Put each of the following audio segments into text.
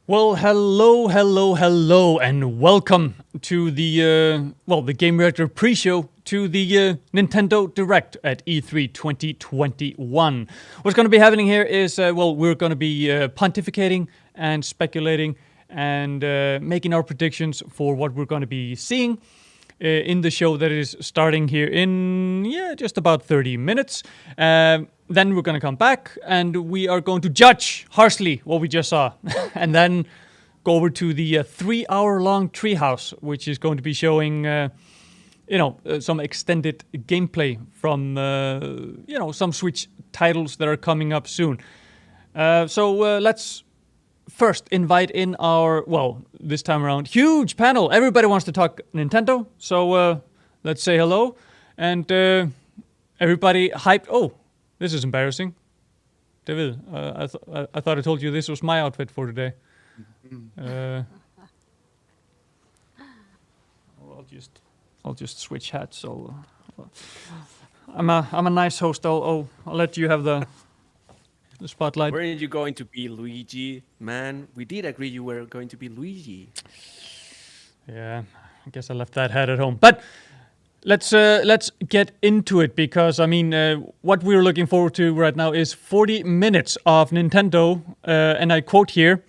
Well, hello, and welcome to the the Gamereactor pre-show to the Nintendo Direct at E3 2021. What's going to be happening here is we're going to be pontificating and speculating and making our predictions for what we're going to be seeing in the show that is starting here in just about 30 minutes. Then we're going to come back and we are going to judge harshly what we just saw, and then go over to the 3-hour-long Treehouse, which is going to be showing some extended gameplay from some Switch titles that are coming up soon. So let's first invite in our, this time around, huge panel. Everybody wants to talk Nintendo, so let's say hello. And everybody hyped. Oh, this is embarrassing. David, I thought I told you this was my outfit for today. I'll just switch hats. So I'm a nice host. I'll let you have the spotlight. Weren't you going to be Luigi, man? We did agree you were going to be Luigi. Yeah, I guess I left that hat at home. But let's get into it, because I mean, what we're looking forward to right now is 40 minutes of Nintendo, and I quote here,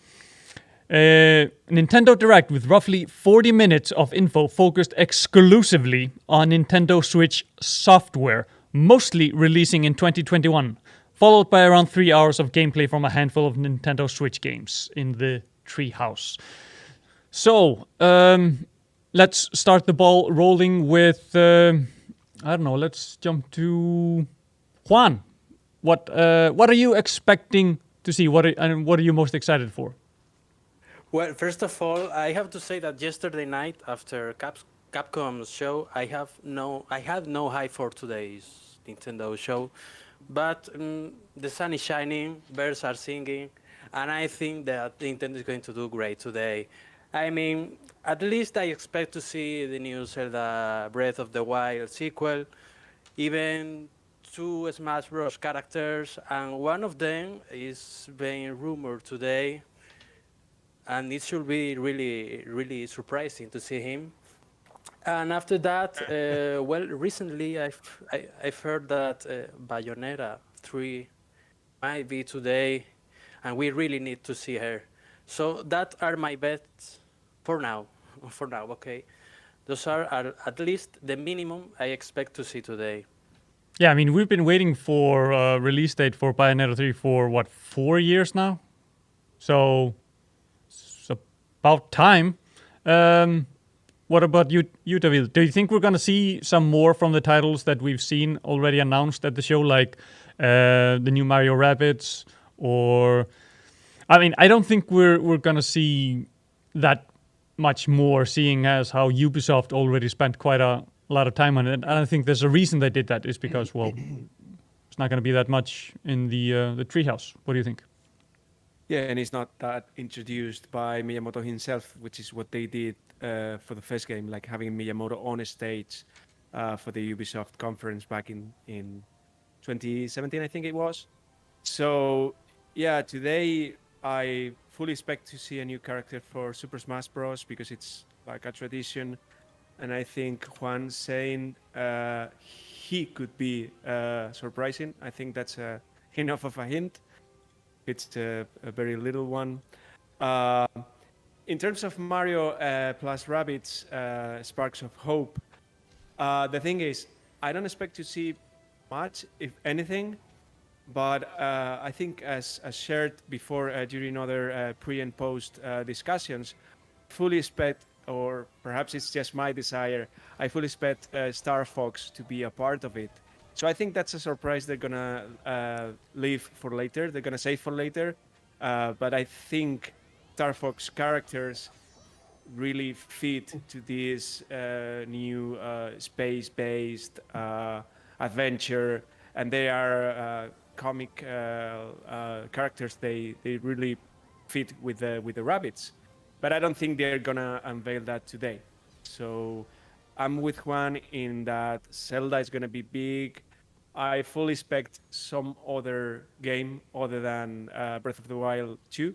Nintendo Direct with roughly 40 minutes of info focused exclusively on Nintendo Switch software, mostly releasing in 2021, followed by around 3 hours of gameplay from a handful of Nintendo Switch games in the Treehouse. So, let's start the ball rolling with, let's jump to Juan. What are you expecting to see? What are you most excited for? Well, first of all, I have to say that yesterday night after Capcom's show, I had no hype for today's Nintendo show, but the sun is shining, birds are singing, and I think that Nintendo is going to do great today. I mean, at least I expect to see the new Zelda Breath of the Wild sequel, even two Smash Bros. Characters, and one of them is being rumored today, and it should be really, really surprising to see him. And after that, recently I've heard that Bayonetta 3 might be today, and we really need to see her. So that are my bets for now. For now, okay. Those are at least the minimum I expect to see today. Yeah, I mean, we've been waiting for a release date for Bayonetta 3 for, 4 years now? So, it's about time. What about you, David? Do you think we're going to see some more from the titles that we've seen already announced at the show, like the new Mario Rabbids? Or, I mean, I don't think we're going to see that much more, seeing as how Ubisoft already spent quite a lot of time on it. And I think there's a reason they did that, is because, it's not going to be that much in the Treehouse. What do you think? Yeah, and it's not that introduced by Miyamoto himself, which is what they did for the first game, like having Miyamoto on a stage for the Ubisoft conference back in 2017, I think it was. So, yeah, today I fully expect to see a new character for Super Smash Bros. Because it's like a tradition. And I think Juan saying he could be surprising, I think that's enough of a hint. It's a very little one. In terms of Mario plus Rabbids, Sparks of Hope, the thing is, I don't expect to see much, if anything, but I think as shared before during other pre and post discussions, fully expect, or perhaps it's just my desire, I fully expect Star Fox to be a part of it. So I think that's a surprise they're gonna leave for later. They're gonna save for later. But I think Star Fox characters really fit to this new space-based adventure, and they are comic characters. They really fit with the rabbits. But I don't think they're gonna unveil that today. So I'm with Juan in that Zelda is gonna be big. I fully expect some other game other than Breath of the Wild 2.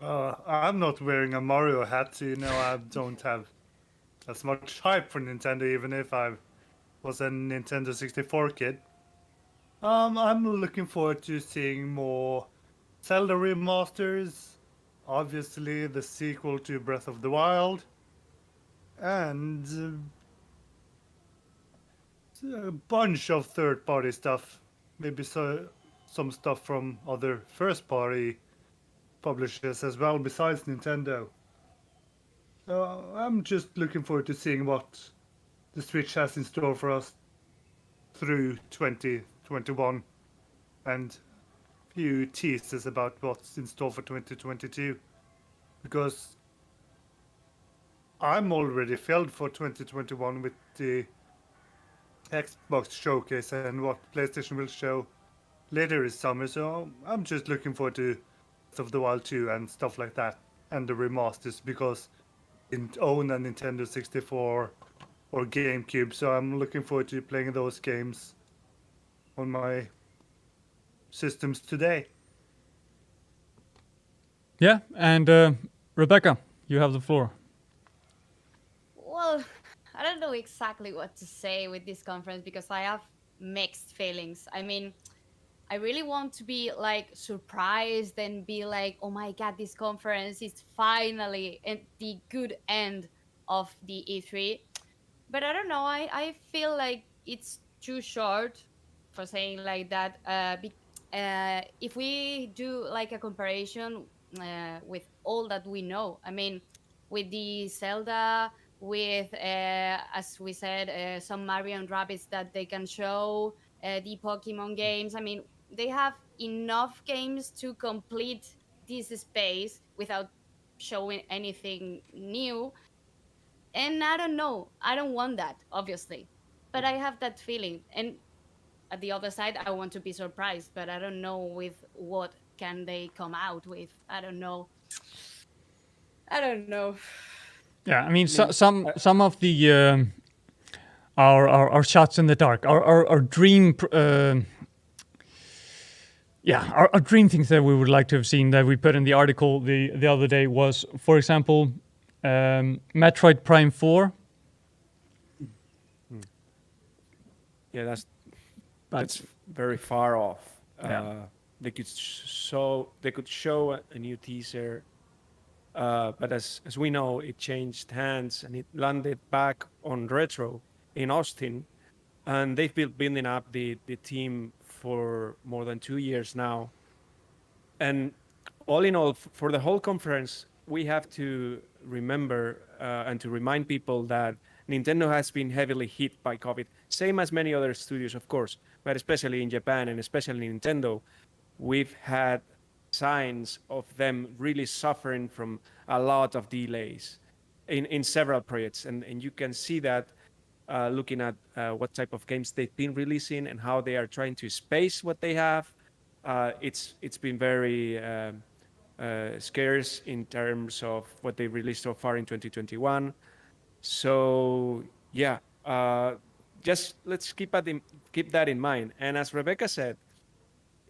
I'm not wearing a Mario hat, so I don't have as much hype for Nintendo, even if I was a Nintendo 64 kid. I'm looking forward to seeing more Zelda remasters, obviously the sequel to Breath of the Wild, and a bunch of third-party stuff. Maybe some stuff from other first-party publishers as well, besides Nintendo. So I'm just looking forward to seeing what the Switch has in store for us through 2021, and a few teasers about what's in store for 2022. Because I'm already filled for 2021 with the Xbox showcase and what PlayStation will show later this summer, so I'm just looking forward to Breath of the Wild 2 and stuff like that, and the remasters, because I didn't own a Nintendo 64 or GameCube, so I'm looking forward to playing those games on my systems today. Yeah, and Rebecca, you have the floor. Well, I don't know exactly what to say with this conference because I have mixed feelings. I mean, I really want to be like surprised and be like, oh my god, this conference is finally at the good end of the E3. But I don't know, I feel like it's too short for saying like that. If we do like a comparison with all that we know, I mean, with the Zelda, with, as we said, some Mario and Rabbids that they can show, the Pokemon games, I mean, they have enough games to complete this space without showing anything new. And I don't know, I don't want that, obviously, but I have that feeling. And at the other side, I want to be surprised, but I don't know with what can they come out with. I don't know. Yeah, I mean, some of the our shots in the dark, our dream, our dream things that we would like to have seen that we put in the article the other day was, for example, Metroid Prime 4. Yeah, that's very far off. Yeah. They could show a new teaser, but as we know, it changed hands and it landed back on Retro in Austin, and they've been building up the team for more than 2 years now. And all in all, for the whole conference, we have to remember and to remind people that Nintendo has been heavily hit by COVID, same as many other studios, of course, but especially in Japan and especially Nintendo, we've had signs of them really suffering from a lot of delays in several projects. And you can see that looking at what type of games they've been releasing and how they are trying to space what they have. It's been very scarce in terms of what they released so far in 2021. So yeah, just let's keep that in mind. And as Rebecca said,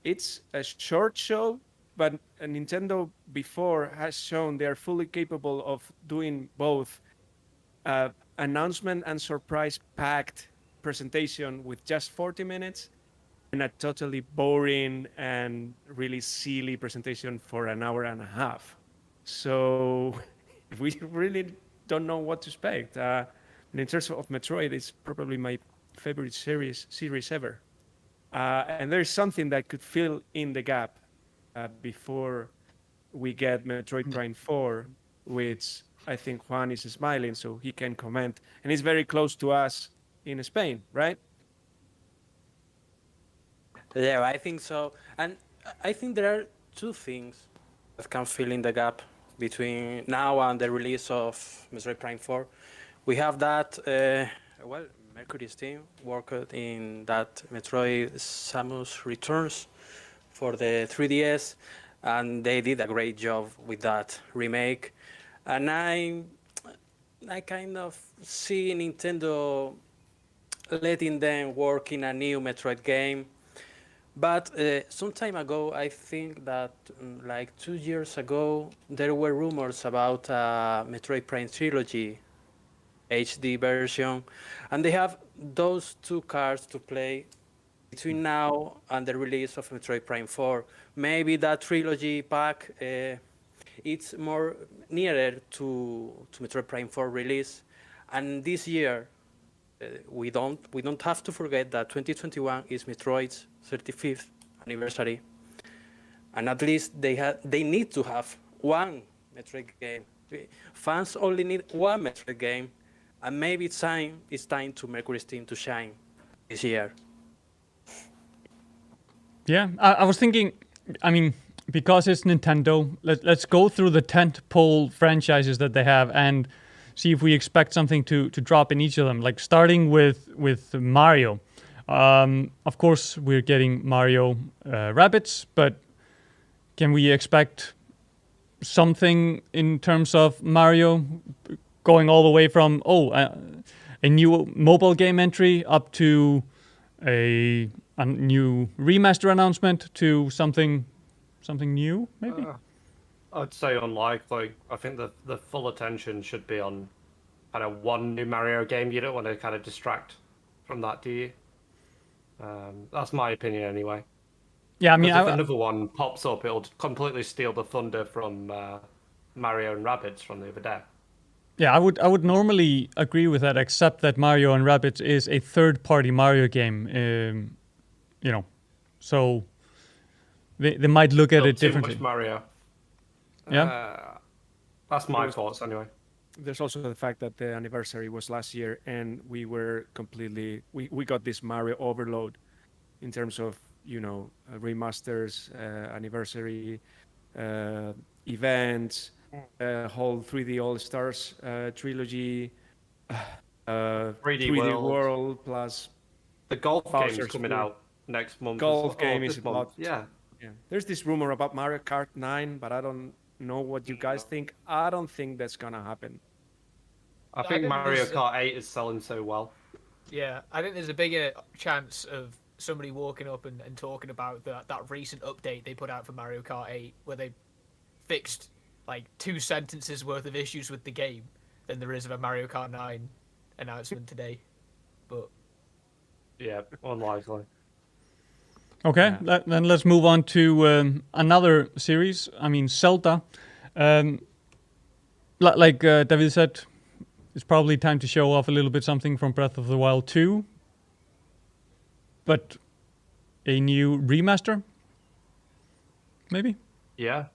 it's a short show, but Nintendo before has shown they are fully capable of doing both announcement and surprise packed presentation with just 40 minutes and a totally boring and really silly presentation for an hour and a half. So we really don't know what to expect. And in terms of Metroid, it's probably my favorite series ever. And there's something that could fill in the gap before we get Metroid Prime 4, which I think Juan is smiling so he can comment. And it's very close to us in Spain, right? Yeah, I think so. And I think there are two things that can fill in the gap between now and the release of Metroid Prime 4. We have that, Mercury's team worked in that Metroid Samus Returns for the 3DS, and they did a great job with that remake. And I kind of see Nintendo letting them work in a new Metroid game But some time ago, I think that like 2 years ago, there were rumors about Metroid Prime Trilogy HD version, and they have those two cards to play between now and the release of Metroid Prime 4. Maybe that trilogy pack it's more nearer to Metroid Prime 4 release, and this year we don't have to forget that 2021 is Metroid's 35th anniversary, and at least they need to have one Metroid game. Fans only need one Metroid game, and maybe it's time to Mercury's team to shine this year. Yeah, I was thinking, I mean, because it's Nintendo, let's go through the tentpole franchises that they have and see if we expect something to drop in each of them. Like starting with Mario. Of course, we're getting Mario Rabbids, but can we expect something in terms of Mario going all the way from a new mobile game entry up to a new remaster announcement to something new, maybe? I'd say unlikely. I think the full attention should be on kind of one new Mario game. You don't want to kind of distract from that, do you? That's my opinion anyway. Yeah, I mean, If another one pops up, it'll completely steal the thunder from Mario and Rabbids from the other day. yeah, I would normally agree with that, except that Mario and Rabbids is a third-party Mario game, so they might look at it Too differently. much Mario. Yeah. That's my thoughts anyway. There's also the fact that the anniversary was last year, and we were completely we got this Mario overload in terms of remasters, anniversary events, whole 3D All Stars trilogy, 3D 3D World. World plus The golf game is Bowser's coming Fury. out next month. Golf game this is month. about- Yeah. Yeah. There's this rumor about Mario Kart 9, but I don't know what you guys think. I don't think that's gonna happen. I I think think Mario there's- Kart 8 is selling so well. Yeah, I think there's a bigger chance of somebody walking up and talking about that recent update they put out for Mario Kart 8, where they fixed like 2 sentences worth of issues with the game, than there is of a Mario Kart 9 announcement today. But Yeah, unlikely. Okay, then let's move on to another series. I mean, Zelda. Like David said, it's probably time to show off a little bit something from Breath of the Wild 2. But a new remaster? Maybe? Yeah.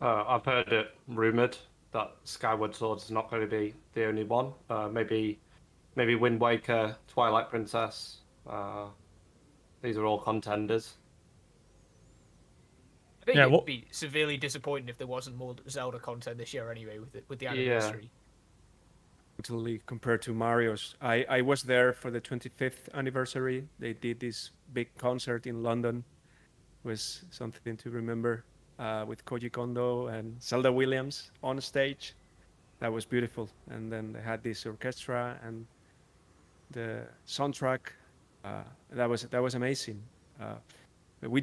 I've heard it rumored that Skyward Sword is not going to be the only one. Maybe Wind Waker, Twilight Princess. These are all contenders. I think Yeah, it'd what- be severely disappointing if there wasn't more Zelda content this year anyway with the Yeah. anniversary. Totally compared to Mario's. I was there for the 25th anniversary. They did this big concert in London. It was something to remember with Koji Kondo and Zelda Williams on stage. That was beautiful. And then they had this orchestra and the soundtrack. That was amazing. We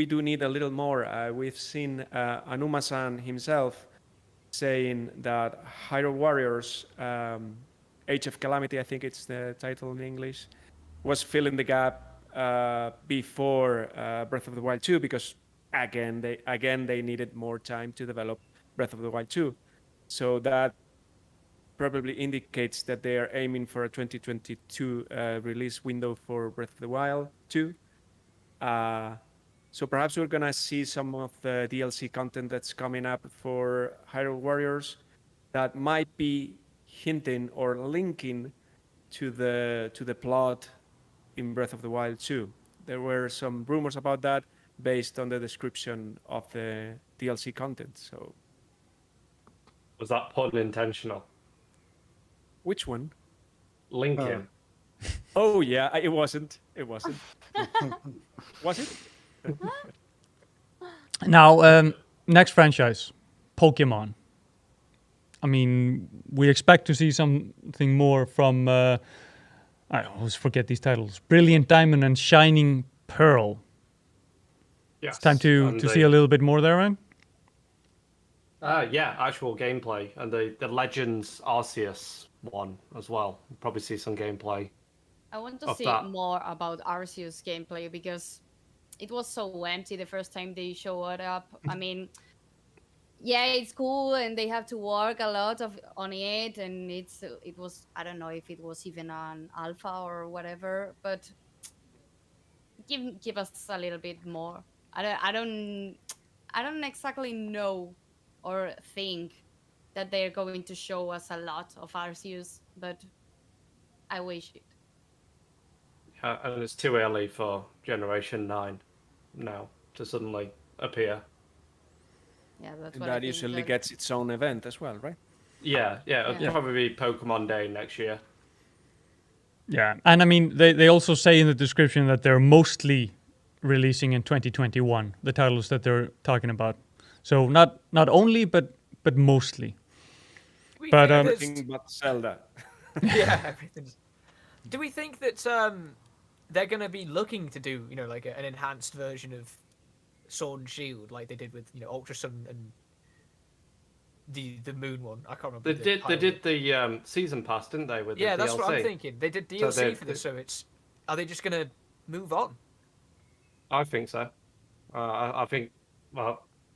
do need a little more. We've seen Anuma-san himself saying that Hyrule Warriors, Age of Calamity, I think it's the title in English, was filling the gap before Breath of the Wild 2 because again they needed more time to develop Breath of the Wild 2. So that probably indicates that they are aiming for a 2022 release window for Breath of the Wild 2. So perhaps we're gonna see some of the DLC content that's coming up for Hyrule Warriors that might be hinting or linking to the plot in Breath of the Wild 2. There were some rumors about that based on the description of the DLC content. So Was that pun intentional? which one? Lincoln. Oh yeah, it wasn't. It wasn't. Was it? Now, next franchise, Pokemon. I mean, we expect to see something more from, I always forget these titles, Brilliant Diamond and Shining Pearl. Yes. It's time to and see a little bit more there, right? Yeah, actual gameplay and the Legends Arceus one as well. We'll probably see some gameplay I want to of see that. more about Arceus gameplay because it was so empty the first time they showed up. I mean, yeah, it's cool and they have to work a lot on it, and it was, I don't know if it was even an alpha or whatever, but give us a little bit more. I don't exactly know or think that they're going to show us a lot of Arceus, but I wish it. And it's too early for Generation 9 now to suddenly appear. Yeah, that's And what I that think. usually that- gets its own event as well, right? Yeah, it'll Yeah. probably be Pokemon Day next year. Yeah, and I mean they also say in the description that they're mostly releasing in 2021. The titles that they're talking about, so not only but mostly. We But, think there's- Everything but Zelda. yeah, everything's. Do we think that they're going to be looking to do, like an enhanced version of Sword and Shield, like they did with, Ultra Sun and the Moon one? I can't remember. They did the season pass, didn't they? With Yeah, the that's DLC? what I'm thinking. They did So DLC for this, so are they just going to move on? I think so. I think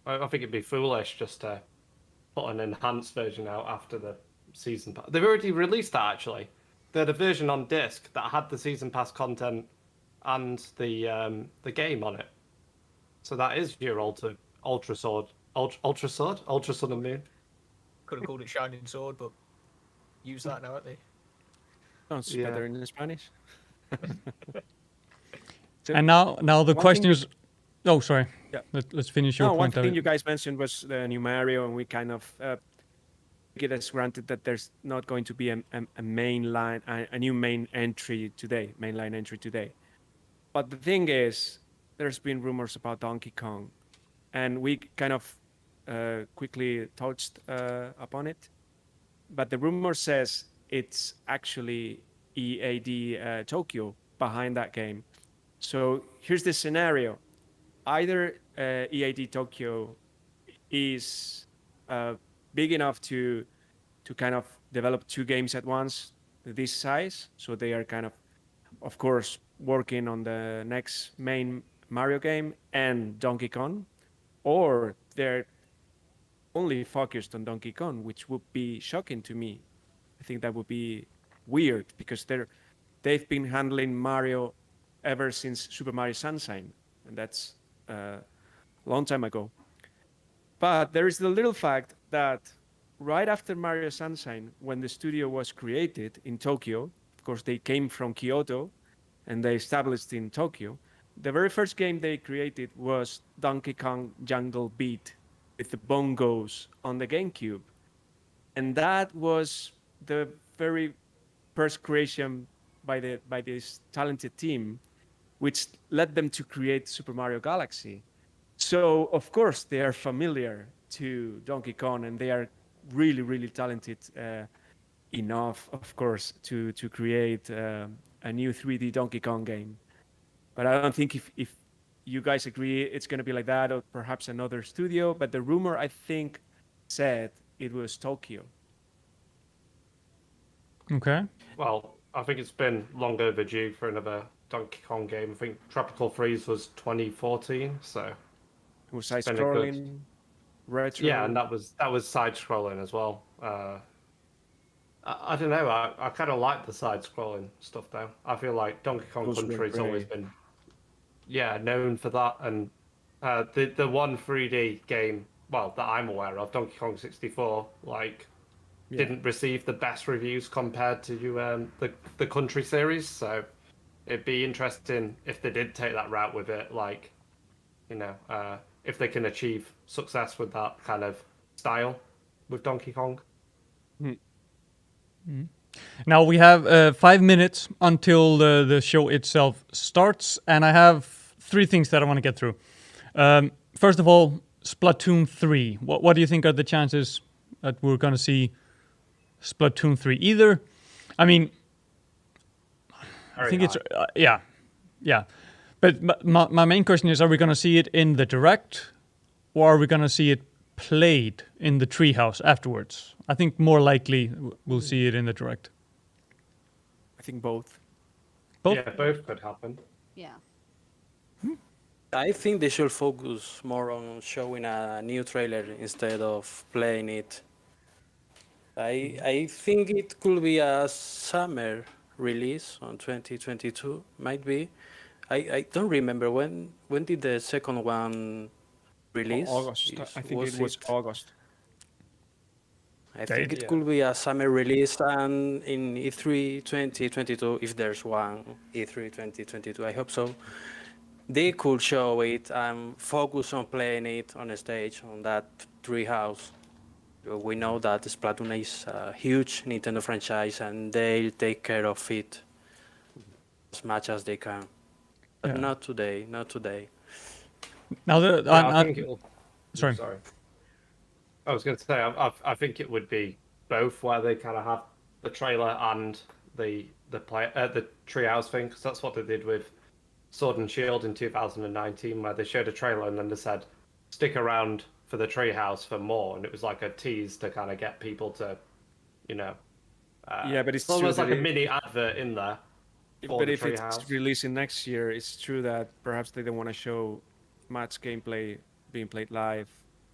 it'd be foolish just to put an enhanced version out after the season pass. They've already released that actually. They had a version on disc that had the season pass content and the game on it. So that is your Ultra Sun and Moon. Could have called it Shining Sword, but use that now, aren't they? Sounds Yeah. better in Spanish. So And now the one question thing is, oh sorry, Yeah. let's finish your no, one point. thing David. you guys mentioned was the new Mario, and we kind of take it as granted that there's not going to be a main line, a new mainline entry today. But the thing is, there's been rumors about Donkey Kong, and we kind of quickly touched upon it. But the rumor says it's actually EAD Tokyo behind that game. So here's the scenario. Either EAD Tokyo is big enough to kind of develop two games at once this size. So they are kind of course, working on the next main Mario game and Donkey Kong. Or they're only focused on Donkey Kong, which would be shocking to me. I think that would be weird because they've been handling Mario ever since Super Mario Sunshine, and that's a long time ago. But there is the little fact that right after Mario Sunshine, when the studio was created in Tokyo, of course they came from Kyoto and they established in Tokyo, the very first game they created was Donkey Kong Jungle Beat with the bongos on the GameCube. And that was the very first creation by this talented team, which led them to create Super Mario Galaxy. So, of course, they are familiar to Donkey Kong, and they are really, really talented enough, of course, to create a new 3D Donkey Kong game. But I don't think if you guys agree it's going to be like that, or perhaps another studio. But the rumor, I think, said it was Tokyo. Okay. Well, I think it's been long overdue for another Donkey Kong game. I think Tropical Freeze was 2014, so It was been a good- side-scrolling, retro. yeah, and that was side-scrolling as well. I don't know. I kind of like the side-scrolling stuff though. I feel like Donkey Kong Those were Country's always great. been, known for that. And the one 3D game, well, that I'm aware of, Donkey Kong 64, didn't receive the best reviews compared to the Country series. So it'd be interesting if they did take that route with it, if they can achieve success with that kind of style with Donkey Kong. Now we have 5 minutes until the show itself starts, and I have 3 things that I want to get through. First of all, Splatoon 3. What do you think are the chances that we're going to see Splatoon 3? I mean, I think it's yeah. But my main question is: are we going to see it in the direct, or are we going to see it played in the Treehouse afterwards? I think more likely we'll see it in the direct. I think both. Both? Yeah, both could happen. Yeah. I think they should focus more on showing a new trailer instead of playing it. I think it could be a summer release on 2022, might be. I don't remember when did the second one release? August. I think it was August. I think it could be a summer release and in E3 2022, if there's one E3 2022, I hope so. They could show it and focus on playing it on a stage on that Treehouse. We know that Splatoon is a huge Nintendo franchise and they'll take care of it as much as they can. But not today, not today. Now, I think it'll... sorry. I was going to say, I think it would be both, where they kind of have the trailer and the Treehouse thing, because that's what they did with Sword and Shield in 2019, where they showed a trailer and then they said, stick around for the Treehouse for more, and it was like a tease to kind of get people to, Yeah, but it's almost true like that a mini advert in there. But if it's releasing next year, it's true that perhaps they don't want to show much gameplay being played live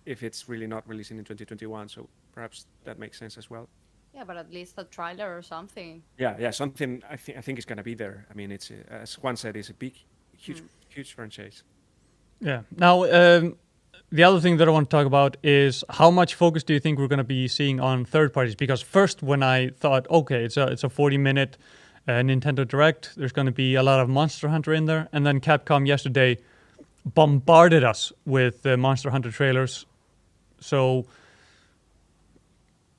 if it's really not releasing in 2021. So perhaps that makes sense as well. Yeah, but at least a trailer or something. Yeah, something I think is gonna be there. I mean, it's as Juan said, it's a big, huge franchise. Yeah. Now, the other thing that I want to talk about is how much focus do you think we're going to be seeing on third parties? Because first, when I thought, okay, it's a 40-minute Nintendo Direct, there's going to be a lot of Monster Hunter in there, and then Capcom yesterday bombarded us with Monster Hunter trailers. So,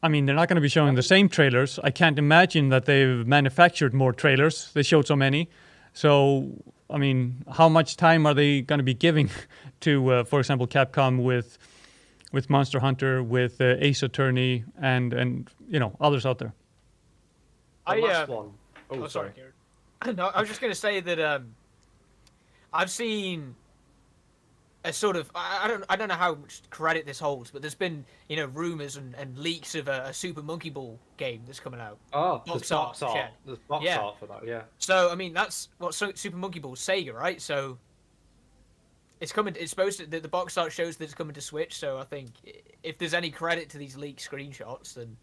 I mean, they're not going to be showing the same trailers. I can't imagine that they've manufactured more trailers. They showed so many. So, I mean, how much time are they going to be giving to, for example, Capcom with Monster Hunter, with Ace Attorney, and others out there? The last one. Oh, sorry. No, I was just going to say that I've seen a sort of I don't know how much credit this holds, but there's been rumors and leaks of a Super Monkey Ball game that's coming out. Oh, there's box art. Yeah. There's box art for that, yeah. So I mean that's what Super Monkey Ball Sega, right? So it's coming. It's supposed to the box art shows that it's coming to Switch. So I think if there's any credit to these leaked screenshots, then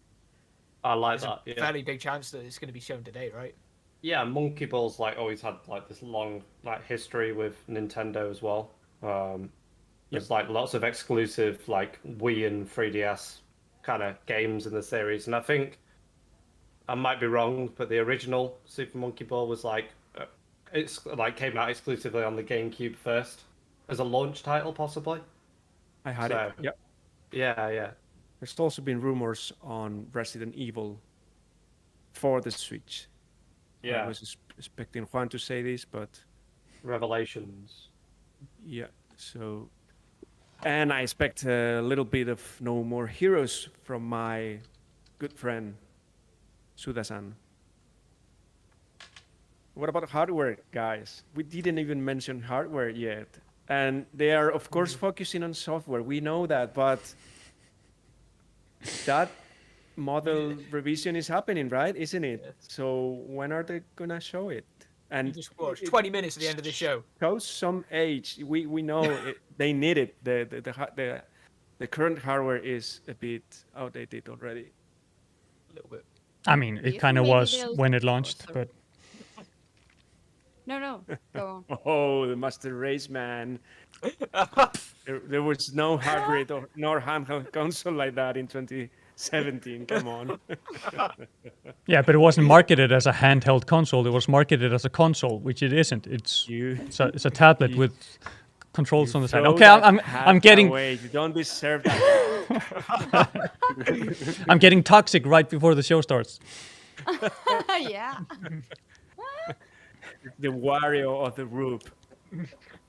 I like there's that. a fairly big chance that it's going to be shown today, right? Yeah, Monkey Ball's always had this long history with Nintendo as well. There's lots of exclusive Wii and 3DS kind of games in the series, and I think I might be wrong, but the original Super Monkey Ball was it's came out exclusively on the GameCube first as a launch title, possibly. I had it. Yep. Yeah. There's also been rumors on Resident Evil for the Switch. Yeah. I was expecting Juan to say this, but Revelations. yeah. So, and I expect a little bit of No More Heroes from my good friend Suda-san. What about hardware, guys? We didn't even mention hardware yet. And they are, of course, focusing on software. We know that, but that model revision is happening, right? Isn't it? Yeah. So when are they gonna show it? And you just watch 20 minutes at the end of the show. Shows some age. We know they need it. The current hardware is a bit outdated already. A little bit. I mean, it kind of was when it launched, but. No, go on. Oh, the Master Race, man. there was no hardware nor handheld console like that in 2017. Come on. Yeah, but it wasn't marketed as a handheld console. It was marketed as a console, which it isn't. It's a tablet with controls on the side. Okay, I'm getting. Away. You don't deserve that. I'm getting toxic right before the show starts. Yeah. The Wario of the group.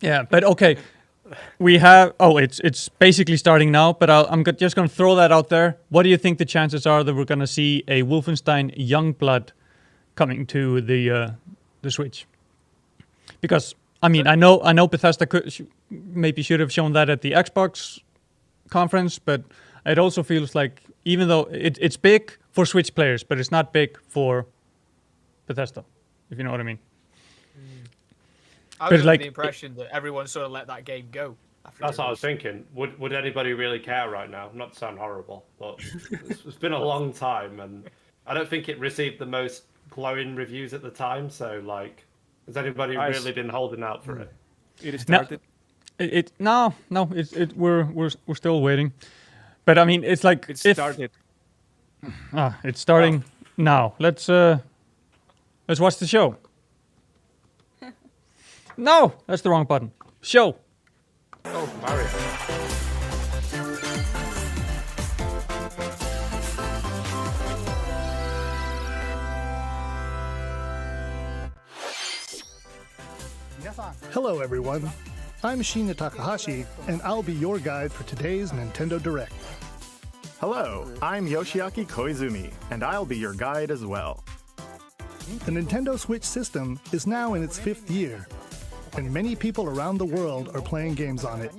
Yeah, but okay. We have. Oh, it's basically starting now. But I'm just going to throw that out there. What do you think the chances are that we're going to see a Wolfenstein Youngblood coming to the Switch? Because I mean, I know Bethesda maybe should have shown that at the Xbox conference, but it also feels like even though it's big for Switch players, but it's not big for Bethesda, if you know what I mean. I But was under like- the impression that everyone sort of let that game go. After That's it what I was thinking. Would anybody really care right now? Not to sound horrible, but it's been a long time, and I don't think it received the most glowing reviews at the time. So, like, has anybody Nice. really been holding out for it? It started. We're still waiting. But I mean, it's like It started. It's starting now. Let's watch the show. No, that's the wrong button. Show. Oh, Mario. Hello everyone, I'm Shinya Takahashi, and I'll be your guide for today's Nintendo Direct. Hello, I'm Yoshiaki Koizumi, and I'll be your guide as well. The Nintendo Switch system is now in its 5th year, and many people around the world are playing games on it.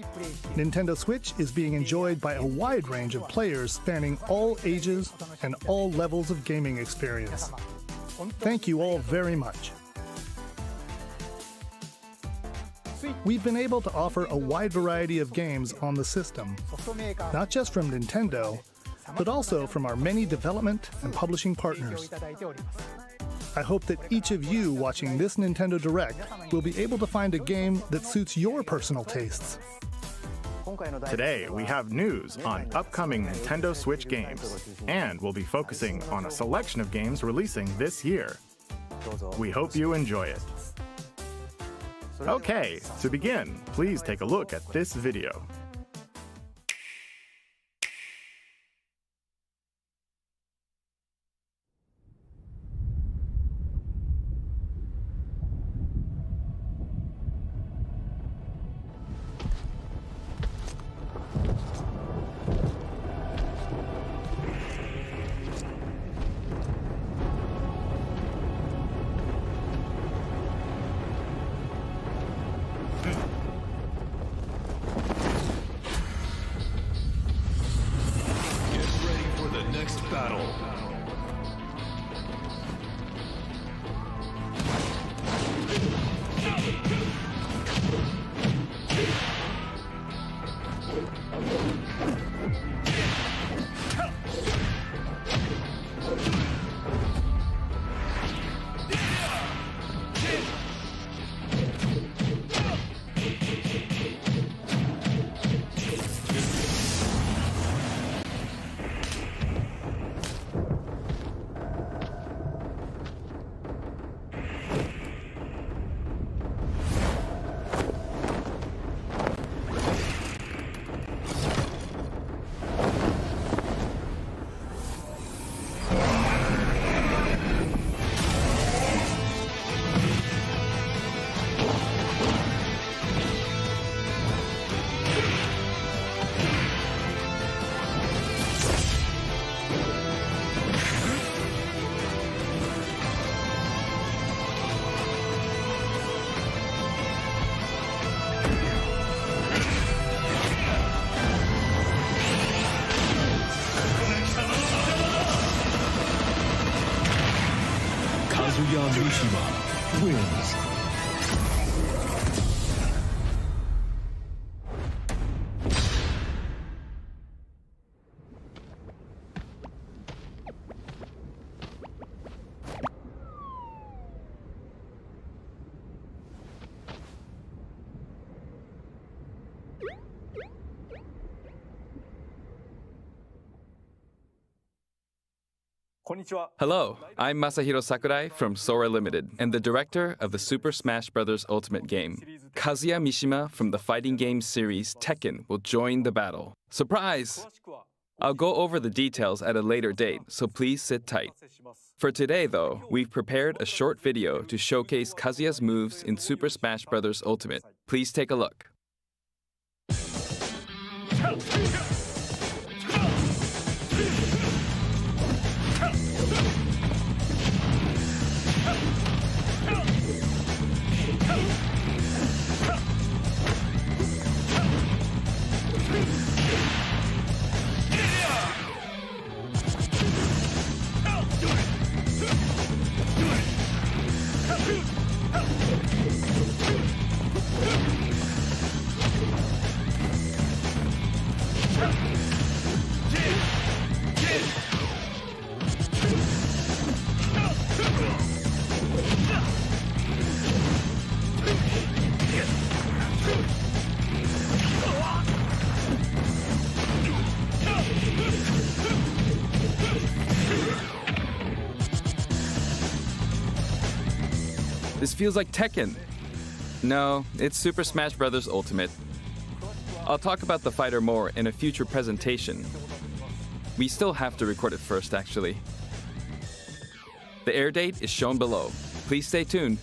Nintendo Switch is being enjoyed by a wide range of players spanning all ages and all levels of gaming experience. Thank you all very much. We've been able to offer a wide variety of games on the system, not just from Nintendo, but also from our many development and publishing partners. I hope that each of you watching this Nintendo Direct will be able to find a game that suits your personal tastes. Today, we have news on upcoming Nintendo Switch games, and we'll be focusing on a selection of games releasing this year. We hope you enjoy it. Okay, to begin, please take a look at this video. Kazuya Mishima wins. Hello, I'm Masahiro Sakurai from Sora Limited and the director of the Super Smash Bros. Ultimate game. Kazuya Mishima from the fighting game series Tekken will join the battle. Surprise! I'll go over the details at a later date, so please sit tight. For today, though, we've prepared a short video to showcase Kazuya's moves in Super Smash Bros. Ultimate. Please take a look. This feels like Tekken. No, it's Super Smash Bros. Ultimate. I'll talk about the fighter more in a future presentation. We still have to record it first, actually. The air date is shown below. Please stay tuned.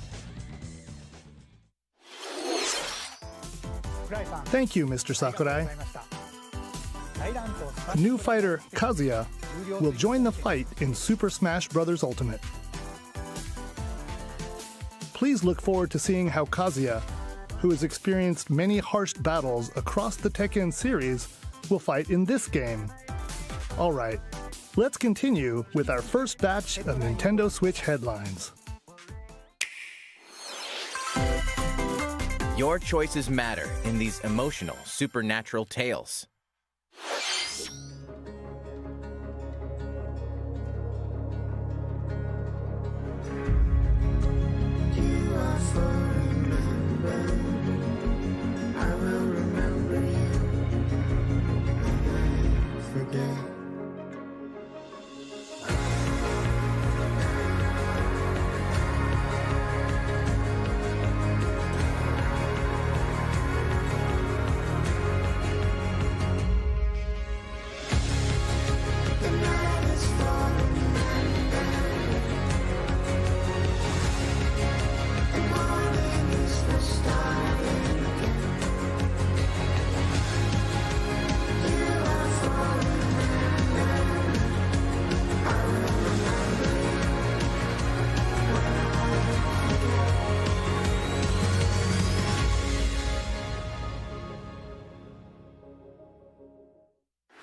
Thank you, Mr. Sakurai. New fighter Kazuya will join the fight in Super Smash Bros. Ultimate. Please look forward to seeing how Kazuya, who has experienced many harsh battles across the Tekken series, will fight in this game. All right, let's continue with our first batch of Nintendo Switch headlines. Your choices matter in these emotional, supernatural tales.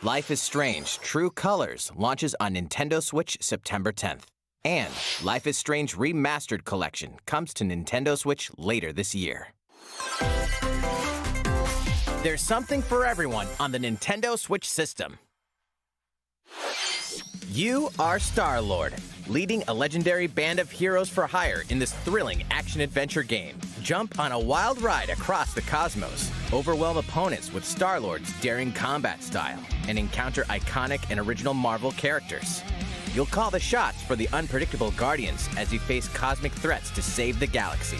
Life is Strange True Colors launches on Nintendo Switch September 10th. And Life is Strange Remastered Collection comes to Nintendo Switch later this year. There's something for everyone on the Nintendo Switch system. You are Star-Lord, leading a legendary band of heroes for hire in this thrilling action-adventure game. Jump on a wild ride across the cosmos, overwhelm opponents with Star-Lord's daring combat style, and encounter iconic and original Marvel characters. You'll call the shots for the unpredictable Guardians as you face cosmic threats to save the galaxy.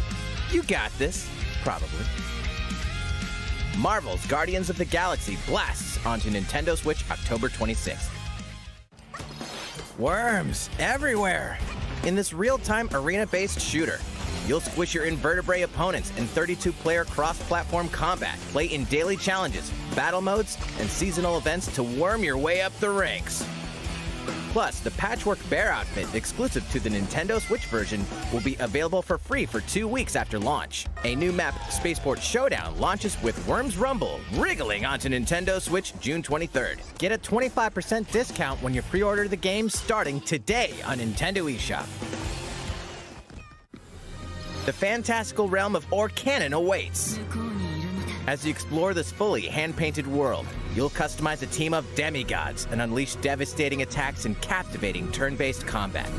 You got this, probably. Marvel's Guardians of the Galaxy blasts onto Nintendo Switch October 26th. Worms everywhere! In this real-time arena-based shooter, you'll squish your invertebrate opponents in 32-player cross-platform combat, play in daily challenges, battle modes, and seasonal events to worm your way up the ranks. Plus, the Patchwork Bear outfit exclusive to the Nintendo Switch version will be available for free for 2 weeks after launch. A new map, Spaceport Showdown, launches with Worms Rumble, wriggling onto Nintendo Switch June 23rd. Get a 25% discount when you pre-order the game starting today on Nintendo eShop. The fantastical realm of Orcanon awaits. As you explore this fully hand-painted world, you'll customize a team of demigods and unleash devastating attacks and captivating turn-based combat.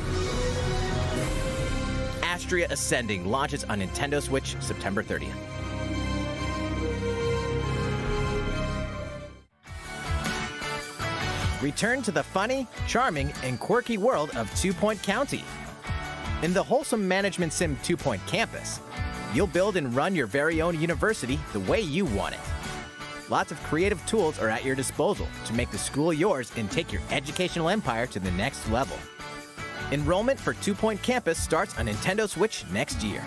Astria Ascending launches on Nintendo Switch September 30th. Return to the funny, charming, and quirky world of 2 Point County. In the wholesome management sim 2 Point Campus, you'll build and run your very own university the way you want it. Lots of creative tools are at your disposal to make the school yours and take your educational empire to the next level. Enrollment for 2 Point Campus starts on Nintendo Switch next year.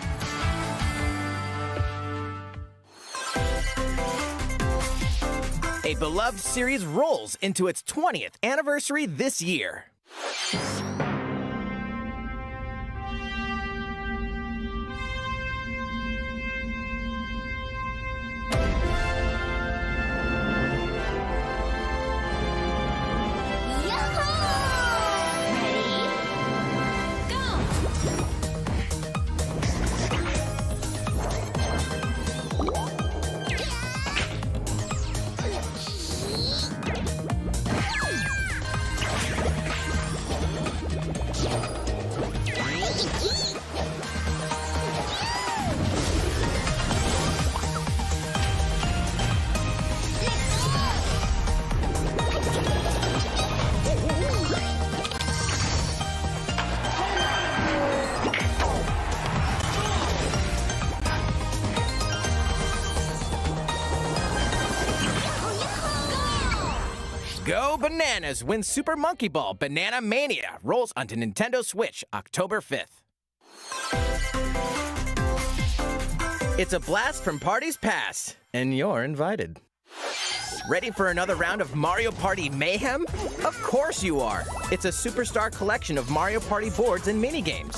A beloved series rolls into its 20th anniversary this year. Go bananas when Super Monkey Ball Banana Mania rolls onto Nintendo Switch October 5th. It's a blast from parties past, and you're invited. Ready for another round of Mario Party mayhem? Of course you are! It's a superstar collection of Mario Party boards and minigames.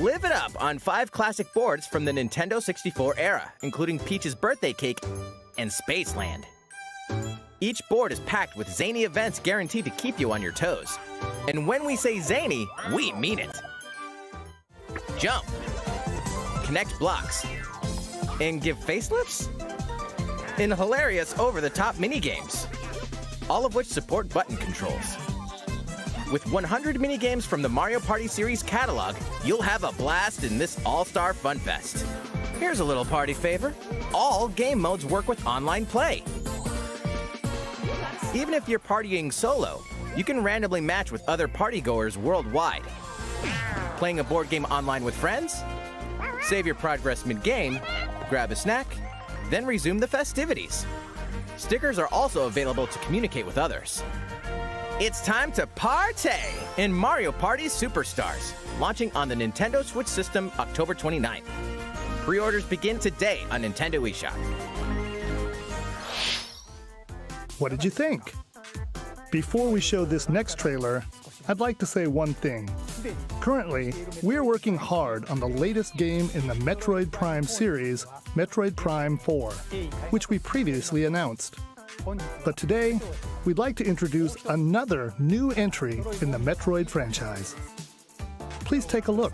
Live it up on 5 classic boards from the Nintendo 64 era, including Peach's Birthday Cake and Spaceland. Each board is packed with zany events guaranteed to keep you on your toes. And when we say zany, we mean it. Jump, connect blocks, and give facelifts? In hilarious over-the-top minigames, all of which support button controls. With 100 minigames from the Mario Party series catalog, you'll have a blast in this all-star fun fest. Here's a little party favor. All game modes work with online play. Even if you're partying solo, you can randomly match with other partygoers worldwide. Playing a board game online with friends? Save your progress mid-game, grab a snack, then resume the festivities. Stickers are also available to communicate with others. It's time to party in Mario Party Superstars, launching on the Nintendo Switch system October 29th. Pre-orders begin today on Nintendo eShop. What did you think? Before we show this next trailer, I'd like to say one thing. Currently, we're working hard on the latest game in the Metroid Prime series, Metroid Prime 4, which we previously announced. But today, we'd like to introduce another new entry in the Metroid franchise. Please take a look.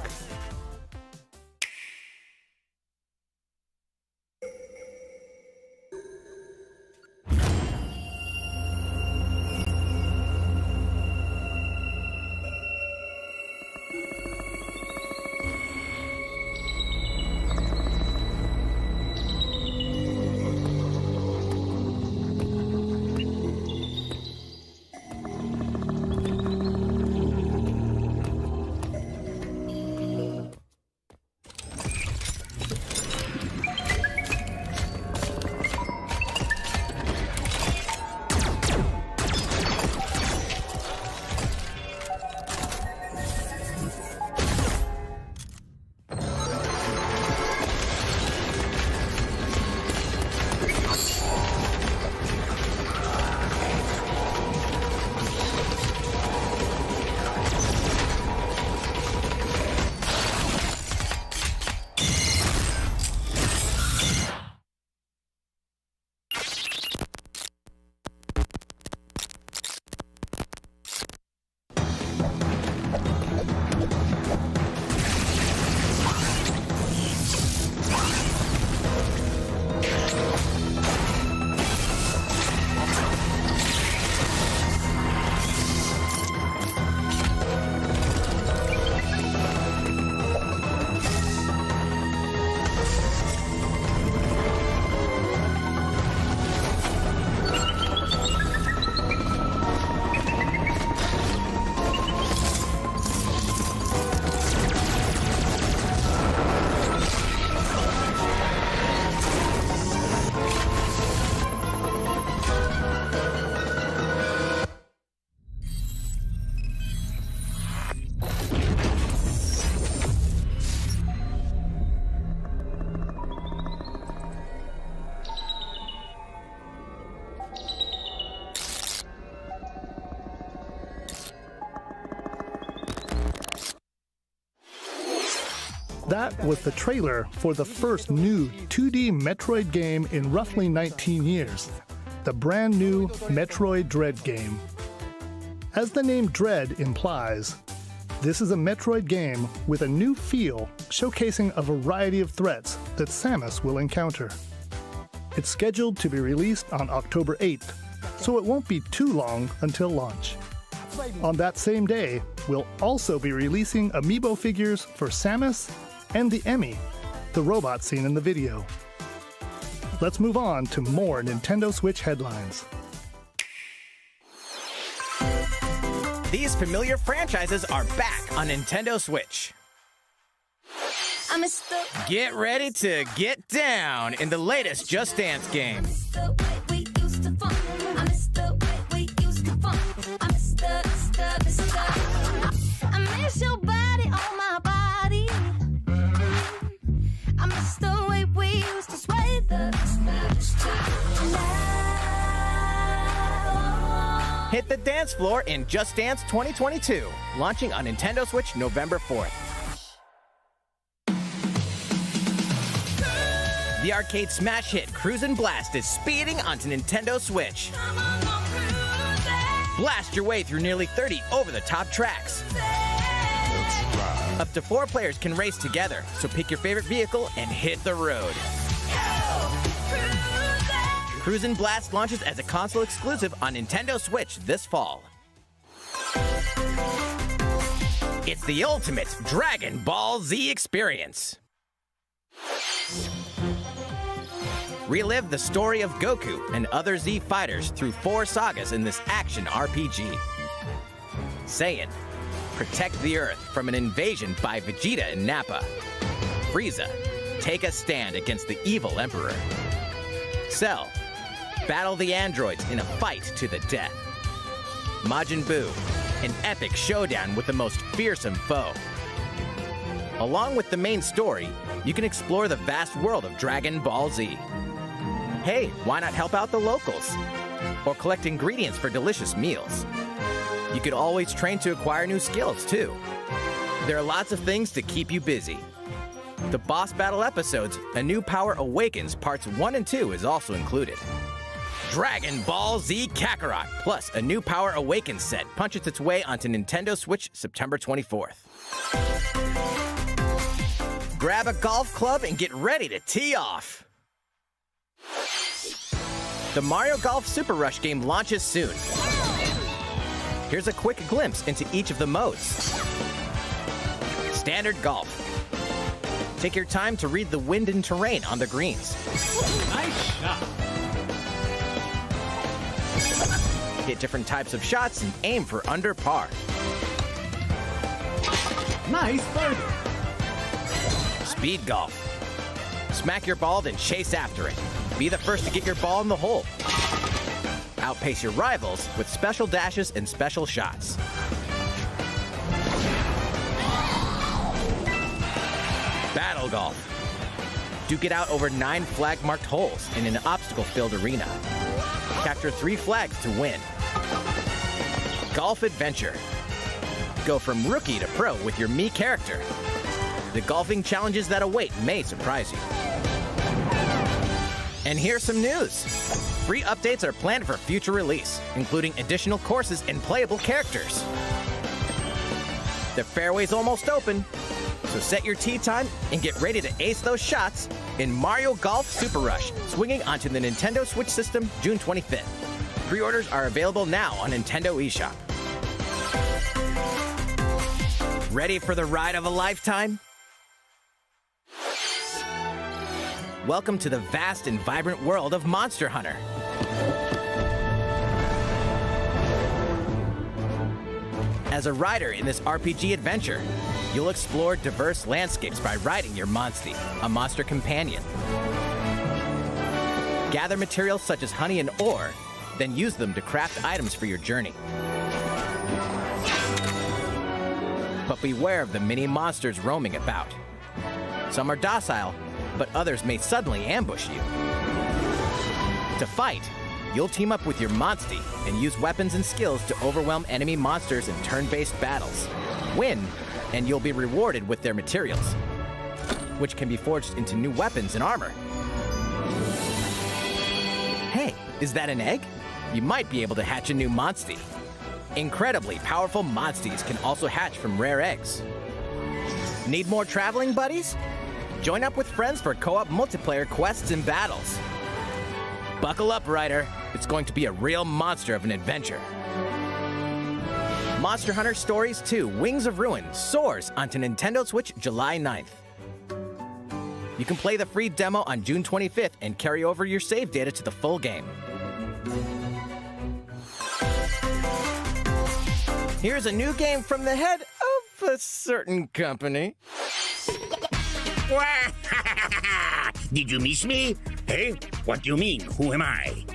That was the trailer for the first new 2D Metroid game in roughly 19 years, the brand new Metroid Dread game. As the name Dread implies, this is a Metroid game with a new feel showcasing a variety of threats that Samus will encounter. It's scheduled to be released on October 8th, so it won't be too long until launch. On that same day, we'll also be releasing amiibo figures for Samus and the Emmy, the robot seen in the video. Let's move on to more Nintendo Switch headlines. These familiar franchises are back on Nintendo Switch. Get ready to get down in the latest Just Dance game. Hit the dance floor in Just Dance 2022, launching on Nintendo Switch November 4th. The arcade smash hit Cruisin' Blast is speeding onto Nintendo Switch. Blast your way through nearly 30 over-the-top tracks. Up to 4 players can race together, so pick your favorite vehicle and hit the road. Cruisin' Blast launches as a console exclusive on Nintendo Switch this fall. It's the ultimate Dragon Ball Z experience. Relive the story of Goku and other Z fighters through 4 sagas in this action RPG. Saiyan, protect the Earth from an invasion by Vegeta and Nappa. Frieza, take a stand against the evil Emperor. Cell, battle the androids in a fight to the death. Majin Buu, an epic showdown with the most fearsome foe. Along with the main story, you can explore the vast world of Dragon Ball Z. Hey, why not help out the locals? Or collect ingredients for delicious meals. You could always train to acquire new skills, too. There are lots of things to keep you busy. The boss battle episodes, A New Power Awakens Parts 1 and 2 is also included. Dragon Ball Z Kakarot, plus A New Power Awakens set punches its way onto Nintendo Switch September 24th. Grab a golf club and get ready to tee off. The Mario Golf Super Rush game launches soon. Here's a quick glimpse into each of the modes. Standard Golf. Take your time to read the wind and terrain on the greens. Nice shot. Hit different types of shots and aim for under par. Nice birdie. Speed Golf. Smack your ball, then chase after it. Be the first to get your ball in the hole. Outpace your rivals with special dashes and special shots. Battle Golf. Duke it out over 9 flag-marked holes in an obstacle-filled arena. Capture 3 flags to win. Golf Adventure. Go from rookie to pro with your Mii character. The golfing challenges that await may surprise you. And here's some news. Free updates are planned for future release, including additional courses and playable characters. The fairway's almost open, so set your tee time and get ready to ace those shots in Mario Golf Super Rush, swinging onto the Nintendo Switch system June 25th. Pre-orders are available now on Nintendo eShop. Ready for the ride of a lifetime? Welcome to the vast and vibrant world of Monster Hunter. As a rider in this RPG adventure, you'll explore diverse landscapes by riding your Monstie, a monster companion. Gather materials such as honey and ore, then use them to craft items for your journey. But beware of the many monsters roaming about. Some are docile, but others may suddenly ambush you. To fight, you'll team up with your Monstie and use weapons and skills to overwhelm enemy monsters in turn-based battles. Win, and you'll be rewarded with their materials, which can be forged into new weapons and armor. Hey, is that an egg? You might be able to hatch a new Monstie. Incredibly powerful Monsties can also hatch from rare eggs. Need more traveling buddies? Join up with friends for co-op multiplayer quests and battles. Buckle up, Ryder. It's going to be a real monster of an adventure. Monster Hunter Stories 2 Wings of Ruin soars onto Nintendo Switch July 9th. You can play the free demo on June 25th and carry over your save data to the full game. Here's a new game from the head of a certain company. Did you miss me? Hey, what do you mean? Who am I?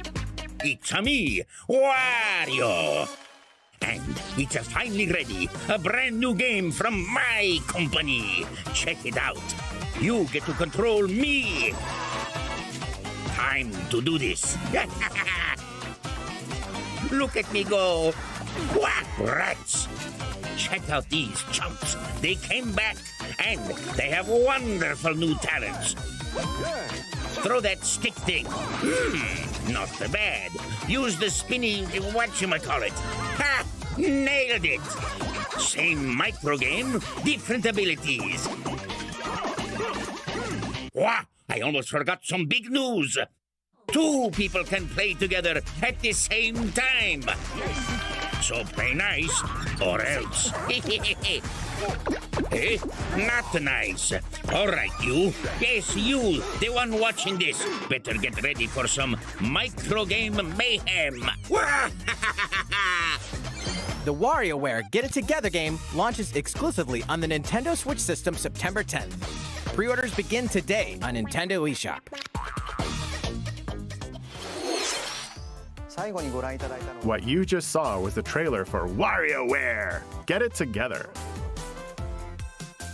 It's me, Wario. And it's finally ready. A brand new game from my company. Check it out. You get to control me. Time to do this. Look at me go. Whack, rats. Check out these chumps. They came back, and they have wonderful new talents. Throw that stick thing. Not so bad. Use the spinny whatchamacallit. Ha! Nailed it. Same micro game, different abilities. Wah! I almost forgot some big news. 2 people can play together at the same time. So play nice, or else. Eh? Not nice. All right, you. Yes, you, the one watching this. Better get ready for some micro game mayhem. The WarioWare Get It Together game launches exclusively on the Nintendo Switch system September 10th. Pre-orders begin today on Nintendo eShop. What you just saw was the trailer for WarioWare Get It Together.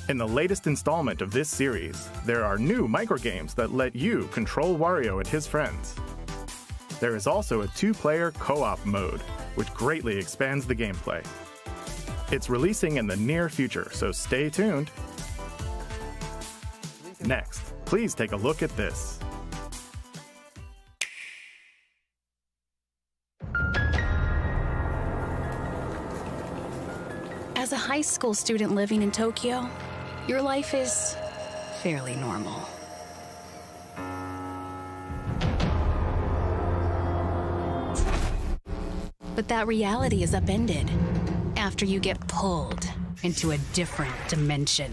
In the latest installment of this series, there are new microgames that let you control Wario and his friends. There is also a 2-player co-op mode, which greatly expands the gameplay. It's releasing in the near future, so stay tuned. Next, please take a look at this. As a high school student living in Tokyo, your life is fairly normal. But that reality is upended after you get pulled into a different dimension.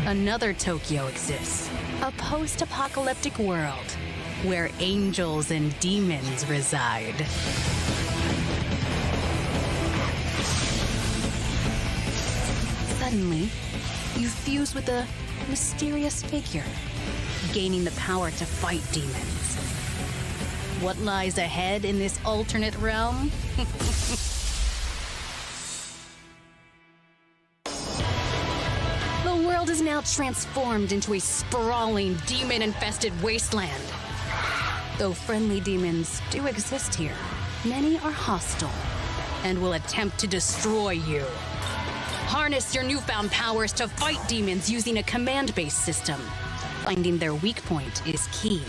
Another Tokyo exists, a post-apocalyptic world where angels and demons reside. Suddenly, you fuse with a mysterious figure, gaining the power to fight demons. What lies ahead in this alternate realm? The world is now transformed into a sprawling, demon-infested wasteland. Though friendly demons do exist here, many are hostile and will attempt to destroy you. Harness your newfound powers to fight demons using a command-based system. Finding their weak point is key.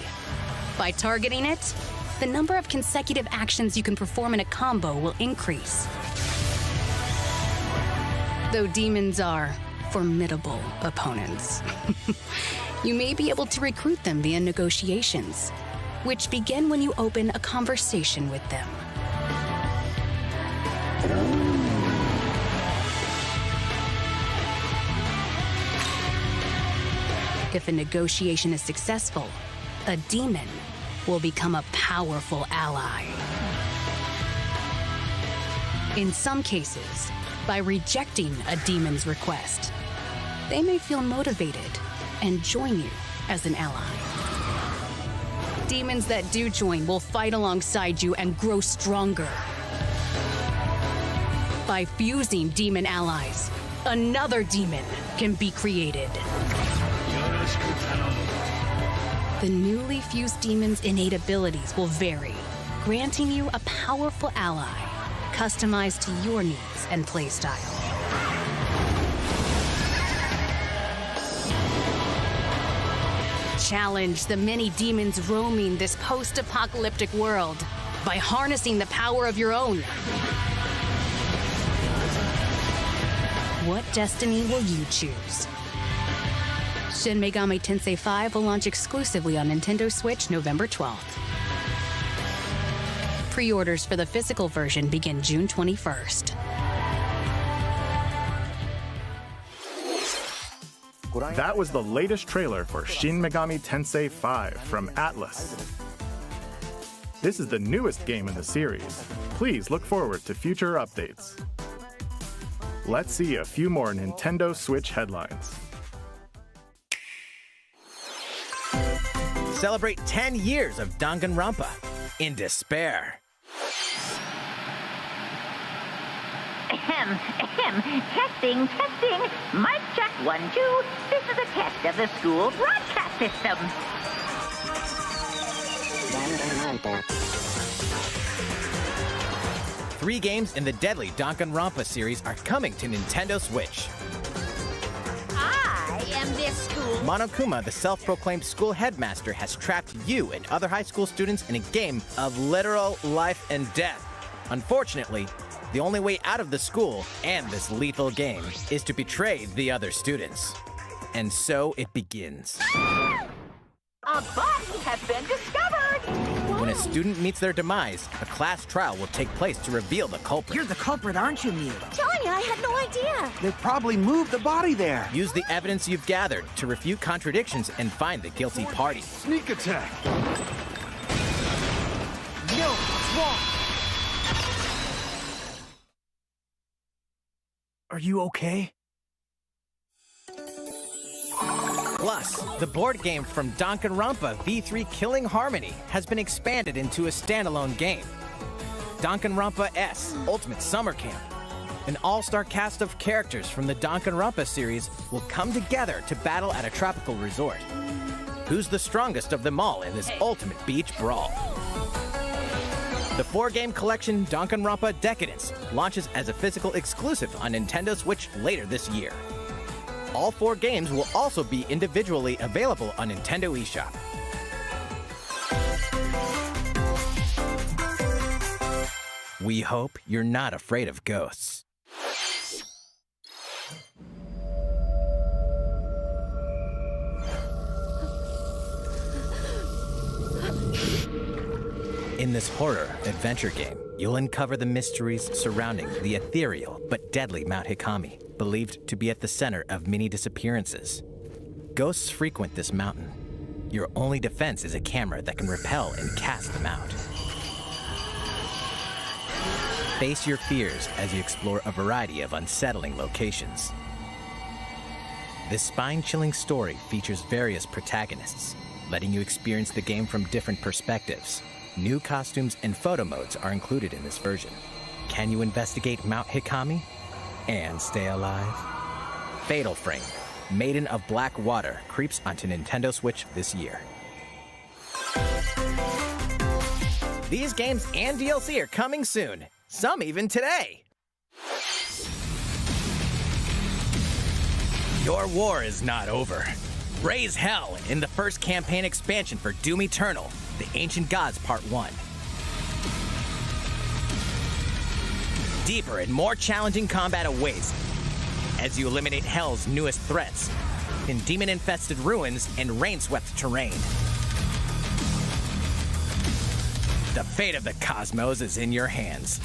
By targeting it, the number of consecutive actions you can perform in a combo will increase. Though demons are formidable opponents, you may be able to recruit them via negotiations, which begin when you open a conversation with them. If a negotiation is successful, a demon will become a powerful ally. In some cases, by rejecting a demon's request, they may feel motivated and join you as an ally. Demons that do join will fight alongside you and grow stronger. By fusing demon allies, another demon can be created. The newly fused demon's innate abilities will vary, granting you a powerful ally, customized to your needs and playstyle. Challenge the many demons roaming this post-apocalyptic world by harnessing the power of your own. What destiny will you choose? Shin Megami Tensei 5 will launch exclusively on Nintendo Switch November 12th. Pre-orders for the physical version begin June 21st. That was the latest trailer for Shin Megami Tensei 5 from Atlus. This is the newest game in the series. Please look forward to future updates. Let's see a few more Nintendo Switch headlines. Celebrate 10 years of Danganronpa in despair. Testing. Mic check 1, 2. This is a test of the school broadcast system. Three games in the deadly Danganronpa series are coming to Nintendo Switch. I am this school. Monokuma, the self-proclaimed school headmaster, has trapped you and other high school students in a game of literal life and death. Unfortunately, the only way out of the school and this lethal game is to betray the other students. And so it begins. A body has been discovered. When a student meets their demise, a class trial will take place to reveal the culprit. You're the culprit, aren't you, Mew? Tanya, I had no idea. They probably moved the body there. Use the evidence you've gathered to refute contradictions and find the guilty party. Sneak attack. Yo, what's wrong? Are you okay? Plus, the board game from Danganronpa V3 Killing Harmony has been expanded into a standalone game. Danganronpa S Ultimate Summer Camp. An all-star cast of characters from the Danganronpa series will come together to battle at a tropical resort. Who's the strongest of them all in this ultimate beach brawl? The 4-game collection Danganronpa Decadence launches as a physical exclusive on Nintendo Switch later this year. All 4 games will also be individually available on Nintendo eShop. We hope you're not afraid of ghosts. In this horror adventure game, you'll uncover the mysteries surrounding the ethereal but deadly Mount Hikami, believed to be at the center of many disappearances. Ghosts frequent this mountain. Your only defense is a camera that can repel and cast them out. Face your fears as you explore a variety of unsettling locations. This spine-chilling story features various protagonists, letting you experience the game from different perspectives. New costumes and photo modes are included in this version. Can you investigate Mount Hikami and stay alive? Fatal Frame, Maiden of Black Water, creeps onto Nintendo Switch this year. These games and DLC are coming soon, some even today. Your war is not over. Raise hell in the first campaign expansion for Doom Eternal, The Ancient Gods Part 1. Deeper and more challenging combat awaits as you eliminate Hell's newest threats in demon-infested ruins and rain-swept terrain. The fate of the cosmos is in your hands.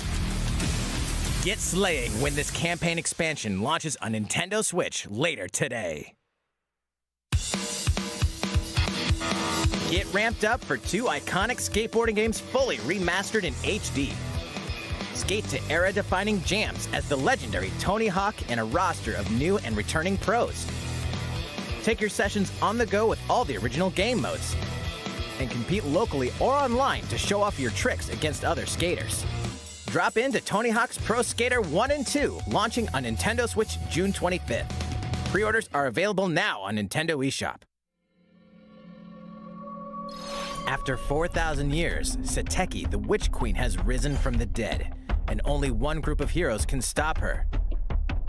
Get slaying when this campaign expansion launches on Nintendo Switch later today. Get ramped up for 2 iconic skateboarding games fully remastered in HD. Skate to era-defining jams as the legendary Tony Hawk and a roster of new and returning pros. Take your sessions on the go with all the original game modes. And compete locally or online to show off your tricks against other skaters. Drop into Tony Hawk's Pro Skater 1 and 2, launching on Nintendo Switch June 25th. Pre-orders are available now on Nintendo eShop. After 4,000 years, Sateki, the Witch Queen, has risen from the dead, and only one group of heroes can stop her: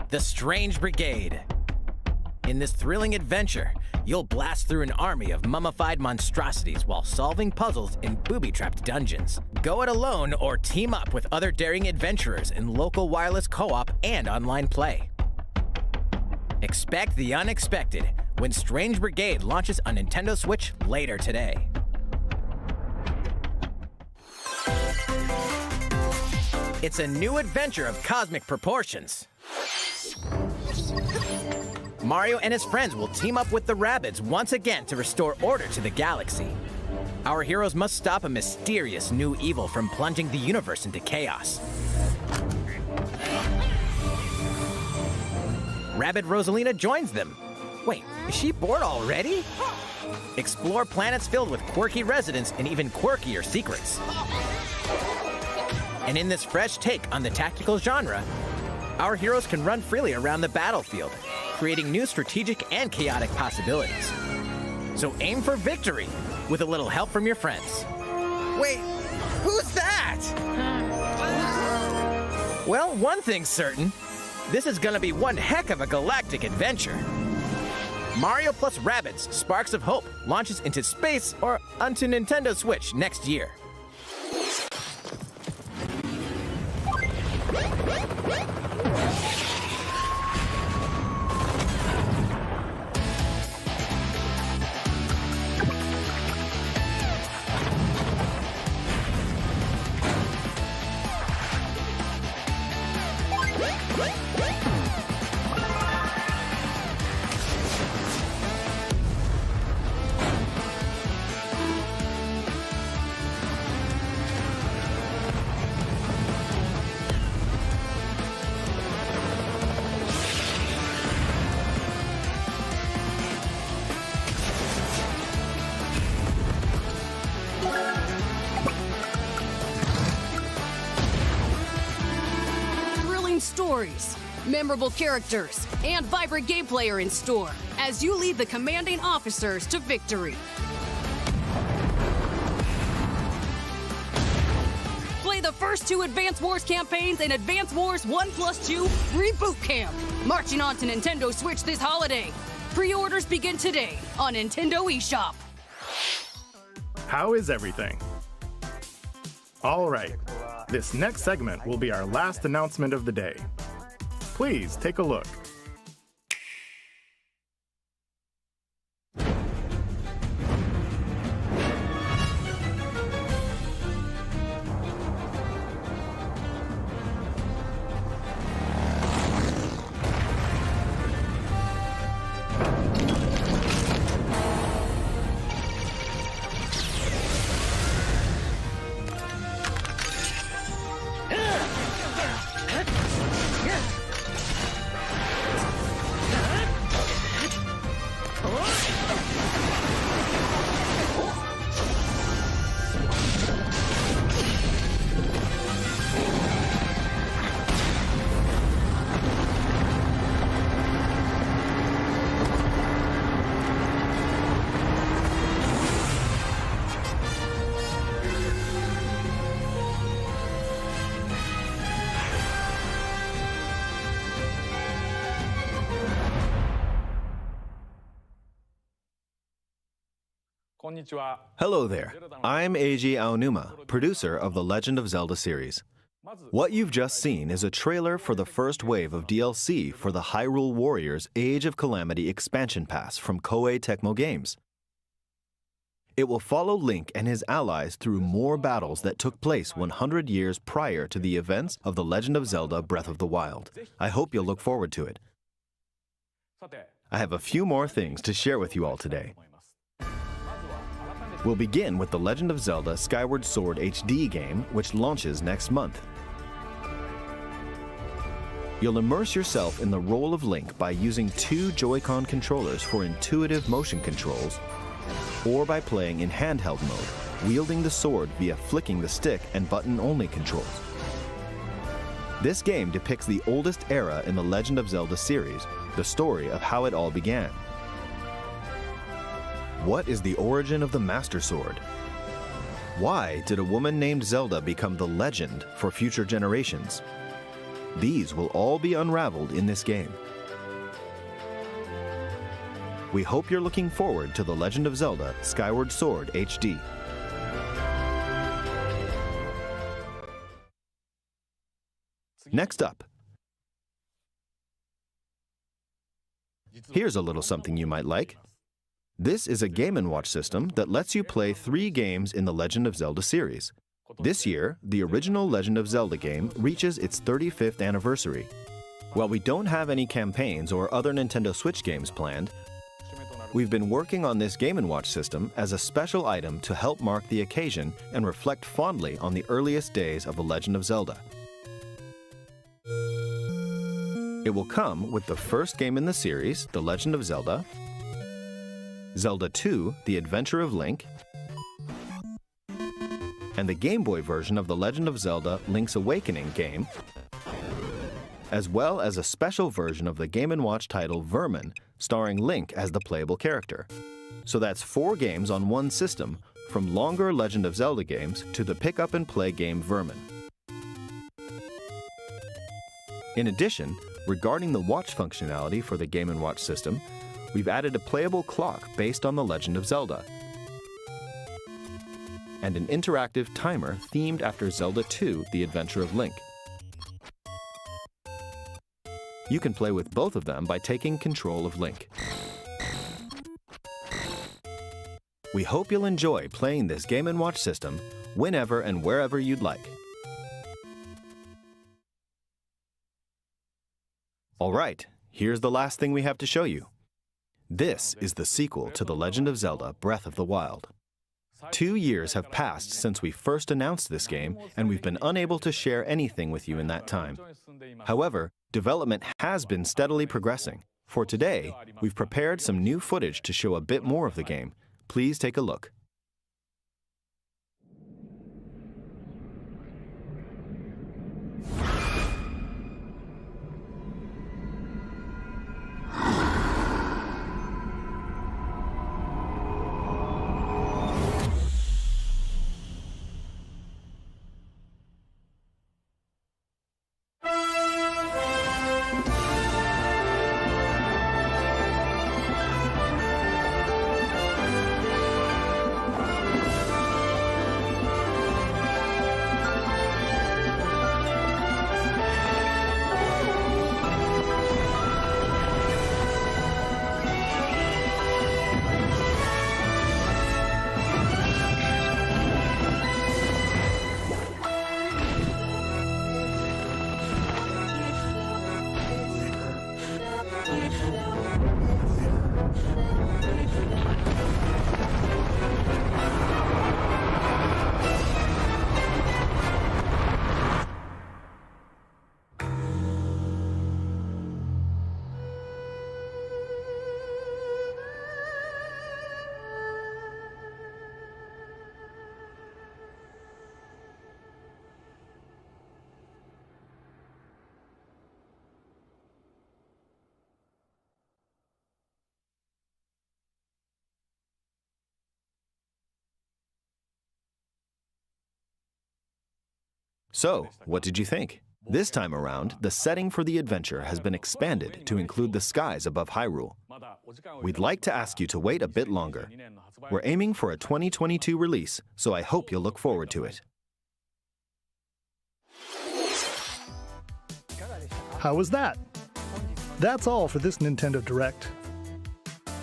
the Strange Brigade. In this thrilling adventure, you'll blast through an army of mummified monstrosities while solving puzzles in booby-trapped dungeons. Go it alone or team up with other daring adventurers in local wireless co-op and online play. Expect the unexpected when Strange Brigade launches on Nintendo Switch later today. It's a new adventure of cosmic proportions. Mario and his friends will team up with the Rabbids once again to restore order to the galaxy. Our heroes must stop a mysterious new evil from plunging the universe into chaos. Rabbid Rosalina joins them. Wait, is she bored already? Explore planets filled with quirky residents and even quirkier secrets. And in this fresh take on the tactical genre, Our heroes can run freely around the battlefield, creating new strategic and chaotic possibilities. So aim for victory with a little help from your friends. Wait, who's that? Well, one thing's certain. This is gonna be one heck of a galactic adventure. Mario plus Rabbids Sparks of Hope launches into space or onto Nintendo Switch next year. Stories, memorable characters, and vibrant gameplay are in store as you lead the commanding officers to victory. Play the first 2 Advance Wars campaigns in Advance Wars 1+2 Reboot Camp, marching on to Nintendo Switch this holiday. Pre-orders begin today on Nintendo eShop. How is everything? All right, this next segment will be our last announcement of the day. Please take a look. Hello there, I'm Eiji Aonuma, producer of the Legend of Zelda series. What you've just seen is a trailer for the first wave of DLC for the Hyrule Warriors Age of Calamity expansion pass from Koei Tecmo Games. It will follow Link and his allies through more battles that took place 100 years prior to the events of The Legend of Zelda Breath of the Wild. I hope you'll look forward to it. I have a few more things to share with you all today. We'll begin with The Legend of Zelda Skyward Sword HD game, which launches next month. You'll immerse yourself in the role of Link by using 2 Joy-Con controllers for intuitive motion controls, or by playing in handheld mode, wielding the sword via flicking the stick and button-only controls. This game depicts the oldest era in the Legend of Zelda series, the story of how it all began. What is the origin of the Master Sword? Why did a woman named Zelda become the legend for future generations? These will all be unraveled in this game. We hope you're looking forward to The Legend of Zelda Skyward Sword HD. Next up, here's a little something you might like. This is a Game & Watch system that lets you play 3 games in the Legend of Zelda series. This year, the original Legend of Zelda game reaches its 35th anniversary. While we don't have any campaigns or other Nintendo Switch games planned, we've been working on this Game & Watch system as a special item to help mark the occasion and reflect fondly on the earliest days of The Legend of Zelda. It will come with the first game in the series, The Legend of Zelda, Zelda 2, The Adventure of Link, and the Game Boy version of The Legend of Zelda Link's Awakening game, as well as a special version of the Game & Watch title Vermin, starring Link as the playable character. So that's 4 games on one system, from longer Legend of Zelda games to the pick-up-and-play game Vermin. In addition, regarding the watch functionality for the Game & Watch system, we've added a playable clock based on The Legend of Zelda, and an interactive timer themed after Zelda 2: The Adventure of Link. You can play with both of them by taking control of Link. We hope you'll enjoy playing this Game & Watch system whenever and wherever you'd like. All right, here's the last thing we have to show you. This is the sequel to The Legend of Zelda: Breath of the Wild. 2 years have passed since we first announced this game, and we've been unable to share anything with you in that time. However, development has been steadily progressing. For today, we've prepared some new footage to show a bit more of the game. Please take a look. So, what did you think? This time around, the setting for the adventure has been expanded to include the skies above Hyrule. We'd like to ask you to wait a bit longer. We're aiming for a 2022 release, so I hope you'll look forward to it. How was that? That's all for this Nintendo Direct.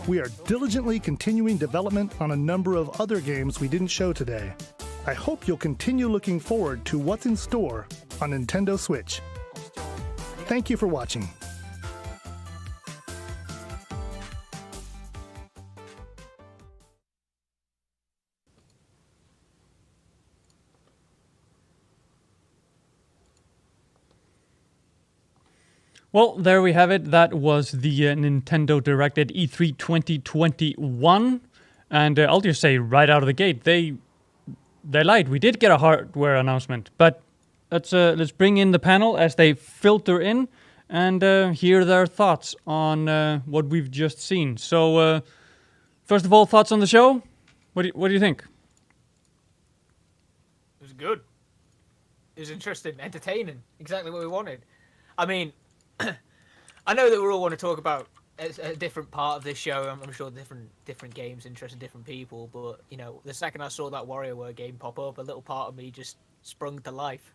We are diligently continuing development on a number of other games we didn't show today. I hope you'll continue looking forward to what's in store on Nintendo Switch. Thank you for watching. Well, there we have it. That was the Nintendo Direct at E3 2021. And I'll just say right out of the gate, they lied. We did get a hardware announcement, but let's bring in the panel as they filter in and hear their thoughts on what we've just seen. So, first of all, thoughts on the show? What do you think? It was good. It was interesting, entertaining, exactly what we wanted. I mean, I know that we all want to talk about a different part of this show. I'm sure different games interest different people, but you know, the second I saw that WarioWare game pop up, a little part of me just sprung to life.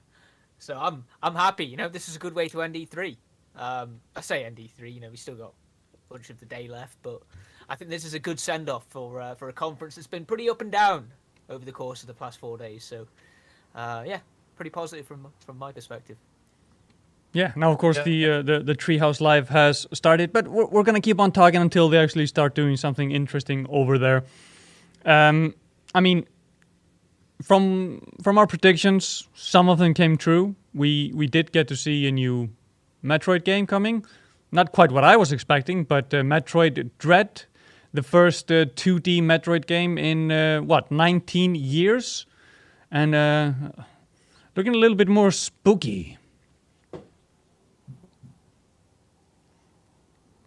So I'm happy. You know, this is a good way to end E3. I say end E3. You know, we still got a bunch of the day left, but I think this is a good send off for a conference that's been pretty up and down over the course of the past 4 days. So yeah, pretty positive from my perspective. Yeah, now of course the Treehouse Live has started, but we're going to keep on talking until they actually start doing something interesting over there. I mean, from our predictions, some of them came true. We did get to see a new Metroid game coming. Not quite what I was expecting, but Metroid Dread, the first 2D Metroid game in, 19 years? And looking a little bit more spooky.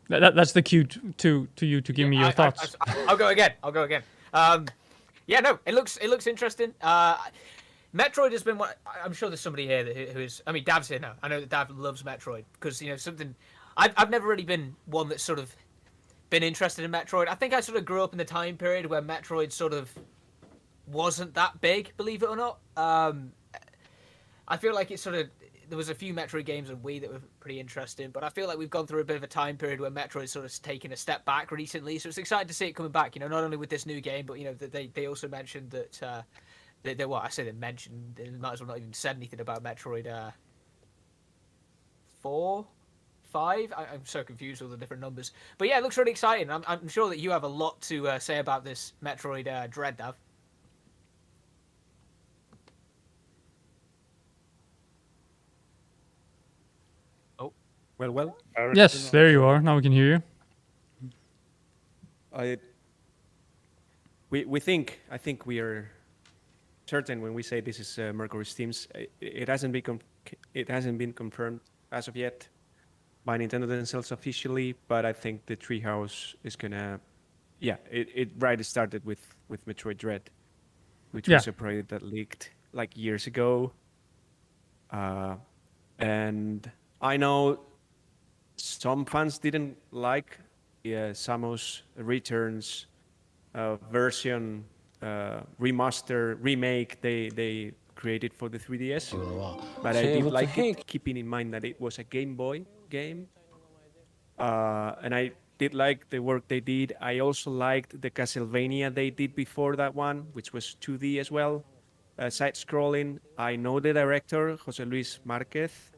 That's the cue to you to give me your thoughts. I'll go again. Yeah, no, it looks interesting. Metroid has been one. I'm sure there's somebody here who is. I mean, Dav's here now. I know that Dav loves Metroid because something. I've never really been one that's sort of been interested in Metroid. I think I sort of grew up in the time period where Metroid sort of wasn't that big, believe it or not. I feel like it's sort of. There was a few Metroid games on Wii that were pretty interesting, but I feel like we've gone through a bit of a time period where Metroid's sort of taken a step back recently. So it's exciting to see it coming back. Not only with this new game, but they also mentioned that they mentioned. They might as well not even said anything about Metroid 4, 5. I'm so confused with all the different numbers. But yeah, it looks really exciting. I'm sure that you have a lot to say about this Metroid Dread, Dav. Well. Yes, there you are. Now we can hear you. I think we are certain when we say this is Mercury Steam's. It hasn't been confirmed as of yet by Nintendo themselves officially, but I think the Treehouse is gonna. Yeah, it right started with Metroid Dread, which was a project that leaked like years ago, and I know. Some fans didn't like Samus Returns version remake they created for the 3DS, but I did like it, keeping in mind that it was a Game Boy game, and I did like the work they did. I also liked the Castlevania they did before that one, which was 2D as well, side-scrolling. I know the director, Jose Luis Marquez.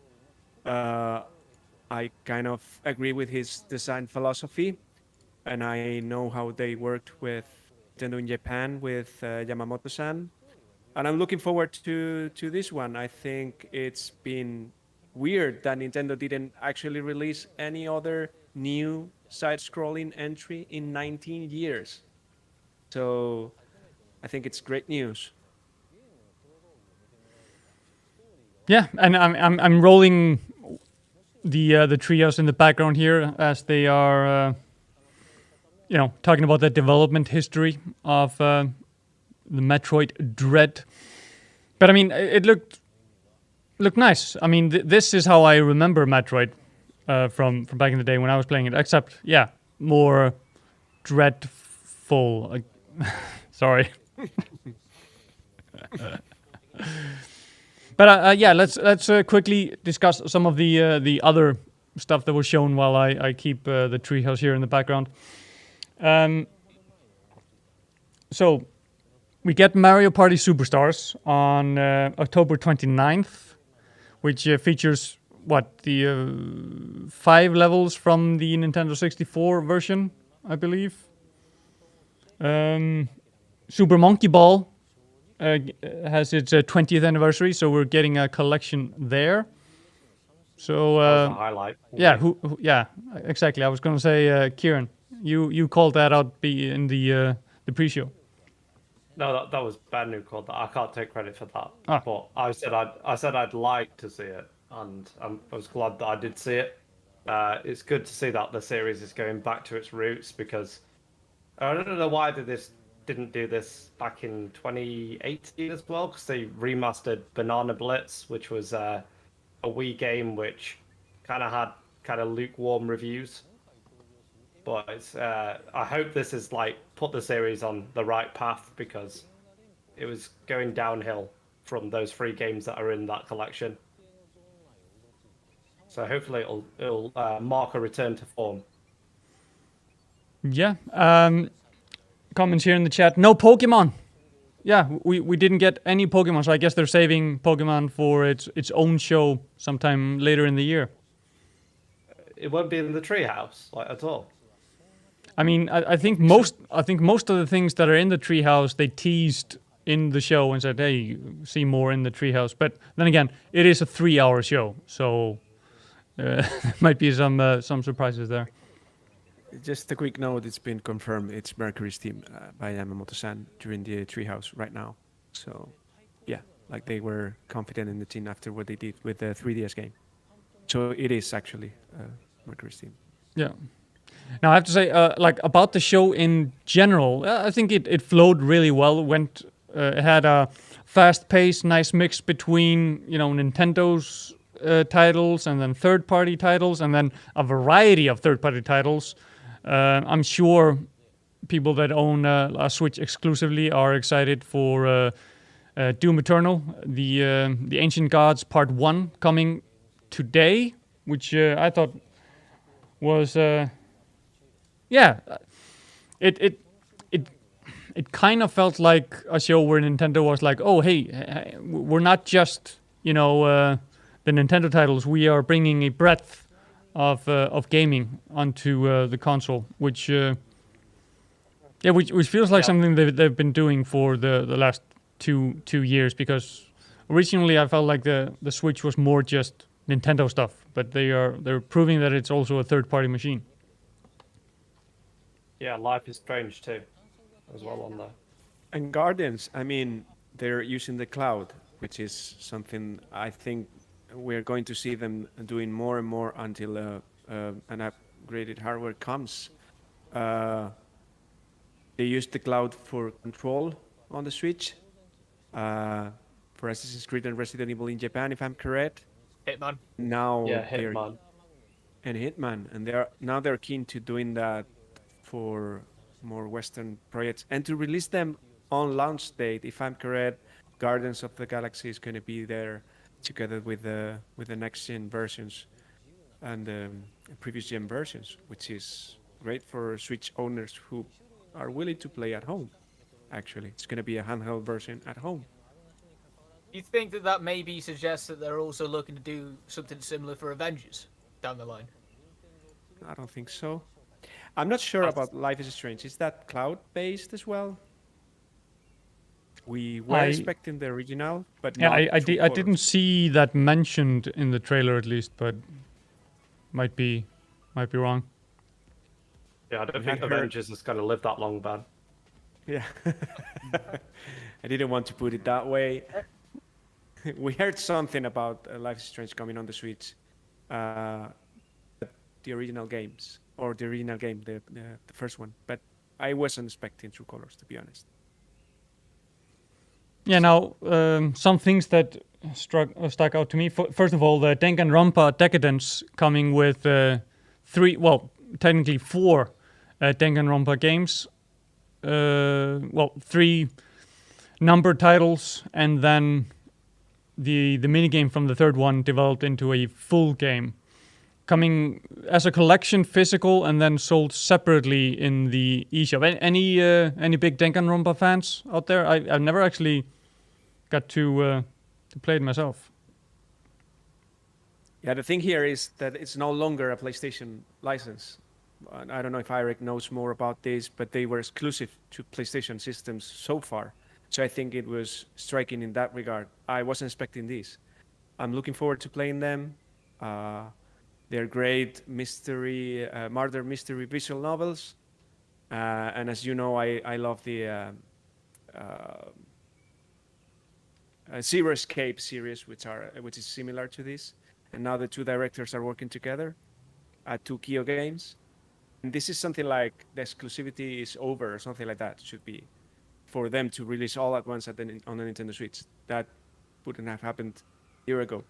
I kind of agree with his design philosophy, and I know how they worked with Nintendo in Japan with Yamamoto-san, and I'm looking forward to this one. I think it's been weird that Nintendo didn't actually release any other new side-scrolling entry in 19 years. So I think it's great news. Yeah, and I'm rolling the Treehouse in the background here as they are, talking about the development history of the Metroid Dread. But I mean, it looked nice. I mean, this is how I remember Metroid from back in the day when I was playing it. Except, more dreadful. Sorry. But let's quickly discuss some of the other stuff that was shown while I keep the Treehouse here in the background. So we get Mario Party Superstars on October 29th, which features the 5 levels from the Nintendo 64 version, I believe. Super Monkey Ball has its 20th anniversary, so we're getting a collection there. So that was a highlight. Yeah, exactly. I was going to say, Kieran, you called that out in the pre-show. No, that was Ben who called that. I can't take credit for that. But I said I'd like to see it, and I was glad that I did see it. It's good to see that the series is going back to its roots, because I don't know why they didn't do this back in 2018 as well, because they remastered Banana Blitz, which was a Wii game which kind of had lukewarm reviews. But it's, I hope this is put the series on the right path, because it was going downhill from those 3 games that are in that collection. So hopefully it'll mark a return to form. Yeah. Comments here in the chat. No Pokemon. Yeah, we didn't get any Pokemon, so I guess they're saving Pokemon for its own show sometime later in the year. It won't be in the Treehouse at all. I mean, I think most of the things that are in the Treehouse they teased in the show and said, "Hey, see more in the Treehouse." But then again, it is a 3-hour show, so there might be some surprises there. Just a quick note, it's been confirmed it's Mercury's team by Yamamoto-san during the Treehouse right now. So, they were confident in the team after what they did with the 3DS game. So it is actually Mercury's team. Yeah. Now I have to say, like about the show in general, I think it flowed really well. It had a fast-paced, nice mix between Nintendo's titles and then third-party titles, and then a variety of third-party titles. I'm sure people that own a Switch exclusively are excited for Doom Eternal, the Ancient Gods Part 1 coming today, which I thought was it kind of felt like a show where Nintendo was like, oh hey, we're not just the Nintendo titles, we are bringing a breadth of gaming onto the console, which feels like something they've been doing for the last two years, because originally I felt like the Switch was more just Nintendo stuff, but they're proving that it's also a third-party machine. Yeah, Life is Strange too, as well on there. And Guardians, I mean, they're using the cloud, which is something I think we're going to see them doing more and more until an upgraded hardware comes. They use the cloud for control on the Switch, for Assassin's Creed and Resident Evil in Japan, if I'm correct. Hitman. Now Hitman. And Hitman, and they're keen to doing that for more Western projects and to release them on launch date. If I'm correct, Guardians of the Galaxy is going to be there together with the next gen versions and previous gen versions, which is great for Switch owners who are willing to play at home. Actually, it's going to be a handheld version at home. You think that maybe suggests that they're also looking to do something similar for Avengers down the line? I don't think so. I'm not sure about Life is Strange. Is that cloud-based as well? We were expecting the original, but yeah, not I didn't see that mentioned in the trailer at least, but might be wrong. Yeah, I don't think Avengers is going to live that long, Ben. Yeah, I didn't want to put it that way. We heard something about Life is Strange coming on the Switch, the original games. Or the original game, the first one. But I wasn't expecting True Colors, to be honest. Yeah, now, some things that stuck out to me. First of all, the Danganronpa Decadence coming with technically four Danganronpa games. 3 numbered titles, and then the minigame from the third one developed into a full game. Coming as a collection, physical, and then sold separately in the eShop. Any big Danganronpa fans out there? I've never actually got to play it myself. Yeah, the thing here is that it's no longer a PlayStation license. I don't know if Eric knows more about this, but they were exclusive to PlayStation systems so far. So I think it was striking in that regard. I wasn't expecting this. I'm looking forward to playing them. They're great mystery, murder mystery visual novels. And as you know, I love the Zero Escape series, which is similar to this. And now the two directors are working together at 2Kyo Games. And this is something like the exclusivity is over or something like that. It should be for them to release all at once on the Nintendo Switch. That wouldn't have happened a year ago.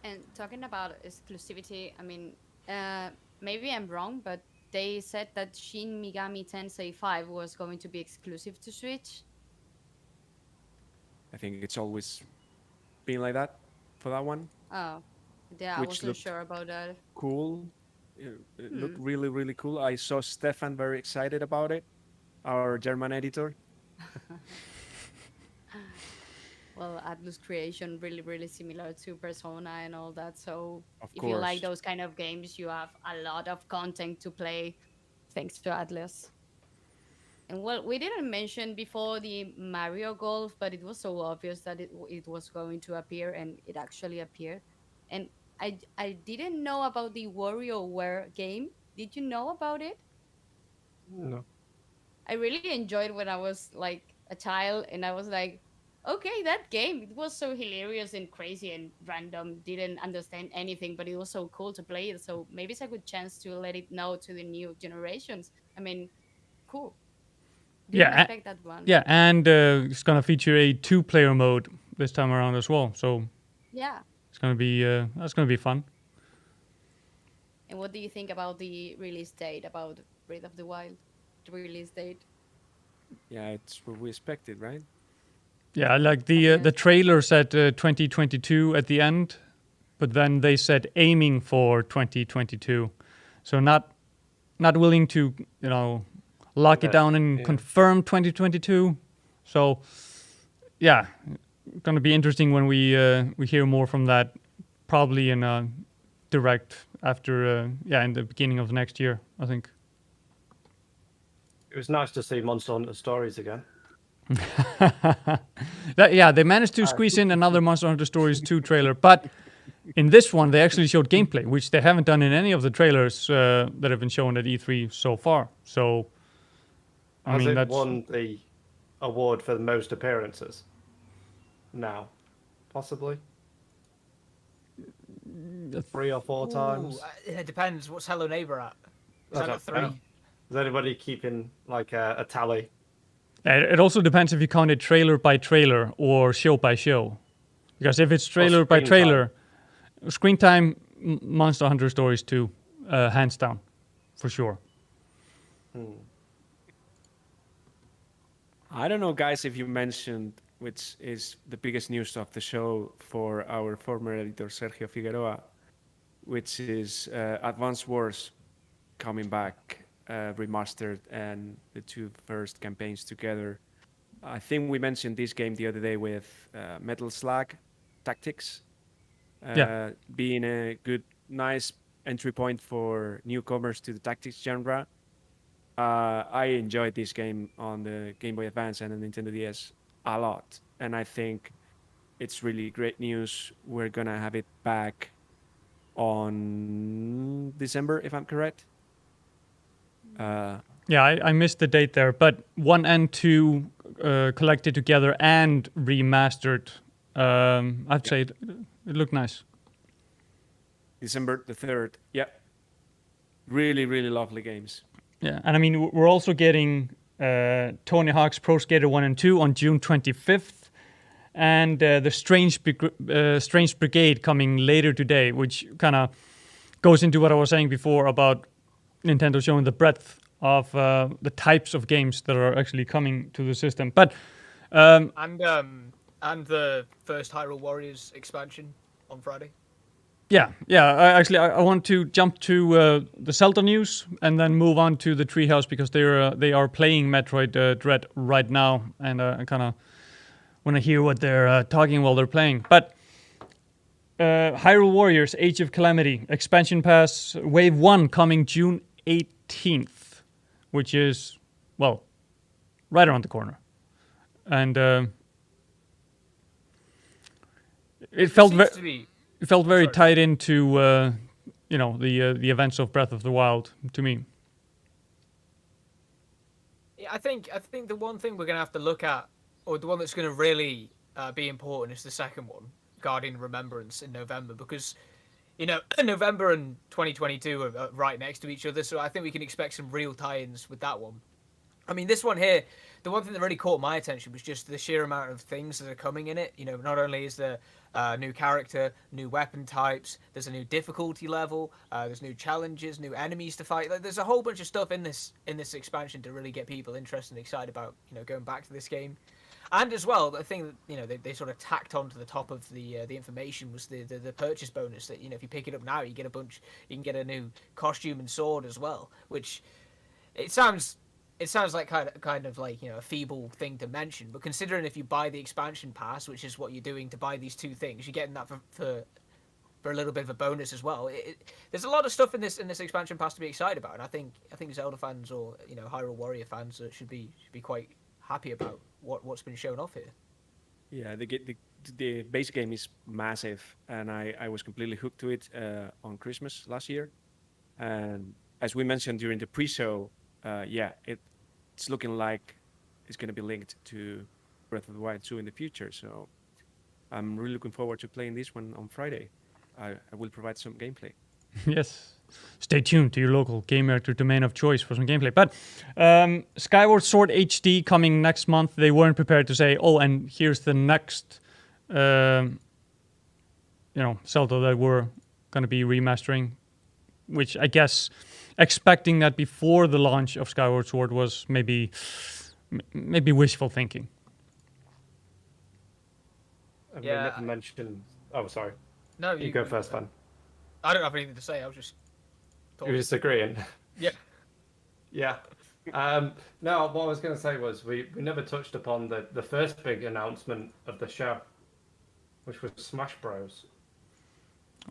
And talking about exclusivity, I mean, maybe I'm wrong, but they said that Shin Megami Tensei 5 was going to be exclusive to Switch. I think it's always been like that for that one. Oh, yeah, I wasn't sure about that. Cool. It looked really, really cool. I saw Stefan very excited about it, our German editor. Well, Atlus Creation, really, really similar to Persona and all that. So Of if you like course. those kind of games, you have a lot of content to play thanks to Atlus. And well, we didn't mention before the Mario Golf, but it was so obvious that it was going to appear, and it actually appeared. And I didn't know about the WarioWare game. Did you know about it? No. I really enjoyed when I was like a child, and I was like, okay, that game, it was so hilarious and crazy and random. Didn't understand anything, but it was so cool to play it. So maybe it's a good chance to let it know to the new generations. I mean, cool. Didn't Yeah, expect that one. yeah, and it's gonna feature a 2-player mode this time around as well. So Yeah. it's gonna be that's gonna be fun. And what do you think about the release date, about Breath of the Wild, the release date? Yeah, it's what we expected, right? Yeah, I like the trailer said 2022 at the end, but then they said aiming for 2022. So not willing to, lock it down and confirm 2022. So yeah, going to be interesting when we hear more from that, probably in a direct after in the beginning of next year, I think. It was nice to see Monster Hunter Stories again. They managed to squeeze in another Monster Hunter Stories 2 trailer, but in this one they actually showed gameplay, which they haven't done in any of the trailers that have been shown at E3 so far. So, I mean, it won the award for the most appearances? Now, possibly 3 or 4 times. It depends. What's Hello Neighbor at? Is that at 3? Is anybody keeping like a tally? It also depends if you count it trailer by trailer or show by show. Because if it's trailer by trailer, screen time, Monster Hunter Stories 2, hands down, for sure. I don't know, guys, if you mentioned, which is the biggest news of the show for our former editor Sergio Figueroa, which is Advance Wars coming back, remastered, and the 2 first campaigns together. I think we mentioned this game the other day with Metal Slug Tactics, being a good, nice entry point for newcomers to the tactics genre. I enjoyed this game on the Game Boy Advance and the Nintendo DS a lot, and I think it's really great news. We're gonna have it back on December, if I'm correct. I missed the date there, but 1 and 2 collected together and remastered. I'd say it looked nice. December the 3rd. Yeah. Really, really lovely games. Yeah, and I mean, we're also getting Tony Hawk's Pro Skater 1 and 2 on June 25th, and the Strange Brigade coming later today, which kind of goes into what I was saying before about Nintendo showing the breadth of the types of games that are actually coming to the system. But and the first Hyrule Warriors expansion on Friday. I want to jump to the Zelda news and then move on to the Treehouse, because they are playing Metroid Dread right now, and I kind of want to hear what they're talking while they're playing. But Hyrule Warriors Age of Calamity expansion pass Wave 1 coming June 18th, which is, well, right around the corner. And it felt very tied into the events of Breath of the Wild to me. Yeah, I think the one thing we're going to have to look at, or the one that's going to really be important, is the second one, Guardian Remembrance, in November, because November and 2022 are right next to each other, so I think we can expect some real tie-ins with that one. I mean, this one here, the one thing that really caught my attention was just the sheer amount of things that are coming in it. Not only is there new character, new weapon types, there's a new difficulty level, there's new challenges, new enemies to fight. There's a whole bunch of stuff in this expansion to really get people interested and excited about going back to this game. And as well, the thing that they sort of tacked onto the top of the information was the purchase bonus that if you pick it up now, you can get a new costume and sword as well, which it sounds like kind of like a feeble thing to mention, but considering if you buy the expansion pass, which is what you're doing to buy these 2 things, you're getting that for a little bit of a bonus as well. There's a lot of stuff in this expansion pass to be excited about, and I think Zelda fans or Hyrule Warrior fans should be quite happy about what's been shown off here. Yeah, the base game is massive, and I was completely hooked to it on Christmas last year. And as we mentioned during the pre-show, it's looking like it's going to be linked to Breath of the Wild 2 in the future. So I'm really looking forward to playing this one on Friday. I will provide some gameplay. Yes. Stay tuned to your local Gamereactor domain of choice for some gameplay. But Skyward Sword HD coming next month. They weren't prepared to say, oh, and here's the next, Zelda that we're going to be remastering. Which I guess expecting that before the launch of Skyward Sword was maybe wishful thinking. I mean, never mentioned. Oh, sorry. No, you go first, then. I don't have anything to say. I was just. You were just agreeing. Yeah. Yeah. No, what I was going to say was we never touched upon the first big announcement of the show, which was Smash Bros.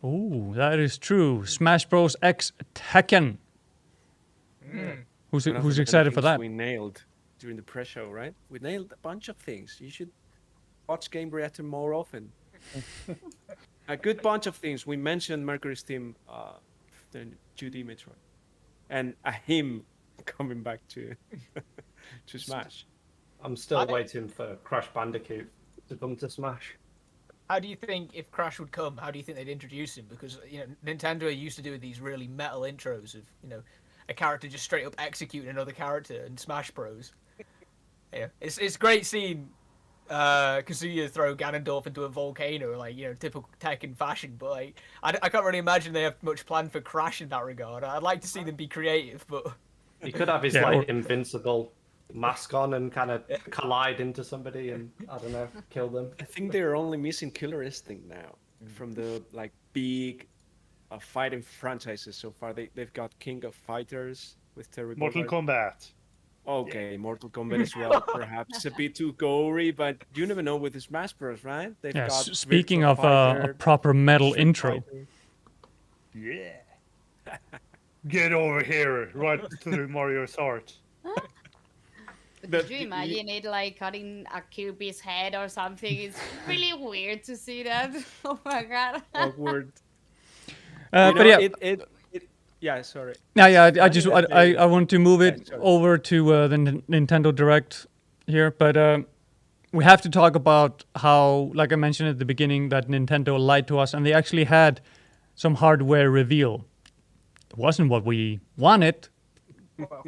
Oh, that is true. Smash Bros. X Tekken. Who's excited for that? We nailed during the pre-show, right? We nailed a bunch of things. You should watch Gamereactor more often. A good bunch of things. We mentioned Mercury's theme, the 2D Metroid, and a him coming back to Smash. I'm still waiting for Crash Bandicoot to come to Smash. How do you think, if Crash would come, how do you think they'd introduce him? Because, Nintendo used to do these really metal intros of, a character just straight up executing another character in Smash Bros. Yeah, it's great seeing Kazuya throw Ganondorf into a volcano, typical Tekken fashion, but, I can't really imagine they have much planned for Crash in that regard. I'd like to see them be creative, but... He could have his, invincible mask on and kind of collide into somebody and, I don't know, kill them. I think they're only missing Killer Instinct now from the big fighting franchises so far. They've got King of Fighters with Terry Mortal Kombat. Okay, Mortal Kombat as well. Perhaps a bit too gory, but you never know with the Smash Bros, right? They've got speaking of a proper metal intro. Yeah. Get over here, right to the Mario's heart. Could you imagine it cutting a Kirby's head or something? It's really weird to see that. Oh my god. Awkward. But yeah. Yeah, sorry. I want to move it over to the Nintendo Direct here, but we have to talk about how, like I mentioned at the beginning, that Nintendo lied to us, and they actually had some hardware reveal. It wasn't what we wanted,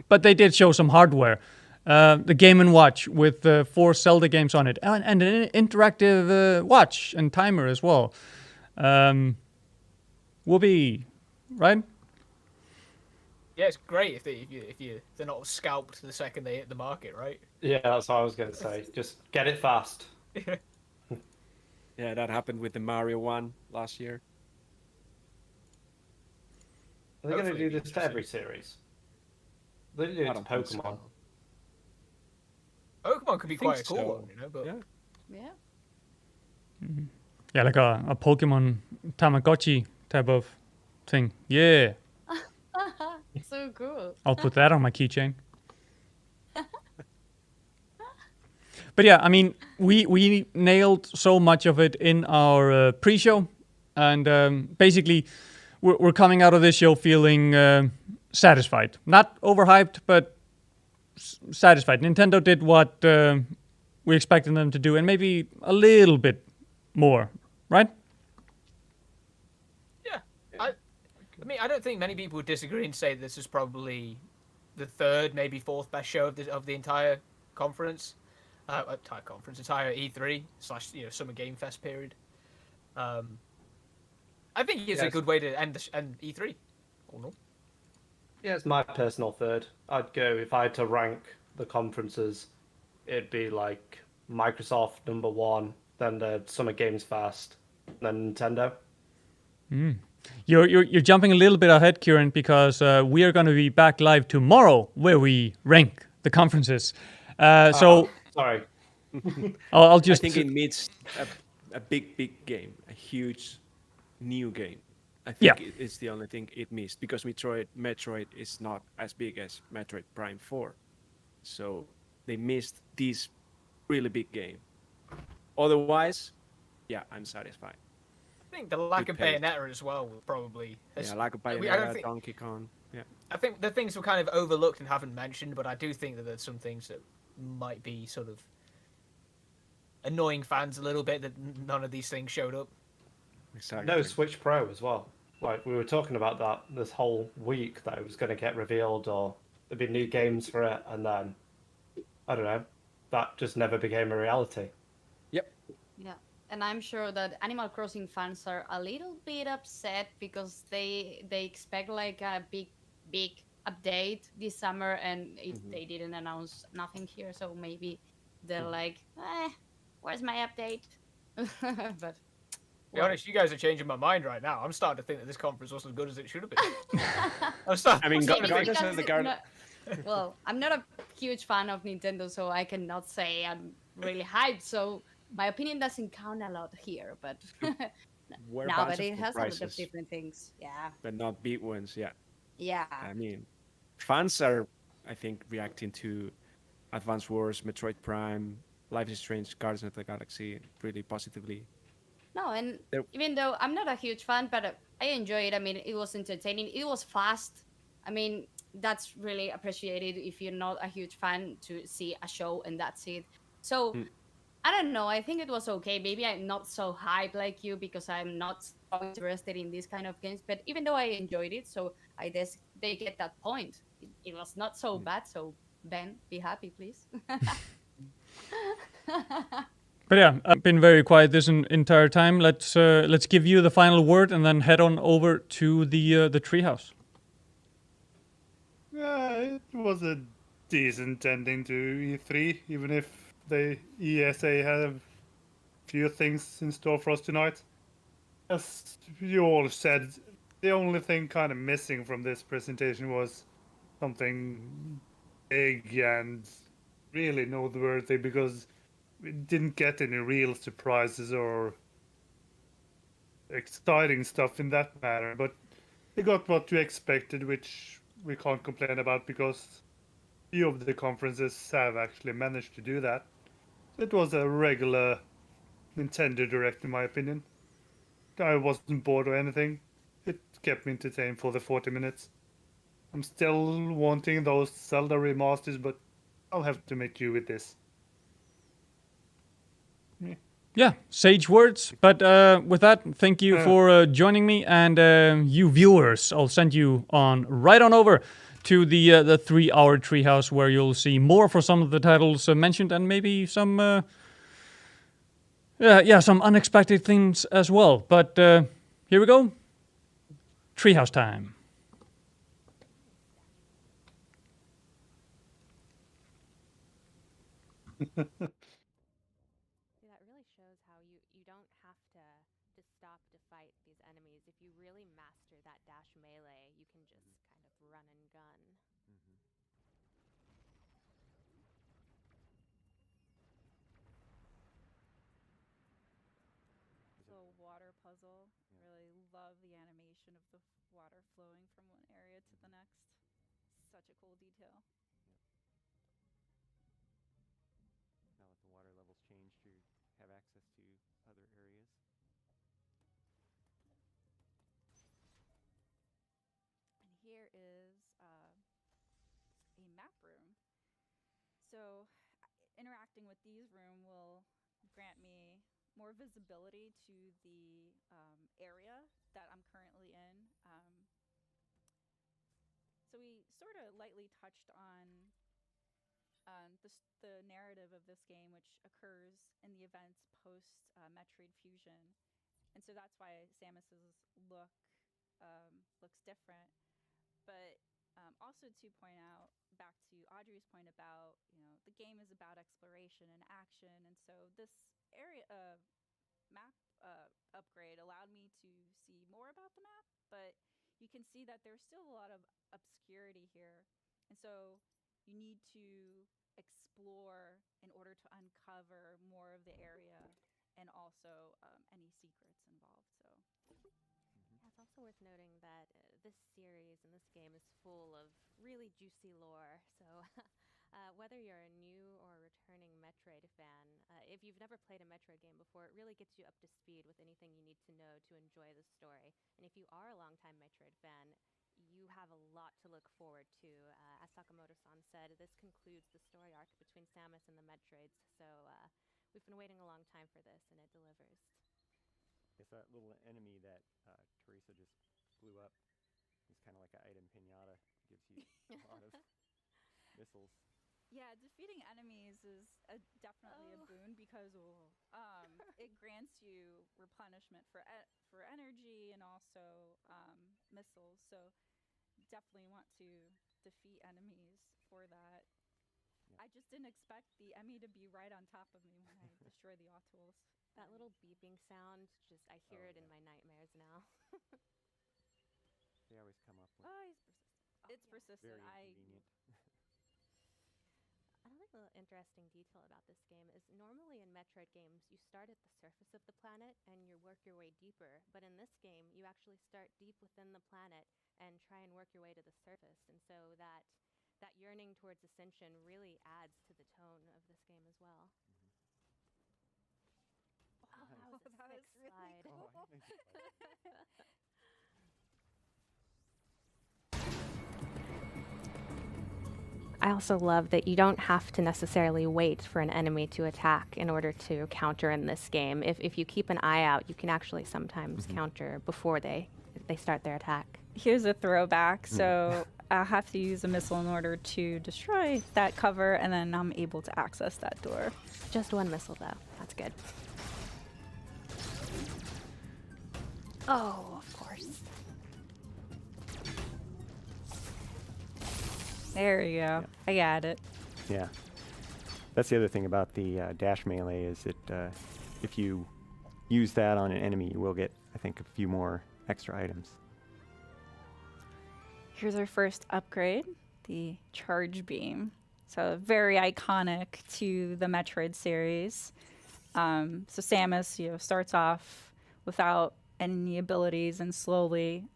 but they did show some hardware. The Game & Watch with 4 Zelda games on it, and an interactive watch and timer as well. Whoopee, right? Yeah, it's great if they're not scalped the second they hit the market, right? Yeah, that's what I was going to say. Just get it fast. Yeah, that happened with the Mario one last year. Are they going to do this to every series? They do it to Pokemon. Pokemon could be quite a cool one, but... Yeah. Mm-hmm. Yeah, like a Pokemon Tamagotchi type of thing. Yeah. So cool. I'll put that on my keychain. But yeah, I mean, we nailed so much of it in our pre-show, and basically, we're coming out of this show feeling satisfied. Not overhyped, but satisfied. Nintendo did what we expected them to do, and maybe a little bit more, right? Yeah. I mean, I don't think many people would disagree and say this is probably the third, maybe fourth best show of the entire conference. Entire E3 / Summer Game Fest period. I think it's a good way to end E3. Or no? Yeah, it's my personal third. I'd go, if I had to rank the conferences, it'd be like Microsoft number 1, then the Summer Games Fest, then Nintendo. You're jumping a little bit ahead, Kieran, because we are going to be back live tomorrow where we rank the conferences. Sorry. I'll just... I think it meets a big game, a huge new game. I think it's the only thing it missed, because Metroid is not as big as Metroid Prime 4. So they missed this really big game. Otherwise, yeah, I'm satisfied. I think the lack of Bayonetta as well will probably... lack of Bayonetta, Donkey Kong. Yeah. I think the things were kind of overlooked and haven't mentioned, but I do think that there's some things that might be sort of annoying fans a little bit that none of these things showed up. Exactly. No Switch Pro as well. Like we were talking about that this whole week, that it was going to get revealed or there'd be new games for it, and then I don't know, that just never became a reality. Yep. Yeah, and I'm sure that Animal Crossing fans are a little bit upset because they expect like a big update this summer, and they didn't announce nothing here. So maybe they're like, where's my update? But To be honest, you guys are changing my mind right now. I'm starting to think that this conference wasn't as good as it should have been. I'm starting. I mean, Maybe Guardians because of the it's Garden. well, I'm not a huge fan of Nintendo, so I cannot say I'm really hyped. So my opinion doesn't count a lot here, but We're no, bunch but of it has a lot of surprises, different things. Yeah, but not big ones. Yeah. yeah, I mean, fans are, I think, reacting to Advance Wars, Metroid Prime, Life is Strange, Guardians of the Galaxy really positively. no, and There- even though I'm not a huge fan, but I enjoy it. I mean, it was entertaining. It was fast. I mean, that's really appreciated if you're not a huge fan to see a show and that's it. So I don't know. I think it was okay. Maybe I'm not so hyped like you because I'm not so interested in these kind of games. But even though I enjoyed it, so I guess they get that point. It was not so bad. So Ben, be happy, please. But yeah, I've been very quiet this entire time. Let's give you the final word and then head on over to the treehouse. It was a decent ending to E3, even if the ESA have few things in store for us tonight. As you all said, the only thing kind of missing from this presentation was something big and really noteworthy, because we didn't get any real surprises or exciting stuff in that matter, but we got what we expected, which we can't complain about because few of the conferences have actually managed to do that. It was a regular Nintendo Direct, in my opinion. I wasn't bored or anything. It kept me entertained for the 40 minutes. I'm still wanting those Zelda remasters, but I'll have to make do with this. Yeah, sage words. But with that, thank you for joining me, and you viewers, I'll send you on right on over to the 3-hour treehouse, where you'll see more for some of the titles mentioned, and maybe some some unexpected things as well. But here we go, treehouse time. That really shows how you don't have to stop to fight these enemies. If you really master that dash melee, you can just kind of run and gun. Little water puzzle. I really love the animation of the water flowing from one area to the next. Such a cool detail. Now that the water levels changed, you have access to other areas. And here is a map room. So interacting with these room will grant me more visibility to the area that I'm currently in. So we sort of lightly touched on the narrative of this game, which occurs in the events post Metroid Fusion, and so that's why Samus's look looks different. But also to point out, back to Audrey's point about, the game is about exploration and action, and so this area map upgrade allowed me to see more about the map, but you can see that there's still a lot of obscurity here, and so you need to explore in order to uncover more of the area and also any secrets involved. So Yeah, it's also worth noting that this series and this game is full of really juicy lore. So whether you're a new or returning Metroid fan, if you've never played a Metroid game before, it really gets you up to speed with anything you need to know to enjoy the story. And if you are a longtime Metroid fan, you have a lot to look forward to. As Sakamoto-san said, this concludes the story arc between Samus and the Metroids. So we've been waiting a long time for this, and it delivers. It's that little enemy that Teresa just blew up. It's kind of like an item pinata. Gives you a lot of missiles. Yeah, defeating enemies is definitely a boon because it grants you replenishment for energy and also missiles. So definitely want to defeat enemies for that. Yeah. I just didn't expect the Emmy to be right on top of me when I destroy the Autols. That little beeping sound, I hear it in my nightmares now. They always come up with. Oh, he's persistent. It's persistent. Very inconvenient. Another little interesting detail about this game is normally in Metroid games, you start at the surface of the planet and you work your way deeper. But in this game, you actually start deep within the planet and try and work your way to the surface. And so that yearning towards ascension really adds to the tone of this game as well. Oh, that was a sick really slide. cool. Oh, I think it's fun. I also love that you don't have to necessarily wait for an enemy to attack in order to counter in this game. If you keep an eye out, you can actually sometimes counter before they start their attack. Here's a throwback. So I have to use a missile in order to destroy that cover, and then I'm able to access that door. Just one missile, though. That's good. Oh, of course. There you go. Yep. I got it. Yeah. That's the other thing about the dash melee is that if you use that on an enemy, you will get, I think, a few more extra items. Here's our first upgrade, the charge beam. So very iconic to the Metroid series. So Samus, starts off without any abilities and slowly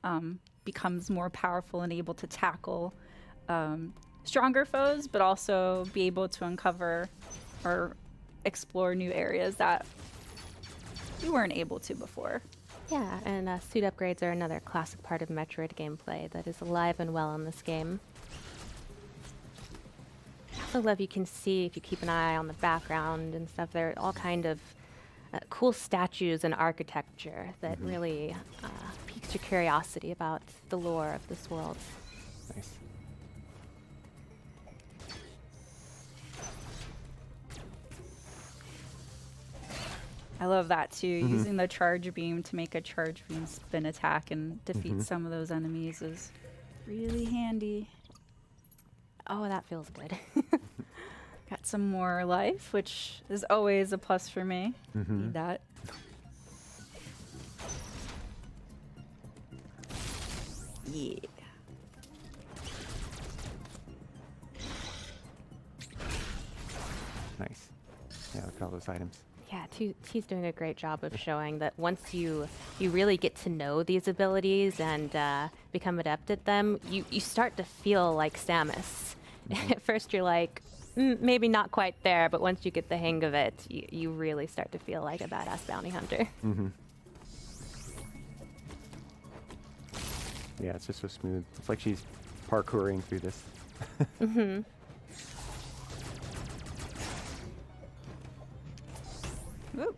becomes more powerful and able to tackle stronger foes, but also be able to uncover or explore new areas that you weren't able to before. Yeah, and suit upgrades are another classic part of Metroid gameplay that is alive and well in this game. I also love you can see, if you keep an eye on the background and stuff, there are all kind of cool statues and architecture that really piques your curiosity about the lore of this world. Nice. I love that too. Using the charge beam to make a charge beam spin attack and defeat some of those enemies is really handy. Oh, that feels good. Got some more life, which is always a plus for me. Need that. Yeah. Nice. Yeah, look at all those items. Yeah, he's doing a great job of showing that once you really get to know these abilities and become adept at them, you start to feel like Samus. At first you're like, maybe not quite there, but once you get the hang of it, you really start to feel like a badass bounty hunter. Yeah, it's just so smooth. It's like she's parkouring through this. Woo.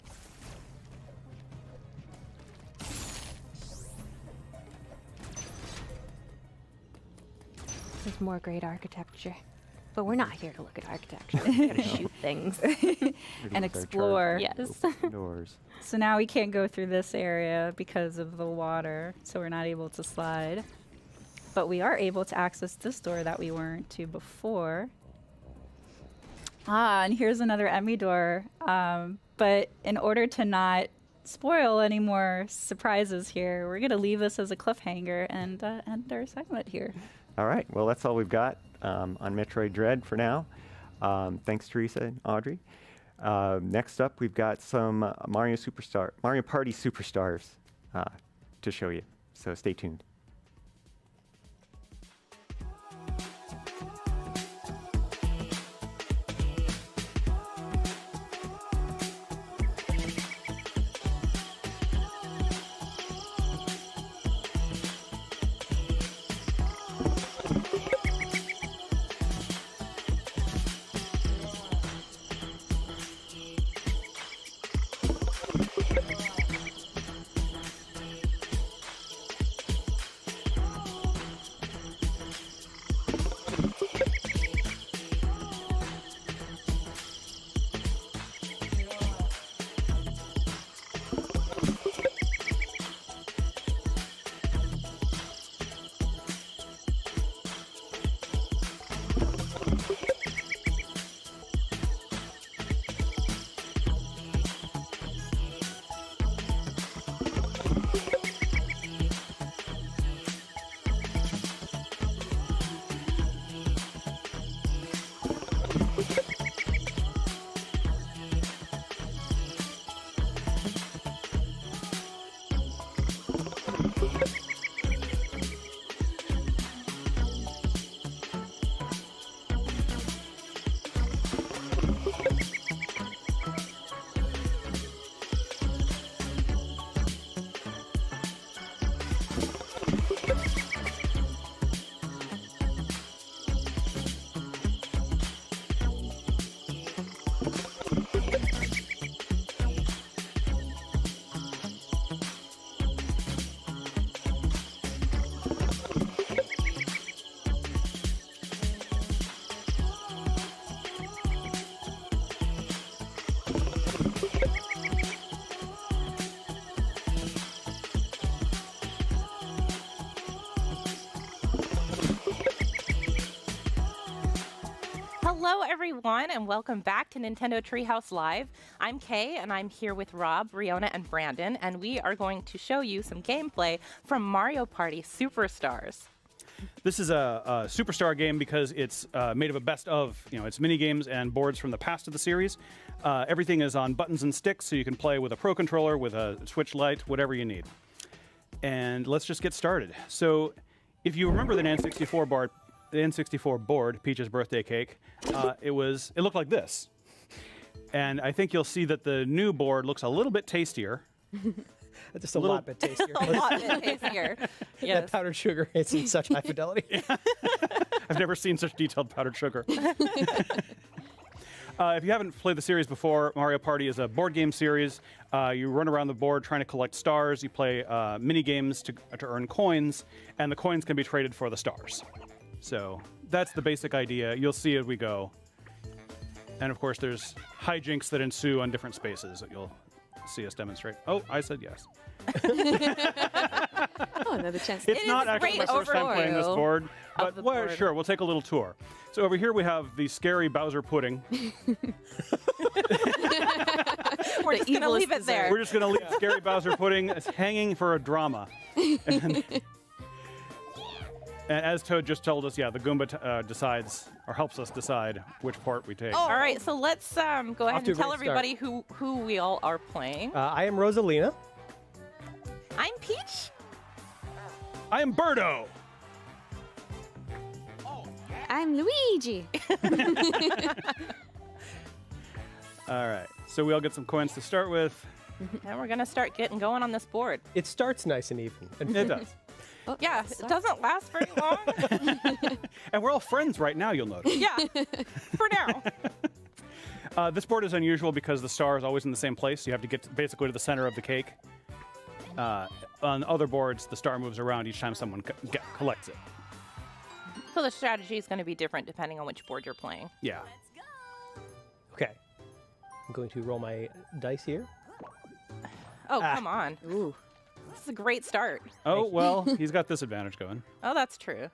There's more great architecture. But we're not here to look at architecture. We're here to shoot things. And explore. Yes. Doors. So now we can't go through this area because of the water, so we're not able to slide. But we are able to access this door that we weren't to before. And here's another Emmy door. But in order to not spoil any more surprises here, we're going to leave this as a cliffhanger and end our segment here. All right. Well, that's all we've got on Metroid Dread for now. Thanks, Teresa and Audrey. Next up, we've got some Mario Party Superstars to show you. So stay tuned. Hello, everyone, and welcome back to Nintendo Treehouse Live. I'm Kay, and I'm here with Rob, Riona, and Brandon, and we are going to show you some gameplay from Mario Party Superstars. This is a Superstar game because it's made of a best of, it's mini games and boards from the past of the series. Everything is on buttons and sticks, so you can play with a Pro Controller, with a Switch Lite, whatever you need. And let's just get started. So, if you remember the N64 board, Peach's birthday cake, it looked like this. And I think you'll see that the new board looks a little bit tastier. Just a lot bit tastier. A lot bit tastier. Yes. That powdered sugar is in such high fidelity. I've never seen such detailed powdered sugar. If you haven't played the series before, Mario Party is a board game series. You run around the board trying to collect stars. You play mini games to earn coins, and the coins can be traded for the stars. So that's the basic idea. You'll see as we go. And of course, there's hijinks that ensue on different spaces that you'll see us demonstrate. Oh, I said yes. Another chance. It's not actually my first time playing this board, but sure, we'll take a little tour. So over here we have the scary Bowser pudding. We're just going to leave it there. We're just going to leave scary Bowser pudding hanging for a drama. And as Toad just told us, the Goomba decides, or helps us decide, which part we take. All right, so let's go ahead and tell everybody who we all are playing. I am Rosalina. I'm Peach. I am Birdo. I'm Luigi. All right, so we all get some coins to start with. And we're going to start getting going on this board. It starts nice and even. It does. Yeah, it doesn't last very long. And we're all friends right now, you'll notice. Yeah, for now. This board is unusual because the star is always in the same place. You have to get basically to the center of the cake. On other boards, the star moves around each time someone collects it. So the strategy is going to be different depending on which board you're playing. Yeah. Okay. I'm going to roll my dice here. Oh, come on. Ooh. This is a great start. Oh, well, he's got this advantage going. Oh, that's true.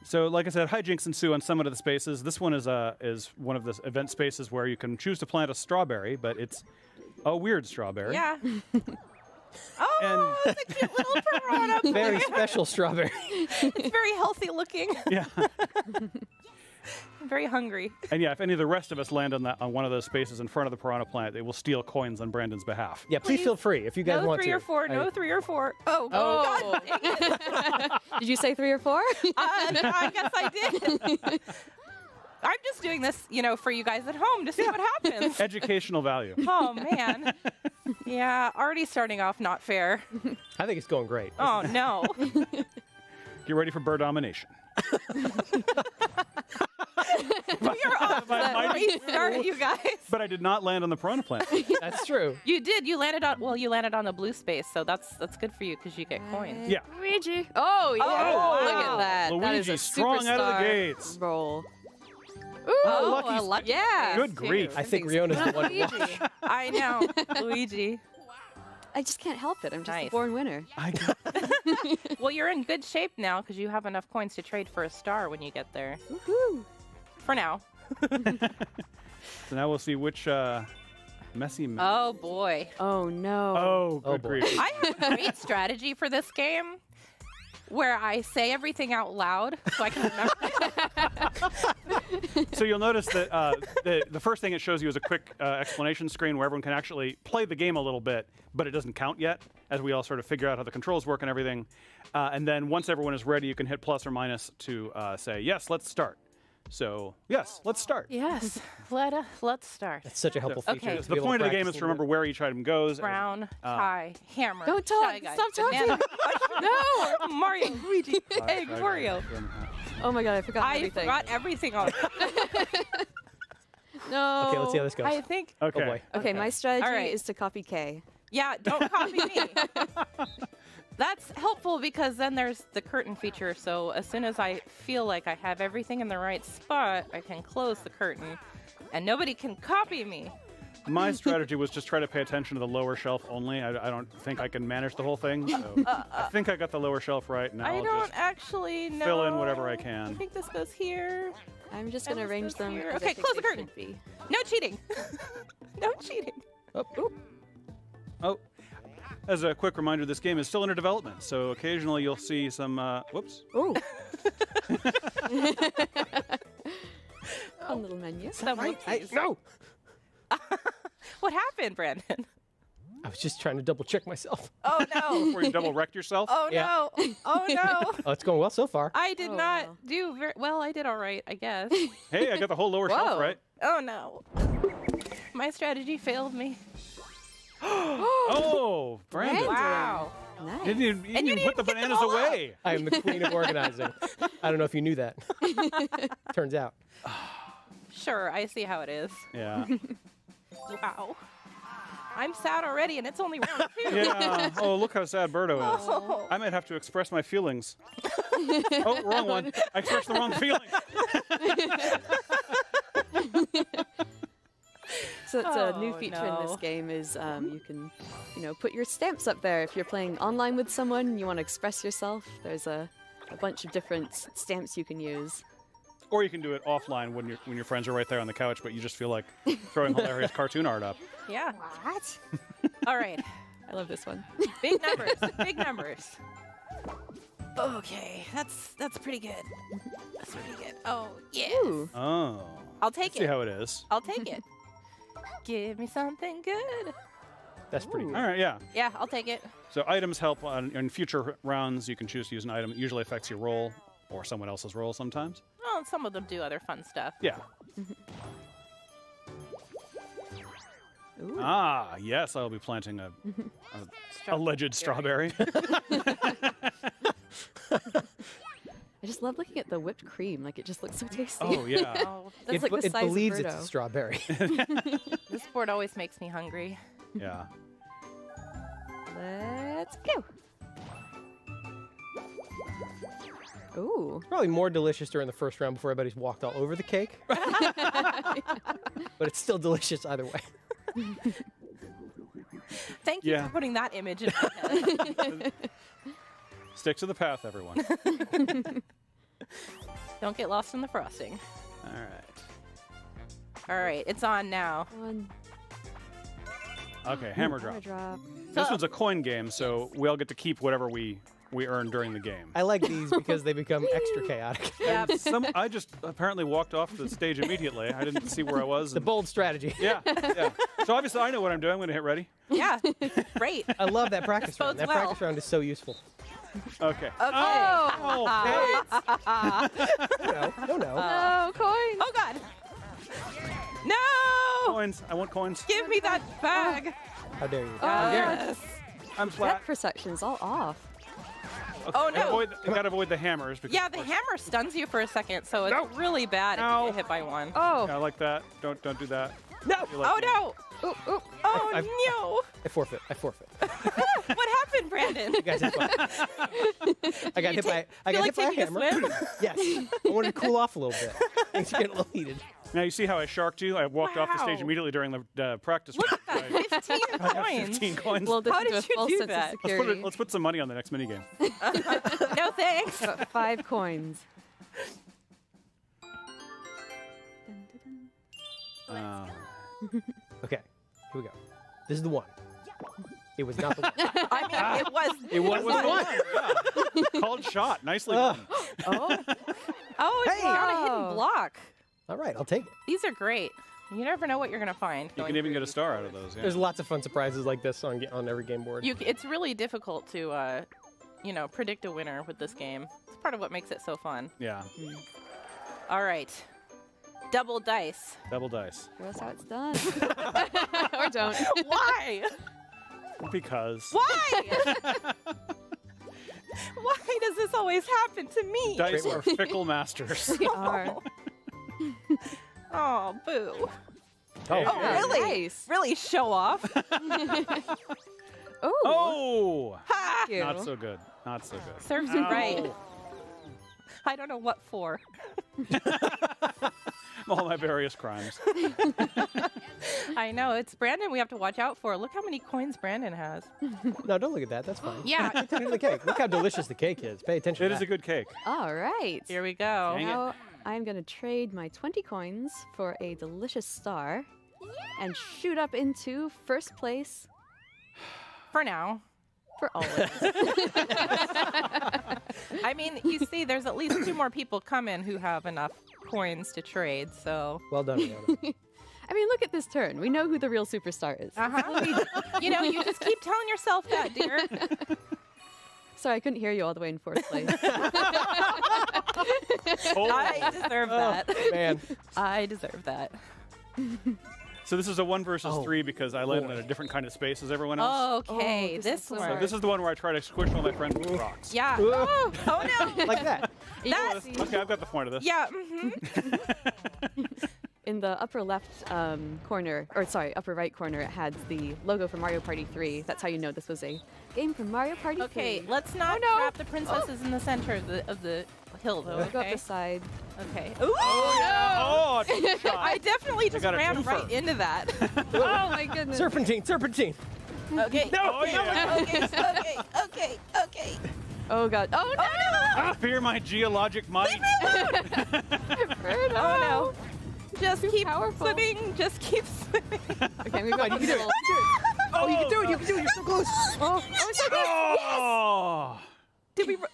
So, like I said, hijinks ensue on some of the spaces. This one is one of the event spaces where you can choose to plant a strawberry, but it's a weird strawberry. Yeah. Oh, it's a cute little piranha. Very special strawberry. It's very healthy looking. Yeah. I'm very hungry. And yeah, if any of the rest of us land on one of those spaces in front of the piranha plant, they will steal coins on Brandon's behalf. Yeah, please feel free if you guys want to. No 3 or 4. No 3 or 4. Oh, God. Dang it. Did you say 3 or 4? I guess I did. I'm just doing this, for you guys at home to see what happens. Educational value. Oh, man. Yeah, already starting off not fair. I think it's going great. Oh, no. Get ready for bird domination. You're off the great start, you guys. But I did not land on the piranha plant. That's true. You did. You landed on the blue space, so that's good for you because you get coins. Yeah. Luigi. Oh, yeah. Oh, look wow. at that. Luigi That is a strong out of the gates. Roll. Ooh, lucky. Yeah. Good grief. I think Riona's the one to watch. I know. Luigi. I just can't help it. I'm just a Nice. born winner. Well, you're in good shape now because you have enough coins to trade for a star when you get there. Woohoo. For now. So now we'll see which messy. Oh, boy. Oh, no. Oh, good boy. grief. I have a great strategy for this game where I say everything out loud so I can remember. So you'll notice that the first thing it shows you is a quick explanation screen where everyone can actually play the game a little bit, but it doesn't count yet, as we all sort of figure out how the controls work and everything. And then once everyone is ready, you can hit plus or minus to say, yes, let's start. So, yes, let's start. Yes, let's start. That's such a helpful feature. Okay. The point of the game is to remember where each item goes. Brown, tie, hammer. Don't talk. Shy Guy, Stop talking. banana. No. Mario, Luigi, egg, Wario. Oh, my God. I forgot everything. I forgot everything on No. Okay, let's see how this goes. I think. Okay. Oh, boy. Okay, my strategy All right. is to copy Kay. Yeah, don't copy me. That's helpful because then there's the curtain feature. So as soon as I feel like I have everything in the right spot, I can close the curtain and nobody can copy me. My strategy was just try to pay attention to the lower shelf only. I don't think I can manage the whole thing. So I think I got the lower shelf right now. I I'll don't just actually know. fill in whatever I I can. think this goes here. I'm just gonna arrange them. here. as I Okay, think close the they curtain. should be. No cheating. No cheating. Oh, as a quick reminder, this game is still under development, so occasionally you'll see some. Whoops. Ooh. Fun little menu. No. What happened, Brandon? I was just trying to double check myself. Oh no. Before you double wrecked yourself? Oh Yeah. no. Oh no. Oh, it's going well so far. I did not do very well. I did all right, I guess. Hey, I got the whole lower shelf Whoa. right. Oh no. My strategy failed me. Oh, Brandon. Wow. Nice. Didn't even put the bananas away. I am the queen of organizing. I don't know if you knew that. Turns out. Sure, I see how it is. Yeah. Wow. I'm sad already, and it's only round 2. Yeah. Oh, look how sad Birdo is. Oh. I might have to express my feelings. Oh, wrong one. I expressed the wrong feeling. So it's a new Oh, feature in this no. game is you can, put your stamps up there. If you're playing online with someone, you want to express yourself. There's a bunch of different stamps you can use. Or you can do it offline when your friends are right there on the couch, but you just feel like throwing hilarious cartoon art up. Yeah. What? All right. I love this one. Big numbers. Big numbers. Okay, that's pretty good. That's pretty good. Oh, yeah. Oh. I'll take See it. how it is. I'll take it. Give me something good. That's pretty good. All right, yeah. Yeah, I'll take it. So items help in future rounds. You can choose to use an item. It usually affects your roll or someone else's roll sometimes. Well, some of them do other fun stuff. Yeah. Ah, yes, I'll be planting a alleged strawberry. I just love looking at the whipped cream. Like, it just looks so tasty. Oh, yeah. That's like the it size believes of it's a Birdo. strawberry. This board always makes me hungry. Yeah. Let's go. Ooh. Probably more delicious during the first round before everybody's walked all over the cake. But it's still delicious either way. Thank you Yeah. for putting that image in my head. Stick to the path, everyone. Don't get lost in the frosting. All right. All right, it's on now. Okay, hammer drop. drop. This one's a coin game, so we all get to keep whatever we earn during the game. I like these because they become extra chaotic. Yeah. I just apparently walked off the stage immediately. I didn't see where I was. The bold strategy. Yeah. So obviously I know what I'm doing. I'm going to hit ready. Yeah, great. I love that practice round. Bodes That well. practice round is so useful. Okay. Oh, No. No, coins. Oh, God. No! Coins. I want coins. Give me that bag. How dare you? Yes. I'm flat. Depth perception's all off. Oh, no. I gotta avoid the hammers. Because Yeah, the hammer stuns you for a second, so it's really bad if you get hit by one. Oh. I like that. Don't do that. No. Oh, no. Ooh, ooh. Oh, I've- no. I forfeit. What happened, Brandon? You guys have fun. I got hit by a taking a hammer. swim? Yes. I wanted to cool off a little bit. Things are getting a little heated. Now you see how I sharked you? I walked off the stage Wow. immediately during the practice. Look at that, 15 I got coins. 15 coins. Well, this How is did a you false do sense that? of security. Let's put some money on the next minigame. No, thanks. Got 5 coins. Okay. Here we go. This is the one. It was not the one. I mean, it was. It was the one. Yeah. Called shot. Nicely done. Oh, it's on a hidden block. All right, I'll take it. These are great. You never know what you're going to find. You can even get a star out of those. Yeah. There's lots of fun surprises like this on every game board. It's really difficult to, predict a winner with this game. It's part of what makes it so fun. Yeah. All right. Double dice. Double dice. Show us how it's done. Or don't. Why? Because. Why? Why does this always happen to me? Dice are fickle masters. We are. Oh, boo. Oh, really? Nice. Really show off? Ooh. Oh! Thank you. Not so good. Not so good. Serves you right. I don't know what for. All my various crimes. I know. It's Brandon we have to watch out for. Look how many coins Brandon has. No, don't look at that. That's fine. Yeah. Pay attention to the cake. Look how delicious the cake is. Pay attention It to is that. a good cake. All right. Here we go. Dang it. Now I'm going to trade my 20 coins for a delicious star and shoot up into first place. For now. For always. I mean, you see, there's at least 2 more people coming who have enough coins to trade, so... Well done, Rihanna. I mean, look at this turn. We know who the real superstar is. You know, you just keep telling yourself that, dear. Sorry, I couldn't hear you all the way in fourth place. I deserve that. Man. I deserve that. So this is a 1 versus 3 because I landed in a different kind of space as everyone else. Oh, okay, this one. So this is the one where I try to squish all my friends with rocks. Yeah. Oh no. Like that. That's... Okay, I've got the point of this. Yeah. In the upper left corner, or sorry, upper right corner, it had the logo for Mario Party 3. That's how you know this was a game from Mario Party 3. Okay, let's not trap the princesses in the center of the hill, though. Go up the side. Okay. Oh, no! Oh, I definitely just got a ran twofer. right into that. Oh my goodness. Serpentine. Okay. No! Okay. Oh god. Oh no! I fear my geologic might. Oh no. Just keep swimming. Just keep swimming. Okay, we got you can do it. Oh, you can do it. You can do it. You're so close. Oh, so good. Oh! Did we ran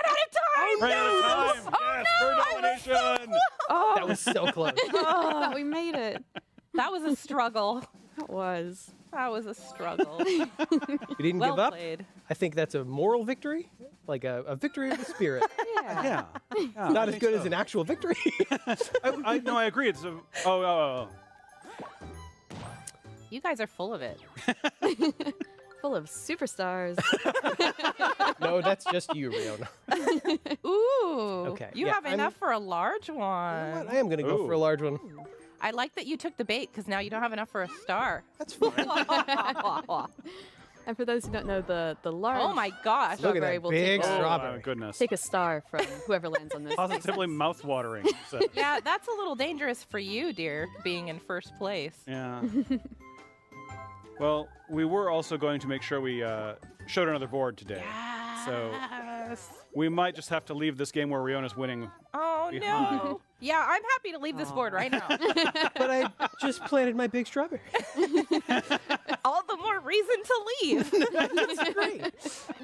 out of time? Ran out of time. Yes, for domination. Oh. That was so close. I thought we made it. That was a struggle. That was. That was a struggle. You didn't Well give up. played. I think that's a moral victory, like a victory of the spirit. Yeah. Not as good as an actual victory. I agree. It's a. Oh. You guys are full of it. Full of superstars. No, that's just you, Riona. Ooh. Okay, You yeah, have enough for a large one. I am going to go for a large one. I like that you took the bait because now you don't have enough for a star. That's fine. And for those who don't know, the large Oh my gosh. Look at strawberry that will big take, Oh, my goodness. take a star from whoever lands on this. Positively mouth-watering. So. Yeah, that's a little dangerous for you, dear, being in first place. Yeah. Well, we were also going to make sure we showed another board today. So we might just have to leave this game where Riona's winning. Oh, behind. no. Yeah, I'm happy to leave this board right now. But I just planted my big strawberry. All the more reason to leave. That's great.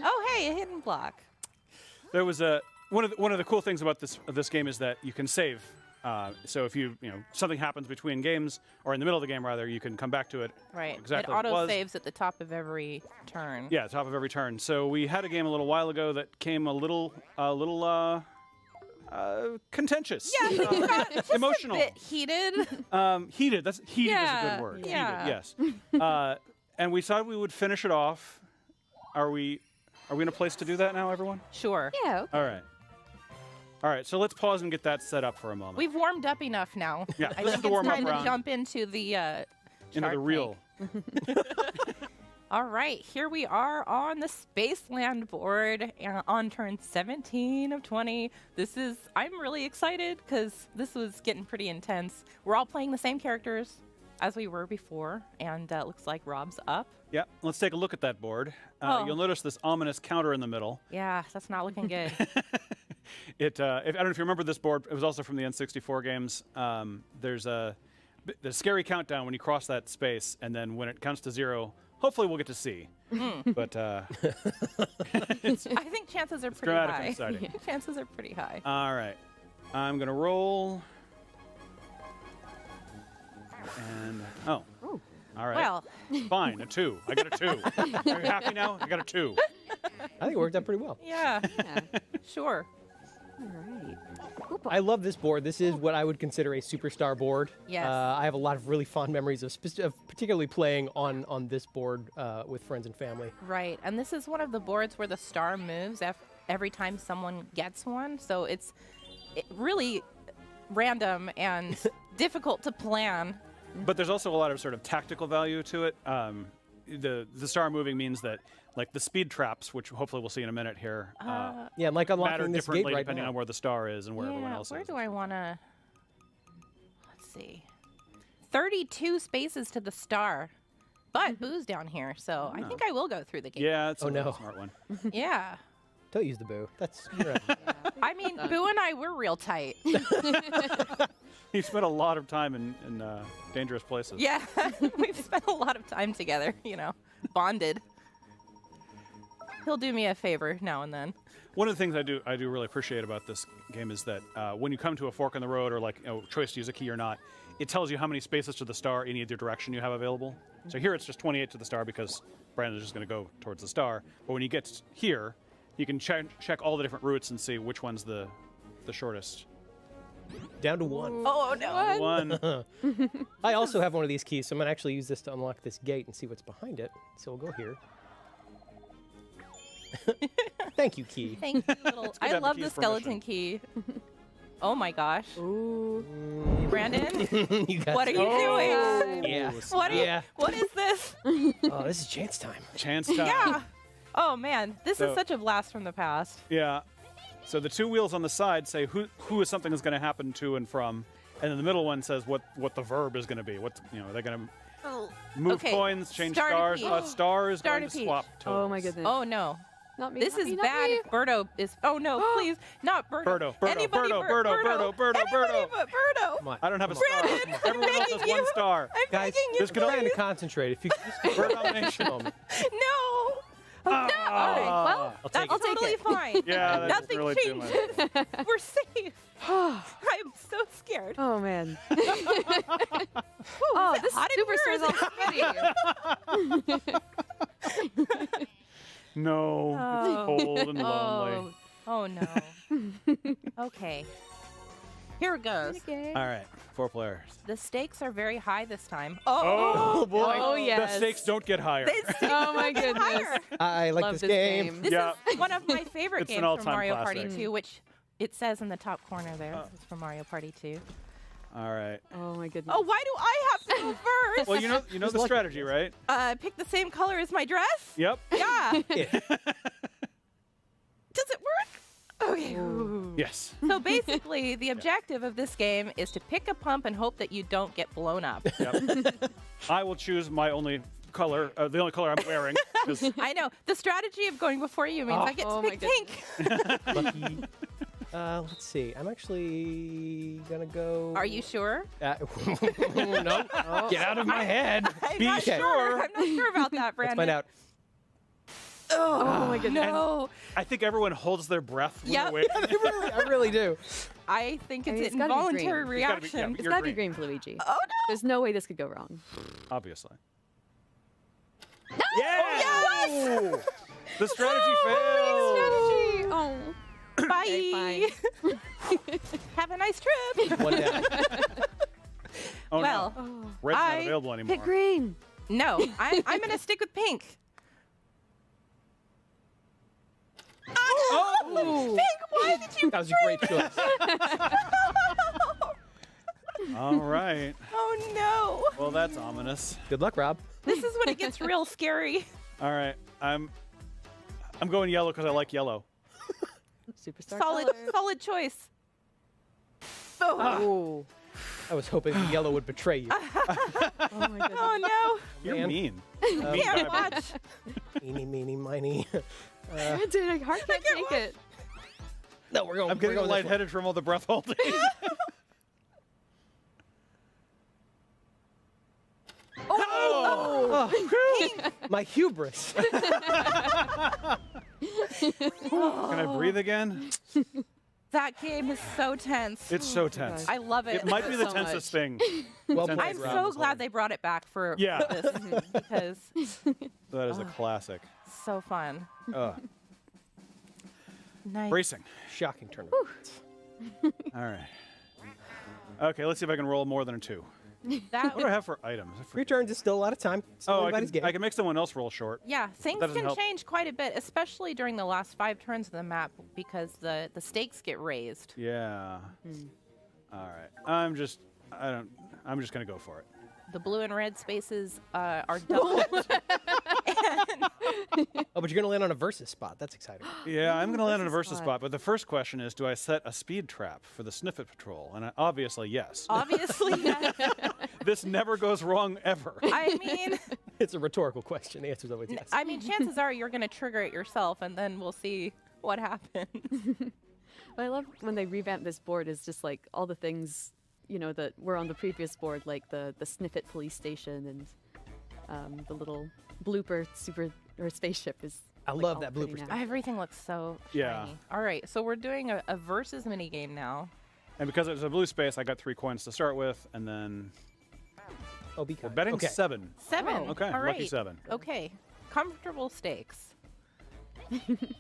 Oh, hey, a hidden block. There was one of the cool things about this game is that you can save. So if something happens between games or in the middle of the game rather, you can come back to it. Right. Exactly. It as it auto was. saves at the top of every turn. Yeah, top of every turn. So we had a game a little while ago that came a little contentious. Yeah, it got just emotional. a bit heated. Heated. Heated is a Yeah, good word. yeah. Heated, yes. And we thought we would finish it off. Are we in a place to do that now, everyone? Sure. Yeah. Okay. All right. So let's pause and get that set up for a moment. We've warmed up enough now. Yeah, I this is think the it's warm-up time to round. jump into the into the Shark real. All right, here we are on the Spaceland board on turn 17 of 20. I'm really excited because this was getting pretty intense. We're all playing the same characters as we were before, and it looks like Rob's up. Yeah. Let's take a look at that board. Oh. You'll notice this ominous counter in the middle. Yeah, that's not looking good. I don't know if you remember this board. It was also from the N64 games. There's the scary countdown when you cross that space, and then when it counts to 0, hopefully we'll get to see. But I think chances are pretty dramatic high. and exciting. Chances are pretty high. All right. I'm going to roll. And, all right. Well. Fine, a 2. I got a 2. Are you happy now? I got a 2. I think it worked out pretty well. Yeah. Sure. All right. I love this board. This is what I would consider a superstar board. Yes. I have a lot of really fond memories of particularly playing on this board with friends and family. Right, and this is one of the boards where the star moves every time someone gets one, so it's really random and difficult to plan. But there's also a lot of sort of tactical value to it. The star moving means that, like the speed traps, which hopefully we'll see in a minute here, Yeah, like matter unlocking this gate differently right depending now. on where the star is and where everyone else Where is. do I want to... Let's see. 32 spaces to the star, but Boo's down here, so I think I will go through the gate. Yeah, it's Oh, a no. smart one. Yeah. Don't use the boo. That's right. I mean, Boo and I were real tight. He spent a lot of time in dangerous places. Yeah, we've spent a lot of time together, bonded. He'll do me a favor now and then. One of the things I do really appreciate about this game is that when you come to a fork in the road or choice to use a key or not, it tells you how many spaces to the star in either direction you have available. So here it's just 28 to the star because Brandon's just going to go towards the star. But when you get here, you can check all the different routes and see which one's the shortest. Down to 1. Oh, no. 1. I also have one of these keys, so I'm going to actually use this to unlock this gate and see what's behind it. So we'll go here. Thank you, key. Thank you, little. I love the skeleton key. Oh my gosh. Ooh. Brandon, You got what are you doing? Yeah. What is this? Oh, this is chance time. Chance time. Yeah. Oh man, this is such a blast from the past. Yeah. So the 2 wheels on the side say who is something is going to happen to and from, and then the middle one says what the verb is going to be. What they're going to move coins, change stars. Star is going to swap toes. Oh my goodness. Oh no. Not me. This not is me, not bad. me. If Birdo is. Oh no, please, not Birdo. Birdo. Anybody but Birdo. Come on. I don't have a star. Everyone else has 1 star. I'm Guys, begging you, just trying to concentrate. If you could just Bird domination. No. No. All right. Well, I'll that's take it. totally fine. Yeah, that Nothing really changes. We're safe. I'm so scared. Oh man. Oh, this hot in superstar's here? all sweaty. No, it's cold and lonely. Oh no. Okay. Here it goes. All right, 4 players. The stakes are very high this time. Oh boy. Oh, yes. The stakes don't get higher. Oh my goodness. I like Love this this game. This is one of my favorite It's an games from all-time Mario classic. Party 2, which it says in the top corner there. It's from Mario Party 2. All right. Oh my goodness. Oh, why do I have to go first? Well, you know the strategy, right? Pick the same color as my dress? Yep. Yeah. Does it work? Okay. Yes. So basically, the objective of this game is to pick a pump and hope that you don't get blown up. Yep. I will choose my only color, the only color I'm wearing. I know. The strategy of going before you means I get to pick pink. Lucky. Let's see. I'm actually gonna go. Are you sure? No. Get out of my head. I'm Be not sure. I'm not sure about that, Let's Brandon. find out. Oh my goodness. No. I think everyone holds their breath when Yep. they're waiting. I really do. I think it's it's an gotta be involuntary green. reaction. It's gotta be green for Luigi. Oh no! There's no way this could go wrong. Obviously. Yes! The strategy failed. Strategy. Oh. Bye. Okay, fine. Have a nice trip. One down. Oh well, no. Red's not available anymore. Pick green. No, I'm gonna stick with pink. Oh! Pink, why did you That was a great choice. All right. Oh no. Well, that's ominous. Good luck, Rob. This is when it gets real scary. All right. I'm going yellow because I like yellow. Superstar. Solid choice. Oh. I was hoping the yellow would betray you. Oh my goodness. Oh You're Man. mean. no. Can't watch. Eeny, meeny, miny. Dude, I heart can't take it. No, we're going. I'm getting we're going this way. lightheaded from all the breath holding. Oh, my hubris. Can I breathe again? That game is so tense. It's so tense. I love it. It might be the So tensest thing. Well Tense played, I'm round so this glad whole- they brought it back for Yeah. this because That is a classic. so fun. Nice. Bracing. Shocking tournament. All right. Okay, let's see if I can roll more than a 2. That What do I have for items? Three turns is still a lot of time. Still Oh, anybody's game. I can make someone else roll short. Yeah, things That doesn't can help. change quite a bit, especially during the last 5 turns of the map because the stakes get raised. Yeah. All right. I'm just gonna go for it. The blue and red spaces are doubled. Oh, but you're going to land on a versus spot. That's exciting. Yeah, I'm gonna land on a Versus versus spot. spot, but the first question is, do I set a speed trap for the Sniffit Patrol? And obviously, yes. Obviously, yes. This never goes wrong ever. I mean, It's a rhetorical question. The answer's always yes. chances are you're going to trigger it yourself, and then we'll see what happens. What I love when they revamp this board is just like all the things, you know, that were on the previous board, like the Snippet police station and the little blooper spaceship is. I love that blooper now. station. Everything looks so Yeah. shiny. All right, so we're doing a versus mini game now. And because it was a blue space, I got 3 coins to start with, and then Oh, be we're kind. betting Okay. 7. 7. Okay, All lucky right. 7. Okay, comfortable stakes.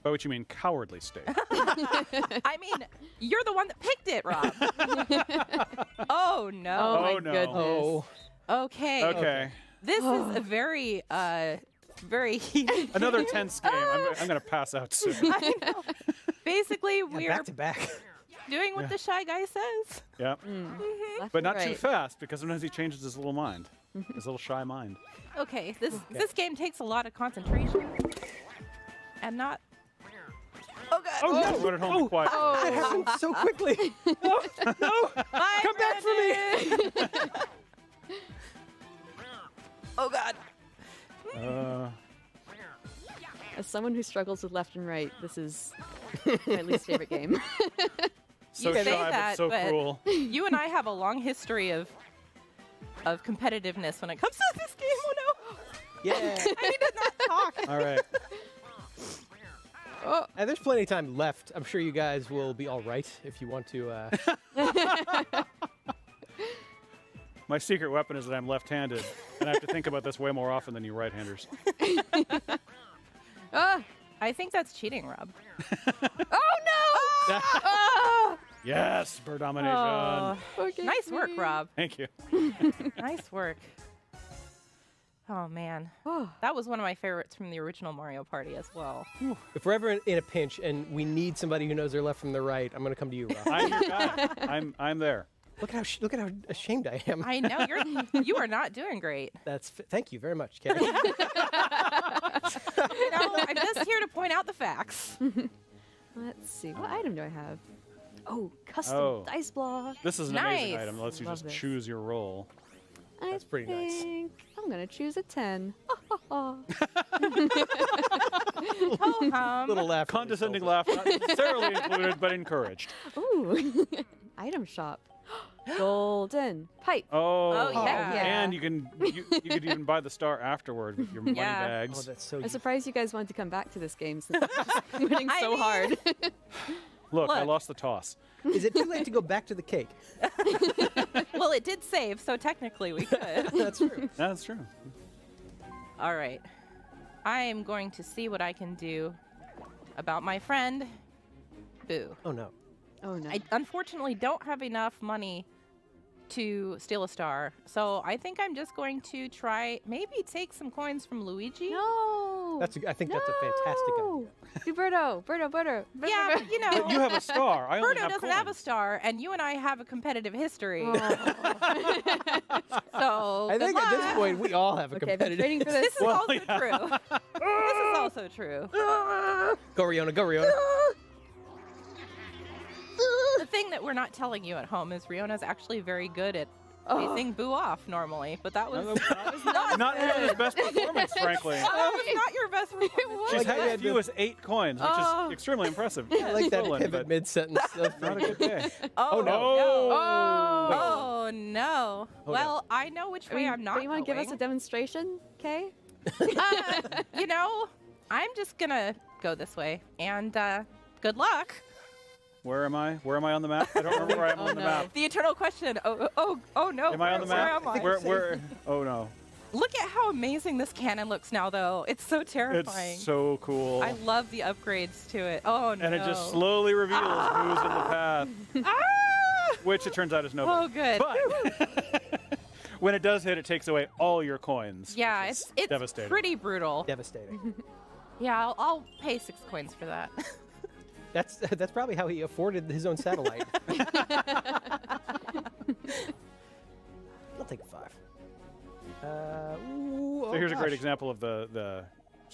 By which you mean cowardly stake. I mean, you're the one that picked it, Rob. Oh no. Oh my no. goodness. Oh. Okay. Okay. This is a very very heated. Another tense game. I'm going to pass out soon. I know. Basically, we are Back to back. doing what the shy guy says. Yep. Left But and not too right. fast, because sometimes he changes his little mind. His little shy mind. Okay, this game takes a lot of concentration. And not. Oh god. Oh, no. Put it home and quiet. That happened so quickly. No, no. Come back for me. Oh god. As someone who struggles with left and right, this is my least favorite game. So You say shy, that, but so cruel. You and I have a long history of competitiveness when it comes to this game. Oh no. Yeah. I need to not talk. All right. Oh, and there's plenty of time left. I'm sure you guys will be all right if you want to. My secret weapon is that I'm left-handed, and I have to think about this way more often than you right-handers. I think that's cheating, Rob. Oh no! Oh! Yes, bird domination. Oh. Nice work, Rob. Thank you. Nice work. Oh man, that was one of my favorites from the original Mario Party as well. If we're ever in a pinch and we need somebody who knows their left from their right, I'm going to come to you, Rob. I'm your guy. I'm there. Look at how ashamed I am. I know you are not doing great. Thank you very much, Carrie. You know, I'm just here to point out the facts. Let's see. What item do I have? Oh, custom dice block. This is an amazing Nice. item. It lets you Love just this. choose your roll. That's pretty nice. I think I'm going to choose a 10. Ho-hum. Little laugh. Condescending laugh, not necessarily included, but encouraged. Ooh. Item shop. Golden pipe. Oh, yeah. And you could even buy the star afterward with your money Yeah. bags. Oh, that's so I'm surprised you guys wanted to come back to this game since I'm just winning so hard. Look, I Look. lost the toss. Is it too late to go back to the cake? Well, it did save, so technically we could. That's true. That's true. All right. I am going to see what I can do about my friend, Boo. Oh no. Oh no. I unfortunately don't have enough money to steal a star, so I think I'm just going to try maybe take some coins from Luigi. No. I think that's a fantastic idea. Do Birdo. Yeah, but you know, But you have a star. I only Birdo have doesn't have a coins. star, and you and I have a competitive history. Oh. So I good think at this luck. point we all have a Okay, I've been competitive. training for this. This is also true. This is also true. Go Riona, go Riona. The thing that we're not telling you at home is Riona's actually very good at facing Boo off normally, but that was, Not even his best performance, frankly. that was not your best performance. She's Like had I as had few the- as 8 coins, which is extremely impressive. I like that Stolen, pivot but mid-sentence. That's Not a pretty good good. day. Oh, no. Oh no. Well, I know which way I'm not Don't you want to give us a going. demonstration, Kay? You know, I'm just gonna go this way, and good luck. Where am I? Where am I on the map? I don't remember where I am on the map. The eternal question. Oh no. Am I on the Where map? am I? Where? Oh no. Look at how amazing this cannon looks now, though. It's so terrifying. It's so cool. I love the upgrades to it. Oh no. And it just slowly reveals who's in the path. Which it turns out is nobody. Oh, good. But when it does hit, it takes away all your coins. Yeah, which is it's devastating. pretty brutal. Devastating. Yeah, I'll pay 6 coins for that. That's probably how he afforded his own satellite. I'll take a 5. So here's a great example of the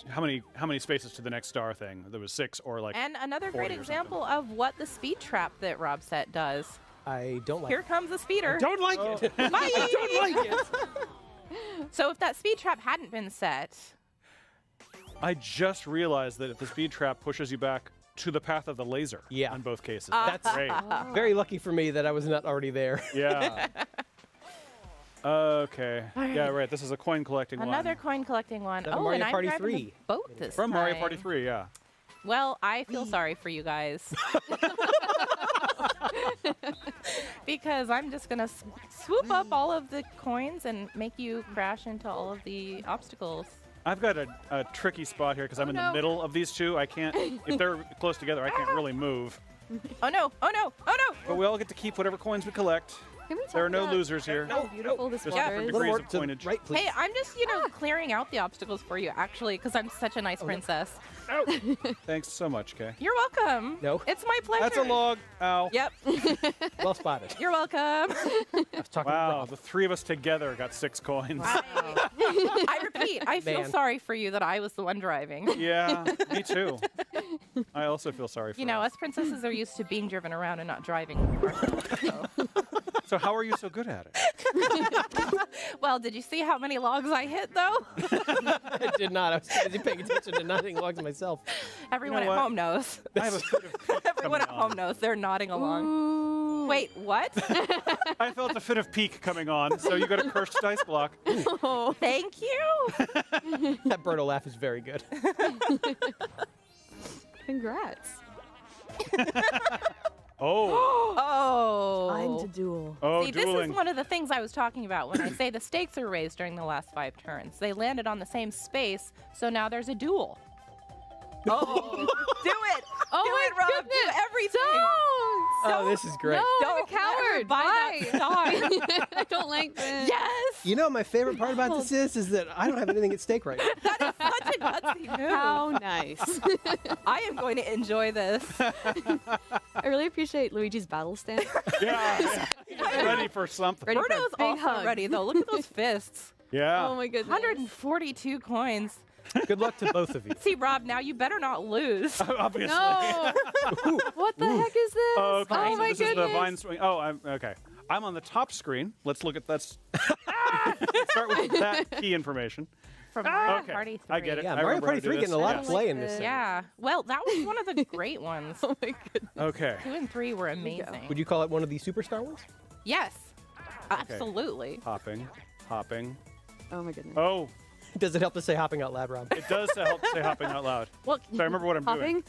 how many spaces to the next star thing. There was 6 or like. And another 40 great or example of what the speed trap that Rob set does. I don't like Here it. comes a speeder. I don't like it. Bye. I don't like it. So if that speed trap hadn't been set, I just realized that if the speed trap pushes you back to the path of the laser. Yeah. In both cases. That's great. very lucky for me that I was not already there. Yeah. Okay. Yeah, right. This is a coin collecting Another one. coin collecting one. Another Oh, Mario and Party I'm driving 3. the boat this From time. Mario Party 3, yeah. Well, I feel sorry for you guys. Because I'm just going to swoop up all of the coins and make you crash into all of the obstacles. I've got a tricky spot here because I'm in the middle of these two. I can't, if they're close together, I can't really move. Oh no, oh no, oh no! But we all get to keep whatever coins we collect. Can we There are talk no about losers here. How beautiful this Just water different is. degrees of coinage. Right, please. Hey, I'm just, clearing out the obstacles for you, actually, because I'm such a nice princess. Thanks so much, Kay. You're welcome. No. It's my pleasure. That's a log. Ow. Yep. Well spotted. You're welcome. Wow, the three of us together got 6 coins. I repeat, I feel Man. sorry for you that I was the one driving. Yeah, me too. I also feel sorry for You know, us princesses are used to being driven around and not driving. So how are you so good at it? Well, did you see how many logs I hit, though? I did not. I was busy paying attention to nothing logs myself. Everyone know at what? home knows. I have a fit of pique Everyone at coming home on. knows. They're nodding along. Wait, what? I felt a fit of pique coming on, so you got a cursed dice block. Oh, thank you. That Birdo laugh is very good. Congrats. Oh. Oh. I'm to duel. Oh, See, dueling. this is one of the things I was talking about when I say the stakes are raised during the last 5 turns. They landed on the same space, so now there's a duel. Oh, do it! Oh do my it, Rob! goodness! Do everything! Don't! Oh, this is great. No, I'm a Don't let her coward. buy Bye. that stock. I don't like this. Yes! You know, my favorite part about this is that I don't have anything at stake right now. That is such a gutsy move. How nice. I am going to enjoy this. I really appreciate Luigi's battle stance. Yeah. Ready for something. Ready for a Birdo's big also hug. ready, though. Look at those fists. Yeah. Oh my goodness. 142 coins. Good luck to both of you. See, Rob, now you better not lose. Obviously. No. What the heck is this? Oh, okay. Oh so my this goodness. is the vine swing. Oh, I'm okay. I'm on the top screen. Let's look at that. Let's start with that key information. From Mario Okay, Party 3. I get it. Yeah, I Mario remember Party how to do 3 this. getting a lot of Yeah. play in this thing. Yeah. Well, that was one of the great ones. Oh my goodness. Okay. 2 and 3 were amazing. Would you call it one of the superstar ones? Yes. Absolutely. Hopping. Oh my goodness. Oh, Does it help to say hopping out loud, Rob? it does help say hopping out loud. Well, So I remember what I'm doing. Hopping?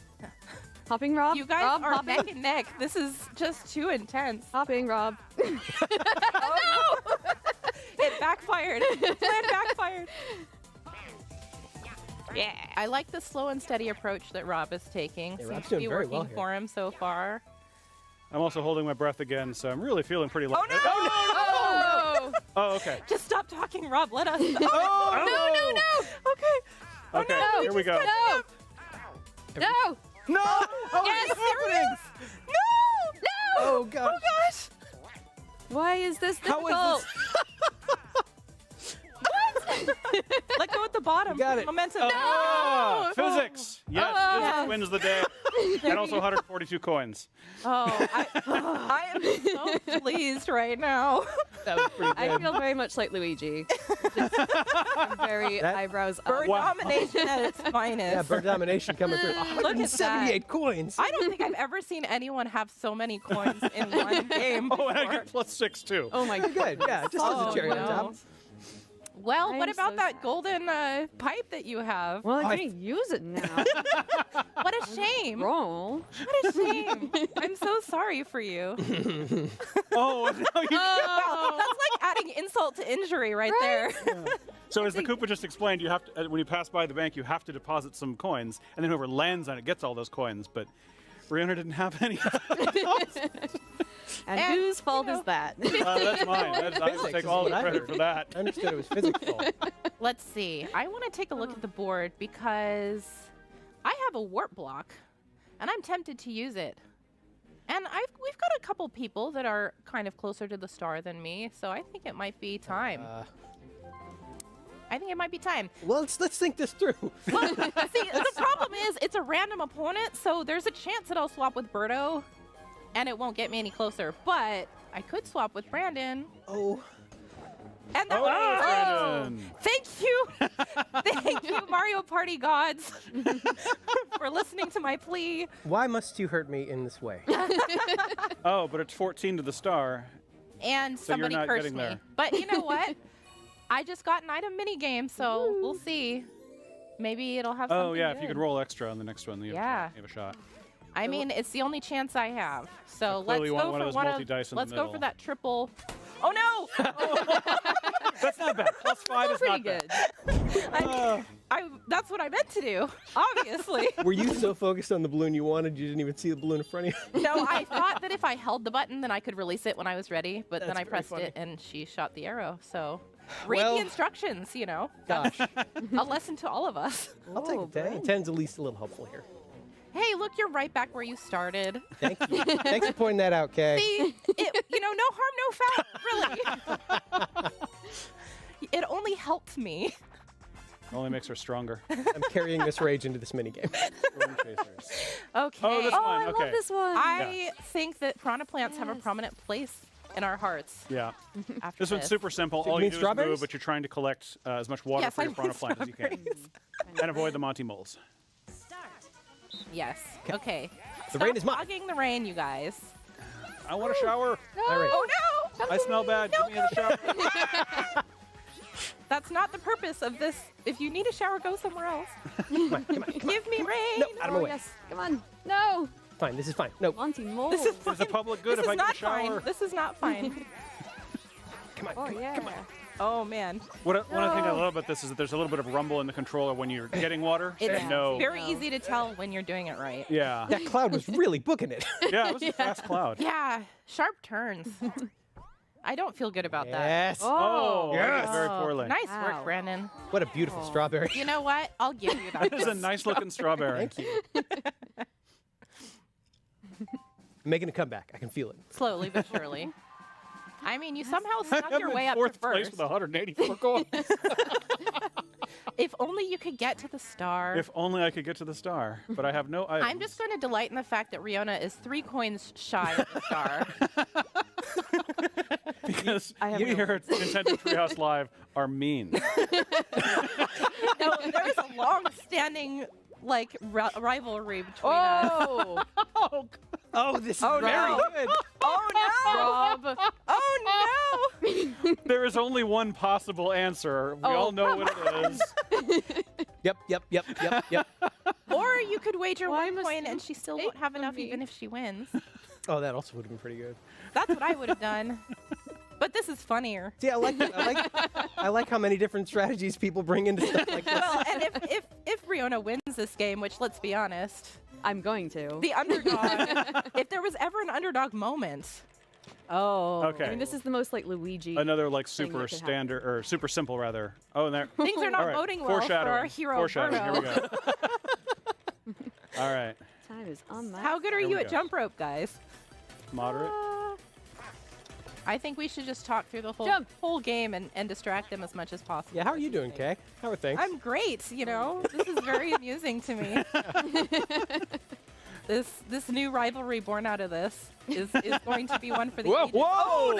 Hopping, Rob? you guys Rob, are hopping? neck and neck. This is just too intense. Hopping, Rob. Oh, no! It backfired. Plan backfired. Yeah. I like the slow and steady approach that Rob is taking. Yeah, Seems Rob's to doing be very working well here. for him so far. I'm also holding my breath again, so I'm really feeling pretty light. Oh, Oh, okay. Just stop talking, Rob. Let us. Oh, no. Okay. Okay, no, here we go. No! No! No! How Yes, is this happening? No! No! Oh, gosh. Oh, gosh. Why is this difficult? How is Let go at the bottom. You got it. Momentum. Ah, physics. Yes, Oh. physics wins the day. And also 142 coins. Oh, I am so pleased right now. That was pretty I good. feel very much like Luigi. I'm very That- eyebrows Bird up. Wow. domination at its finest. Yeah, bird domination coming through. Look at that. 178 coins. I don't think I've ever seen anyone have so many coins in one game. Oh, and I before. get +6 too. Oh my Pretty good. Yeah, just as Oh, a cherry on no. top. Well, I what am about so that sad. golden pipe that you have? Well, I I- can't use it now. What a shame. Roll. What a shame. I'm so sorry for you. Oh, no, you Wow, that's like adding insult to injury right there. So as the Koopa just explained, you have to, when you pass by the bank, you have to deposit some coins, and then whoever lands on it gets all those coins. But Brianna didn't have any. And And, whose fault you know- is that? That's mine. I will Physics take is all the what I credit heard. for that. I understood it was physics fault. Let's see. I want to take a look at the board because I have a warp block, and I'm tempted to use it. And we've got a couple people that are kind of closer to the star than me, so I think it might be time. I think it might be time. Well, let's think this through. Well, see, the problem is it's a random opponent, so there's a chance that I'll swap with Birdo, and it won't get me any closer. But I could swap with Brandon. Oh. And that Oh, Brandon. Thank you. Thank you, Mario Party gods, for listening to my plea. Why must you hurt me in this way? Oh, but it's 14 to the star. And So you're somebody not cursed getting me. there. But you know what? I just got an item mini game, so we'll see. Maybe it'll have something Oh, yeah, if you good. could roll extra on the next one, you have a shot. I mean, it's the only chance I have. So But let's clearly you want go one for of those one of. multi-dice in the Let's go for middle. that triple. Oh no! That's not bad. +5 is Pretty not bad. good. That's what I meant to do, obviously. Were you so focused on the balloon you wanted, you didn't even see the balloon in front of you? No, I thought that if I held the button, then I could release it when I was ready. But then That's I very pressed funny. it, and she shot the arrow. So read Well- the instructions, you know. Gosh. A lesson to all of us. I'll take a 10. 10's at least a little helpful here. Hey, look, you're right back where you started. Thank you. Thanks for pointing that out, Kay. See, no harm, no foul, really. It only helped me. Only makes her stronger. I'm carrying this rage into this minigame. Okay. Oh, this one. I Okay. love this one. I think that piranha plants have a prominent place in our hearts. Yeah. After This one's super simple. All you you mean do is strawberries? move, but you're trying to collect as much water Yes, for I your mean piranha plant as you can. And avoid the Monty moles. Yes. Okay. The rain is mine. Fogging the rain, you guys. I want a shower. All right. Oh no! I smell bad. Give me the shower. That's not the purpose of this. If you need a shower, go somewhere else. Come on. Give me rain. No, out of my Oh, way. yes. Come on. No. Fine, this is fine. No. Monty Mole. This is It's a public good This if I is get a not shower. fine. This is not fine. Come on. Oh, yeah. Oh man. One of the things I love about this is that there's a little bit of rumble in the controller when you're getting water. So It's you know. very easy to tell when you're doing it right. Yeah. That cloud was really booking it. Yeah, it was a fast cloud. Yeah, sharp turns. I don't feel good about that. Yes. Oh, Yes. very poorly. Nice Wow. work, Brandon. What a beautiful strawberry. You know what? I'll give you that. That is a nice looking strawberry. Thank you. I'm making a comeback. I can feel it. Slowly but surely. I mean, you somehow snuck your I'm way in up fourth to place first. with 184 coins. If only you could get to the star. If only I could get to the star, but I have no items. I'm just going to delight in the fact that Riona is 3 coins shy of the star. because I have we no here at Nintendo Treehouse Live are mean. No, there is a long-standing rivalry between us. Oh, this is Oh, very no. good. Oh no! Rob. Oh no! There is only one possible answer. We all know what it is. Yep. Or you could wager Why 1 must coin you and she still take won't have from enough me? even if she wins. Oh, that also would have been pretty good. That's what I would have done. But this is funnier. See, I like how many different strategies people bring into stuff like this. Well, and if Riona wins this game, which let's be honest, I'm going to. the underdog. If there was ever an underdog moment, Oh. Okay. I mean, this is the most like Luigi. Another thing super that could standard or super simple rather. Oh, and there. things are not All right. boding well for our Foreshadowing. hero Foreshadowing. Here we Birdo. go. All right. Time is on my How good are Here you we at go. jump rope, guys? Moderate. I think we should just talk through the whole game and distract them as much as possible. Yeah, how are you doing, Kay? How are things? I'm great, you know. This is very amusing to me. This new rivalry born out of this is going to be one for the Whoa! ages. Whoa! Oh,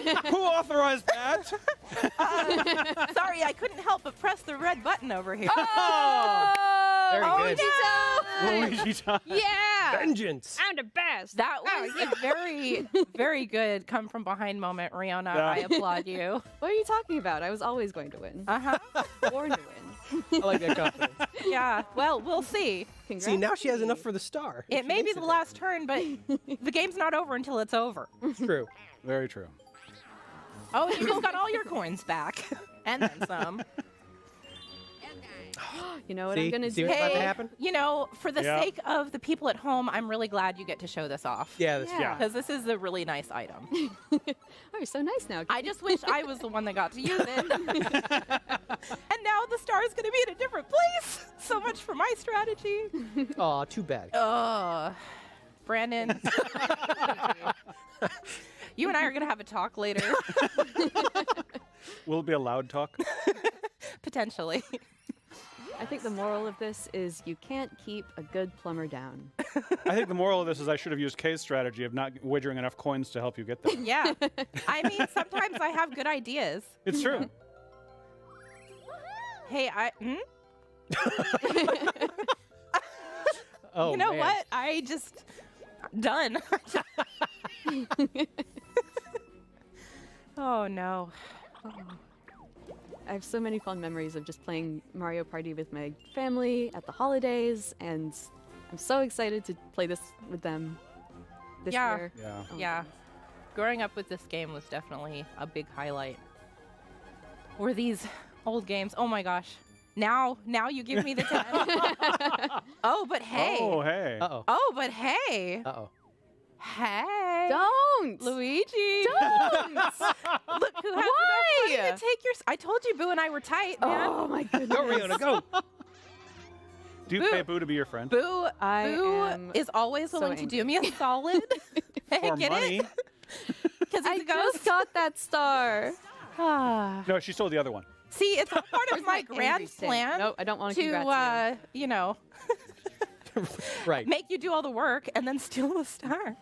no! Who authorized that? Sorry, I couldn't help but press the red button over here. Very good. Luigi time. Yeah! Vengeance. I'm the best. That was a very, very good come from behind moment, Riona. Yeah. I applaud you. What are you talking about? I was always going to win. Uh-huh. Born to win. I like that confidence. Yeah, well, we'll see. See, now she has enough for the star. It may be the last turn, but the game's not over until it's over. It's true. Very true. Oh, you just got all your coins back. And then some. You know what See? I'm gonna See do? what's about to happen? You know, for the Yeah. sake of the people at home, I'm really glad you get to show this off. Yeah, that's Yeah. Because this is a really nice item. Oh, you're so nice now. I just wish I was the one that got to use it. And now the star is going to be in a different place. So much for my strategy. Aw, too bad. Brandon. You and I are going to have a talk later. Will it be a loud talk? Potentially. I think the moral of this is you can't keep a good plumber down. I think the moral of this is I should have used Kay's strategy of not wagering enough coins to help you get there. Yeah. I mean, sometimes I have good ideas. It's true. Hey, Oh, you know man. what? I just done. Oh no. I have so many fond memories of just playing Mario Party with my family at the holidays, and I'm so excited to play this with them this year. Yeah. Oh, Yeah. Growing up with this game was definitely a big highlight. Were these old games? Oh my gosh. Now you give me the 10. Oh, but hey. Oh, hey. Uh-oh. Oh, but hey. Uh-oh. Hey. Don't! Luigi. Don't! Look who has Why? enough money to take your... I told you Boo and I were tight, man. Oh my goodness. Go, Riona, go! Do you pay Boo to be your friend? Boo am is always so willing to angry. do me a solid. Hey, For get money? it? Because I he's a ghost. just got that star. No, she stole the other one. See, it's all part of Where's my my grand angry sting? plan. Nope, I don't want to to, congrats you know, Right. make you do all the work and then steal the star.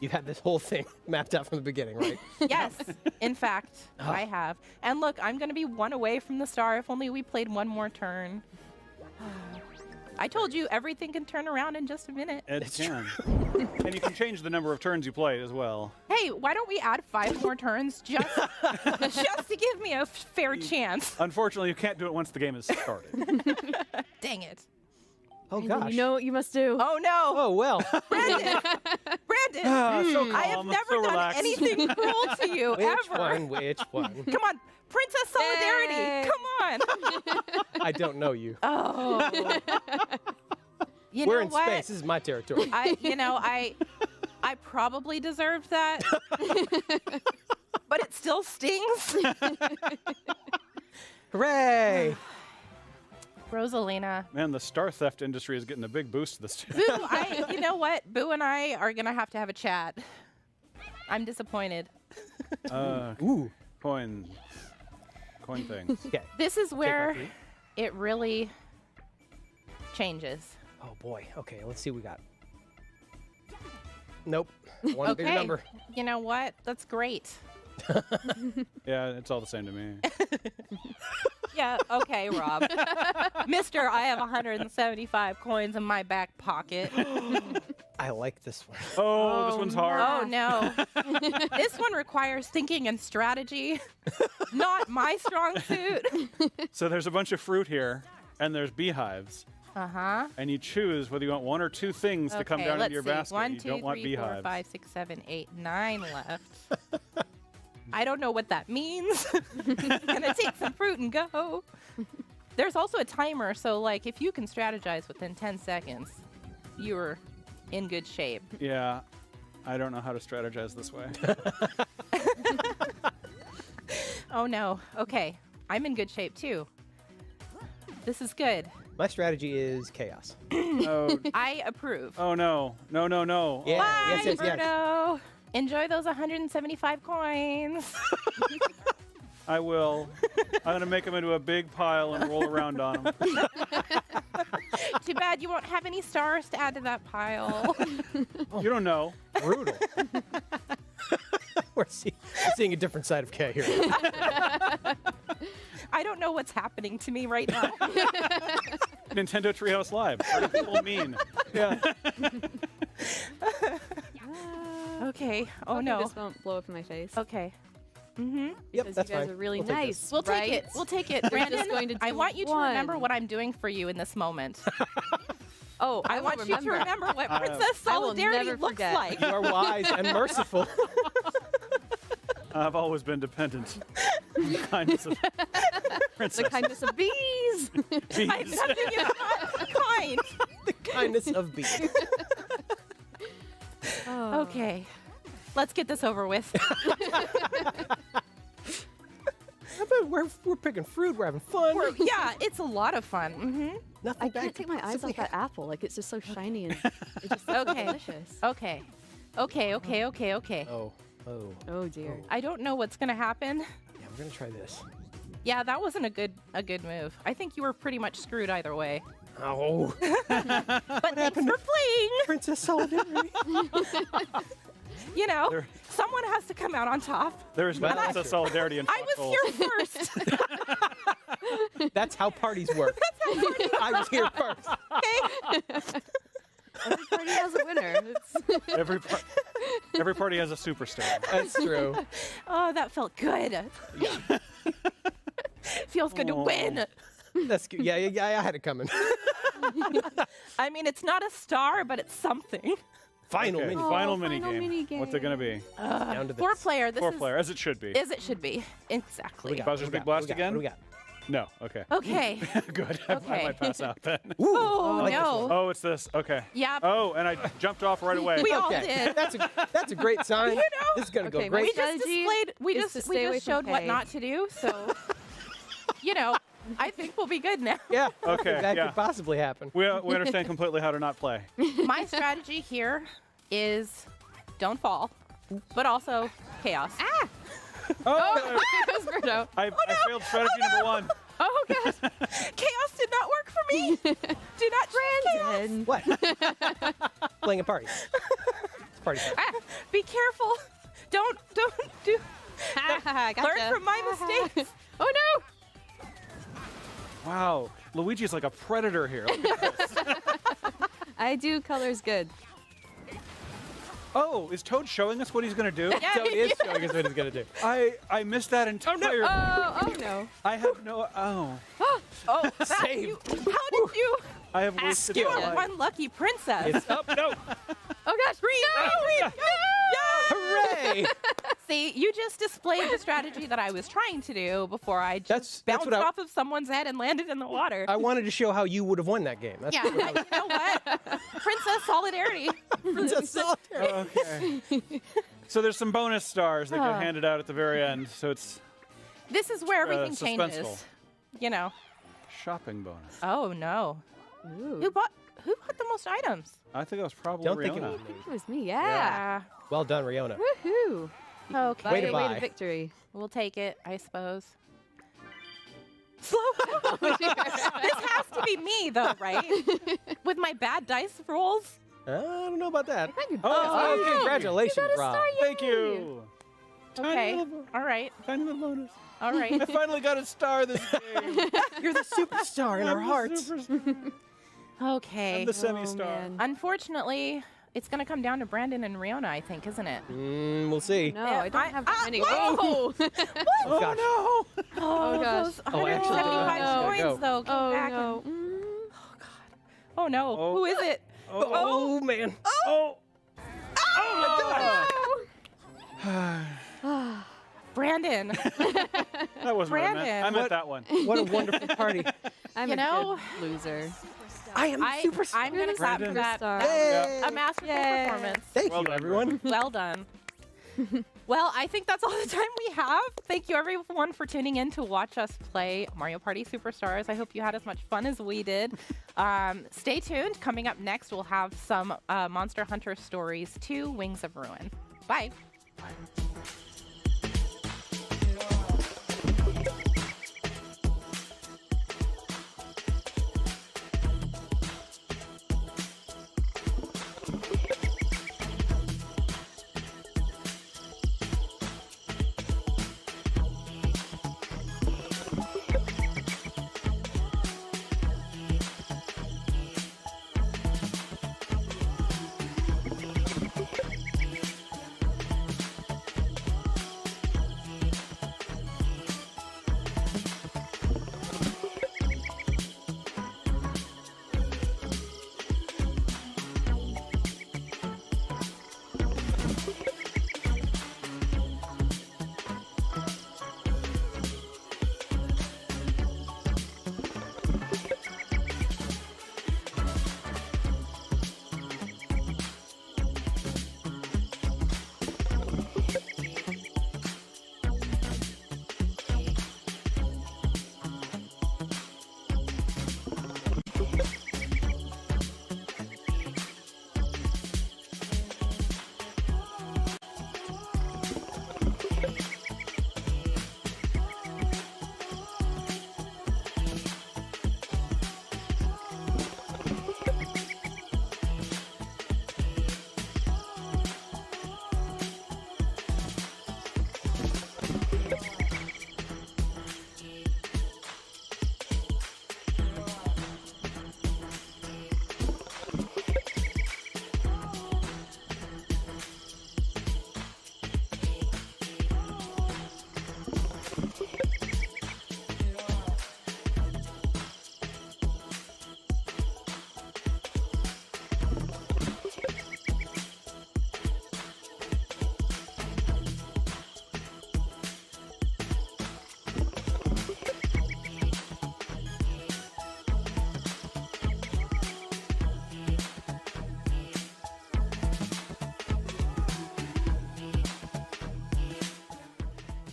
You had this whole thing mapped out from the beginning, right? Yes, in fact, I have. And look, I'm going to be one away from the star if only we played one more turn. I told you everything can turn around in just a minute. It can. And you can change the number of turns you play as well. Hey, why don't we add 5 more turns just to give me a fair chance? Unfortunately, you can't do it once the game has started. Dang it. Oh, And then gosh. you know what you must do. Oh, no. Oh, well. Brandon, So I have calm, never so done relaxed. anything cruel to you, Which ever. one? Which one? Come on, Princess Solidarity. Yay. Come on. I don't know you. Oh. You We're know in what? space. This is my territory. I probably deserved that. But it still stings. Hooray! Rosalina. Man, the star theft industry is getting a big boost this year. Boo, you know what? Boo and I are going to have a chat. I'm disappointed. Ooh. Coin things. Okay. This is where three. it really changes. Oh, boy. Okay, let's see what we got. Nope. One bigger Okay. number. You know what? That's great. Yeah, it's all the same to me. Yeah, okay, Rob. Mister, I have 175 coins in my back pocket. I like this one. Oh, this one's hard. Oh, no. This one requires thinking and strategy. Not my strong suit. So there's a bunch of fruit here, and there's beehives. Uh-huh. And you choose whether you want 1 or 2 things to come down let's into your see. basket. 1, You 2, don't want 3, 4, beehives. 5, 6, 7, 8, 9 left. I don't know what that means. Gonna take some fruit and go. There's also a timer, so like if you can strategize within 10 seconds, you're in good shape. Yeah, I don't know how to strategize this way. Oh no. Okay. I'm in good shape too. This is good. My strategy is chaos. Oh, I approve. oh no. No, no, no. Yeah, Bye, yes, yes, yes. Birdo. Enjoy those 175 coins. I will. I'm going to make them into a big pile and roll around on them. Too bad you won't have any stars to add to that pile. You don't know. Brutal. We're seeing a different side of Kay here. I don't know what's happening to me right now. Nintendo Treehouse Live. What do people mean? Yeah. Okay. Oh Hopefully no. This won't blow up in my face. Okay. Mm-hmm. Yep, Because that's you guys fine. are really We'll take nice. this. We'll right? take it. We'll take it. We're Brandon, just going to I do want you to remember one. what I'm doing for you in this moment. Oh, I want you to remember what Princess I will Solidarity never looks forget. like. You are wise and merciful. I've always been dependent. on the kindness of Princess. The kindness of bees. Bees. I'm something you're not kind. The kindness of bees. Oh. Okay. Let's get this over with. We're picking fruit. We're having fun. Yeah, it's a lot of fun. Mm-hmm. Nothing I bad can't take my eyes simply off that apple. Like, it's just so shiny and it's just so Okay. delicious. Okay. Okay. Oh. Oh dear. I don't know what's gonna happen. Yeah, we're gonna try this. Yeah, that wasn't a good move. I think you were pretty much screwed either way. Oh. But thanks for playing. Princess Solidarity. You know, someone has to come out on top. There is no Well, Princess Solidarity in I was Foxhole. here first. That's how parties work. I was here first. Every party has a winner. Every party has a superstar. That's true. Oh, that felt good. Feels good to win. That's good. Yeah, I had it coming. I mean, it's not a star, but it's something. Final Okay, mini. final minigame. What's it going to be? Down to this. 4-player. This is 4-player, as it should be. as it should be. Exactly. Bowser's Big Blast again? What do we got? No, okay. Okay. Good. I Okay. might pass out then. Oh, I like this no. one. Oh, it's this. Okay. Yep. Oh, and I jumped off right away. We all Okay. did. That's a great sign. You know? This is gonna Okay, go great. We just strategy displayed. We is to just stay away from showed what Kay. not to do. So, I think we'll be good now. Yeah. Okay, That yeah. could possibly happen. We understand completely how to not play. My strategy here is don't fall, but also chaos. Ah! Oh, There goes Bruno. I failed strategy number 1. Oh gosh. Chaos did not work for me. Do not Brandon. What? Playing a party. It's party time. Ah, be careful. Don't do. Gotcha. Learn from my mistakes. Oh no. Wow. Luigi's like a predator here. Look at this. I do colors good. Oh, is Toad showing us what he's going to do? Yeah. Toad is showing us what he's gonna do. I missed that entirely. Oh no. I have no. Oh. Oh, Saved. how did you? I have wasted You my are life. one lucky princess. It's up. No. Oh gosh. No! Hooray! See, you just displayed the strategy that I was trying to do before I just That's bounced what I- off of someone's head and landed in the water. I wanted to show how you would have won that game. That's Yeah, what I you know what? Princess solidarity. Princess Solitaire. Okay. So there's some bonus stars that get handed out at the very end. So it's This is where everything suspenseful. changes. You know. shopping bonus. Oh no. Ooh. Who bought the most items? I think that was probably Don't Riona. think it was I me. think it was me. Yeah. Well done, Riona. Woohoo. Okay. Way to Way buy. to victory. We'll take it, I suppose. Slow. This has to be me, though, right? With my bad dice rolls. I don't know about that. Oh, Oh, congratulations, You got a Rob. star, Thank you. Okay. All right. Tiny little bonus. All right. I finally got a star this game. You're the superstar in our hearts. Okay. I'm the semi-star. Unfortunately, it's going to come down to Brandon and Riona, I think, isn't it? We'll see. No, I don't have that many. whoa! Oh, gosh. no. Oh, gosh. those Oh, actually, 175 no. coins, Go. though. Come Oh back no. and- Oh, no. Oh. Who is it? Oh, man. Oh. Brandon. That wasn't what I meant. I Brandon. meant that one. What a wonderful party. I'm You a know- good loser. I am I'm going to clap for that. Superstar. Hey. A masterful Yay. performance. Thank Well you, done, everyone. Well done. Well, I think that's all the time we have. Thank you, everyone, for tuning in to watch us play Mario Party Superstars. I hope you had as much fun as we did. Stay tuned. Coming up next, we'll have some Monster Hunter Stories 2 Wings of Ruin. Bye.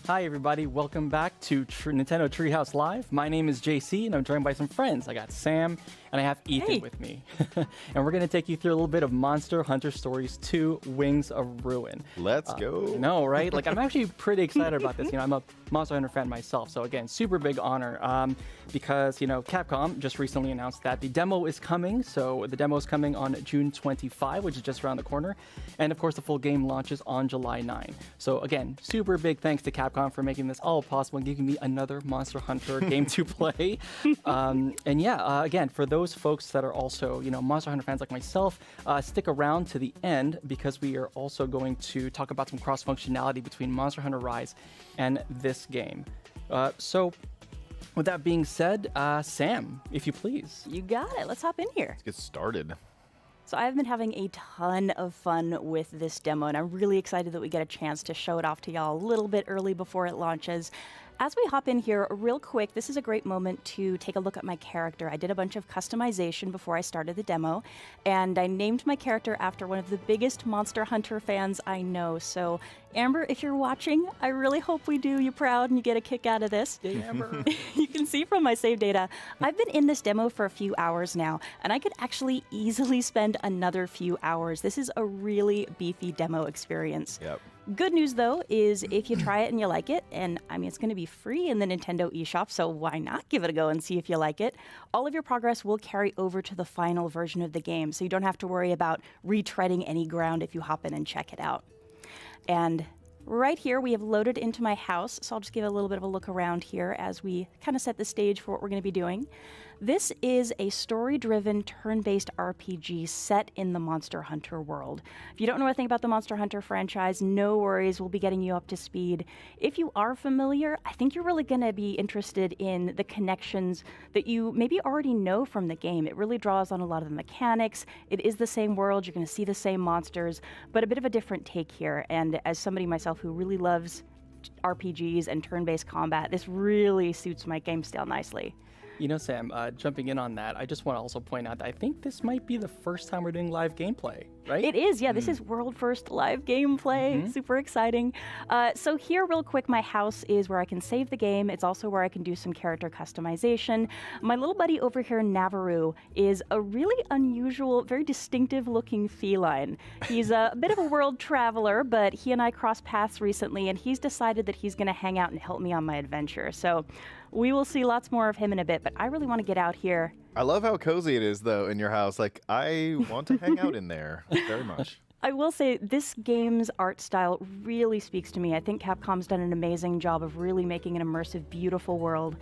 Hi, everybody. Welcome back to Nintendo Treehouse Live. My name is JC, and I'm joined by some friends. I got Sam, and I have Ethan with me. And we're going to take you through a little bit of Monster Hunter Stories 2 Wings of Ruin. Let's go. I know, right? Like, I'm actually pretty excited about this. You know, I'm a Monster Hunter fan myself. So, again, super big honor because, you know, Capcom just recently announced that the demo is coming. So, the demo is coming on June 25, which is just around the corner. And, of course, the full game launches on July 9. So, again, super big thanks to Capcom for making this all possible and giving me another Monster Hunter game to play. And yeah, again, for those folks that are also, you know, Monster Hunter fans like myself, stick around to the end because we are also going to talk about some cross-functionality between Monster Hunter Rise and this game. So with that being said, Sam, if you please. You got it. Let's hop in here. Let's get started. So I've been having a ton of fun with this demo, and I'm really excited that we get a chance to show it off to y'all a little bit early before it launches. As we hop in here real quick, this is a great moment to take a look at my character. I did a bunch of customization before I started the demo, and I named my character after one of the biggest Monster Hunter fans I know. So, Amber, if you're watching, I really hope we do you proud and you get a kick out of this. Amber. You can see from my save data, I've been in this demo for a few hours now, and I could actually easily spend another few hours. This is a really beefy demo experience. Yep. Good news, though, is if you try it and you like it, and I mean, it's going to be free in the Nintendo eShop, so why not give it a go and see if you like it? All of your progress will carry over to the final version of the game, so you don't have to worry about retreading any ground if you hop in and check it out. And right here, we have loaded into my house, so I'll just give a little bit of a look around here as we kind of set the stage for what we're going to be doing. This is a story-driven, turn-based RPG set in the Monster Hunter world. If you don't know anything about the Monster Hunter franchise, no worries, we'll be getting you up to speed. If you are familiar, I think you're really going to be interested in the connections that you maybe already know from the game. It really draws on a lot of the mechanics. It is the same world, you're going to see the same monsters, but a bit of a different take here. And as somebody myself who really loves RPGs and turn-based combat, this really suits my game style nicely. You know, Sam, jumping in on that, I just want to also point out that I think this might be the first time we're doing live gameplay, right? It is, yeah. This is world first live gameplay. Super exciting. So here, real quick, my house is where I can save the game. It's also where I can do some character customization. My little buddy over here, Navaroo, is a really unusual, very distinctive looking feline. He's a bit of a world traveler, but he and I crossed paths recently, and he's decided that he's going to hang out and help me on my adventure. So we will see lots more of him in a bit, but I really want to get out here. I love how cozy it is, though, in your house. Like, I want to hang out in there very much. I will say this game's art style really speaks to me. I think Capcom's done an amazing job of really making an immersive, beautiful world.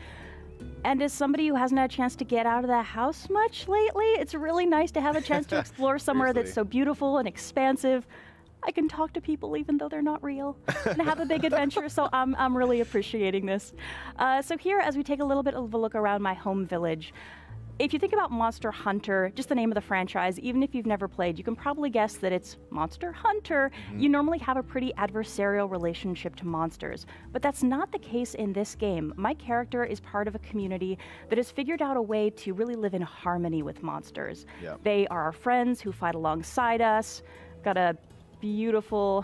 And as somebody who hasn't had a chance to get out of the house much lately, it's really nice to have a chance to explore somewhere that's so beautiful and expansive. I can talk to people even though they're not real and have a big adventure, so I'm really appreciating this. So here, as we take a little bit of a look around my home village, if you think about Monster Hunter, just the name of the franchise, even if you've never played, you can probably guess that it's Monster Hunter. You normally have a pretty adversarial relationship to monsters, but that's not the case in this game. My character is part of a community that has figured out a way to really live in harmony with monsters. Yep. They are our friends who fight alongside us. Got a beautiful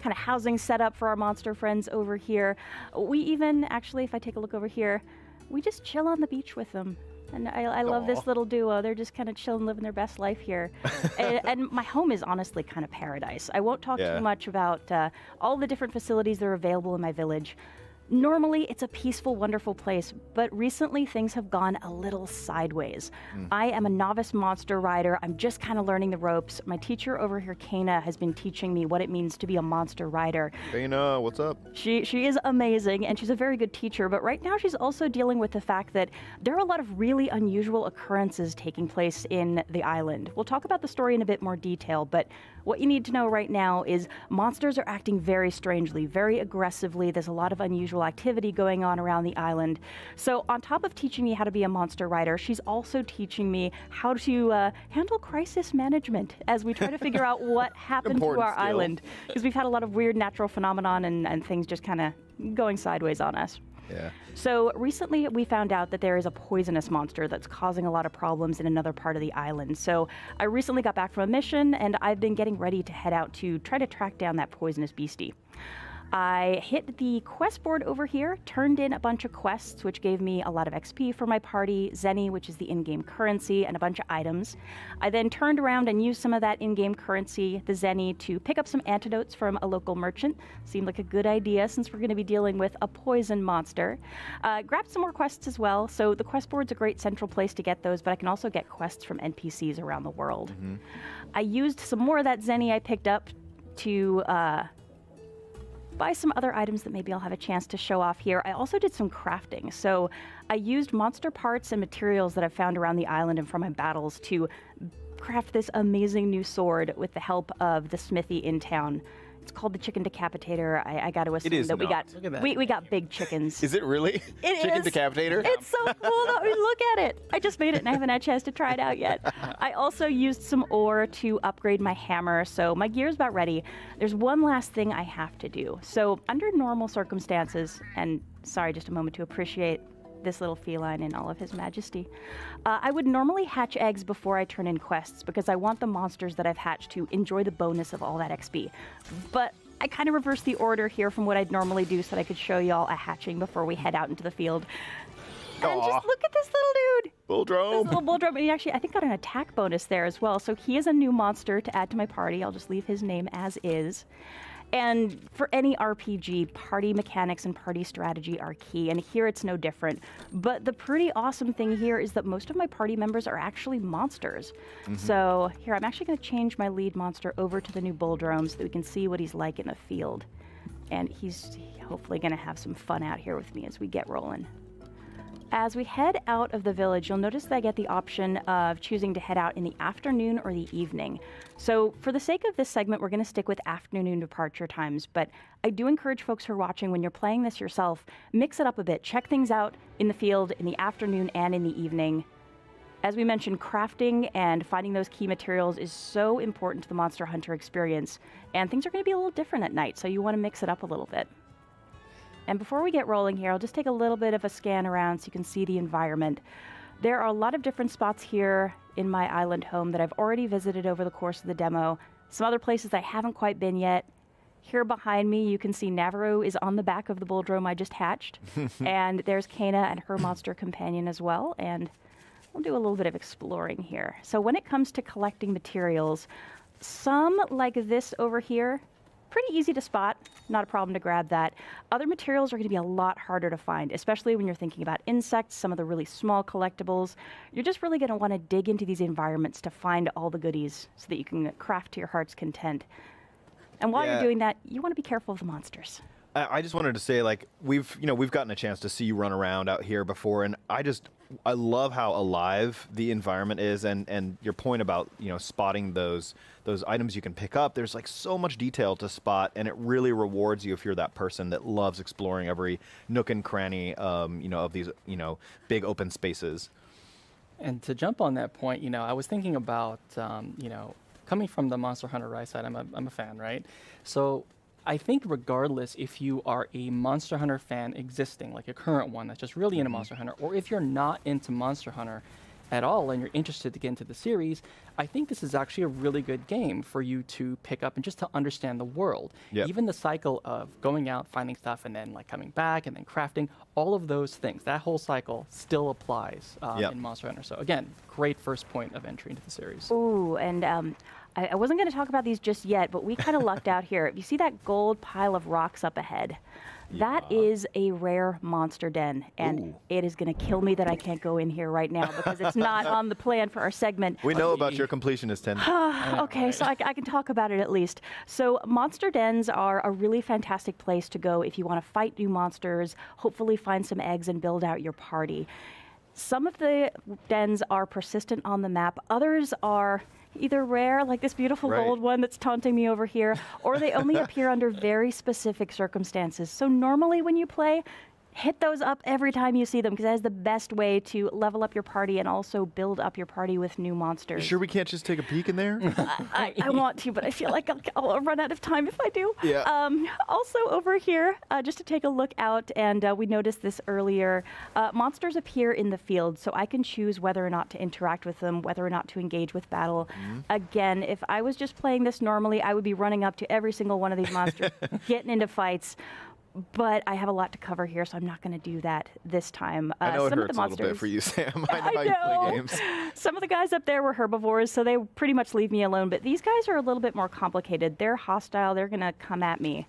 kind of housing setup for our monster friends over here. We even, actually, if I take a look over here, we just chill on the beach with them. And I love this little duo. They're just kind of chilling, living their best life here. and my home is honestly kind of paradise. I won't talk too much about all the different facilities that are available in my village. Normally, it's a peaceful, wonderful place, but recently things have gone a little sideways. I am a novice monster rider. I'm just kind of learning the ropes. My teacher over here, Kana, has been teaching me what it means to be a monster rider. Kana, what's up? She is amazing, and she's a very good teacher, but right now she's also dealing with the fact that there are a lot of really unusual occurrences taking place in the island. We'll talk about the story in a bit more detail, but what you need to know right now is monsters are acting very strangely, very aggressively. There's a lot of unusual activity going on around the island. So on top of teaching me how to be a monster rider, she's also teaching me how to handle crisis management as we try to figure out what happened to our island. Because we've had a lot of weird natural phenomenon and things just kind of going sideways on us. Yeah. So recently we found out that there is a poisonous monster that's causing a lot of problems in another part of the island. So I recently got back from a mission and I've been getting ready to head out to try to track down that poisonous beastie. I hit the quest board over here, turned in a bunch of quests, which gave me a lot of XP for my party, Zenny, which is the in-game currency, and a bunch of items. I then turned around and used some of that in-game currency, the Zenny, to pick up some antidotes from a local merchant. Seemed like a good idea since we're going to be dealing with a poison monster. Grabbed some more quests as well, so the quest board's a great central place to get those, but I can also get quests from NPCs around the world. I used some more of that Zenny I picked up to buy some other items that maybe I'll have a chance to show off here. I also did some crafting. So I used monster parts and materials that I've found around the island and from my battles to craft this amazing new sword with the help of the smithy in town. It's called the Chicken Decapitator. I got to assume that we got big chickens. Is it really? Chicken Decapitator? It's so cool. I mean, look at it. I just made it and I haven't had a chance to try it out yet. I also used some ore to upgrade my hammer, so my gear's about ready. There's one last thing I have to do. So under normal circumstances, and sorry, just a moment to appreciate this little feline in all of his majesty. I would normally hatch eggs before I turn in quests because I want the monsters that I've hatched to enjoy the bonus of all that XP. But I kind of reversed the order here from what I'd normally do so that I could show y'all a hatching before we head out into the field. And just look at this little dude. Bulldrome. This little Bulldrome. And he actually, I think, got an attack bonus there as well. So he is a new monster to add to my party. I'll just leave his name as is. And for any RPG, party mechanics and party strategy are key, and here it's no different. But the pretty awesome thing here is that most of my party members are actually monsters. So here, I'm actually going to change my lead monster over to the new Bulldrome so that we can see what he's like in the field. And he's hopefully going to have some fun out here with me as we get rolling. As we head out of the village, you'll notice that I get the option of choosing to head out in the afternoon or the evening. So for the sake of this segment, we're going to stick with afternoon departure times, but I do encourage folks who are watching, when you're playing this yourself, mix it up a bit. Check things out in the field, in the afternoon, and in the evening. As we mentioned, crafting and finding those key materials is so important to the Monster Hunter experience, and things are going to be a little different at night, so you want to mix it up a little bit. And before we get rolling here, I'll just take a little bit of a scan around so you can see the environment. There are a lot of different spots here in my island home that I've already visited over the course of the demo. Some other places I haven't quite been yet. Here behind me, you can see Navarro is on the back of the Bulldrome I just hatched. And there's Kana and her monster companion as well. And we'll do a little bit of exploring here. So when it comes to collecting materials, some like this over here, pretty easy to spot, not a problem to grab that. Other materials are going to be a lot harder to find, especially when you're thinking about insects, some of the really small collectibles. You're just really going to want to dig into these environments to find all the goodies so that you can craft to your heart's content. And while you're doing that, you want to be careful of the monsters. I just wanted to say, like, we've gotten a chance to see you run around out here before, and I love how alive the environment is, and your point about, spotting those items you can pick up. There's like so much detail to spot, and it really rewards you if you're that person that loves exploring every nook and cranny, of these, big open spaces. And to jump on that point, I was thinking about, coming from the Monster Hunter Rise side, I'm a fan, right? So I think regardless if you are a Monster Hunter fan existing, like a current one that's just really into Monster Hunter, or if you're not into Monster Hunter at all and you're interested to get into the series, I think this is actually a really good game for you to pick up and just to understand the world. Yep. Even the cycle of going out, finding stuff, and then like coming back and then crafting, all of those things, that whole cycle still applies in Monster Hunter. So again, great first point of entry into the series. Ooh, and I wasn't going to talk about these just yet, but we kind of lucked out here. You see that gold pile of rocks up ahead? That is a rare monster den, and it is going to kill me that I can't go in here right now because it's not on the plan for our segment. We know about your completionist tendency. Okay, so I can talk about it at least. So monster dens are a really fantastic place to go if you want to fight new monsters, hopefully find some eggs and build out your party. Some of the dens are persistent on the map. Others are either rare, like this beautiful gold one that's taunting me over here, or they only appear under very specific circumstances. So normally when you play, hit those up every time you see them because that is the best way to level up your party and also build up your party with new monsters. You sure we can't just take a peek in there? I want to, but I feel like I'll run out of time if I do. Yeah. Also over here, just to take a look out, and we noticed this earlier, monsters appear in the field, so I can choose whether or not to interact with them, whether or not to engage with battle. Again, if I was just playing this normally, I would be running up to every single one of these monsters, getting into fights. But I have a lot to cover here, so I'm not going to do that this time. I know it some hurts of the monsters, a little bit for you, Sam. I know how you play games. Some of the guys up there were herbivores, so they pretty much leave me alone. But these guys are a little bit more complicated. They're hostile. They're going to come at me.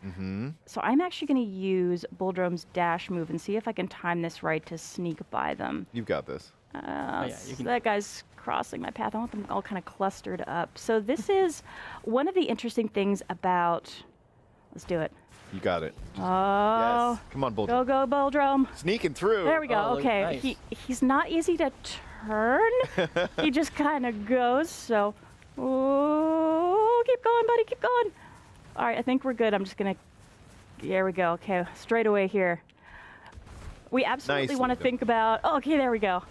So I'm actually going to use Bulldrum's dash move and see if I can time this right to sneak by them. You've got this. So that guy's crossing my path. I want them all kind of clustered up. So this is one of the interesting things about... Let's do it. You got it. Oh. Yes. Come on, Bulldrum. Go, Bulldrum. Sneaking through. There we go. Oh, okay. nice. He's not easy to turn. He just kind of goes. So, oh, keep going, buddy. Keep going. All right. I think we're good. I'm just going to. There we go. Okay. Straight away here. We absolutely want to think about. Oh, okay, there we go.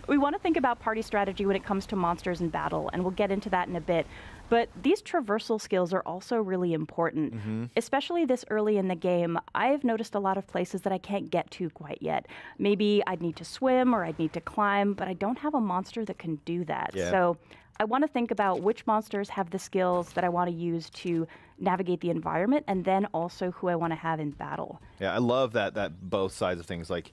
We want to think about party strategy when it comes to monsters in battle, and we'll get into that in a bit. But these traversal skills are also really important, especially this early in the game. I've noticed a lot of places that I can't get to quite yet. Maybe I'd need to swim or I'd need to climb, but I don't have a monster that can do that. Yeah. So I want to think about which monsters have the skills that I want to use to navigate the environment, and then also who I want to have in battle. Yeah, I love that both sides of things. Like,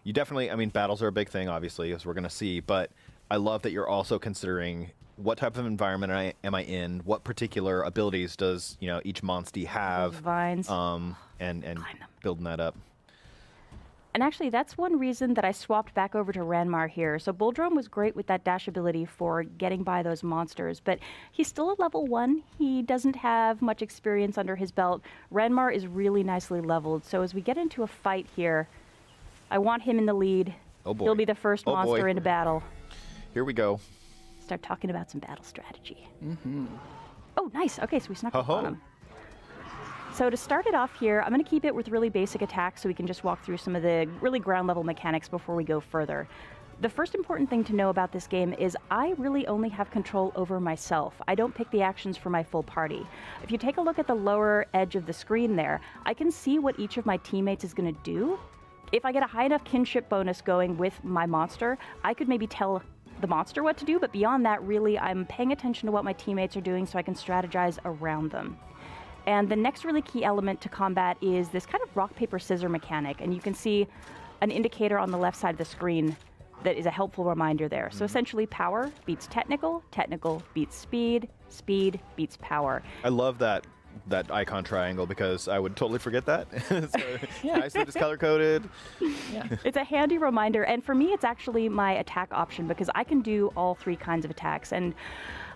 you definitely, I mean, battles are a big thing, obviously, as we're going to see, but I love that you're also considering what type of environment am I in, what particular abilities does, each monstie have, vines. And building that up. And actually, that's one reason that I swapped back over to Ranmar here. So Bulldrum was great with that dash ability for getting by those monsters, but he's still a level 1. He doesn't have much experience under his belt. Ranmar is really nicely leveled, so as we get into a fight here, I want him in the lead. Oh boy. He'll be the first monster into battle. Here we go. Start talking about some battle strategy. Oh, nice. Okay, so we snuck up on him. So to start it off here, I'm going to keep it with really basic attacks so we can just walk through some of the really ground level mechanics before we go further. The first important thing to know about this game is I really only have control over myself. I don't pick the actions for my full party. If you take a look at the lower edge of the screen there, I can see what each of my teammates is going to do. If I get a high enough kinship bonus going with my monster, I could maybe tell the monster what to do, but beyond that, really, I'm paying attention to what my teammates are doing so I can strategize around them. And the next really key element to combat is this kind of rock, paper, scissors mechanic. And you can see an indicator on the left side of the screen that is a helpful reminder there. So essentially, power beats technical, technical beats speed, speed beats power. I love that icon triangle because I would totally forget that. Nicely just color-coded. It's a handy reminder. And for me, it's actually my attack option because I can do all 3 kinds of attacks. And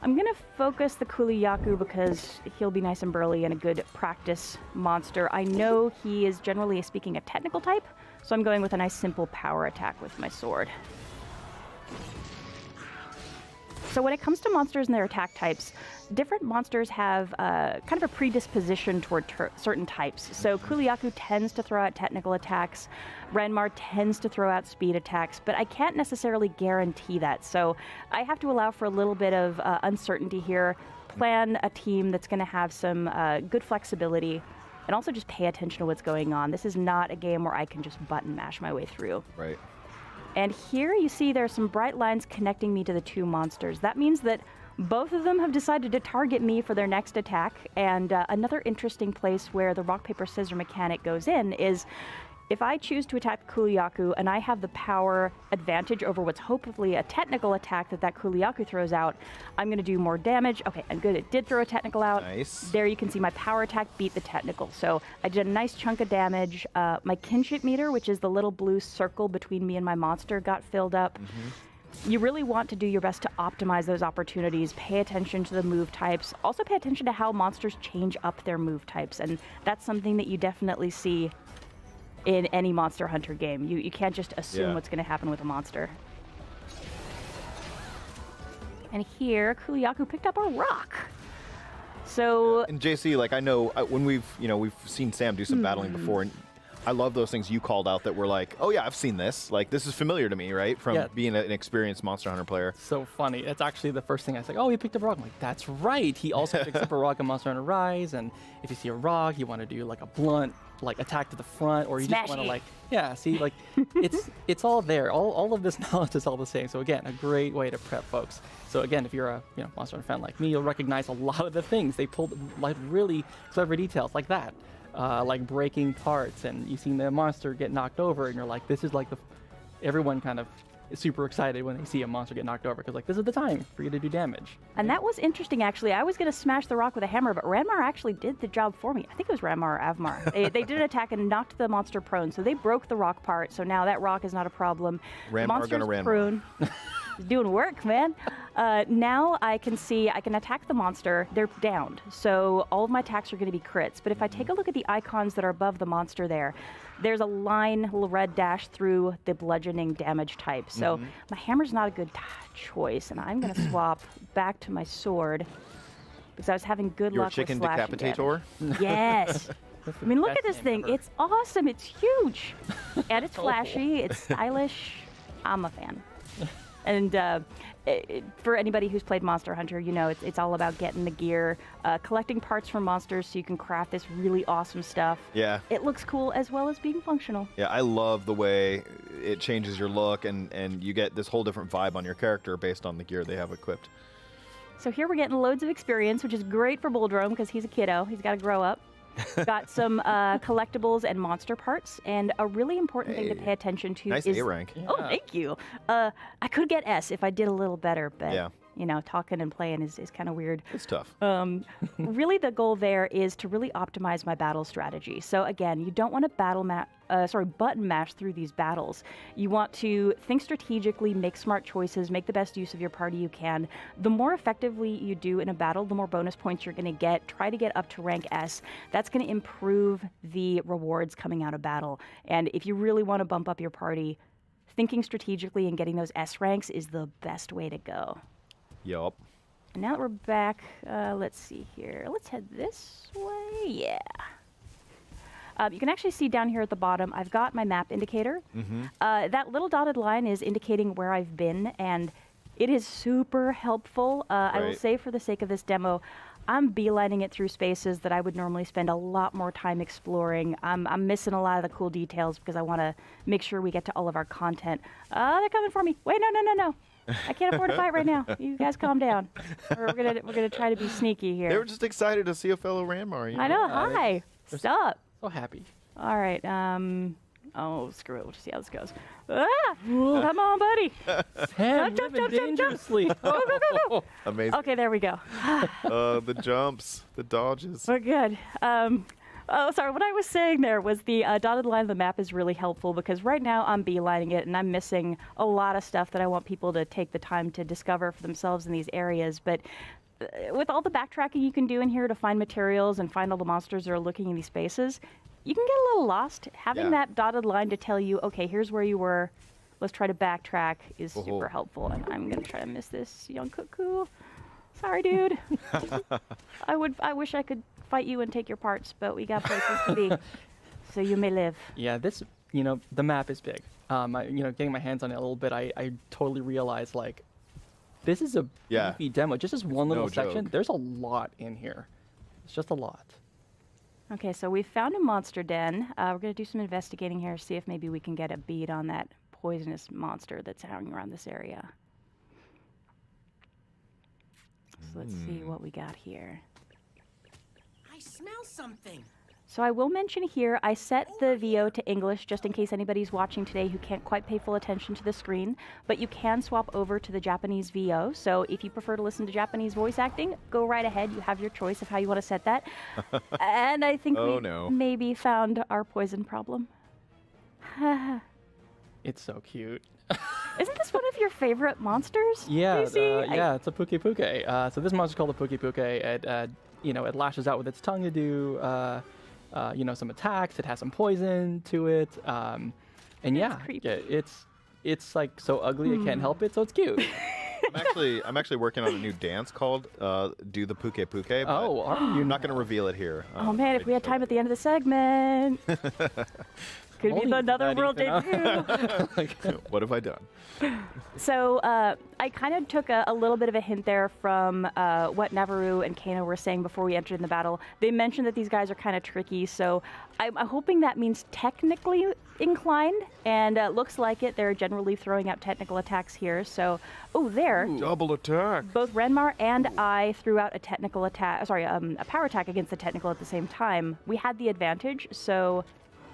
I'm going to focus the Kuliyaku because he'll be nice and burly and a good practice monster. I know he is generally speaking a technical type, so I'm going with a nice simple power attack with my sword. So when it comes to monsters and their attack types, different monsters have kind of a predisposition toward certain types. So Kuliyaku tends to throw out technical attacks, Ranmar tends to throw out speed attacks, but I can't necessarily guarantee that. So I have to allow for a little bit of uncertainty here, plan a team that's going to have some good flexibility, and also just pay attention to what's going on. This is not a game where I can just button mash my way through. Right. And here you see there are some bright lines connecting me to the 2 monsters. That means that both of them have decided to target me for their next attack. And another interesting place where the rock, paper, scissors mechanic goes in is if I choose to attack Kuliyaku and I have the power advantage over what's hopefully a technical attack that Kuliyaku throws out, I'm going to do more damage. Okay, and good, it did throw a technical out. Nice. There you can see my power attack beat the technical. So I did a nice chunk of damage. My kinship meter, which is the little blue circle between me and my monster, got filled up. You really want to do your best to optimize those opportunities. Pay attention to the move types. Also pay attention to how monsters change up their move types. And that's something that you definitely see in any Monster Hunter game. You can't just assume what's going to happen with a monster. And here, Kuliyaku picked up a rock. So And JC, like I know when we've seen Sam do some battling before, and I love those things you called out that were like, oh yeah, I've seen this. Like, this is familiar to me, right? From being an experienced Monster Hunter player. So funny. It's actually the first thing I said. Oh, he picked up a rock. I'm like, that's right. He also picks up a rock in Monster Hunter Rise. And if you see a rock, you want to do like a blunt, like attack to the front, or you just want to like, see, like it's all there. All of this knowledge is all the same. So again, a great way to prep folks. So again, if you're a Monster Hunter fan like me, you'll recognize a lot of the things they pulled, like really clever details like that. Like breaking parts, and you seen the monster get knocked over, and you're like, this is like everyone kind of is super excited when they see a monster get knocked over, because like, this is the time for you to do damage. And that was interesting, actually. I was going to smash the rock with a hammer, but Ranmar actually did the job for me. I think it was Ranmar or Avmar. They did an attack and knocked the monster prone, so they broke the rock part, so now that rock is not a problem. Ranmar gonna Ranmar. Prone. He's doing work, man. Now I can attack the monster. They're downed, so all of my attacks are going to be crits. But if I take a look at the icons that are above the monster there's a line, little red dash through the bludgeoning damage type. So my hammer's not a good choice, and I'm going to swap back to my sword because I was having good luck with slashing Your chicken decapitator? damage. Yes. I mean, look at this thing. It's awesome. It's huge. And it's flashy. It's stylish. I'm a fan. And for anybody who's played Monster Hunter, it's all about getting the gear, collecting parts from monsters so you can craft this really awesome stuff. Yeah. It looks cool as well as being functional. Yeah, I love the way it changes your look, and you get this whole different vibe on your character based on the gear they have equipped. So here we're getting loads of experience, which is great for Bulldrome because he's a kiddo. He's got to grow up. Got some collectibles and monster parts, and a really important thing to pay attention to nice is... A rank. Oh, thank you. I could get S if I did a little better, but talking and playing is kind of weird. It's tough. Really, the goal there is to really optimize my battle strategy. So again, you don't want to button mash through these battles. You want to think strategically, make smart choices, make the best use of your party you can. The more effectively you do in a battle, the more bonus points you're going to get. Try to get up to rank S. That's going to improve the rewards coming out of battle. And if you really want to bump up your party, thinking strategically and getting those S ranks is the best way to go. Yup. And now that we're back, let's see here. Let's head this way. Yeah. You can actually see down here at the bottom, I've got my map indicator. That little dotted line is indicating where I've been, and it is super helpful. I will say, for the sake of this demo, I'm beelining it through spaces that I would normally spend a lot more time exploring. I'm missing a lot of the cool details because I want to make sure we get to all of our content. They're coming for me. Wait, no. I can't afford to fight right now. You guys calm down. We're gonna try to be sneaky here. They were just excited to see a fellow Ranmar. I know. Hi. What's up? So happy. All right. Oh, screw it. We'll just see how this goes. Come on, buddy. Sam, jump. Dangerously. Go. Amazing. Okay, there we go. The jumps, the dodges. We're good. Oh, sorry. What I was saying there was the dotted line of the map is really helpful because right now I'm beelining it and I'm missing a lot of stuff that I want people to take the time to discover for themselves in these areas. But with all the backtracking you can do in here to find materials and find all the monsters that are looking in these spaces, you can get a little lost. Having that dotted line to tell you, okay, here's where you were, let's try to backtrack is super helpful. And I'm going to try to miss this young cuckoo. Sorry, dude. I wish I could fight you and take your parts, but we got places to be, so you may live. Yeah, this, the map is big. Getting my hands on it a little bit, I totally realized, like, this is a beefy demo. Just as one little section, there's a lot in here. It's just a lot. Okay, so we found a monster den. We're going to do some investigating here, see if maybe we can get a bead on that poisonous monster that's hanging around this area. So let's see what we got here. I smell something. So I will mention here, I set the VO to English just in case anybody's watching today who can't quite pay full attention to the screen, but you can swap over to the Japanese VO. So if you prefer to listen to Japanese voice acting, go right ahead. You have your choice of how you want to set that. And I think we maybe found our poison problem. It's so cute. Isn't this one of your favorite monsters? Yeah, it's a Puke Puke. So this monster's called a Puke Puke. It lashes out with its tongue to do, some attacks. It has some poison to it. It's like so ugly it can't help it, so it's cute. I'm actually working on a new dance called "Do the Puke Puke." But Oh, are you? I'm not going to reveal it here. Oh man, if we had time at the end of the segment, could be another world debut. What have I done? So I kind of took a little bit of a hint there from what Navarru and Kano were saying before we entered in the battle. They mentioned that these guys are kind of tricky, so I'm hoping that means technically inclined, and looks like it. They're generally throwing out technical attacks here. So, there. Double attack. Both Renmar and I threw out a technical attack, a power attack against the technical at the same time. We had the advantage, so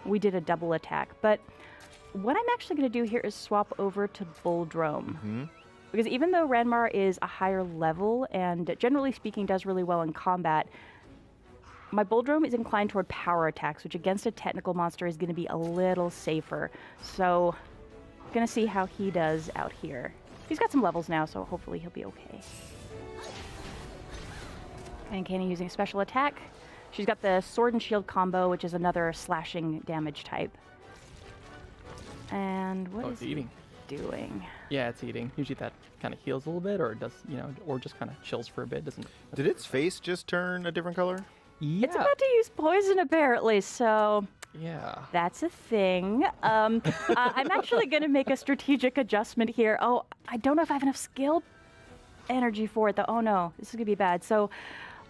we did a double attack. But what I'm actually going to do here is swap over to Bulldrome. Because even though Renmar is a higher level and generally speaking does really well in combat, my Bulldrome is inclined toward power attacks, which against a technical monster is going to be a little safer. So, going to see how he does out here. He's got some levels now, so hopefully he'll be okay. And Kano using a special attack. She's got the Sword and Shield combo, which is another slashing damage type. And what is eating. Doing? Yeah, it's eating. Usually that kind of heals a little bit, or does or just kind of chills for a bit. Doesn't? Did its face just turn a different color? Yeah. It's about to use poison apparently, so yeah, that's a thing. I'm actually going to make a strategic adjustment here. Oh, I don't know if I have enough skill energy for it though. Oh no, this is going to be bad. So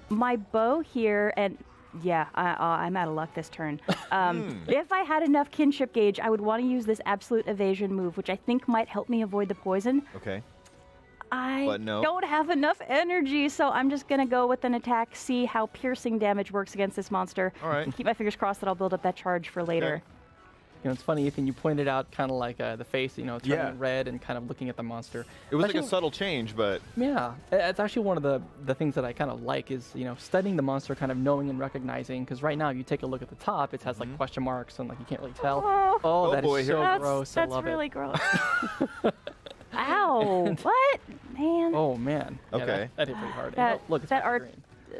my bow here, and yeah, I'm out of luck this turn. If I had enough kinship gauge, I would want to use this absolute evasion move, which I think might help me avoid the poison. Okay. I don't have enough energy, so I'm just going to go with an attack, see how piercing damage works against this monster. All right. And keep my fingers crossed that I'll build up that charge for later. Okay. It's funny, Ethan, you pointed out kind of like the face, turning red and kind of looking at the monster. It was like a subtle change, but... Yeah, it's actually one of the things that I kind of like is, studying the monster, kind of knowing and recognizing, because right now, if you take a look at the top, it has like question marks and like you can't really tell. Oh, that is so gross. I love it. That's really gross. Ow! What? Man. Oh, man. Yeah, Okay. that hit pretty hard. Look, that art,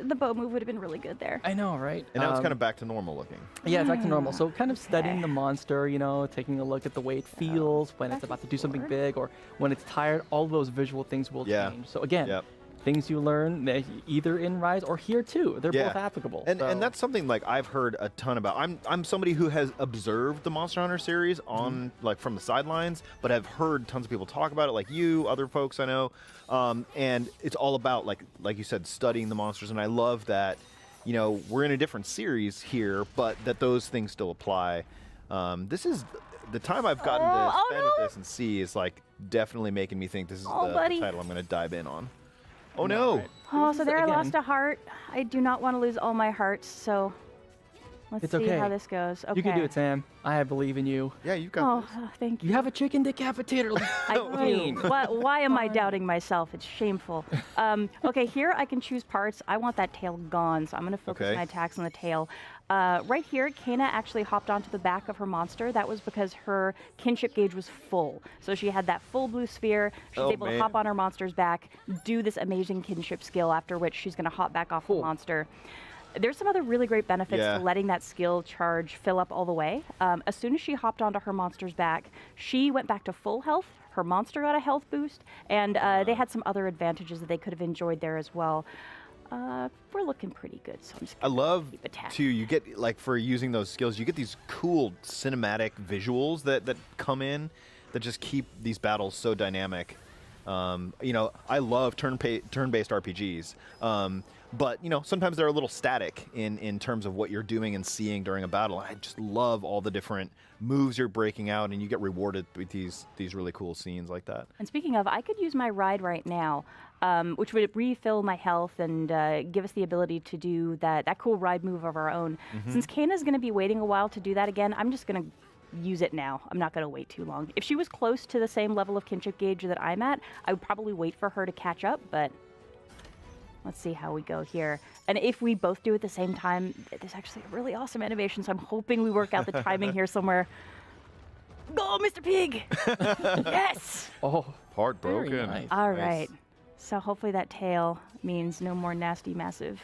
the bow move would have been really good there. I know, right? And now it's kind of back to normal looking. Yeah, it's back to normal. So kind of studying the monster, taking a look at the way it feels when it's about to do something big or when it's tired, all those visual things will change. So again, things you learn either in Rise or here too. They're both applicable. And that's something like I've heard a ton about. I'm somebody who has observed the Monster Hunter series on like from the sidelines, but I've heard tons of people talk about it, like you, other folks I know. And it's all about like you said, studying the monsters. And I love that, we're in a different series here, but that those things still apply. This is the time I've gotten to spend with this and see is like definitely making me think this is the title I'm going to dive in on. Oh no! Oh, so there I lost a heart. I do not want to lose all my hearts, so let's see how this goes. Okay. You can do it, Sam. I believe in you. Yeah, you got this. Oh, thank you. You have a chicken decapitator. I do. Why am I doubting myself? It's shameful. Okay, here I can choose parts. I want that tail gone, so I'm going to focus my attacks on the tail. Right here, Kano actually hopped onto the back of her monster. That was because her kinship gauge was full. So she had that full blue sphere. She's able to hop on her monster's back, do this amazing kinship skill, after which she's going to hop back off the monster. There's some other really great benefits to letting that skill charge fill up all the way. As soon as she hopped onto her monster's back, she went back to full health. Her monster got a health boost, and they had some other advantages that they could have enjoyed there as well. We're looking pretty good, so I'm just gonna keep attacking. Too, you get, like, for using those skills, you get these cool cinematic visuals that come in that just keep these battles so dynamic. I love turn-based RPGs, but, sometimes they're a little static in terms of what you're doing and seeing during a battle. I just love all the different moves you're breaking out, and you get rewarded with these really cool scenes like that. And speaking of, I could use my ride right now, which would refill my health and give us the ability to do that cool ride move of our own. Since Kana's going to be waiting a while to do that again, I'm just going to use it now. I'm not going to wait too long. If she was close to the same level of kinship gauge that I'm at, I would probably wait for her to catch up, but let's see how we go here. And if we both do it at the same time, there's actually a really awesome animation, so I'm hoping we work out the timing here somewhere. Go, Mr. Pig! Yes! Oh, heartbroken. Nice. All right. So hopefully that tail means no more nasty, massive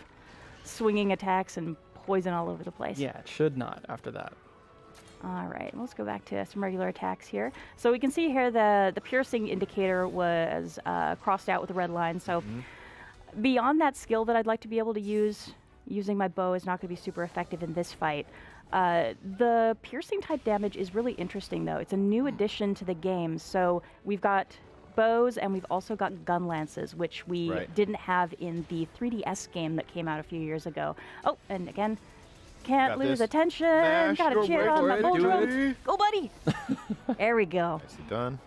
swinging attacks and poison all over the place. Yeah, it should not after that. All right, let's go back to some regular attacks here. So we can see here the piercing indicator was crossed out with a red line. So beyond that skill that I'd like to be able to use, using my bow is not going to be super effective in this fight. The piercing type damage is really interesting, though. It's a new addition to the game. So we've got bows and we've also got gun lances, which we didn't have in the 3DS game that came out a few years ago. Oh, and again, can't lose attention. Gotta cheer on my bull drum. Go, buddy. There we go. Nicely done.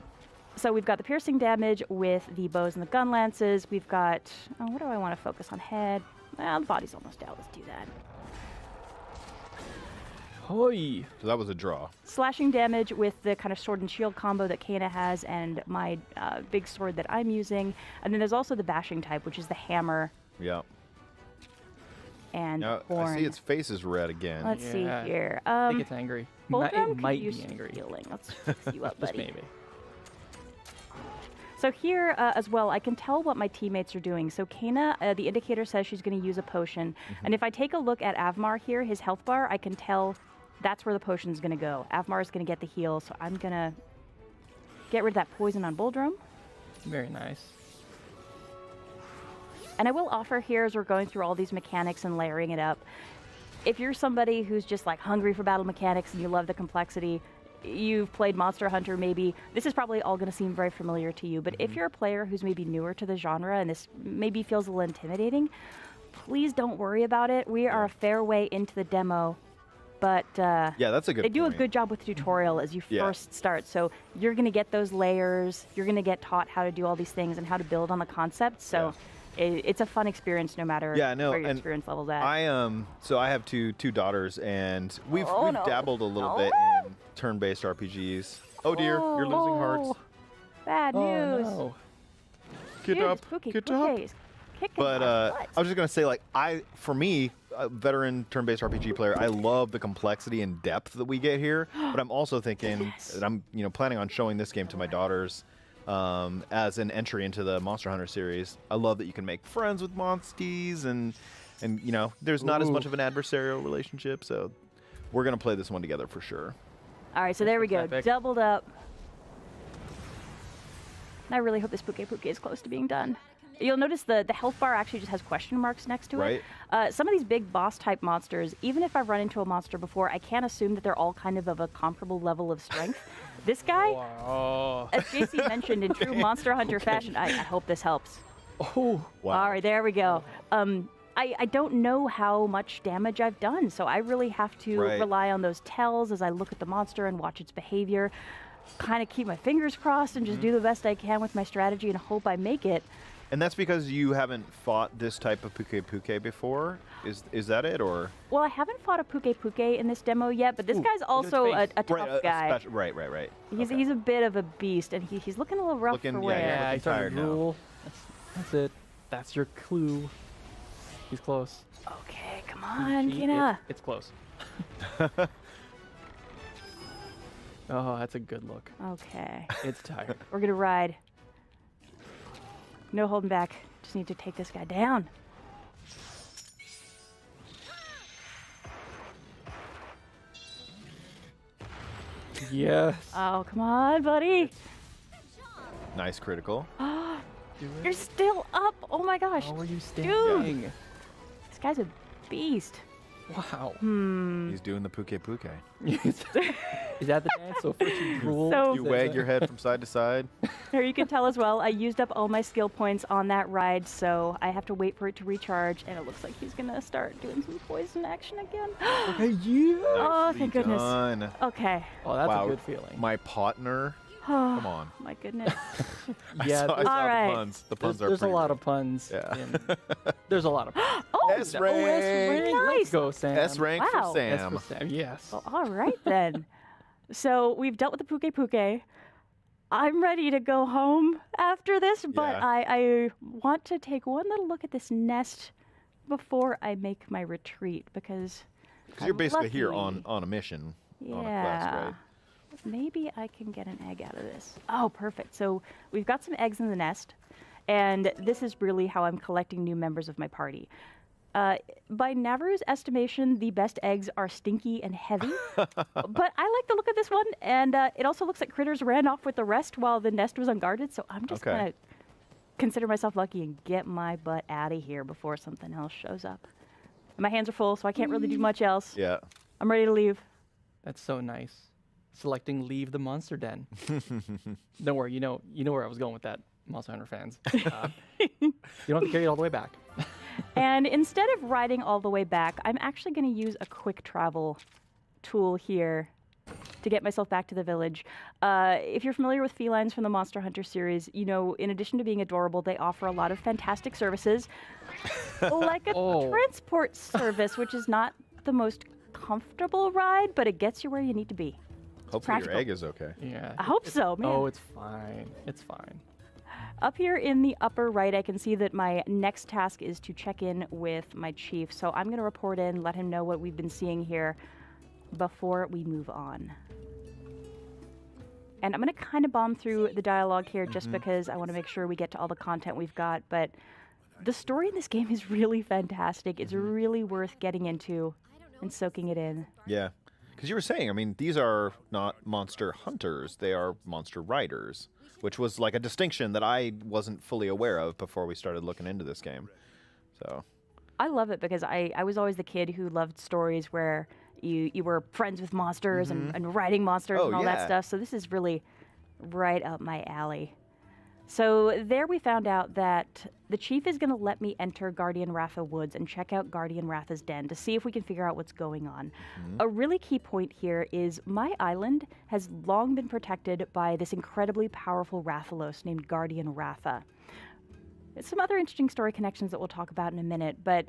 So we've got the piercing damage with the bows and the gun lances. We've got, what do I want to focus on? Head. Well, the body's almost out. Let's do that. Hoi. So that was a draw. Slashing damage with the kind of sword and shield combo that Kana has and my big sword that I'm using. And then there's also the bashing type, which is the hammer. Yeah. And now, horn. I see its face is red again. Let's see here. I think it's angry. It might be angry. Healing. Let's fix you up, buddy. Just maybe. So here as well, I can tell what my teammates are doing. So Kana, the indicator says she's going to use a potion. And if I take a look at Avmar here, his health bar, I can tell that's where the potion's going to go. Avmar is going to get the heal, so I'm going to get rid of that poison on Buldrum. Very nice. And I will offer here, as we're going through all these mechanics and layering it up, if you're somebody who's just like hungry for battle mechanics and you love the complexity, you've played Monster Hunter maybe, this is probably all going to seem very familiar to you. But if you're a player who's maybe newer to the genre and this maybe feels a little intimidating, please don't worry about it. We are a fair way into the demo. But yeah, that's a good they do point. a good job with the tutorial as you first start. So you're going to get those layers. You're going to get taught how to do all these things and how to build on the concept. So it's a fun experience no matter where your experience level's at. So I have two daughters, and we've dabbled a little bit in turn-based RPGs. Oh dear, you're losing hearts. Bad news. No. Get up, get up. But I was just gonna say, like, for me, a veteran turn-based RPG player, I love the complexity and depth that we get here. But I'm also thinking that I'm, planning on showing this game to my daughters as an entry into the Monster Hunter series. I love that you can make friends with monsties, and there's not as much of an adversarial relationship. So we're gonna play this one together for sure. All right, so there we go, doubled up. I really hope this Puke is close to being done. You'll notice the health bar actually just has question marks next to it. Some of these big boss-type monsters, even if I've run into a monster before, I can't assume that they're all kind of a comparable level of strength. This guy, as JC mentioned in true Monster Hunter fashion, I hope this helps. Oh, wow. All right, there we go. I don't know how much damage I've done, so I really have to rely on those tells as I look at the monster and watch its behavior, kind of keep my fingers crossed and just do the best I can with my strategy and hope I make it. And that's because you haven't fought this type of Puke before? Is that it, or? Well, I haven't fought a Puke in this demo yet, but this guy's also a tough guy. Right. He's a bit of a beast, and he's looking a little rough for wear. Yeah, he's tired now. That's it. That's your clue. He's close. Okay, come on, Kina. It's close. Oh, that's a good look. Okay. It's tired. We're gonna ride. No holding back. Just need to take this guy down. Yes. Oh, come on, buddy. Nice critical. You're still up. Oh my gosh. How are you standing? Dude. This guy's a beast. Wow. He's doing the Puke. Is that the dance? So first you drool. So- You wag your head from side to side. Here you can tell as well, I used up all my skill points on that ride, so I have to wait for it to recharge, and it looks like he's gonna start doing some poison action again. Okay, yeah. Oh, thank goodness. Done. Okay. Oh, that's Wow. a good feeling. My partner. Come on. My goodness. Yeah. I saw All right. the puns. The puns are There's a pretty lot good. of puns. Yeah. There's a lot of puns. Oh, S-rank. S-rank. Let's Nice. go, Sam. S-rank Wow. for Sam. S for Sam. Yes. Well, all right then. So we've dealt with the Puke. I'm ready to go home after this, but Yeah. I want to take one little look at this nest before I make my retreat, because You're basically lucky. here on a mission. On a quest, right? Maybe I can get an egg out of this. Oh, perfect. So we've got some eggs in the nest, and this is really how I'm collecting new members of my party. By Navru's estimation, the best eggs are stinky and heavy. But I like the look of this one, and it also looks like critters ran off with the rest while the nest was unguarded, so I'm just going to consider myself lucky and get my butt out of here before something else shows up. And my hands are full, so I can't really do much else. Yeah. I'm ready to leave. That's so nice. Selecting leave the monster den. Don't worry, you know where I was going with that, Monster Hunter fans. You don't have to carry it all the way back. And instead of riding all the way back, I'm actually going to use a quick travel tool here to get myself back to the village. If you're familiar with felines from the Monster Hunter series, you know, in addition to being adorable, they offer a lot of fantastic services, like a transport service, which is not the most comfortable ride, but it gets you where you need to be. Hopefully your egg is okay. Yeah. I hope so, man. Oh, it's fine. It's fine. Up here in the upper right, I can see that my next task is to check in with my chief. So I'm going to report in, let him know what we've been seeing here before we move on. And I'm going to kind of bomb through the dialogue here just because I want to make sure we get to all the content we've got. But the story in this game is really fantastic. It's really worth getting into and soaking it in. Yeah. Because you were saying, I mean, these are not monster hunters, they are monster riders, which was like a distinction that I wasn't fully aware of before we started looking into this game. So I love it because I was always the kid who loved stories where you were friends with monsters and riding monsters and all that stuff. So this is really right up my alley. So there we found out that the chief is going to let me enter Guardian Ratha Woods and check out Guardian Ratha's den to see if we can figure out what's going on. A really key point here is my island has long been protected by this incredibly powerful Rathalos named Guardian Ratha. Some other interesting story connections that we'll talk about in a minute, but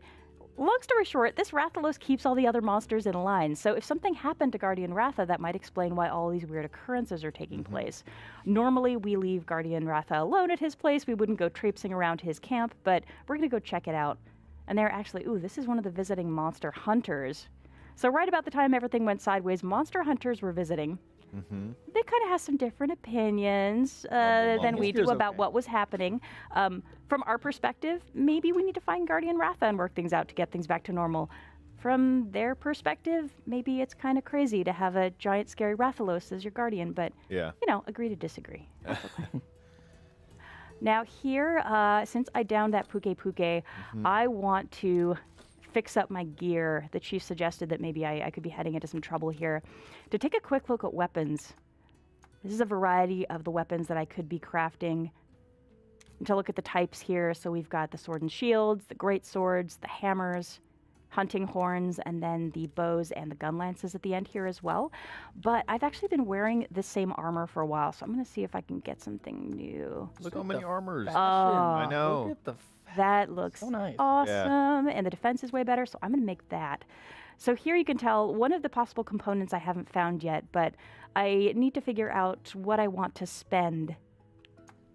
long story short, this Rathalos keeps all the other monsters in line, so if something happened to Guardian Ratha, that might explain why all these weird occurrences are taking place. Normally, we leave Guardian Ratha alone at his place. We wouldn't go traipsing around his camp, but we're going to go check it out. And they're actually, this is one of the visiting monster hunters. So right about the time everything went sideways, monster hunters were visiting. They kind of have some different opinions than we do about what was happening. From our perspective, maybe we need to find Guardian Ratha and work things out to get things back to normal. From their perspective, maybe it's kind of crazy to have a giant scary Rathalos as your guardian, but, agree to disagree. Now here, since I downed that Puke, I want to fix up my gear. The chief suggested that maybe I could be heading into some trouble here. To take a quick look at weapons, this is a variety of the weapons that I could be crafting. And to look at the types here, so we've got the sword and shields, the great swords, the hammers, hunting horns, and then the bows and the gun lances at the end here as well. But I've actually been wearing the same armor for a while, so I'm going to see if I can get something new. Look how many armors. I know. Look at the that looks awesome, and the defense is way better, so I'm going to make that. So here you can tell one of the possible components I haven't found yet, but I need to figure out what I want to spend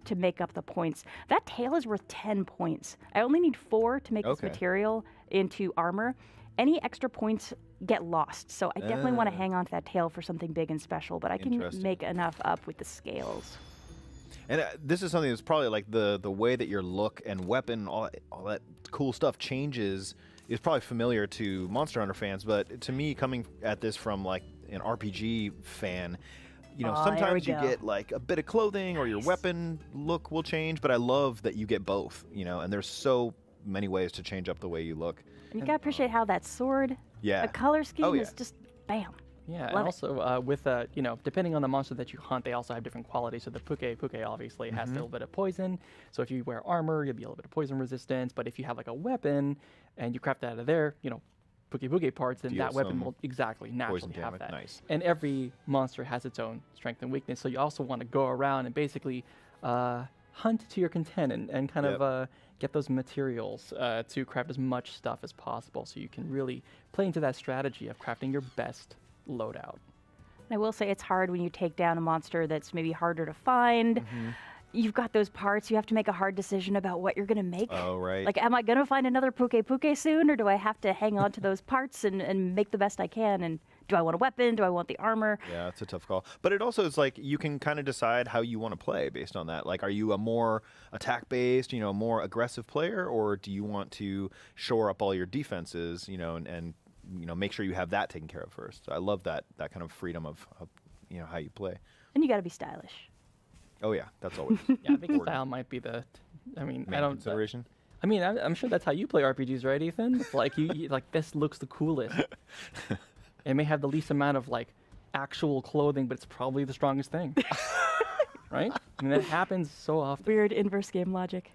to make up the points. That tail is worth 10 points. I only need 4 to make this material into armor. Any extra points get lost, so I definitely want to hang on to that tail for something big and special, but I can make enough up with the scales. And this is something that's probably like the way that your look and weapon, all that cool stuff changes is probably familiar to Monster Hunter fans, but to me, coming at this from like an RPG fan, sometimes you get like a bit of clothing or your weapon look will change, but I love that you get both, and there's so many ways to change up the way you look. And you gotta appreciate how that sword, the color scheme is just bam. Yeah, Love and also with depending on the monster that you hunt, they also have different qualities. So the Puke obviously has a little bit of poison. So if you wear armor, you'll be a little bit of poison resistance. But if you have like a weapon and you craft that out of their, Puke parts, then that weapon will naturally have that. Nice. And every monster has its own strength and weakness. So you also want to go around and basically hunt to your content and kind of get those materials to craft as much stuff as possible. So you can really play into that strategy of crafting your best loadout. I will say it's hard when you take down a monster that's maybe harder to find. You've got those parts. You have to make a hard decision about what you're going to make. Oh, right. Like, am I going to find another Puke soon, or do I have to hang on to those parts and make the best I can and do I want a weapon? Do I want the armor? Yeah, it's a tough call. But it also is like you can kind of decide how you want to play based on that. Like, are you a more attack-based, more aggressive player, or do you want to shore up all your defenses, and make sure you have that taken care of first? I love that kind of freedom of how you play. And you got to be stylish. Oh yeah, that's always. Yeah, I think style might be the. Main consideration. I'm sure that's how you play RPGs, right, Ethan? It's like you like this looks the coolest. It may have the least amount of like actual clothing, but it's probably the strongest thing. Right? I mean, that happens so often. Weird inverse game logic.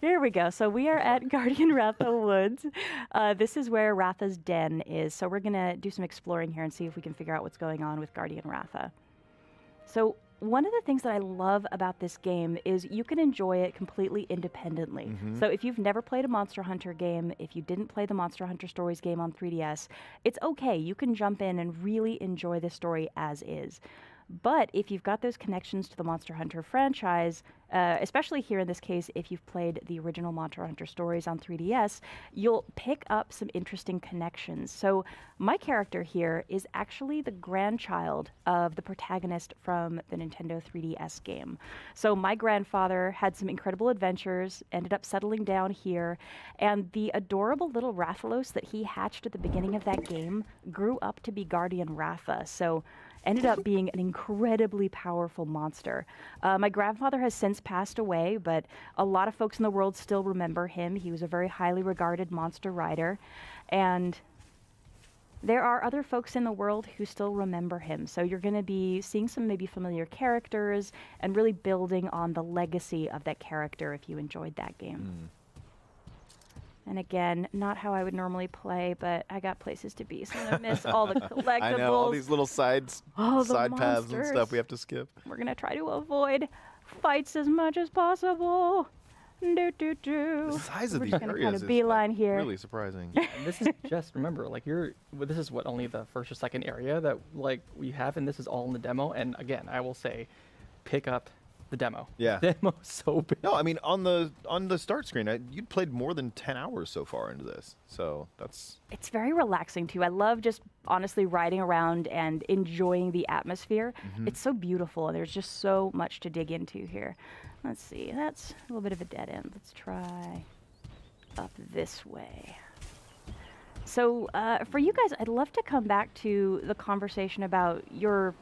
Here we go. So we are at Guardian Ratha Woods. This is where Ratha's den is. So we're going to do some exploring here and see if we can figure out what's going on with Guardian Ratha. So one of the things that I love about this game is you can enjoy it completely independently. Mhm. So if you've never played a Monster Hunter game, if you didn't play the Monster Hunter Stories game on 3DS, it's okay. You can jump in and really enjoy the story as is. But if you've got those connections to the Monster Hunter franchise, especially here in this case, if you've played the original Monster Hunter Stories on 3DS, you'll pick up some interesting connections. So my character here is actually the grandchild of the protagonist from the Nintendo 3DS game. So my grandfather had some incredible adventures, ended up settling down here, and the adorable little Rathalos that he hatched at the beginning of that game grew up to be Guardian Ratha. So ended up being an incredibly powerful monster. My grandfather has since passed away, but a lot of folks in the world still remember him. He was a very highly regarded monster rider, and there are other folks in the world who still remember him. So you're going to be seeing some maybe familiar characters and really building on the legacy of that character if you enjoyed that game. And again, not how I would normally play, but I got places to be, so I'm going to miss all the collectibles. I know, all these little side paths and stuff we have to skip. We're going to try to avoid fights as much as possible. The size of these areas kind of beeline here. really surprising. And this is just, remember, like this is what, only the first or second area that like we have, and this is all in the demo. And again, I will say, pick up the demo. Yeah. The demo's so big. No, I mean on the start screen, you'd played more than 10 hours so far into this. So that's. It's very relaxing too. I love just honestly riding around and enjoying the atmosphere. Mhm. It's so beautiful, and there's just so much to dig into here. Let's see. That's a little bit of a dead end. Let's try up this way. So for you guys, I'd love to come back to the conversation about your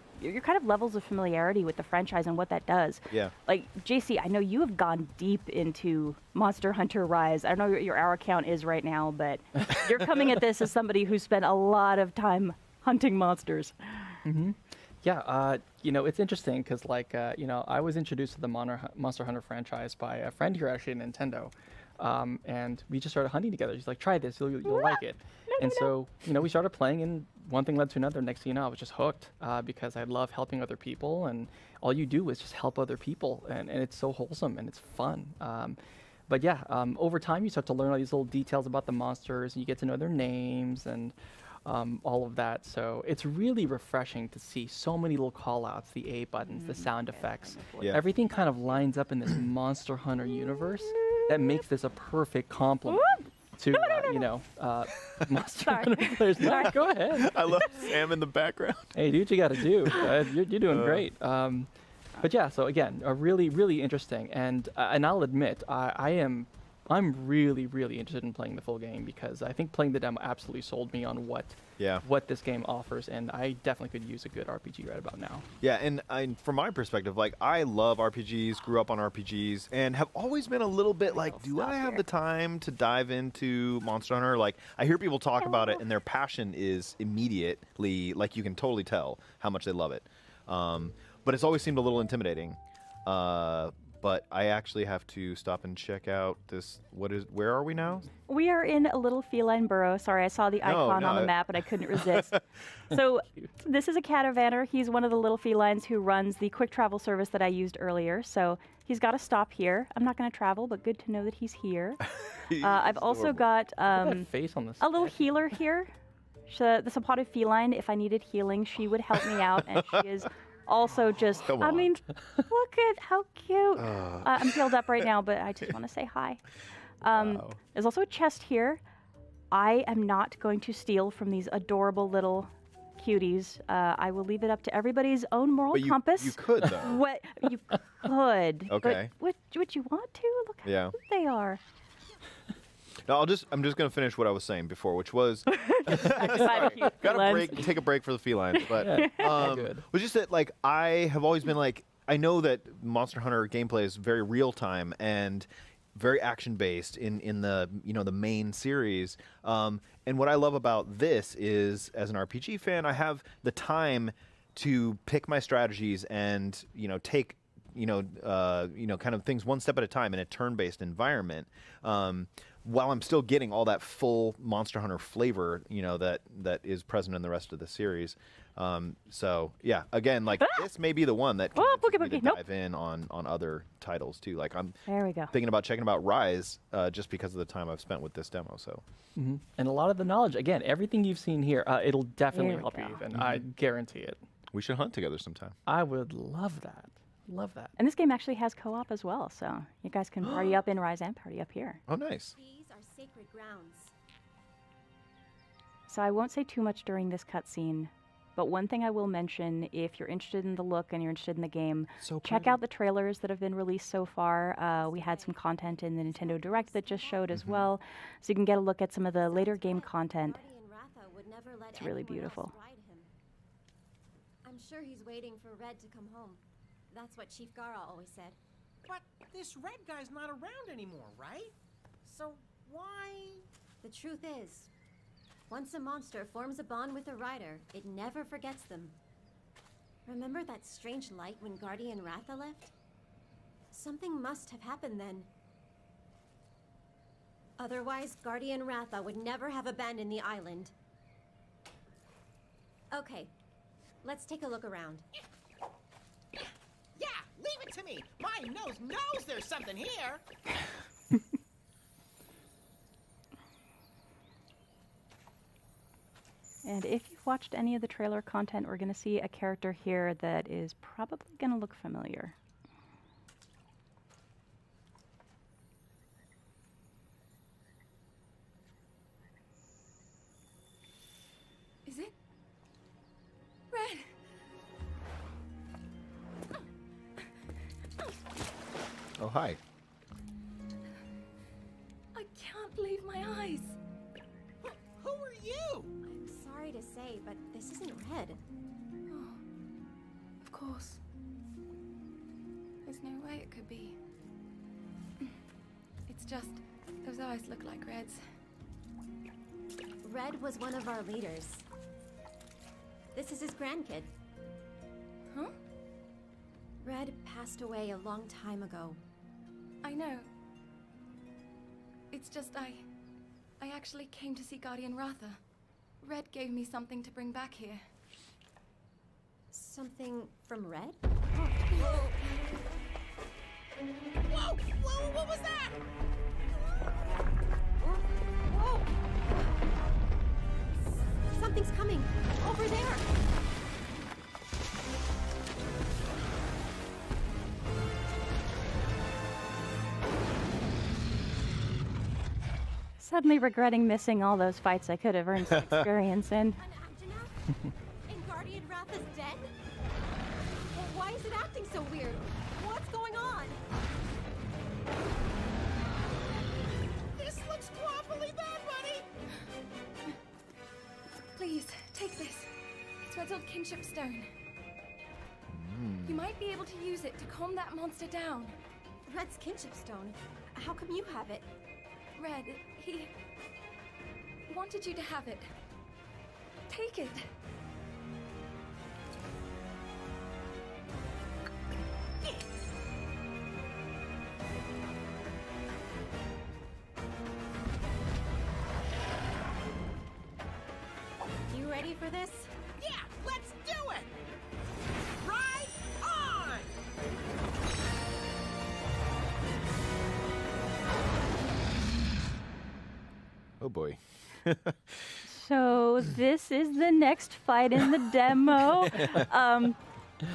kind of levels of familiarity with the franchise and what that does. Yeah. Like, JC, I know you have gone deep into Monster Hunter Rise. I don't know what your hour count is right now, but you're coming at this as somebody who spent a lot of time hunting monsters. Mm-hmm. Yeah, it's interesting because, like, I was introduced to the Monster Hunter franchise by a friend here actually at Nintendo, and we just started hunting together. She's like, "Try this, you'll like it." So, we started playing, and one thing led to another. Next thing you know, I was just hooked because I love helping other people, and all you do is just help other people, and it's so wholesome and it's fun. But yeah, over time you start to learn all these little details about the monsters, and you get to know their names and all of that. So it's really refreshing to see so many little call-outs, the A buttons, the sound effects. Yeah. Everything kind of lines up in this Monster Hunter universe that makes this a perfect complement to, Monster Hunter players. No, go ahead. I love Sam in the background. Hey, do what you got to do. You're doing great. But yeah, so again, really, really interesting. And I'll admit, I'm really, really interested in playing the full game because I think playing the demo absolutely sold me on what this game offers, and I definitely could use a good RPG right about now. Yeah, and from my perspective, like, I love RPGs, grew up on RPGs, and have always been a little bit like, do I have the time to dive into Monster Hunter? Like, I hear people talk about it, and their passion is immediately, like, you can totally tell how much they love it. But it's always seemed a little intimidating. But I actually have to stop and check out this. Where are we now? We are in a little feline burrow. Sorry, I saw the icon on the map and I couldn't resist. So this is a catavanner. He's one of the little felines who runs the quick travel service that I used earlier. So he's got to stop here. I'm not going to travel, but good to know that he's here. I've also got face on a little healer here. The Sapota feline, if I needed healing, she would help me out, and she is also just, I mean, look at how cute. I'm healed up right now, but I just want to say hi. There's also a chest here. I am not going to steal from these adorable little cuties. I will leave it up to everybody's own moral But compass. you could, though. What you could. Okay. But would you want to? Look how Yeah. cute they are. No, I'm just gonna finish what I was saying before, which was Got gotta take a break for the felines, but was just that like I have always been like I know that Monster Hunter gameplay is very real time and very action based in the the main series, and what I love about this is as an RPG fan I have the time to pick my strategies and take kind of things one step at a time in a turn-based environment. While I'm still getting all that full Monster Hunter flavor, that is present in the rest of the series. So yeah, again, like this may be the one that convinces me to dive in on other titles too. Like I'm There we go. thinking about checking out Rise just because of the time I've spent with this demo. So And a lot of the knowledge, again, everything you've seen here, it'll definitely Here we help you, go. Ethan. I guarantee it. we should hunt together sometime. I would love that. Love that. And this game actually has co-op as well, so you guys can party up in Rise and party up here. Oh, nice. These are sacred grounds. So I won't say too much during this cutscene, but one thing I will mention, if you're interested in the look and you're interested in the game, check out the trailers that have been released so far. We had some content in the Nintendo Direct that just showed as well, so you can get a look at some of the later game content. It's really beautiful. I'm sure he's waiting for Red to come home. That's what Chief Gara always said. But this red guy's not around anymore, right? So why? The truth is, once a monster forms a bond with a rider, it never forgets them. Remember that strange light when Guardian Ratha left? Something must have happened then. Otherwise, Guardian Ratha would never have abandoned the island. Okay, let's take a look around. Yeah, leave it to me. My nose knows there's something here. And if you've watched any of the trailer content, we're going to see a character here that is probably going to look familiar. Is it? Red! Oh, hi. I can't believe my eyes. Who are you? I'm sorry to say, but this isn't Red. Oh, of course. There's no way it could be. It's just those eyes look like Red's. Red was one of our leaders. This is his grandkid. Huh? Red passed away a long time ago. I know. It's just I actually came to see Guardian Ratha. Red gave me something to bring back here. Something from Red? Whoa! Whoa! What was that? Whoa! Something's coming! Over there! Suddenly regretting missing all those fights I could have earned some experience in. And Guardian Ratha's dead? Well, why is it acting so weird? What's going on? This looks awfully bad, buddy. Please, take this. It's Red's old kinship stone. You might be able to use it to calm that monster down. Red's kinship stone? How come you have it? Red, he wanted you to have it. Take it. You ready for this? Yeah, let's do it. Ride on. Oh boy. So this is the next fight in the demo.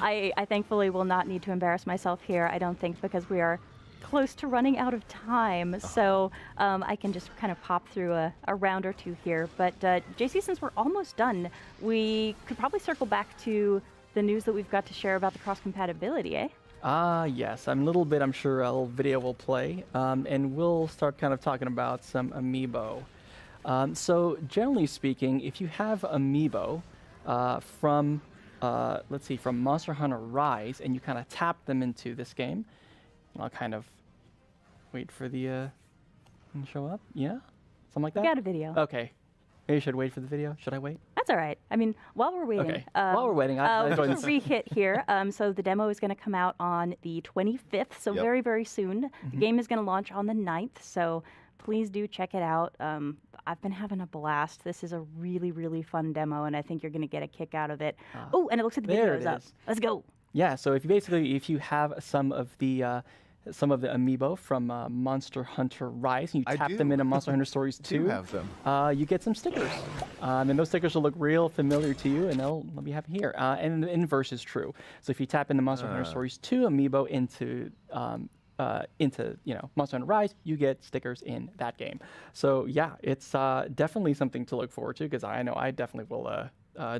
I thankfully will not need to embarrass myself here, I don't think, because we are close to running out of time, so I can just kind of pop through a round or two here. But JC, since we're almost done, we could probably circle back to the news that we've got to share about the cross-compatibility, eh? Yes. I'm a little bit, I'm sure a little video will play, and we'll start kind of talking about some amiibo. So generally speaking, if you have amiibo from, let's see, from Monster Hunter Rise, and you kind of tap them into this game, I'll kind of wait for the show up. Yeah, something like that. We got a video. Okay, maybe I should wait for the video. Should I wait? That's all right. I mean, while we're waiting. Okay. While we're waiting, I'll join just a re-hit here. So the demo is going to come out on the 25th, so very, very soon. The game is going to launch on the 9th, so please do check it out. I've been having a blast. This is a really, really fun demo, and I think you're going to get a kick out of it. Oh, and it looks like the there video's it up. is. Let's go. Yeah, so if you have some of the amiibo from Monster Hunter Rise, and you tap them into Monster Hunter Stories 2, have them. You get some stickers. And those stickers will look real familiar to you, and they'll be happy here. And the inverse is true. So if you tap into Monster Hunter Stories 2 amiibo into Monster Hunter Rise, you get stickers in that game. So yeah, it's definitely something to look forward to, because I know I definitely will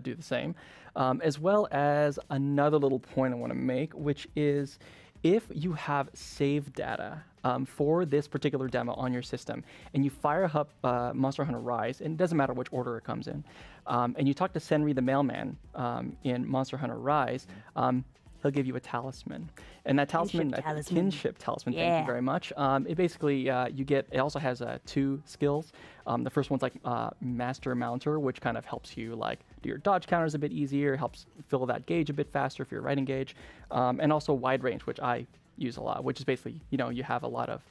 do the same. As well as another little point I want to make, which is if you have save data for this particular demo on your system, and you fire up Monster Hunter Rise, and it doesn't matter which order it comes in, and you talk to Senri the mailman in Monster Hunter Rise, he'll give you a talisman. And that talisman, kinship talisman, thank you very much. It basically, it also has 2 skills. The first one's like Master Mounter, which kind of helps you like do your dodge counters a bit easier, helps fill that gauge a bit faster if you're riding gauge. And also wide range, which I use a lot, which is basically, you have a lot of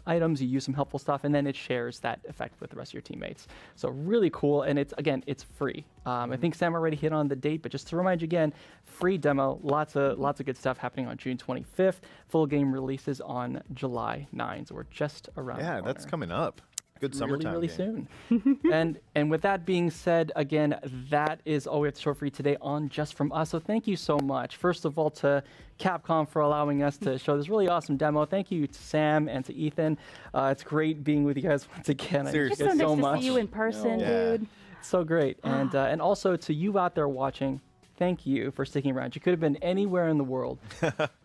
items, you use some helpful stuff, and then it shares that effect with the rest of your teammates. So really cool, and it's free. I think Sam already hit on the date, but just to remind you again, free demo, lots of good stuff happening on June 25th. Full game releases on July 9, so we're just around the corner. That's coming up. Good summertime really game. soon. and with that being said, again, that is all we have to show for you today on Just From Us. So thank you so much. First of all, to Capcom for allowing us to show this really awesome demo. Thank you to Sam and to Ethan. It's great being with you guys once again. Seriously. I miss you It's so so nice to much. see you in person, dude. It's so great. And also to you out there watching, thank you for sticking around. You could have been anywhere in the world,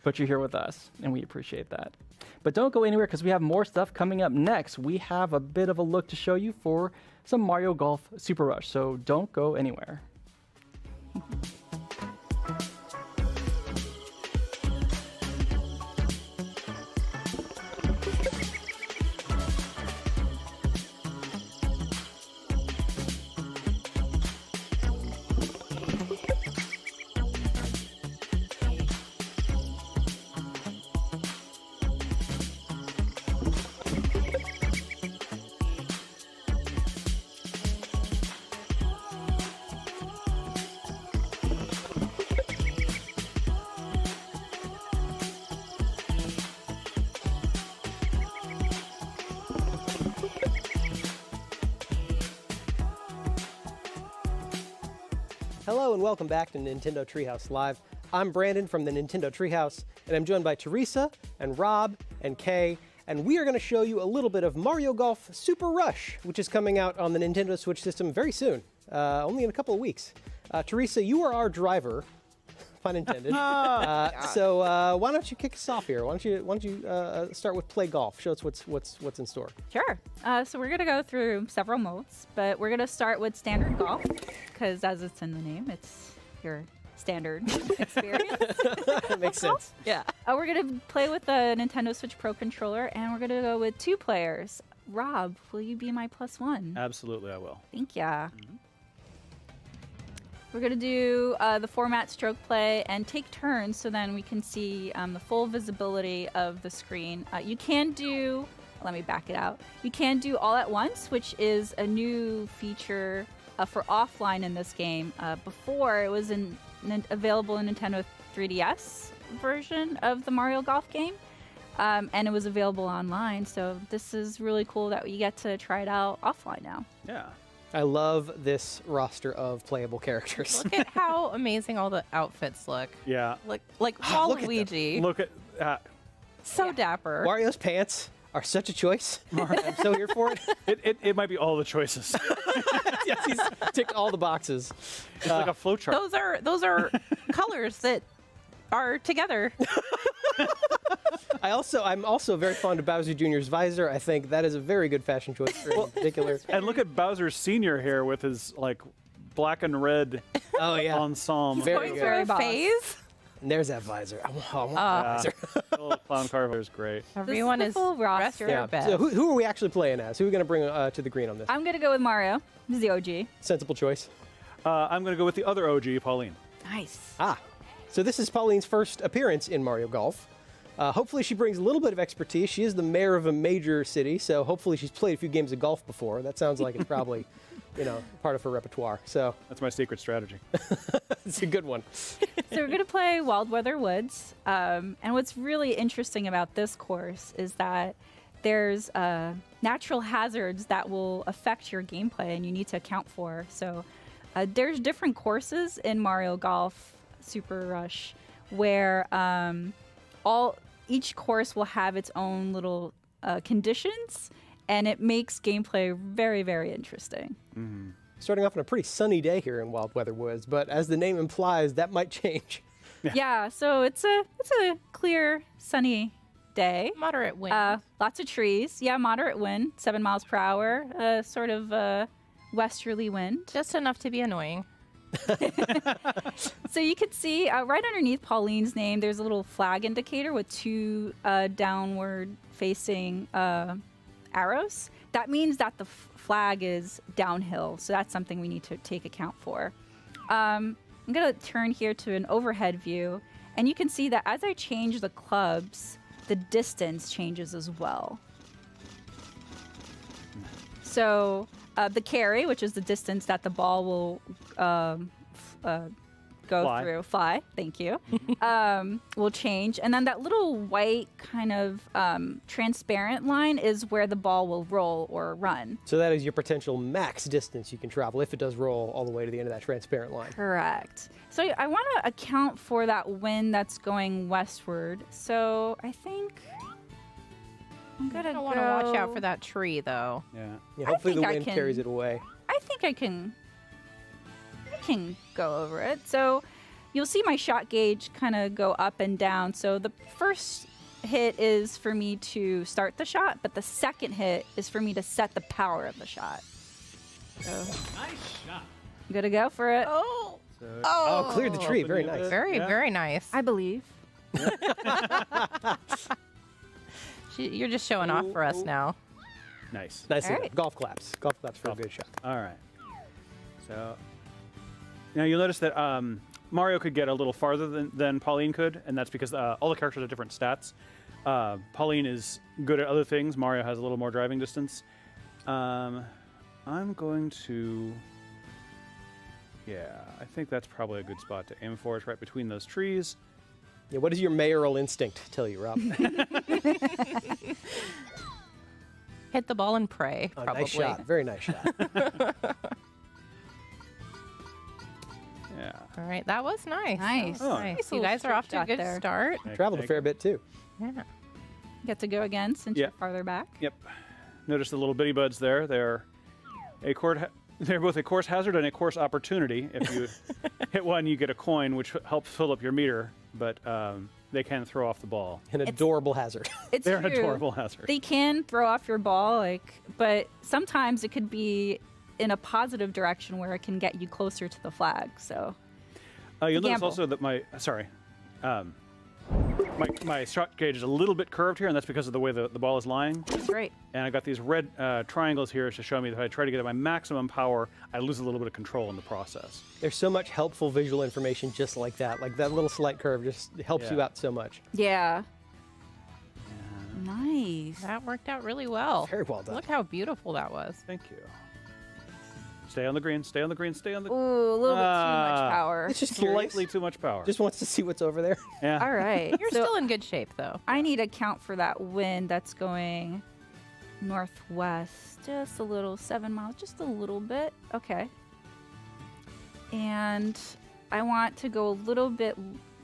but you're here with us, and we appreciate that. But don't go anywhere, because we have more stuff coming up next. We have a bit of a look to show you for some Mario Golf Super Rush, so don't go anywhere. Hello and welcome back to Nintendo Treehouse Live. I'm Brandon from the Nintendo Treehouse, and I'm joined by Teresa and Rob and Kay, and we are going to show you a little bit of Mario Golf Super Rush, which is coming out on the Nintendo Switch system very soon, only in a couple of weeks. Teresa, you are our driver, pun intended. So why don't you kick us off here? Why don't you start with Play Golf? Show us what's in store. Sure. So we're going to go through several modes, but we're going to start with standard golf, because as it's in the name, it's your standard experience. That makes sense. Yeah. We're going to play with the Nintendo Switch Pro Controller, and we're going to go with 2 players. Rob, will you be my +1? Absolutely, I will. Thank ya. We're going to do the format stroke play and take turns, so then we can see the full visibility of the screen. You can do, let me back it out. You can do all at once, which is a new feature for offline in this game. Before, it was available in Nintendo 3DS version of the Mario Golf game, and it was available online. So this is really cool that you get to try it out offline now. Yeah. I love this roster of playable characters. Look at how amazing all the outfits look. Yeah. Like Waluigi. Look at So dapper. Wario's pants are such a choice. I'm so here for it. It might be all the choices. Yes, he's ticked all the boxes. It's like a flowchart. Those are colors that are together. I'm also very fond of Bowser Jr.'s visor. I think that is a very good fashion choice for him in particular. And look at Bowser Sr. here with his like black and red ensemble. Very good. Through a phase. And there's that visor. I want Yeah. that visor. The little clown car is great. Everyone is full dressed roster. their Yeah. best. So who are we actually playing as? Who are we going to bring to the green on this? I'm gonna go with Mario. He's the OG. Sensible choice. I'm going to go with the other OG, Pauline. Nice. So this is Pauline's first appearance in Mario Golf. Hopefully she brings a little bit of expertise. She is the mayor of a major city, so hopefully she's played a few games of golf before. That sounds like it's probably, part of her repertoire. So That's my secret strategy. it's a good one. So we're going to play Wild Weather Woods. And what's really interesting about this course is that there's natural hazards that will affect your gameplay and you need to account for. So there's different courses in Mario Golf Super Rush where each course will have its own little conditions, and it makes gameplay very, very interesting. Starting off on a pretty sunny day here in Wild Weather Woods, but as the name implies, that might change. Yeah, so it's a clear, sunny day. Moderate wind. Lots of trees. Yeah, moderate wind, 7 miles per hour. Sort of westerly wind. Just enough to be annoying. So you can see right underneath Pauline's name, there's a little flag indicator with two downward facing arrows. That means that the flag is downhill. So that's something we need to take account for. I'm going to turn here to an overhead view. And you can see that as I change the clubs, the distance changes as well. So the carry, which is the distance that the ball will fly, thank you, will change. And then that little white kind of transparent line is where the ball will roll or run. So that is your potential max distance you can travel if it does roll all the way to the end of that transparent line. Correct. So I want to account for that wind that's going westward. So I think I'm going to want to watch out for that tree, though. Yeah, hopefully the think I wind can- carries it away. I think I can go over it. So you'll see my shot gauge kind of go up and down. So the first hit is for me to start the shot, but the second hit is for me to set the power of the shot. So Nice shot. I'm gonna go for it. Oh, cleared the tree. Very nice. Very nice. I believe. You're just showing off for us now. Nice. Nicely All done. right. Golf claps. Golf claps for a good shot. All right. So now you'll notice that Mario could get a little farther than Pauline could, and that's because all the characters have different stats. Pauline is good at other things. Mario has a little more driving distance. I'm going to... Yeah, I think that's probably a good spot to aim for. It's right between those trees. Yeah, what does your mayoral instinct tell you, Rob? Hit the ball and pray, Oh, probably. nice shot. Very nice shot. Yeah. All right, that was nice. Nice. That was Oh. nice. Nice You little guys are off to a straight good shot there. start. Traveled a fair bit, too. Yeah. Get to go again since Yeah. you're farther back. Yep. Notice the little bitty buds there. They're both a course hazard and a course opportunity. If you hit one, you get a coin, which helps fill up your meter, but they can throw off the ball. An adorable hazard. It's They're an true. adorable hazard. They can throw off your ball, but sometimes it could be in a positive direction where it can get you closer to the flag. So You'll notice gamble. also that my shot gauge is a little bit curved here, and that's because of the way the ball is lying. that's right. And I got these red triangles here to show me that if I try to get at my maximum power, I lose a little bit of control in the process. There's so much helpful visual information just like that. Like that little slight curve just helps Yeah. you out so much. Yeah. Nice. That worked out really well. Very well done. Look how beautiful that was. Thank you. Stay on the green, stay on the green, stay on the... Ooh, a little bit too much power. It's just Slightly too much power. Just wants to see what's over there. Yeah. All right. You're so still in good shape, though. I need to account for that wind that's going northwest. Just a little, 7 miles, just a little bit. Okay. And I want to go a little bit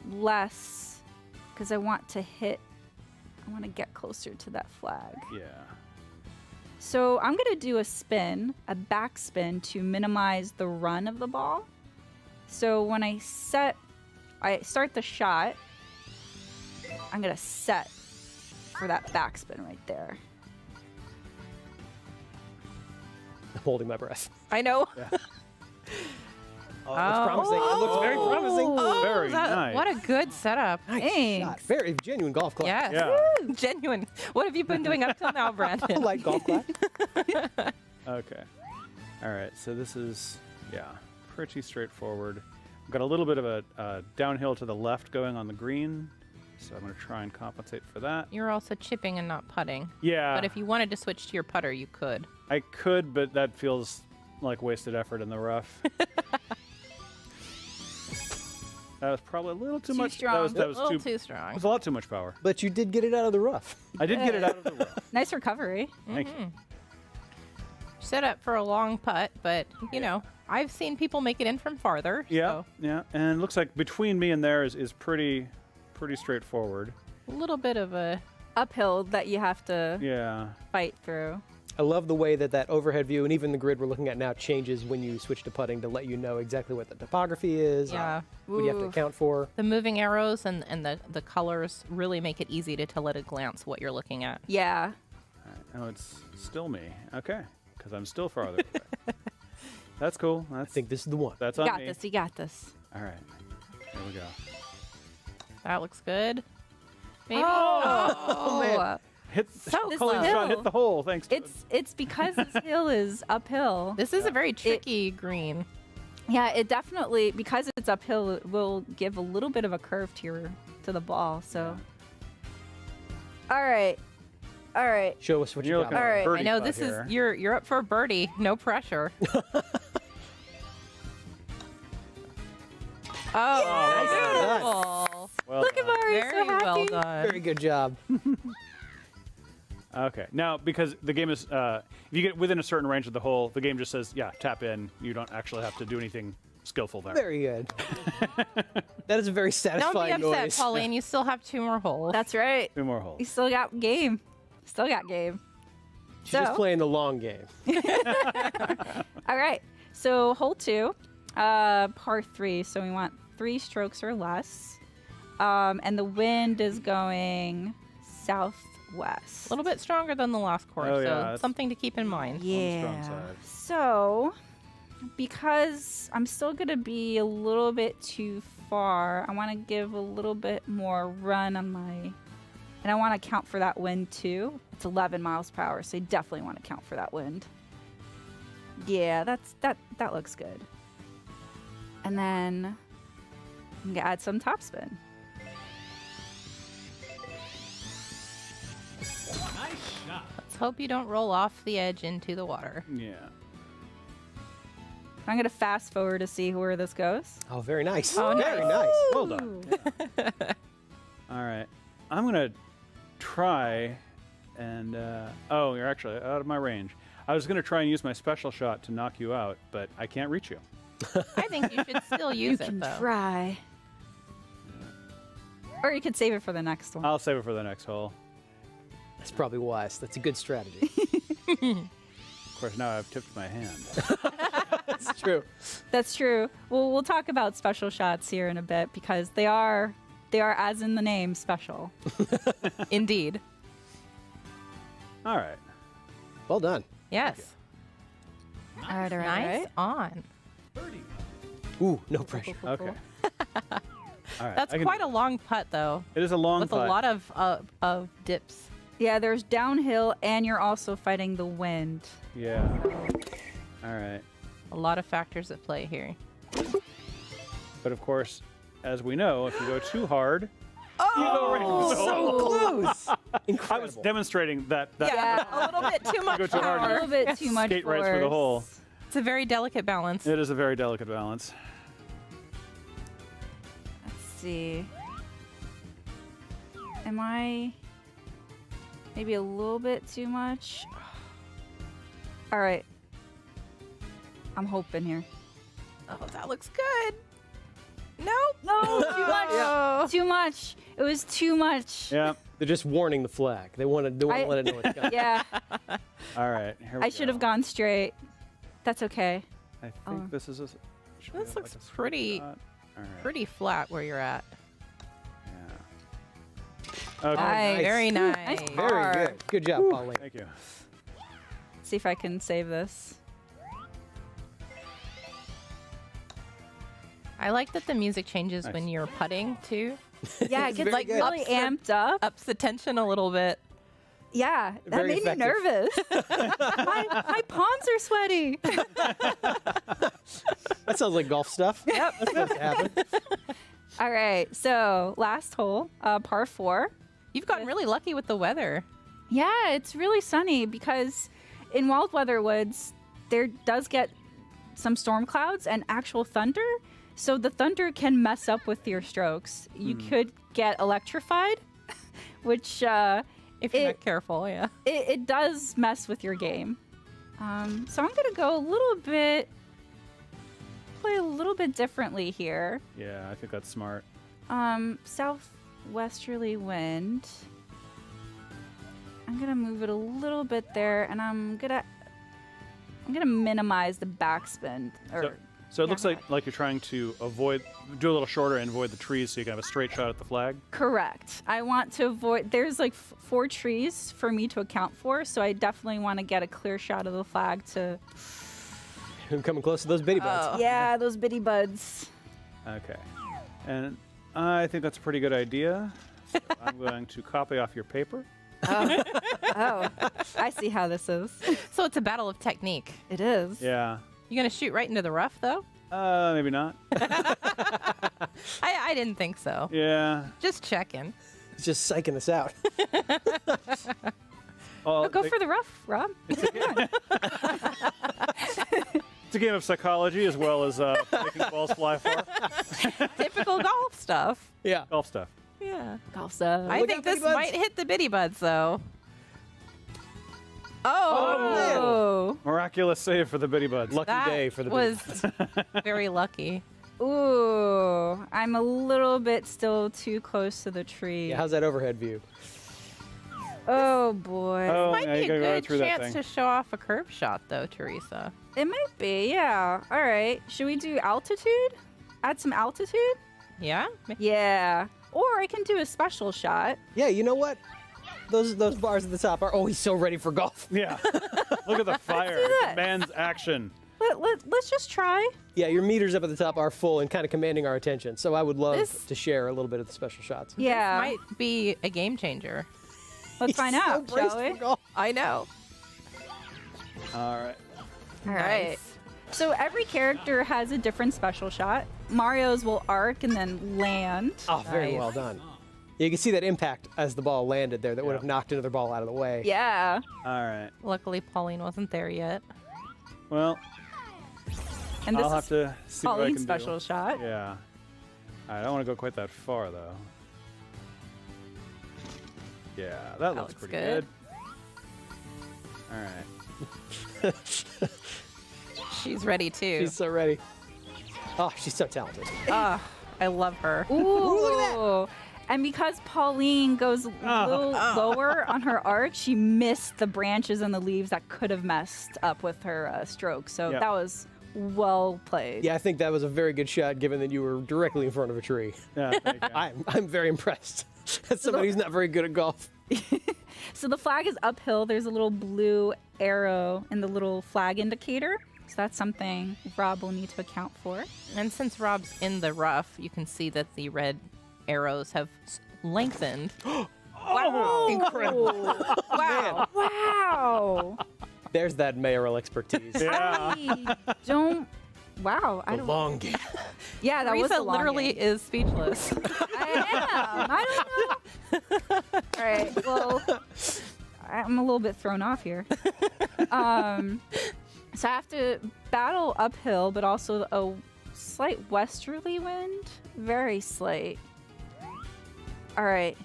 less because I want to hit I want to get closer to that flag. Yeah. So I'm going to do a spin, a back spin, to minimize the run of the ball. So when I start the shot, I'm going to set for that backspin right there. I'm holding my breath. I know. Oh, it looks promising. It looks very promising. Very nice. What a good setup. Nice Thanks. shot. Very genuine golf clap. Yes. Yeah. Woo, genuine. What have you been doing up till now, Brandon? Light golf clap. Okay. All right. So this is, pretty straightforward. I've got a little bit of a downhill to the left going on the green, so I'm going to try and compensate for that. You're also chipping and not putting. Yeah. But if you wanted to switch to your putter, you could. I could, but that feels like wasted effort in the rough. That was probably a little too much. Strong. That was a little too strong. It was a lot too much power. But you did get it out of the rough. I did get it out of the rough. Nice recovery. Thank you. Set up for a long putt, but, you know, I've seen people make it in from farther. Yeah, So yeah. And it looks like between me and there is pretty straightforward. a little bit of a... Uphill that you have to Yeah. fight through. I love the way that overhead view and even the grid we're looking at now changes when you switch to putting to let you know exactly what the topography is. Yeah. What you have to Ooh. account for. The moving arrows and the colors really make it easy to tell at a glance what you're looking at. Yeah. Oh, it's still me. Okay. Because I'm still farther away. That's cool. I think this is the one. That's You on got me. this. You got this. All right. Here we go. That looks good. Maybe. Oh, man. Hit So Colleen close. shot hit the hole. Thanks. It's because this hill is uphill. This is a very tricky green. Yeah, it definitely, because it's uphill, it will give a little bit of a curve to the ball. So, all right. Show us what you got. All right, I know this is you're up for a birdie. No pressure. Oh, Well look at Mario, Very so happy. well done. Very good job. Okay. Now, because the game is, if you get within a certain range of the hole, the game just says, tap in. You don't actually have to do anything skillful there. Very good. That is a very Don't satisfying be upset, noise. Pauline. You still have 2 more holes. That's right. 2 more holes. You still got game. Still got game. She's just So- playing the long game. All right. So hole 2, par 3. So we want 3 strokes or less. And the wind is going southwest. A little bit stronger than the last course, Oh, so yeah, that's something to keep in mind. Yeah. So, because I'm still going to be a little bit too far, I want to give a little bit more run on my... And I want to count for that wind too. It's 11 miles per hour, so you definitely want to count for that wind. Yeah, that looks good. And then I'm going to add some topspin. Let's hope you don't roll off the edge into the water. Yeah. I'm going to fast forward to see where this goes. Oh, very nice. Oh, Very nice. nice. Well done. All right. I'm going to try and... you're actually out of my range. I was going to try and use my special shot to knock you out, but I can't reach you. I think you should still use You it, can though. try. Or you could save it for the next one. I'll save it for the next hole. That's probably wise. That's a good strategy. Of course, now I've tipped my hand. That's true. That's true. Well, we'll talk about special shots here in a bit because they are, as in the name, special. Indeed. All right. Well done. Yes. All right, Nice on. Ooh, no pressure. Okay. All right. That's quite a long putt, though. It is a long with putt. a lot of dips. Yeah, there's downhill, and you're also fighting the wind. Yeah. All right. A lot of factors at play here. But of course, as we know, if you go too hard, close. I was demonstrating that. Yeah, a little bit too much go too hard, A little bit too much skate right through the force. hole. It's a very delicate balance. It is a very delicate balance. Let's see. Am I maybe a little bit too much? All right. I'm hoping here. Oh, that looks good. Nope. No, too much. Too much. It was too much. Yeah. They're just warning the flag. They want to let it know it's coming. Yeah. All right, here we I go. should have gone straight. That's okay. I think this is a. should we This have, looks like, a straight pretty, shot? All right. pretty flat where you're at. Okay. Nice. Very nice. Nice Very bar. good. Good job, Pauline. Thank you. See if I can save this. I like that the music changes when you're putting too. Yeah, it gets like really amped up. Ups the tension a little bit. Yeah, that Very made effective. me nervous. my palms are sweaty. That sounds like golf stuff. Yep. That's supposed to happen. All right, so last hole, par 4. You've gotten really lucky with the weather. Yeah, it's really sunny because in Wild Weather Woods, there does get some storm clouds and actual thunder. So the thunder can mess up with your strokes. You could get electrified, which if you're not careful, yeah. It does mess with your game. So I'm going to go a little bit, play a little bit differently here. Yeah, I think that's smart. Southwesterly wind. I'm gonna move it a little bit there, and I'm gonna minimize the backspin. So it looks like you're trying to do a little shorter and avoid the trees so you can have a straight shot at the flag. Correct. I want to avoid. There's like 4 trees for me to account for, so I definitely want to get a clear shot of the flag to. I'm coming close to those bitty buds. Yeah, those bitty buds. Okay. And I think that's a pretty good idea. So I'm going to copy off your paper. Oh, I see how this is. So it's a battle of technique. It is. Yeah. You gonna shoot right into the rough though? Maybe not. I didn't think so. Yeah. Just checking. It's just psyching us out. Well, Go for the rough, Rob. It's a game of psychology as well as making balls fly far. Typical golf stuff. Yeah. Golf stuff. Yeah. Golf stuff. I think this might hit the bitty buds though. Oh. Miraculous save for the bitty buds. Lucky That day for the bitty was very lucky. Ooh, I'm a little bit still too close to the tree. Yeah, how's that overhead view? Oh boy. Oh, Might yeah, be you gotta a go good through that chance thing. to show off a curve shot though, Teresa. It might be, yeah. All right. Should we do altitude? Add some altitude? Yeah? Yeah. Or I can do a special shot. Yeah, you know what? Those bars at the top are always so ready for golf. Yeah. Look at the fire. do It that. demands action. Let's just try. Yeah, your meters up at the top are full and kind of commanding our attention. So I would love This- to share a little bit of the special shots. Yeah. Might be a game changer. Let's find out, shall we? I know. All right. All right. So every character has a different special shot. Mario's will arc and then land. Oh, very well done. You can see that impact as the ball landed there. That would have knocked another ball out of the way. Yeah. All right. Luckily, Pauline wasn't there yet. Well, And this I'll have is to see what I Pauline's can special do. shot. Yeah. I don't want to go quite that far, though. Yeah, that looks pretty good. All right. She's ready too. She's so ready. Oh, she's so talented. Ah, I love her. Ooh, look at that. And because Pauline goes a little lower on her arc, she missed the branches and the leaves that could have messed up with her stroke. So Yep. that was well played. Yeah, I think that was a very good shot, given that you were directly in front of a tree. Yeah, thank you. I'm very impressed. As somebody who's not very good at golf. So the flag is uphill. There's a little blue arrow in the little flag indicator. So that's something Rob will need to account for. And since Rob's in the rough, you can see that the red arrows have lengthened. Wow! Incredible! Wow! Wow! There's that mayoral expertise. I don't. Wow! I The don't. long game. Yeah, that was Teresa the long literally game. is speechless. I don't know. All right. Well, I'm a little bit thrown off here. So I have to battle uphill, but also a slight westerly wind. Very slight. All right.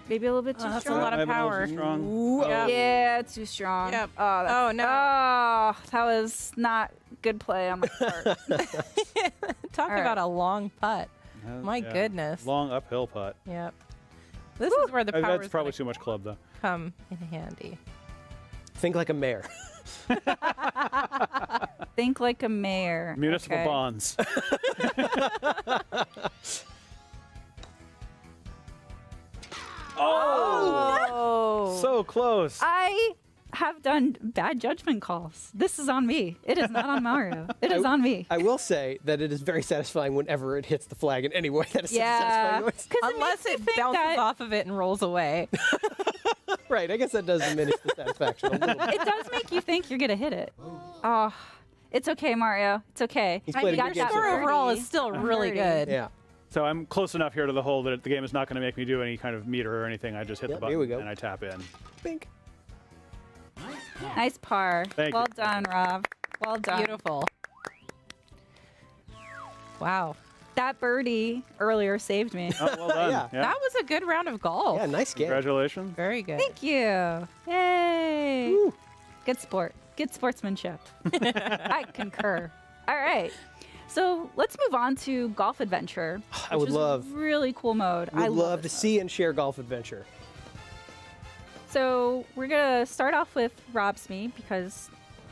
Maybe a little bit too that's a strong. lot of power. Strong. Yep. Yeah, too strong. Yep. Oh, Oh, no. Oh, that was not good play on my part. Talk All right. about a long putt. My goodness. Long uphill putt. Yep. This is where the powers That's probably too much club, though. come in handy. Think like a mayor. Think like a mayor. Municipal okay. bonds. Oh! So close. I have done bad judgment calls. This is on me. It is not on Mario. It is on me. I will say that it is very satisfying whenever it hits the flag in any way. That is such a satisfying noise. Unless it bounces off of it and rolls away. Right, I guess that does diminish the satisfaction a little bit. It does make you think you're gonna hit it. Oh, it's okay, Mario. It's okay. He's played a got good game that so far. birdie. Overall, it's still really good. Yeah. So I'm close enough here to the hole that the game is not going to make me do any kind of meter or anything. I just hit the button here we go. and I tap in. Bink. Nice par. Thank well you. done, Rob. Well done. Beautiful. Wow. That birdie earlier saved me. Oh, well done. Yeah. That was a good round of golf. Yeah, nice game. Congratulations. Very good. Thank you. Yay. Woo. Good sport. Good sportsmanship. I concur. All right. So let's move on to Golf Adventure. I would which is love- a really cool mode. Would I love it. to see and share Golf Adventure. So we're gonna start off with Rob's me because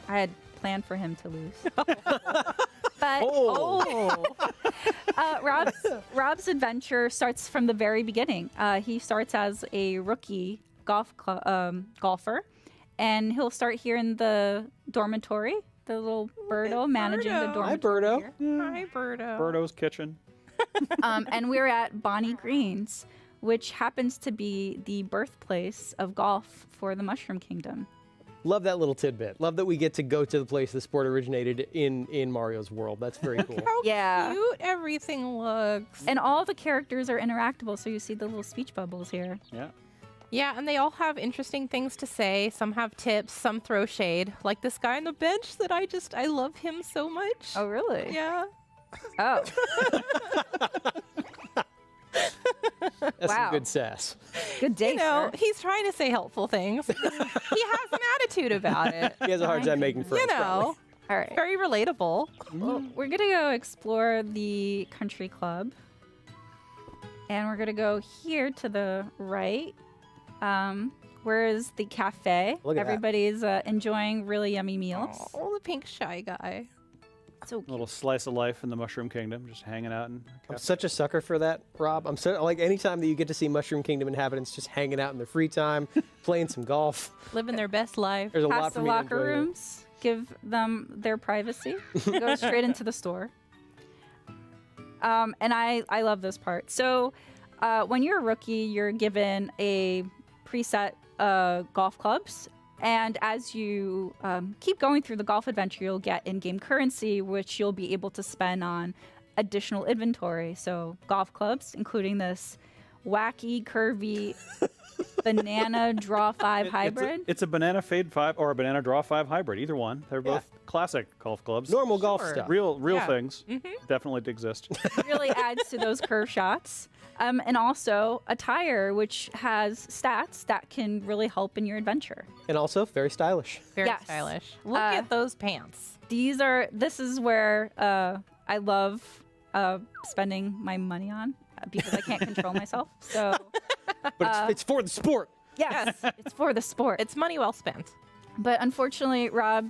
I had planned for him to lose. But Rob's adventure starts from the very beginning. He starts as a rookie golfer, and he'll start here in the dormitory. The little Birdo managing the dormitory. Hi, Birdo. here. Hi, Birdo. Birdo's kitchen. And we're at Bonnie Green's, which happens to be the birthplace of golf for the Mushroom Kingdom. Love that little tidbit. Love that we get to go to the place the sport originated in Mario's world. That's very cool. Yeah. Cute everything looks. And all the characters are interactable, so you see the little speech bubbles here. Yeah. Yeah, and they all have interesting things to say. Some have tips, some throw shade. Like this guy on the bench that I love him so much. Oh, really? Yeah. Oh. That's Wow. some good sass. Good day, You know, sir. he's trying to say helpful things. He has an attitude about it. He has a hard time making friends. You know, probably. All right. very relatable. Well, we're going to go explore the country club. And we're going to go here to the right. Where is the cafe? Look at that. Everybody's enjoying really yummy meals. Oh, the pink shy guy. So A little slice of life in the Mushroom Kingdom, just hanging out. I'm such a sucker for that, Rob. I'm so like anytime that you get to see Mushroom Kingdom inhabitants just hanging out in their free time, playing some golf. Living their best life. There's a lot past for the me to locker enjoy here. rooms, give them their privacy, go straight into the store. And I love this part. So when you're a rookie, you're given a preset golf clubs. And as you keep going through the golf adventure, you'll get in-game currency, which you'll be able to spend on additional inventory. So golf clubs, including this wacky, curvy banana draw 5 hybrid. It's a banana fade 5 or a banana draw 5 hybrid. Either one. They're both classic golf clubs. Normal golf stuff. Real Yeah. things. Mhm. Definitely exist. Really adds to those curve shots. And also a tire, which has stats that can really help in your adventure. And also very stylish. Very Yes. stylish. Look at those pants. This is where I love spending my money on because I can't control myself. So, But it's for the sport. yes, it's for the sport. It's money well spent. But unfortunately, Rob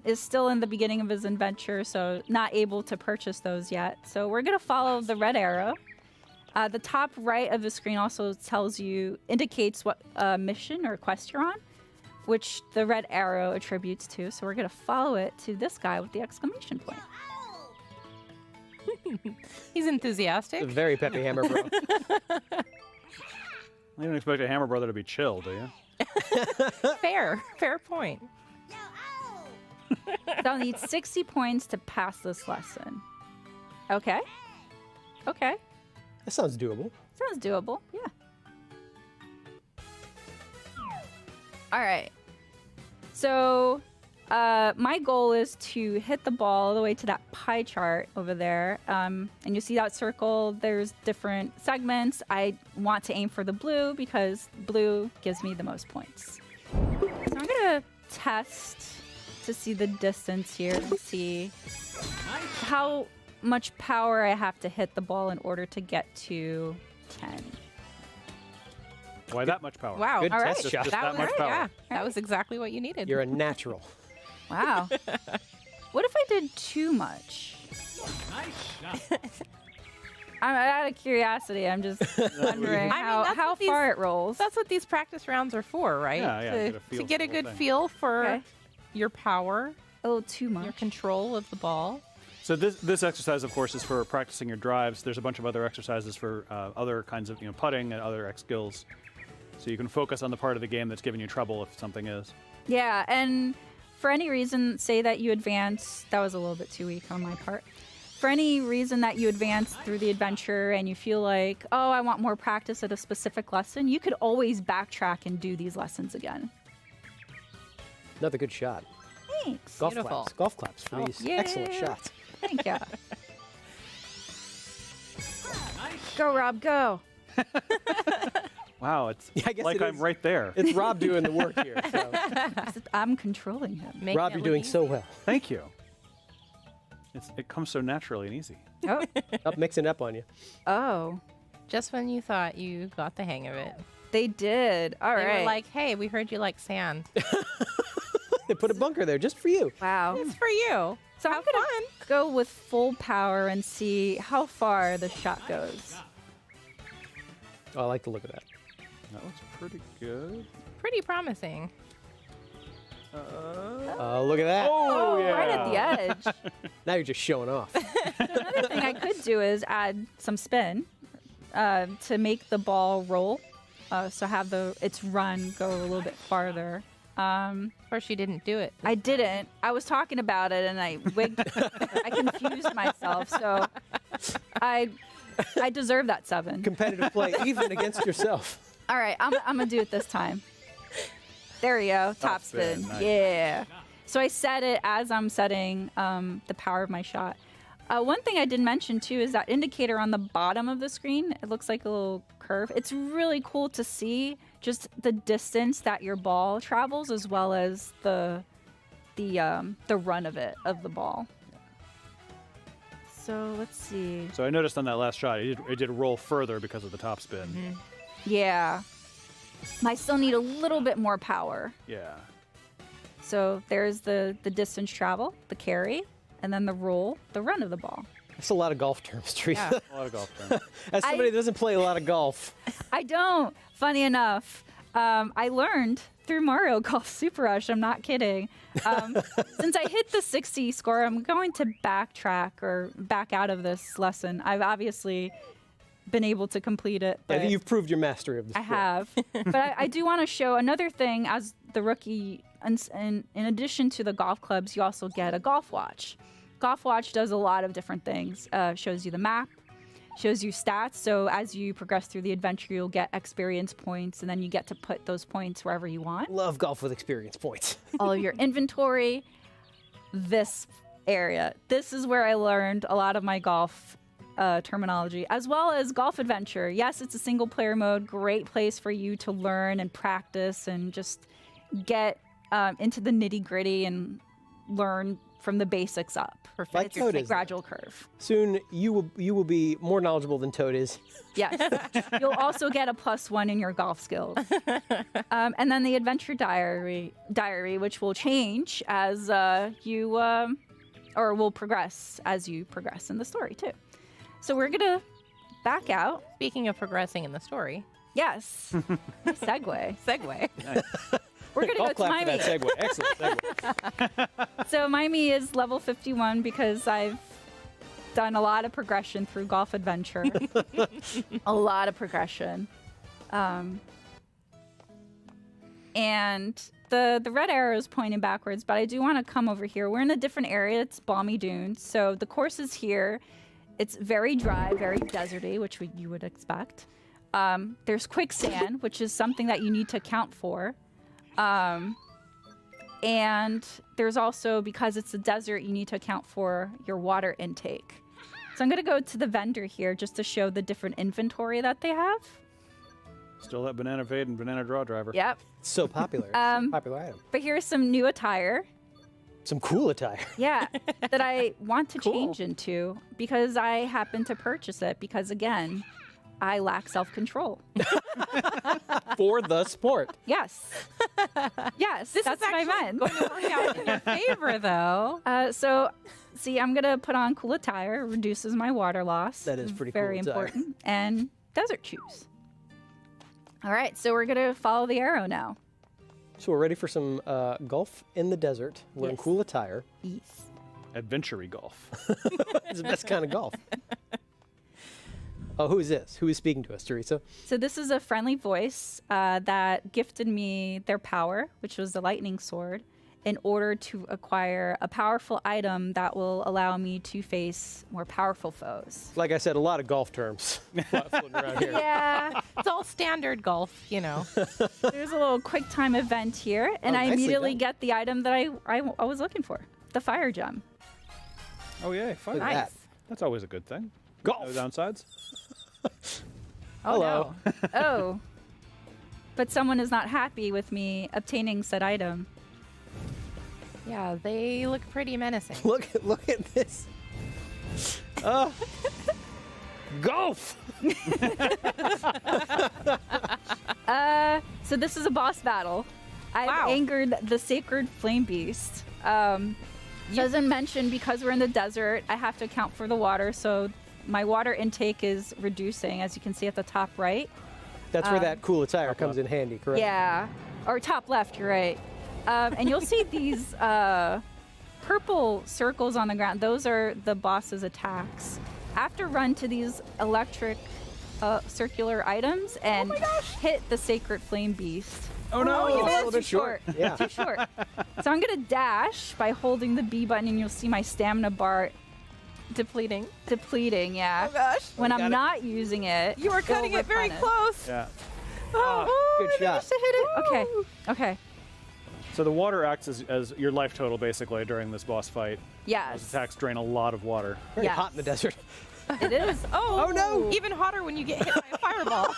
is still in the beginning of his adventure, so not able to purchase those yet. So we're gonna follow the red arrow. The top right of the screen also indicates what mission or quest you're on, which the red arrow attributes to. So we're gonna follow it to this guy with the exclamation point. He's enthusiastic. A very peppy hammer, bro. You don't expect a Hammer Brother to be chill, do you? Fair point. So I'll need 60 points to pass this lesson. Okay. Okay. That sounds doable. Sounds doable. Yeah. All right. So my goal is to hit the ball all the way to that pie chart over there. And you see that circle, there's different segments. I want to aim for the blue because blue gives me the most points. So I'm going to test to see the distance here and see how much power I have to hit the ball in order to get to 10. Why that much power? Wow. Good All right. test. Just That that was- much power. Yeah, that was exactly what you needed. You're a natural. Wow. What if I did too much? I'm out of curiosity. I'm just wondering how far it rolls. That's what these practice rounds are for, right? Yeah, To get a good feel for your power. A little too much. Your control of the ball. So this exercise, of course, is for practicing your drives. There's a bunch of other exercises for other kinds of putting and other skills. So you can focus on the part of the game that's giving you trouble if something is. Yeah, and for any reason, say that you advance. That was a little bit too weak on my part. For any reason that you advance through the adventure and you feel like, oh, I want more practice at a specific lesson, you could always backtrack and do these lessons again. Another good shot. Thanks. Golf Beautiful. claps. Golf claps for these excellent yeah. shots. Thank you. Go, Rob, go. Wow, it's I guess like it I'm is. right there. It's Rob doing the work here. So. I'm controlling him. Rob, you're doing so well. Thank you. It comes so naturally and easy. Oh. Up mixing up on you. Oh. Just when you thought you got the hang of it. They did. All They right. were like, hey, we heard you like sand. They put a bunker there just for you. Wow. It's for you. So I'm going to go with full power and see how far the shot goes. Oh, I like the look of that. That looks pretty good. Pretty promising. Oh, look at that. Oh, yeah. Right at the edge. Now you're just showing off. Another thing I could do is add some spin to make the ball roll. So have its run go a little bit farther. Of course, you didn't do it. I didn't. I was talking about it and I I confused myself. So I deserve that 7. Competitive play, even against yourself. All right, I'm gonna do it this time. There you go, top spin. Nice. Yeah. So I set it as I'm setting the power of my shot. One thing I didn't mention too is that indicator on the bottom of the screen. It looks like a little curve. It's really cool to see just the distance that your ball travels, as well as the run of the ball. So let's see. So I noticed on that last shot, it did roll further because of the top spin. Mm-hmm. Yeah. I still need a little bit more power. Yeah. So there's the distance travel, the carry, and then the roll, the run of the ball. That's a lot of golf terms, Teresa. A lot of golf terms. As somebody that doesn't play a lot of golf. I don't. Funny enough, I learned through Mario Golf Super Rush. I'm not kidding. Since I hit the 60 score, I'm going to backtrack or back out of this lesson. I've obviously been able to complete it. I But think you've proved your mastery of the I sport. have. But I do want to show another thing as the rookie. And in addition to the golf clubs, you also get a golf watch. Golf watch does a lot of different things. Shows you the map, shows you stats. So as you progress through the adventure, you'll get experience points, and then you get to put those points wherever you want. Love golf with experience points. All of your inventory. This area. This is where I learned a lot of my golf terminology, as well as Golf Adventure. Yes, it's a single player mode. Great place for you to learn and practice and just get into the nitty gritty and learn from the basics up. Like It's Toad a is, gradual curve. Soon you will be more knowledgeable than Toad is. Yes. You'll also get a +1 in your golf skills. And then the adventure diary, which will change as you, or will progress as you progress in the story too. So we're gonna back out. Speaking of progressing in the story. Yes. Segue. Segue. We're gonna Golf go to clap for that Miami. segue. Excellent segue. So Miami is level 51 because I've done a lot of progression through Golf Adventure. A lot of progression. And the red arrow is pointing backwards, but I do want to come over here. We're in a different area. It's Balmy Dunes. So the course is here. It's very dry, very deserty, which you would expect. There's quicksand, which is something that you need to account for. And there's also, because it's a desert, you need to account for your water intake. So I'm going to go to the vendor here just to show the different inventory that they have. Still that banana fade and banana draw driver. Yep. So popular. Popular item. But here's some new attire. Some cool attire. Yeah, that I want to change into because I happen to purchase it because, again, I lack self-control. For the sport. Yes. Yes, This that's is what I actually meant. going to work out in your favor, though. So, see, I'm going to put on cool attire, reduces my water loss. That is pretty very cool attire. important. And desert shoes. All right, so we're going to follow the arrow now. So we're ready for some golf in the desert. We're in Yes. cool attire. Yes. Adventure-y golf. It's the best kind of golf. Oh, who is this? Who is speaking to us, Teresa? So this is a friendly voice that gifted me their power, which was the lightning sword, in order to acquire a powerful item that will allow me to face more powerful foes. Like I said, a lot of golf terms floating around here. Yeah, it's all standard golf, you know. There's a little quick time event here, and Oh, I nicely immediately done. get the item that I was looking for, the fire gem. Oh, yeah, fire. Look at that. That's always a good thing. Golf. No downsides. Oh, Hello. no. Oh. But someone is not happy with me obtaining said item. Yeah, they look pretty menacing. Look at this. Golf. So this is a boss battle. I've Wow. angered the sacred flame beast. Doesn't mention because we're in the desert, I have to account for the water, so my water intake is reducing, as you can see at the top right. That's where that cool attire comes in handy, correct? Yeah, or top left, you're right. And you'll see these purple circles on the ground. Those are the boss's attacks. I have to run to these electric circular items and hit the sacred flame beast. Oh no! You a made little it too bit short. Yeah. Too short. So I'm gonna dash by holding the B button, and you'll see my stamina bar Depleting. depleting. Yeah. Oh gosh. When got I'm it. not using it, You are it'll cutting it very replenish. close. Yeah. Oh, Good I managed shot. to hit it. Okay. Okay. So the water acts as your life total, basically, during this boss fight. Those Yes. attacks drain a lot of water. Very Yes. hot in the desert. It is. Oh, no. Even hotter when you get hit by a fireball.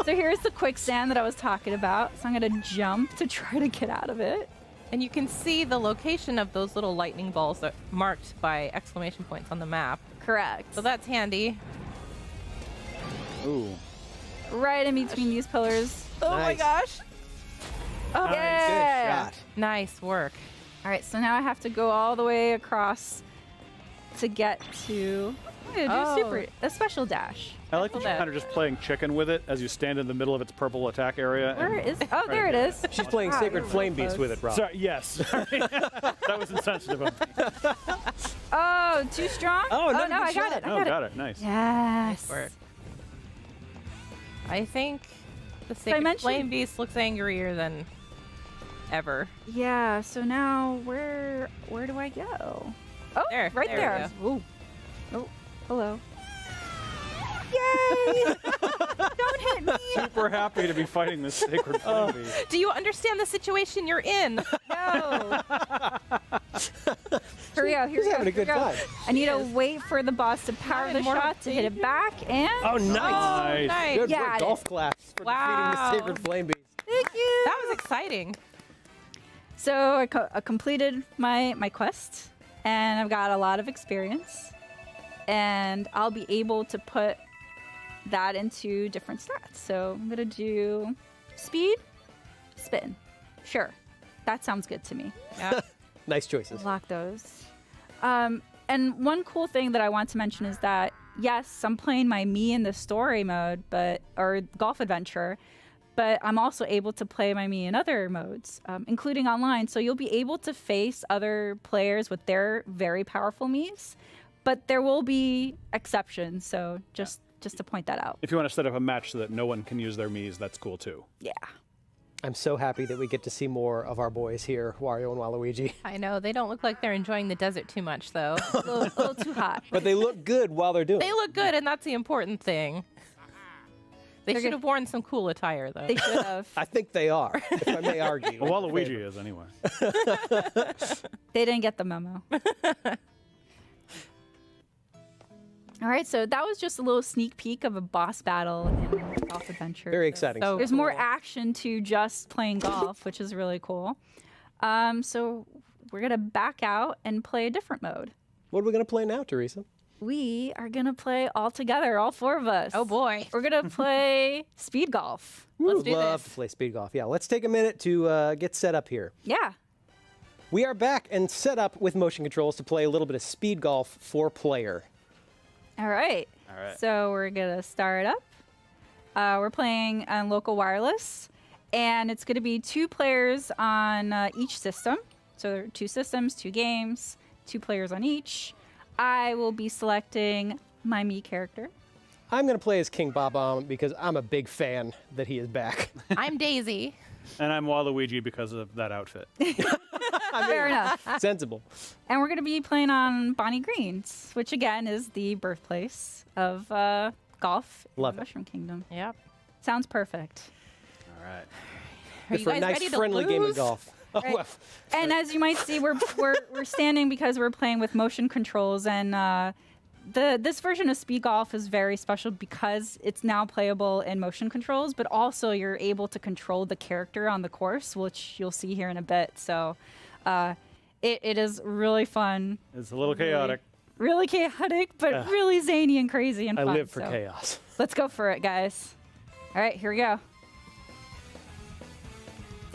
So here's the quicksand that I was talking about. So I'm gonna jump to try to get out of it. And you can see the location of those little lightning balls that marked by exclamation points on the map. Correct. So that's handy. Ooh. Right in between these pillars. Oh my Nice. gosh. Oh, Good yeah. shot. Nice work. All right, so now I have to go all the way across to get to. I'm gonna do a special dash. I like that you're kind of just playing chicken with it as you stand in the middle of its purple attack area. Where is? Oh, there it is. She's playing Wow, Sacred you're Flame real Beast close. with it, Rob. Sorry, yes. Sorry. That was insensitive of me. Oh, too strong? Oh, no, another I good got shot. it. I Oh, got it. got it. Nice. Yes. Work. I think the I Sacred mentioned- Flame Beast looks angrier than ever. Yeah. So now where do I go? Oh, There, right there there. we Ooh. Oh, hello. Yay! Don't hit me. Super happy to be fighting this sacred flame beast. Do you understand the situation you're in? No. Hurry up! Here She's we go. having a good here we go. time. I need to wait for the boss to power Not the in mortal shot to hit it back, and Oh, nice. Nice. Nice. Good Yeah, work, it golf class for defeating the Sacred Flame Beast. thank you. That was exciting. So I completed my quest, and I've got a lot of experience, and I'll be able to put that into different stats. So I'm gonna do speed, spin. Sure, that sounds good to me. Yeah. Nice choices. Lock those. And one cool thing that I want to mention is that yes, I'm playing my me in the story mode, or golf adventure, but I'm also able to play my me in other modes, including online. So you'll be able to face other players with their very powerful me's, but there will be exceptions. So just to point that out. If you want to set up a match so that no one can use their Mii's, that's cool too. Yeah. I'm so happy that we get to see more of our boys here, Wario and Waluigi. I know they don't look like they're enjoying the desert too much, though. A little too hot. But they look good while they're doing They it. look good, and that's the important thing. They should have worn some cool attire, though. They should have. I think they are, if I may argue. Well, Waluigi is anyway. They didn't get the memo. All right, so that was just a little sneak peek of a boss battle in Golf Adventure. Very exciting. So There's more cool. action to just playing golf, which is really cool. So we're going to back out and play a different mode. What are we going to play now, Teresa? We are going to play all together, all four of us. Oh, boy. We're going to play speed golf. Let's do Love this. to play speed golf. Yeah, let's take a minute to get set up here. Yeah. We are back and set up with motion controls to play a little bit of speed golf 4-player. All right. All right. So we're going to start up. We're playing on local wireless, and it's going to be 2 players on each system. So there are 2 systems, 2 games, 2 players on each. I will be selecting my Mii character. I'm going to play as King Bob-omb because I'm a big fan that he is back. I'm Daisy. And I'm Waluigi because of that outfit. Fair enough. Sensible. And we're going to be playing on Bonnie Green's, which again is the birthplace of golf in Love the it. Mushroom Kingdom. Yep. Sounds perfect. All right. Are Good you for a guys nice, ready to friendly game of lose? golf. Oh, Right. well. And as you might see, we're standing because we're playing with motion controls, and this version of speed golf is very special because it's now playable in motion controls, but also you're able to control the character on the course, which you'll see here in a bit. So it is really fun. It's a little chaotic. Really chaotic, but really zany and crazy and I fun. live for so chaos. Let's go for it, guys. All right, here we go.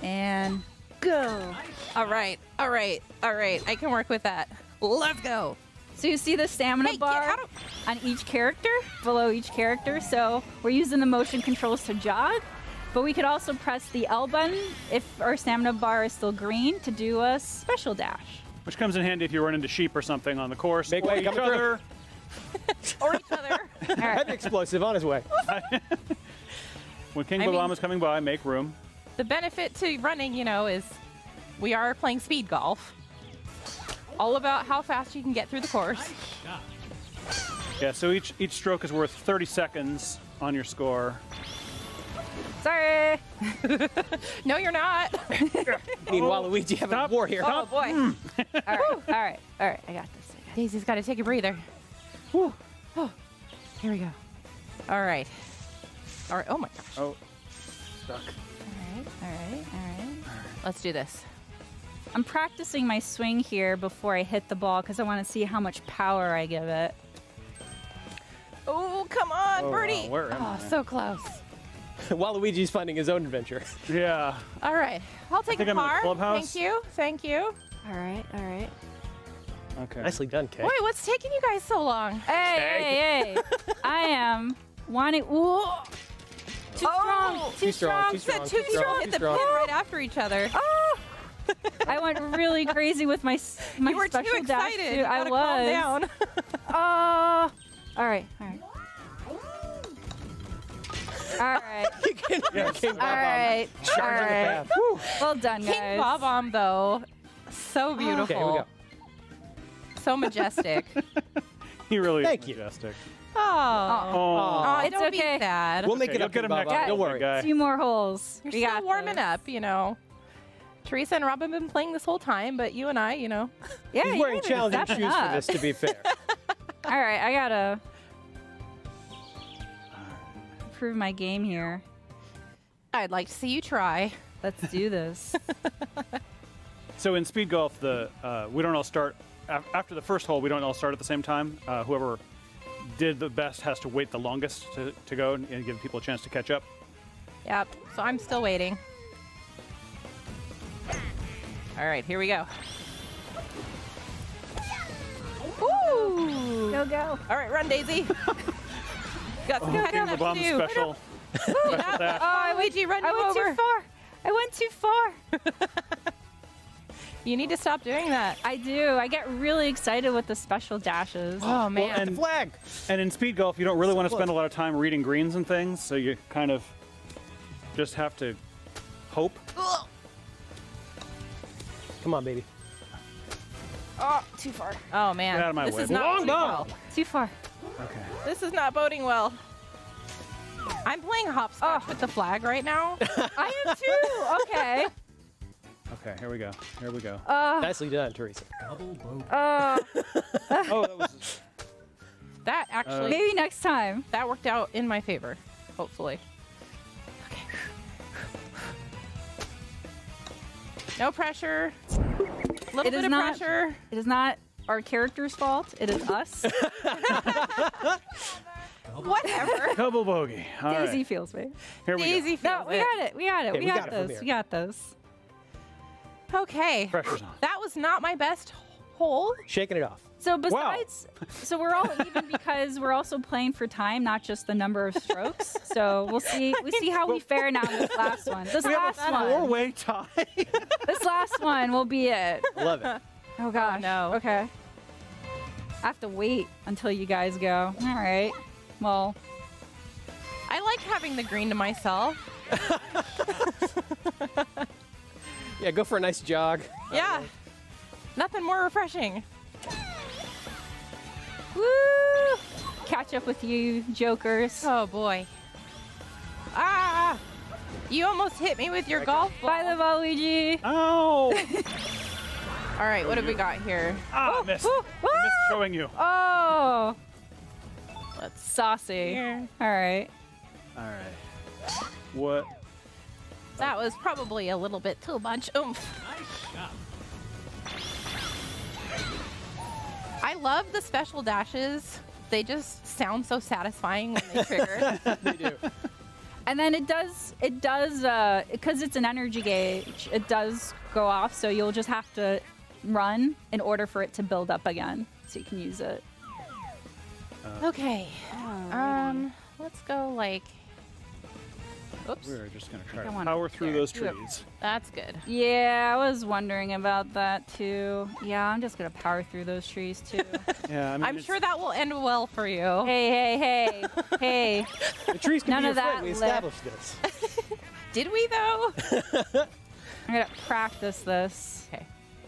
And go. All right. I can work with that. Let's go. So you see the stamina bar on each character, below each character. So we're using the motion controls to jog, but we could also press the L button if our stamina bar is still green to do a special dash. Which comes in handy if you run into sheep or something on the course. Make or way, each coming through. other. Or each other. Heavy explosive on his way. When King I mean- Bob is coming by, make room. The benefit to running, is we are playing speed golf. All about how fast you can get through the course. Yeah, so each stroke is worth 30 seconds on your score. Sorry. No, you're not. Meanwhile, Luigi having a war here. Oh, boy. All right. I got this. Daisy's got to take a breather. Whew. Oh, here we go. All right. Oh, my gosh. Oh, stuck. All right. Let's do this. I'm practicing my swing here before I hit the ball because I want to see how much power I give it. Oh, come on, Oh, birdie. wow, where am Oh, I? so close. Waluigi's finding his own adventure. Yeah. All right. I'll take think a I'm in the par. clubhouse. Thank you. All right. Okay. Nicely done, Kay. Wait, what's taking you guys so long? Hey. I am wanting. Ooh. Too strong. Too strong. Too Said strong. too strong. Hit Too the strong. pin right after each other. Oh. I went really crazy with my You were too special dash, excited. too. You I gotta was. calm down. Oh. All right. King All right. Charging the path. Woo. Well done, guys. King Bob-omb, though, so beautiful. Okay, here we go. So majestic. He really Thank is you. majestic. Oh, It's don't okay. be sad. We'll make Okay, it up you'll to get him next Bob. time, Don't big worry. guy. 2 more holes. You're We still got warming this. up, Teresa and Rob have been playing this whole time, but you and I, Yeah, He's you're wearing really challenging stepping shoes up. for this, to be fair. All right, I gotta improve my game here. I'd like to see you try. Let's do this. So in speed golf, we don't all start after the first hole. We don't all start at the same time. Whoever did the best has to wait the longest to go and give people a chance to catch up. Yep. So I'm still waiting. All right, here we go. Woo! Go. All right, run, Daisy. Got some catching King up Bob to Bomb's do. special. Yeah. dash. Oh, Luigi, run I you went over. too far. I went too far. You need to stop doing that. I do. I get really excited with the special dashes. Oh, man. Well, and, Flag. and in speed golf, you don't really want to close. spend a lot of time reading greens and things, so you kind of just have to hope. Come on, baby. Oh, too far. Oh, man. Get out of my this way. is not Long boding ball. well. Too far. Okay. This is not boding well. I'm playing hopscotch with the flag right now. I am too. Okay. Okay, here we go. Here we go. Nicely done, Teresa. Oh, that was. That actually, Maybe next time. that worked out in my favor, hopefully. Okay. No pressure. Little bit of pressure. It is not our character's fault. It is us. Whatever. Double bogey. All right. Daisy feels me. Here we Daisy go. feels No, we got it. We got it. Okay, we we got got it from this. here. We got this. Okay. Pressure's on. That was not my best hole. Shaking it off. So besides, so we're all even because we're also playing for time, not just the number of strokes. So we'll see. We see how we fare now in this last one. This We have last a one. four-way tie. This last one will be it. Love it. Oh gosh. no. Okay. I have to wait until you guys go. All right. Well, I like having the green to myself. Yeah, go for a nice jog. Yeah. Nothing more refreshing. woo! Catch up with you, jokers. Oh boy. Ah! You almost hit me with your golf ball. Bye, Luigi. Oh! All right, what have we got here? Ah, missed. I missed showing you. Oh, Let's saucy. here. All right. All right. What? That was probably a little bit too much oomph. I love the special dashes. They just sound so satisfying when they trigger. They do. And then it does, because it's an energy gauge, it does go off, so you'll just have to run in order for it to build up again, so you can use it. Okay. Let's go like. Oops. We're just going to try I to want power through those Do it. trees. That's good. Yeah, I was wondering about that too. Yeah, I'm just gonna power through those trees too. Yeah, I mean, I'm sure that will end well for you. Hey, hey. The trees can None be of your friend. that We lip. established this. Did we though? I'm gonna practice this. Okay.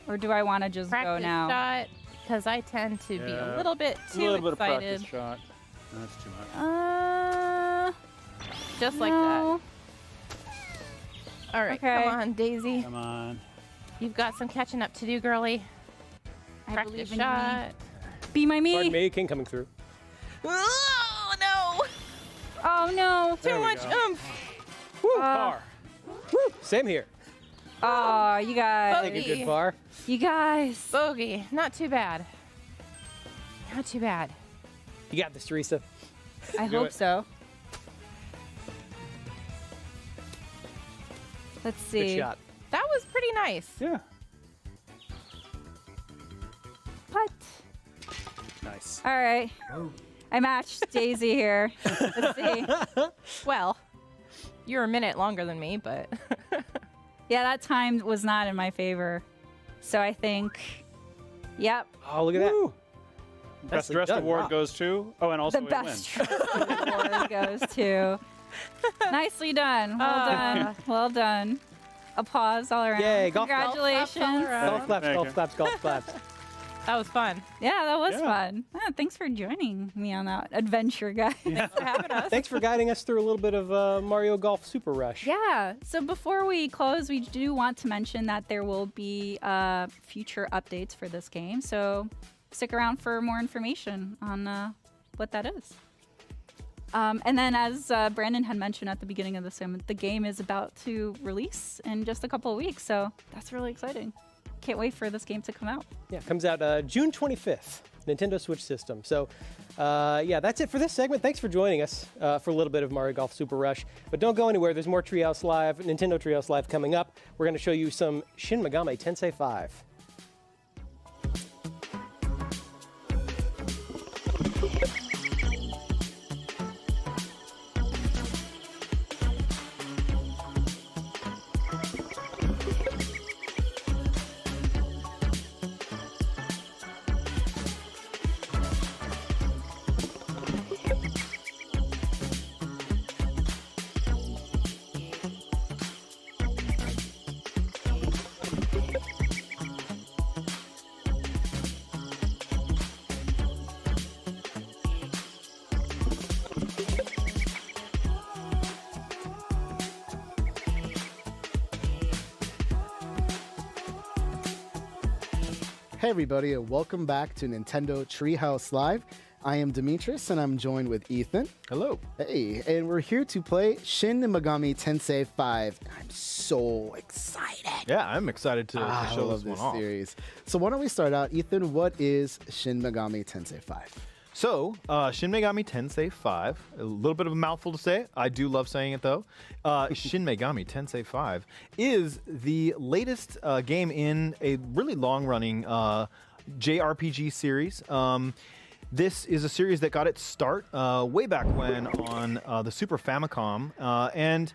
Or do I want to just Practice go now? shot, because I tend to be a little bit a too little bit of excited. practice shot. That's too much. Just like that. No. All right, Okay. come on, Daisy. Come on. You've got some catching up to do, girly. I Practice believe in shot. Be my me. Pardon me, king coming through. Oh no! Oh no. Too There we much go. oomph. Woo, Par. Woo, same here. Oh, you guys. I think a good bar. You guys. Bogey. Not too bad. Not too bad. You got this, Teresa. I Do hope it. so. Let's see. Good shot. That was pretty nice. Yeah. What? Nice. All right. I matched Daisy here. Let's see. Well, you're a minute longer than me, but Yeah, that time was not in my favor. So I think, yep. Oh, look at that. Woo. Best Nicely dressed done, award Rob. goes to. Oh, and also The a best win. award goes to. Nicely done. Well done. Well done. Applause all around. Yay, golf claps. Congratulations. Golf claps, Thank golf you. claps, golf claps. that was fun. Yeah, that was Yeah. fun. Ah, thanks for joining me on that adventure, guys. Thanks for having us. Thanks for guiding us through a little bit of Mario Golf Super Rush. Yeah. So before we close, we do want to mention that there will be future updates for this game. So stick around for more information on what that is. And then, as Brandon had mentioned at the beginning of the segment, the game is about to release in just a couple of weeks. So that's really exciting. Can't wait for this game to come out. Yeah, it comes out June 25th, Nintendo Switch system. So, yeah, that's it for this segment. Thanks for joining us for a little bit of Mario Golf Super Rush. But don't go anywhere. There's more Treehouse Live, Nintendo Treehouse Live coming up. We're going to show you some Shin Megami Tensei 5. Hey everybody, and welcome back to Nintendo Treehouse Live. I am Demetrius, and I'm joined with Ethan. Hello. Hey, and we're here to play Shin Megami Tensei 5. I'm so excited. Yeah, I'm excited to show love this this one off. series. So why don't we start out, Ethan? What is Shin Megami Tensei 5? So, Shin Megami Tensei 5, a little bit of a mouthful to say. I do love saying it, though. Shin Megami Tensei 5 is the latest game in a really long-running JRPG series. This is a series that got its start way back when on the Super Famicom, and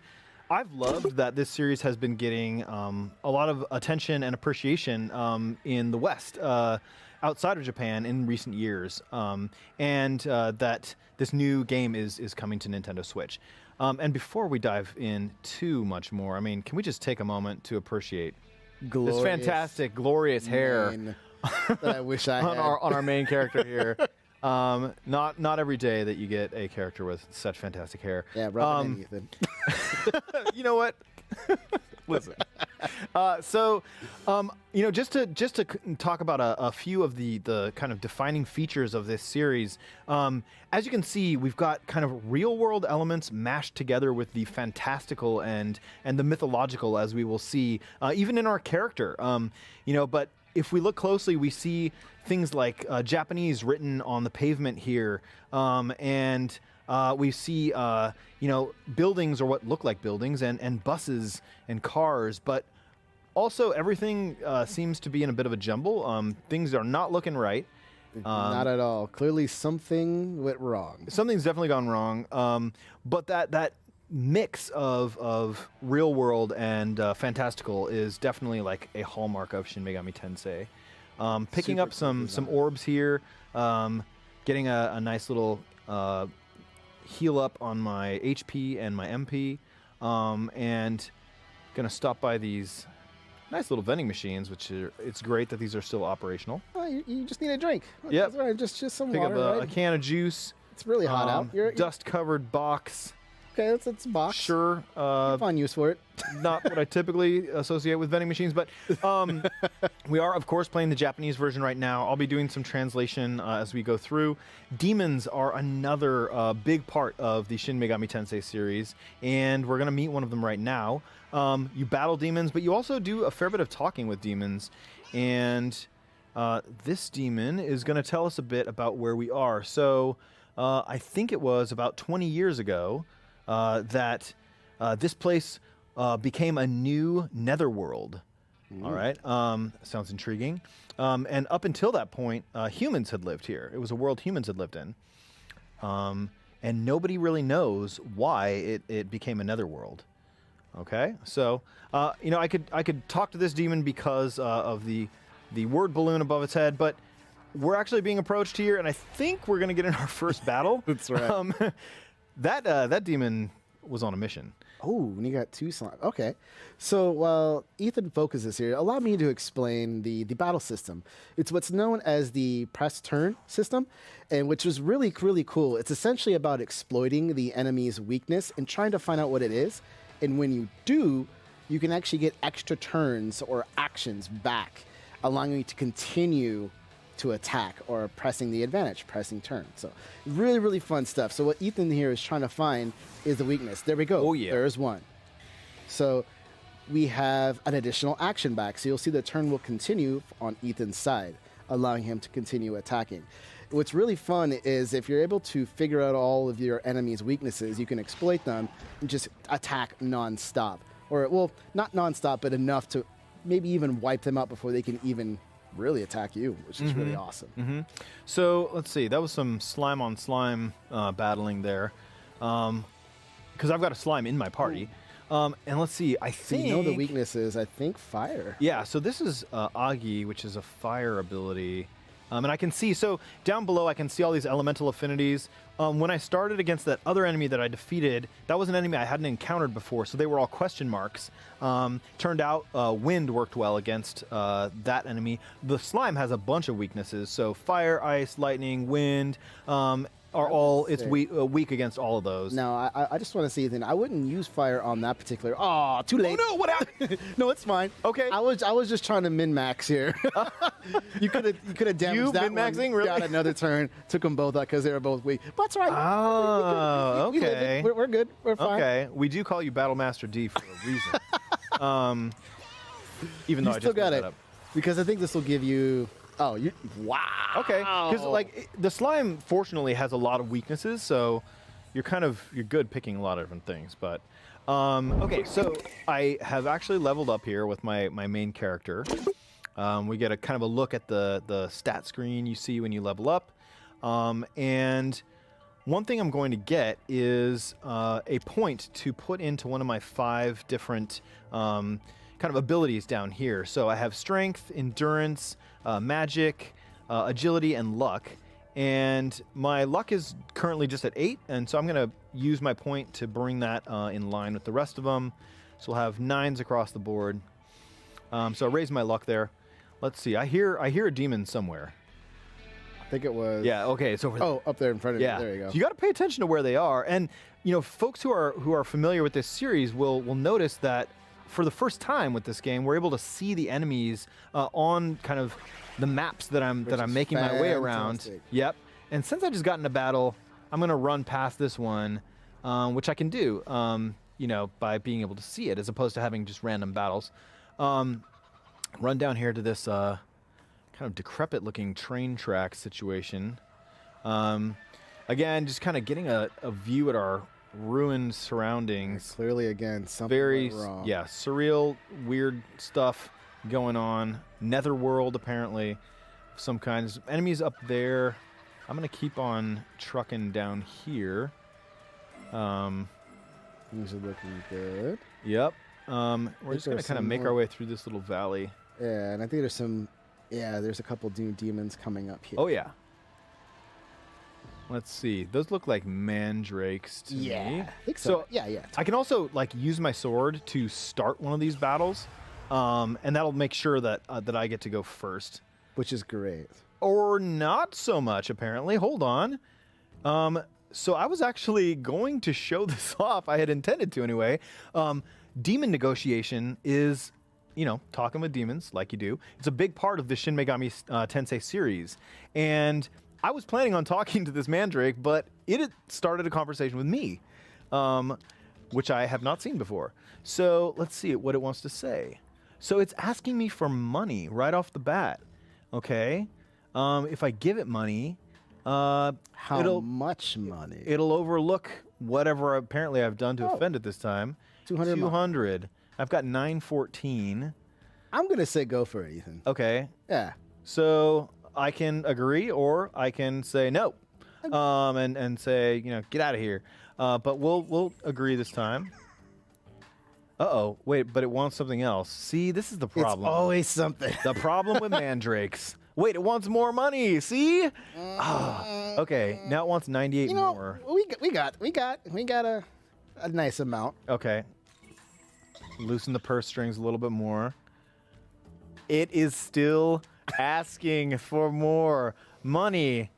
I've loved that this series has been getting a lot of attention and appreciation in the West, outside of Japan in recent years, and that this new game is coming to Nintendo Switch. And before we dive in too much more, I mean, can we just take a moment to appreciate this fantastic, glorious hair that I wish I on had. on our main character here? Not every day that you get a character with such fantastic hair. Yeah, rub it in, Ethan. You know what? Listen. Just to talk about a few of the kind of defining features of this series. As you can see, we've got kind of real world elements mashed together with the fantastical and the mythological, as we will see, even in our character. But if we look closely, we see things like Japanese written on the pavement here, and we see buildings, or what look like buildings, and buses and cars, but also everything seems to be in a bit of a jumble. Things are not looking right. Not at all. Clearly something went wrong. Something's definitely gone wrong. But that mix of real world and fantastical is definitely like a hallmark of Shin Megami Tensei. Picking up some orbs here, getting a nice little heal up on my HP and my MP, and gonna stop by these nice little vending machines, it's great that these are still operational. Oh, you just need a drink. Yep. That's right. Just some Pick water, up a right? can of juice. It's really hot out. Dust-covered box. Okay, that's a box. Sure. Find use for it. Not what I typically associate with vending machines, but we are, of course, playing the Japanese version right now. I'll be doing some translation as we go through. Demons are another big part of the Shin Megami Tensei series, and we're going to meet one of them right now. You battle demons, but you also do a fair bit of talking with demons, and this demon is going to tell us a bit about where we are. So I think it was about 20 years ago that this place became a new netherworld. All right. Sounds intriguing. And up until that point, humans had lived here. It was a world humans had lived in. And nobody really knows why it became a netherworld. Okay. So, I could talk to this demon because of the word balloon above its head, but we're actually being approached here, and I think we're going to get in our first battle. That's right. That demon was on a mission. Oh, and you got two slimes. Okay. So while Ethan focuses here, allow me to explain the battle system. It's what's known as the press turn system, and which is really, really cool. It's essentially about exploiting the enemy's weakness and trying to find out what it is. And when you do, you can actually get extra turns or actions back, allowing you to continue to attack or pressing the advantage, pressing turn. So really, really fun stuff. So what Ethan here is trying to find is the weakness. There we go. Oh, yeah. There's one. So we have an additional action back. So you'll see the turn will continue on Ethan's side, allowing him to continue attacking. What's really fun is if you're able to figure out all of your enemy's weaknesses, you can exploit them and just attack non-stop. Or, well, not non-stop, but enough to maybe even wipe them out before they can even really attack you, which is really awesome. So let's see. That was some slime on slime battling there, because I've got a slime in my party. And let's see. I So think you know the weakness is, I think, fire. Yeah. So this is Agi, which is a fire ability. And I can see, so down below, I can see all these elemental affinities. When I started against that other enemy that I defeated, that was an enemy I hadn't encountered before, so they were all question marks. Turned out wind worked well against that enemy. The slime has a bunch of weaknesses, so fire, ice, lightning, wind. are all it's weak against all of those. No, I just want to see Ethan. I wouldn't use fire on that particular. Oh, too late. Oh no! What happened? No, it's fine. Okay. I was just trying to min max here. you could have damaged that min-maxing, one. really? Got another turn. Took them both out because they were both weak. But that's right. Oh, We live okay. it. We're good. We're fine. Okay, we do call you Battle Master D for a reason. Even though You I still just got looked it that up. because I think this will give you. Oh, you wow. Okay, because like the slime, fortunately, has a lot of weaknesses, so you're good picking a lot of different things. But okay, so I have actually leveled up here with my main character. We get a kind of a look at the stat screen you see when you level up, and one thing I'm going to get is a point to put into one of my 5 different kind of abilities down here. So I have strength, endurance, magic, agility, and luck. And my luck is currently just at 8, and so I'm going to use my point to bring that in line with the rest of them. So we'll have 9s across the board. So I raise my luck there. Let's see. I hear a demon somewhere. I think it was. Yeah. Okay. It's over there. Oh, up there in front of Yeah. you. There you go. So you got to pay attention to where they are, and folks who are familiar with this series will notice that for the first time with this game, we're able to see the enemies on kind of the maps that I'm making my way around. fantastic. Yep. And since I just got into battle, I'm gonna run past this one, which I can do, by being able to see it as opposed to having just random battles. Run down here to this kind of decrepit-looking train track situation. Again, just kind of getting a view at our ruined surroundings. Clearly, again, something Very went wrong. yeah, surreal, weird stuff going on. Netherworld, apparently, of some kinds. Enemies up there. I'm gonna keep on trucking down here. These are looking good. Yep. We're just gonna kind of make our way through this little valley. Yeah, and I think there's some. Yeah, there's a couple new demons coming up here. Oh yeah. Let's see. Those look like mandrakes to me. I think so. Yeah. I can also use my sword to start one of these battles, and that'll make sure that that I get to go first. Which is great. Or not so much, apparently. Hold on. So I was actually going to show this off. I had intended to anyway. Demon negotiation is, talking with demons like you do. It's a big part of the Shin Megami Tensei series. And I was planning on talking to this mandrake, but it had started a conversation with me, which I have not seen before. So let's see what it wants to say. So it's asking me for money right off the bat. Okay. If I give it money, how much money? It'll overlook whatever apparently I've done to offend it this time. 200. 200. I've got 914. I'm gonna say go for it, Ethan. Okay. Yeah. So I can agree, or I can say no, and say get out of here. But we'll agree this time. Uh-oh, wait, but it wants something else. See, this is the problem. It's always something. The problem with mandrakes. Wait, it wants more money. See? Okay, now it wants 98 more. We got a nice amount. Okay. Loosen the purse strings a little bit more. It is still asking for more money.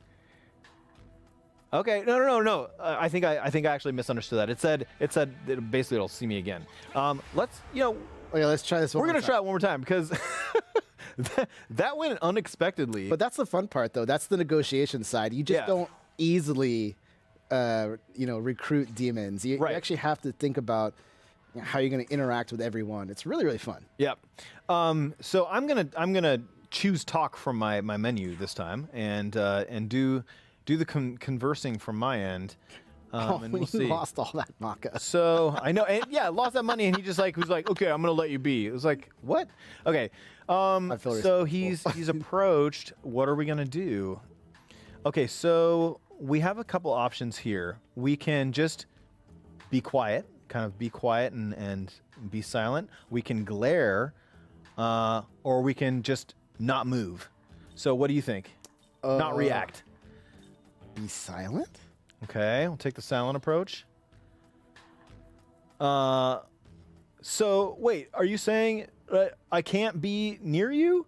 Okay, no. I think I actually misunderstood that. It said that basically it'll see me again. Let's let's try this one. We're gonna try it one more time because that went unexpectedly. But that's the fun part, though. That's the negotiation side. You just don't easily, recruit demons. You actually have to think about how you're going to interact with everyone. It's really, really fun. Yep. So I'm gonna choose talk from my menu this time and do the conversing from my end. And we'll see. Lost all that Maka. So I know, and lost that money, and he just was like, okay, I'm gonna let you be. It was like, what? Okay. So he's approached. What are we gonna do? Okay, so we have a couple options here. We can just be quiet, and be silent. We can glare, or we can just not move. So what do you think? Not react. Be silent? Okay, we'll take the silent approach. So wait, are you saying I can't be near you?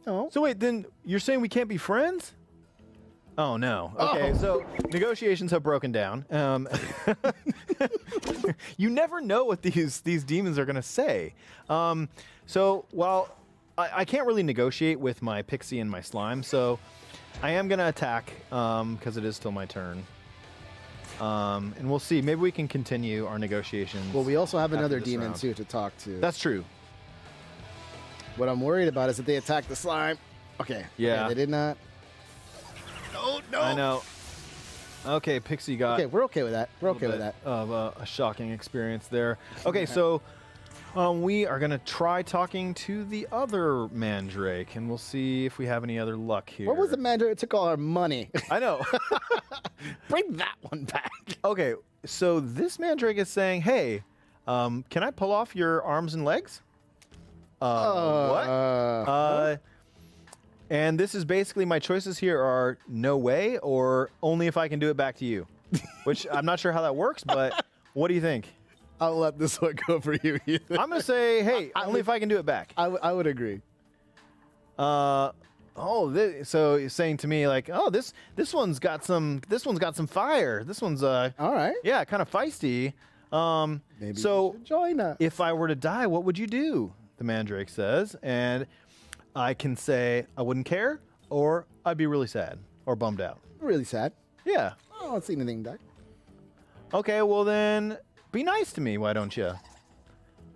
No. So wait, then you're saying we can't be friends? Oh no. Okay, so negotiations have broken down. You never know what these demons are gonna say. So while I can't really negotiate with my pixie and my slime, so I am gonna attack because it is still my turn. And we'll see. Maybe we can continue our negotiations. Well, we also have another this demon round. too to talk to. That's true. What I'm worried about is that they attack the slime. Okay. Yeah. Okay, they did not. Oh no! I know. Okay, Pixie got. Okay, we're okay with that. We're okay with that. Of a shocking experience there. Okay, so we are gonna try talking to the other Mandrake, and we'll see if we have any other luck here. What was the Mandrake that took all our money? I know. Bring that one back. Okay, so this Mandrake is saying, "Hey, can I pull off your arms and legs?" What? And this is basically my choices here are no way or only if I can do it back to you, which I'm not sure how that works, but what do you think? I'll let this one go for you. I'm gonna say, hey, only if I can do it back. I would agree. So you're saying to me like, oh, this one's got some fire. This one's all right. Yeah, kind of feisty. Maybe so you should join us. If I were to die, what would you do? The Mandrake says, and I can say I wouldn't care, or I'd be really sad or bummed out. Really sad. Yeah. I don't see anything die. Okay, well then, be nice to me, why don't you?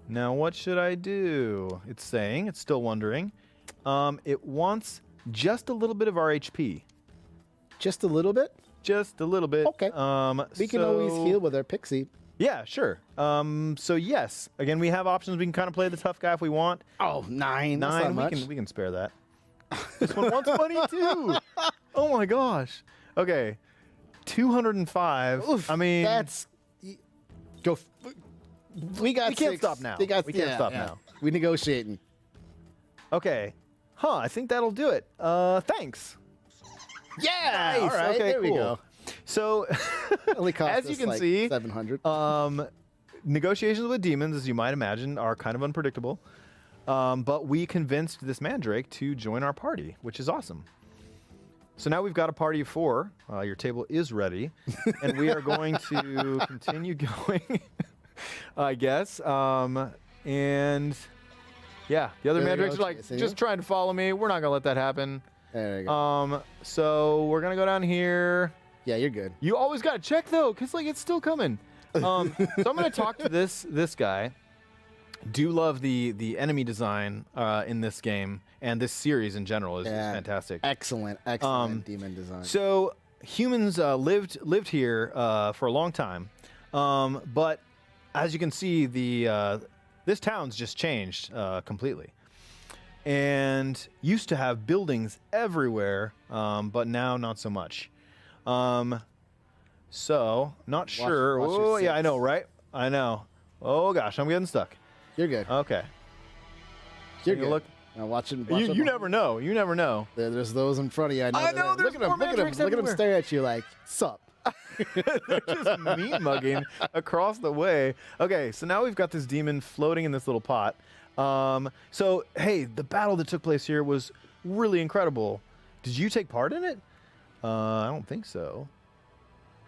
Now, what should I do? It's saying, it's still wondering. It wants just a little bit of our HP. Just a little bit? Just a little bit. Okay. We can always heal with our pixie. Yeah, sure. So yes, again, we have options. We can kind of play the tough guy if we want. Oh, 9. That's not much. We can spare that. This one wants money too. Oh my gosh. Okay, 205. Oof, I mean, that's go. We got. We can't 6. stop now. We can't stop now. We negotiating. Okay. I think that'll do it. Thanks. Yeah. Nice. All right. Okay, there we cool. go. So, Only cost as you us can like see, 700. Negotiations with demons, as you might imagine, are kind of unpredictable. But we convinced this Mandrake to join our party, which is awesome. So now we've got a party of 4. Your table is ready, and we are going to continue going, I guess. And yeah, the other Mandrakes are like just trying to follow me. We're not gonna let that happen. There you go. So we're gonna go down here. Yeah, you're good. You always gotta check though, cause like it's still coming. So I'm gonna talk to this guy. Do love the enemy design in this game and this series in general is fantastic. Excellent demon design. So humans lived here for a long time, but as you can see, this town's just changed completely. And used to have buildings everywhere, but now not so much. So not sure. watch your Oh yeah, I six. know, right? I know. Oh gosh, I'm getting stuck. You're good. Okay. You're Take a good. look. Now watch it. You never know. You never know. There's those in front of you. I know. there's Look at him. more Look at him. Mandrakes Look at him everywhere. stare at you like, sup. They're just mean mugging across the way. Okay, so now we've got this demon floating in this little pot. So hey, the battle that took place here was really incredible. Did you take part in it? I don't think so.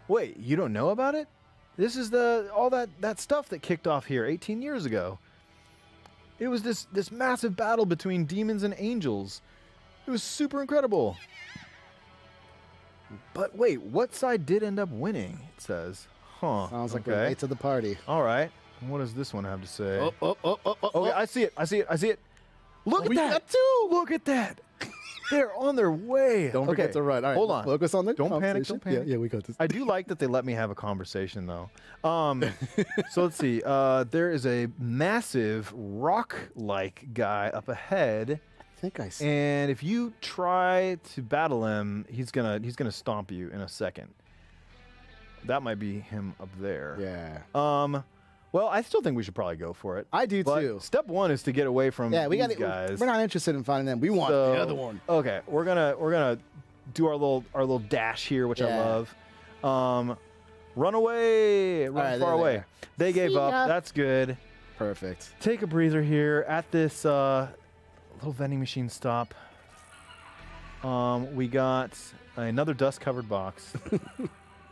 Wait, you don't know about it? This is all that stuff that kicked off here 18 years ago. It was this massive battle between demons and angels. It was super incredible. But wait, what side did end up winning? It says. Huh. Sounds like we're late to the party. All right. What does this one have to say? Oh. Okay, I see it. Look at that. Look at that. They're on their way. Don't forget to run. All right, hold on. focus on the Don't panic. conversation. Don't panic. Yeah, we got this. I do like that they let me have a conversation, though. So let's see. There is a massive rock-like guy up ahead. I think I see. And if you try to battle him, he's gonna stomp you in a second. That might be him up there. Yeah. Well, I still think we should probably go for it. I do But too. Step 1 is to get away from Yeah, we these got guys. We're not interested in finding them. We want So, the other one. Okay, we're gonna do our little dash here, which I Yeah. love. Run away, run right, far they're away. there. They gave See up. ya. That's good. Perfect. Take a breather here at this little vending machine stop. We got another dust-covered box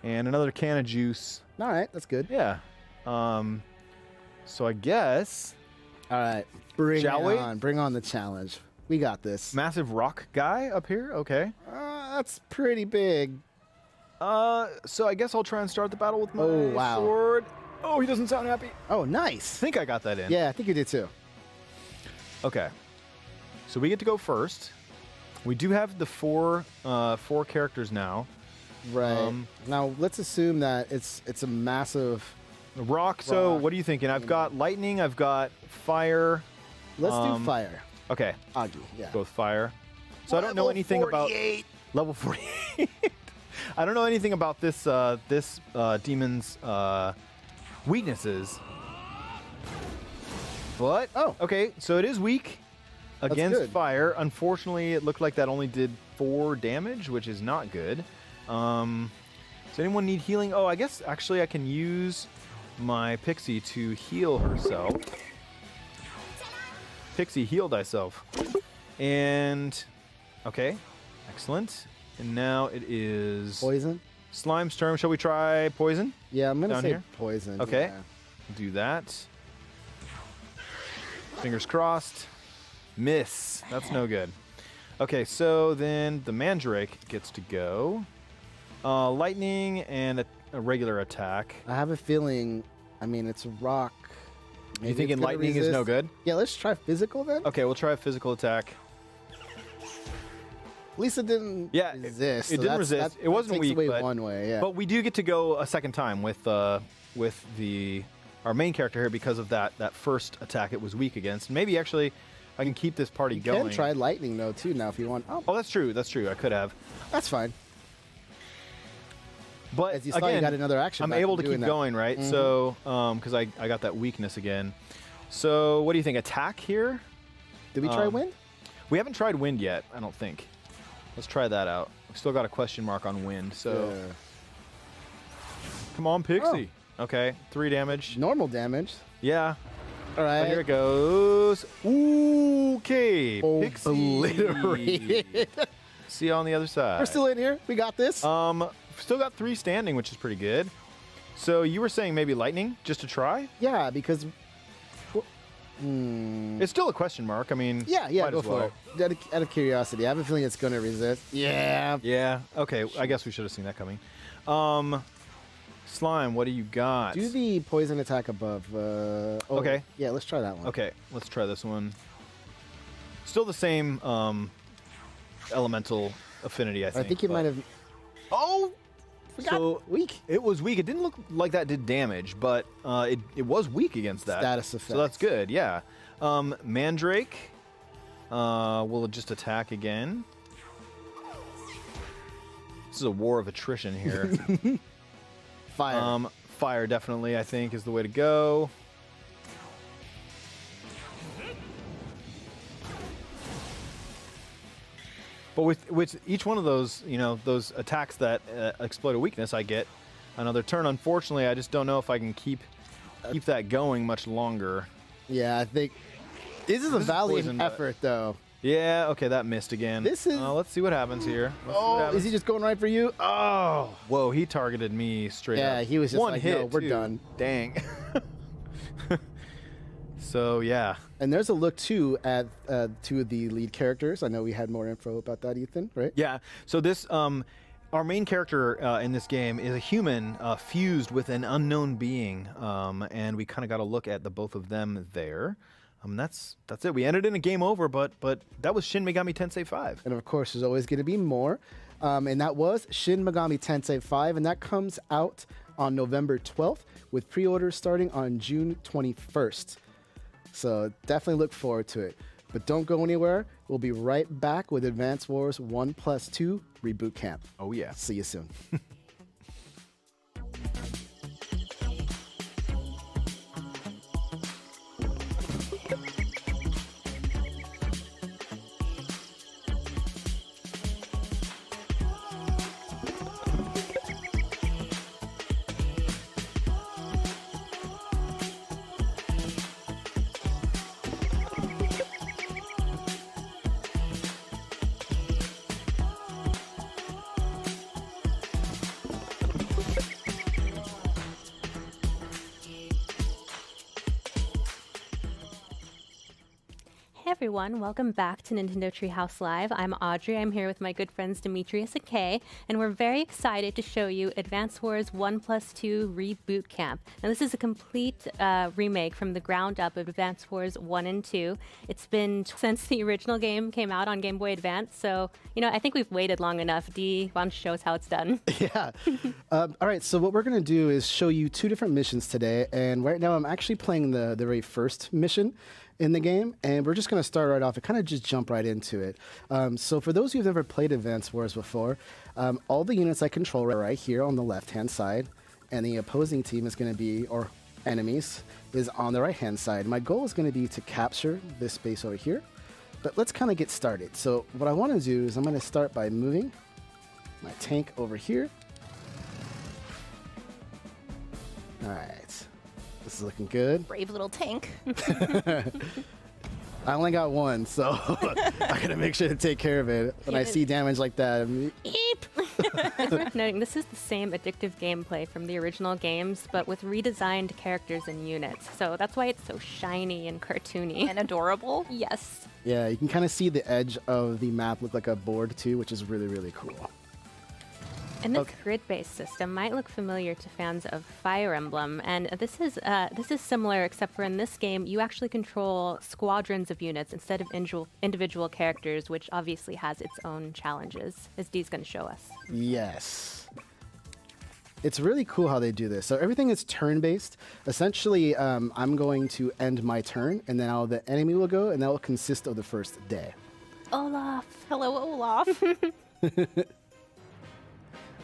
and another can of juice. All right, that's good. Yeah. So I guess. All right, bring on the challenge. We got this. Massive rock guy up here. Okay. That's pretty big. So I guess I'll try and start the battle with my wow. sword. Oh, he doesn't sound happy. Oh, nice. I think I got that in. Yeah, I think you did too. Okay. So we get to go first. We do have the four characters now. Right. Now let's assume that it's a massive rock. So what are you thinking? I've got lightning. I've got fire. Let's do fire. Okay. Agi, yeah. Both fire. So I don't know anything about level 48. I don't know anything about this demon's weaknesses. But okay, so it is weak against fire. Unfortunately, it looked like that only did 4 damage, which is not good. Does anyone need healing? Oh, I guess actually I can use my Pixie to heal herself. Pixie, heal thyself. And okay, excellent. And now it is poison. Slime's turn. Shall we try poison? Yeah, I'm gonna Down say here? poison. Okay, yeah. do that. Fingers crossed. Miss. That's no good. Okay, so then the Mandrake gets to go. Lightning and a regular attack. I have a feeling. I mean, it's a rock. You thinking lightning is no good? Yeah, let's try physical then. Okay, we'll try a physical attack. Lisa didn't resist. It didn't resist. It wasn't takes weak, away but, one way. Yeah. But we do get to go a second time with our main character here because of that first attack it was weak against. Maybe actually I can keep this party going. You can try lightning though too now if you want. Oh, that's true. That's true. I could have. That's fine. But as you saw, again, you got another action. I'm back able from to keep doing that. going, right? Mhm. So because I got that weakness again. So what do you think? Attack here? Did we try wind? We haven't tried wind yet. I don't think. Let's try that out. We still got a question mark on wind. So come on, Pixie. Okay, 3 damage. Normal damage. Yeah. All right. So here it goes. Okay. Oh, Pixie. obliterated. See you on the other side. We're still in here. We got this. Still got 3 standing, which is pretty good. So you were saying maybe lightning just to try? Yeah, because it's still a question mark. I mean, yeah, might go as for well. it. Out of curiosity, I have a feeling it's going to resist. Yeah. Yeah. Okay. I guess we should have seen that coming. Slime, what do you got? Do the poison attack above. Okay. Yeah, let's try that one. Okay, let's try this one. Still the same elemental affinity, I think. I think you might have. Oh! So weak. It was weak. It didn't look like that did damage, but it was weak against that. Status effect. So that's good, yeah. Mandrake will just attack again. This is a war of attrition here. Fire. Fire definitely, I think, is the way to go. But with each one of those, those attacks that exploit a weakness, I get another turn. Unfortunately, I just don't know if I can keep that going much longer. Yeah, I think this is a valiant effort, though. Yeah, okay, that missed again. This is. Let's see what happens here. Is he just going right for you? Oh. Whoa, he targeted me straight up. Yeah, he was just one like, hit. no, we're too. done. Dang. So yeah. And there's a look too at 2 of the lead characters. I know we had more info about that, Ethan, right? Yeah. So this, our main character in this game is a human fused with an unknown being, and we kind of got a look at the both of them there. That's it. We ended in a game over, but that was Shin Megami Tensei 5. And of course, there's always going to be more. And that was Shin Megami Tensei 5, and that comes out on November 12th with pre-orders starting on June 21st. So definitely look forward to it. But don't go anywhere. We'll be right back with Advance Wars 1+2 Reboot Camp. Oh, yeah. See you soon. Hey everyone, welcome back to Nintendo Treehouse Live. I'm Audrey. I'm here with my good friends Demetrius and Kay, and we're very excited to show you Advance Wars 1+2 Reboot Camp. Now this is a complete remake from the ground up of Advance Wars 1 and 2. It's been since the original game came out on Game Boy Advance, so I think we've waited long enough. Dee, why don't you show us how it's done? Yeah. All right, so what we're going to do is show you 2 different missions today, and right now I'm actually playing the very first mission in the game, and we're just going to start right off and kind of just jump right into it. So for those who've never played Advance Wars before, all the units I control are right here on the left-hand side, and the opposing team is going to be, or enemies, is on the right-hand side. My goal is going to be to capture this base over here, but let's kind of get started. So what I want to do is I'm going to start by moving my tank over here. All right. This is looking good. Brave little tank. I only got one, so I gotta make sure to take care of it. When I see damage like that, Eep! It's worth noting, this is the same addictive gameplay from the original games, but with redesigned characters and units. So that's why it's so shiny and cartoony. And adorable. Yes. Yeah, you can kind of see the edge of the map look like a board too, which is really, really cool. And this grid-based system might look familiar to fans of Fire Emblem, and this is similar, except for in this game, you actually control squadrons of units instead of individual characters, which obviously has its own challenges, as Dee's going to show us. Yes. It's really cool how they do this. So everything is turn-based. Essentially, I'm going to end my turn, and then the enemy will go, and that will consist of the first day. Olaf. Hello, Olaf.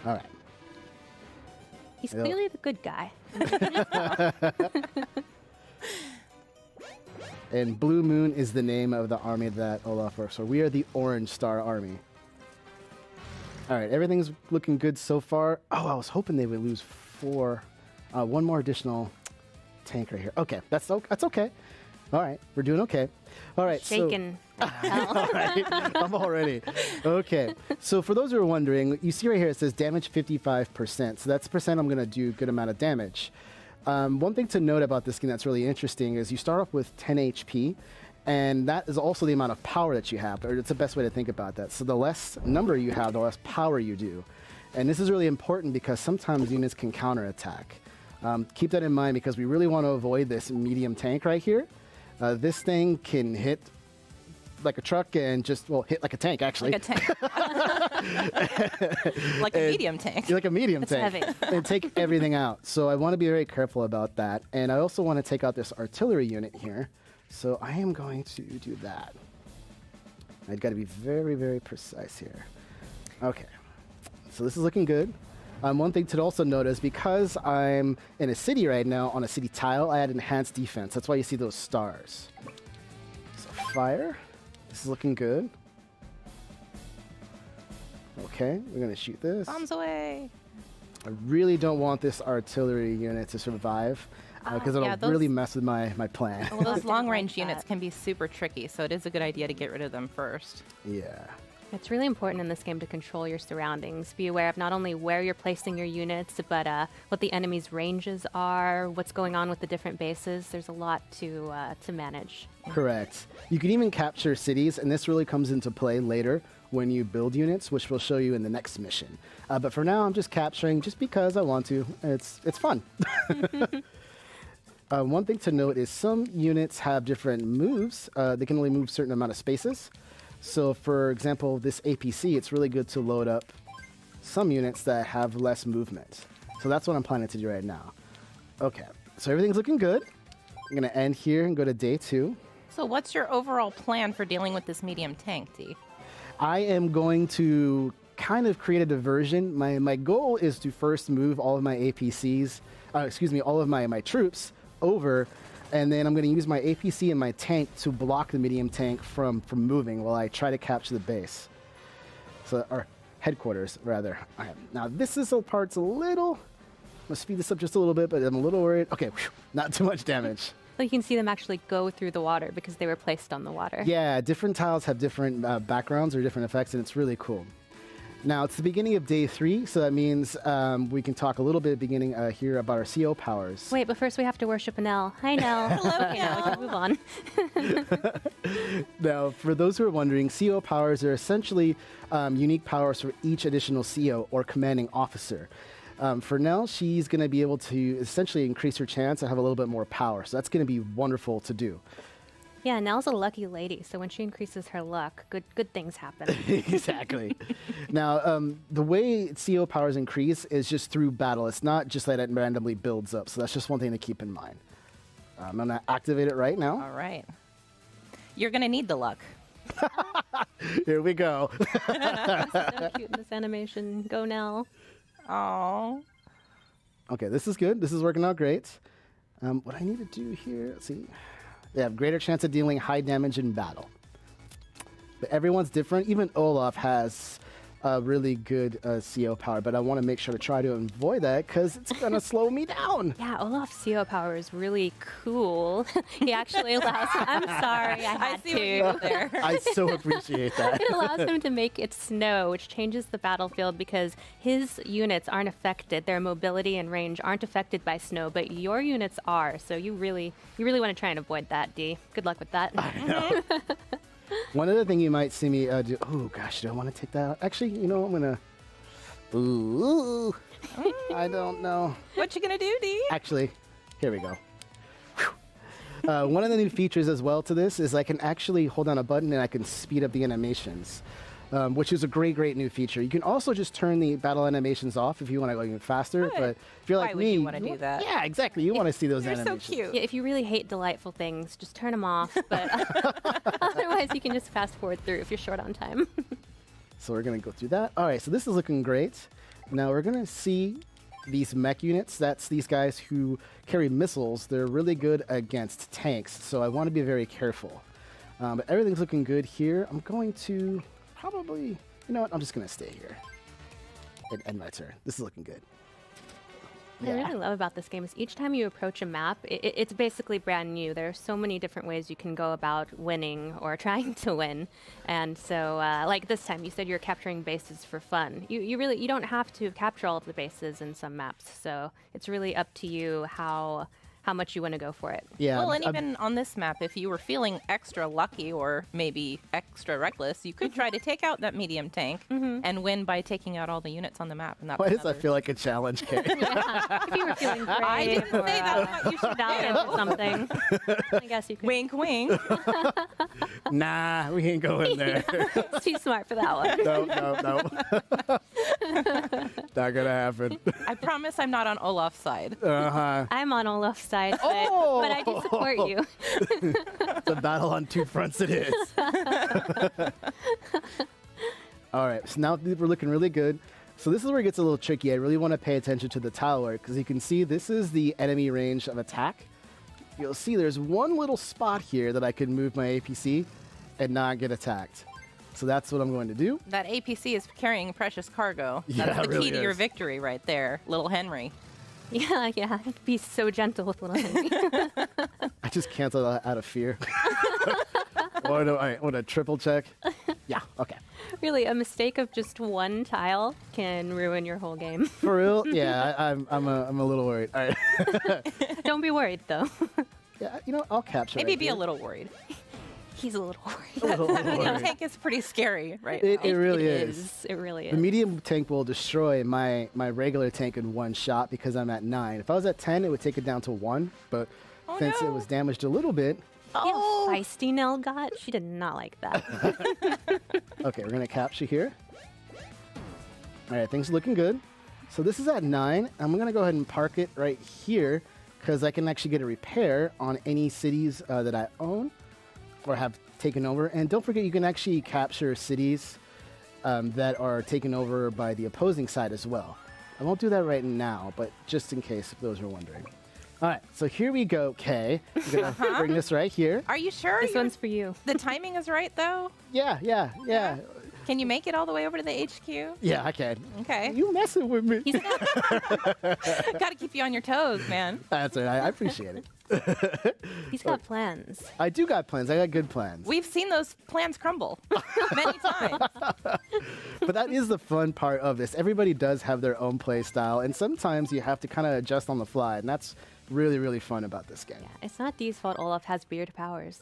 All right. He's clearly the good guy. And Blue Moon is the name of the army that Olaf works for. We are the Orange Star Army. All right, everything's looking good so far. Oh, I was hoping they would lose 4. One more additional tank right here. Okay, that's okay. All right, we're doing okay. All right, shaken. All right, I'm all ready. Okay, so for those who are wondering, you see right here it says damage 55%. So that's percent I'm going to do a good amount of damage. One thing to note about this game that's really interesting is you start off with 10 HP, and that is also the amount of power that you have, or it's the best way to think about that. So the less number you have, the less power you do. And this is really important because sometimes units can counterattack. Keep that in mind because we really want to avoid this medium tank right here. This thing can hit like a truck and hit like a tank, actually. Like a tank. Like a medium tank. Like a medium tank. Heavy. And take everything out. So I want to be very careful about that. And I also want to take out this artillery unit here. So I am going to do that. I've got to be very, very precise here. Okay. So this is looking good. One thing to also notice, because I'm in a city right now, on a city tile, I had enhanced defense. That's why you see those stars. So fire. This is looking good. Okay, we're going to shoot this. Bombs away. I really don't want this artillery unit to survive, because it'll really mess with my plan. Well, those long-range units can be super tricky, so it is a good idea to get rid of them first. Yeah. It's really important in this game to control your surroundings. Be aware of not only where you're placing your units, but what the enemy's ranges are, what's going on with the different bases. There's a lot to manage. Correct. You can even capture cities, and this really comes into play later when you build units, which we'll show you in the next mission. But for now, I'm just capturing just because I want to. It's fun. One thing to note is some units have different moves. They can only move a certain amount of spaces. So, for example, this APC, it's really good to load up some units that have less movement. So that's what I'm planning to do right now. Okay, so everything's looking good. I'm going to end here and go to day 2. So what's your overall plan for dealing with this medium tank, Dee? I am going to kind of create a diversion. My goal is to first move all of my APCs, all of my troops over, and then I'm going to use my APC and my tank to block the medium tank from moving while I try to capture the base. So, or headquarters, rather. All right, now this part's a little, let's speed this up just a little bit, but I'm a little worried. Okay, not too much damage. So you can see them actually go through the water because they were placed on the water. Yeah, different tiles have different backgrounds or different effects, and it's really cool. Now, it's the beginning of day 3, so that means we can talk a little bit beginning here about our CO powers. Wait, but first we have to worship Nell. Hi, Nell. Hello, okay, now we can move on. Now, for those who are wondering, CO powers are essentially unique powers for each additional CO or commanding officer. For Nell, she's going to be able to essentially increase her chance and have a little bit more power, so that's going to be wonderful to do. Yeah, Nell's a lucky lady, so when she increases her luck, good things happen. Exactly. Now, the way CO powers increase is just through battle. It's not just that it randomly builds up, so that's just one thing to keep in mind. I'm going to activate it right now. All right. You're going to need the luck. Here we go. So cute in this animation. Go, Nell. Aww. Okay, this is good. This is working out great. What I need to do here, let's see. They have greater chance of dealing high damage in battle. But everyone's different. Even Olaf has a really good CO power, but I want to make sure to try to avoid that because it's going to slow me down. Yeah, Olaf's CO power is really cool. He actually allows him. I'm sorry, I had see to. what you did there. I so appreciate that. It allows him to make it snow, which changes the battlefield because his units aren't affected. Their mobility and range aren't affected by snow, but your units are. So you really want to try and avoid that, Dee. Good luck with that. I know. One other thing you might see me do. Oh gosh, do I want to take that out? Actually, you know, I'm gonna. Ooh, I don't know. What you gonna do, Dee? Actually, here we go. One of the new features as well to this is I can actually hold down a button and I can speed up the animations, which is a great new feature. You can also just turn the battle animations off if you want to go even faster. But if you're like Why would me, you want to do that? Yeah, exactly. You want to see those They're animations. so cute. Yeah, if you really hate delightful things, just turn them off. But otherwise, you can just fast forward through if you're short on time. So we're going to go through that. All right, so this is looking great. Now we're going to see these mech units. That's these guys who carry missiles. They're really good against tanks, so I want to be very careful. But everything's looking good here. I'm going to probably, you know what, I'm just going to stay here and end my turn. This is looking good. What I really love about this game is each time you approach a map, it's basically brand new. There are so many different ways you can go about winning or trying to win. And so, like this time, you said you're capturing bases for fun. You don't have to capture all of the bases in some maps. So it's really up to you how much you want to go for it. Yeah. Well, and even on this map, if you were feeling extra lucky or maybe extra reckless, you could try to take out that medium tank and win by taking out all the units on the map. And Why does that feel like a challenge, Kay? If you were feeling great, I didn't say that's what you should valiant do. or something, I guess you could. Wink, wink. Nah, we ain't going there. It's too smart for that one. No. Not gonna happen. I promise I'm not on Olaf's side. Uh-huh. I'm on Olaf's side, but I do support you. It's a battle on two fronts it is. All right, so now we're looking really good. So this is where it gets a little tricky. I really want to pay attention to the tile work because you can see this is the enemy range of attack. You'll see there's one little spot here that I can move my APC and not get attacked. So that's what I'm going to do. That APC is carrying precious cargo. Yeah, That's it the really key to your is. victory right there, little Henry. Yeah. Be so gentle with little Henry. I just cancel that out of fear. All right, want to triple check? Yeah, okay. Really, a mistake of just one tile can ruin your whole game. For real? Yeah, I'm a little worried. All right. Don't be worried, though. Yeah, you know, I'll capture Maybe right be here. a little worried. He's a little worried. A little That medium worried. tank is pretty scary right It now. really is. It really The is. medium tank will destroy my regular tank in one shot because I'm at 9. If I was at 10, it would take it down to 1. But since it was damaged a little bit, See how feisty Nell got? She did not like that. okay, we're going to capture here. All right, things are looking good. So this is at 9. I'm going to go ahead and park it right here because I can actually get a repair on any cities that I own or have taken over. And don't forget, you can actually capture cities that are taken over by the opposing side as well. I won't do that right now, but just in case if those are wondering. All right, so here we go, Kay. I'm going to bring this right here. Are you sure? This one's for you. The timing is right, though? Yeah. Can you make it all the way over to the HQ? Yeah, I can. Okay. You messing with me? Got to keep you on your toes, man. That's right. I appreciate it. He's got plans. I do got plans. I got good plans. We've seen those plans crumble many times. But that is the fun part of this. Everybody does have their own play style, and sometimes you have to kind of adjust on the fly, and that's really, really fun about this game. Yeah, it's not Dee's fault Olaf has weird powers.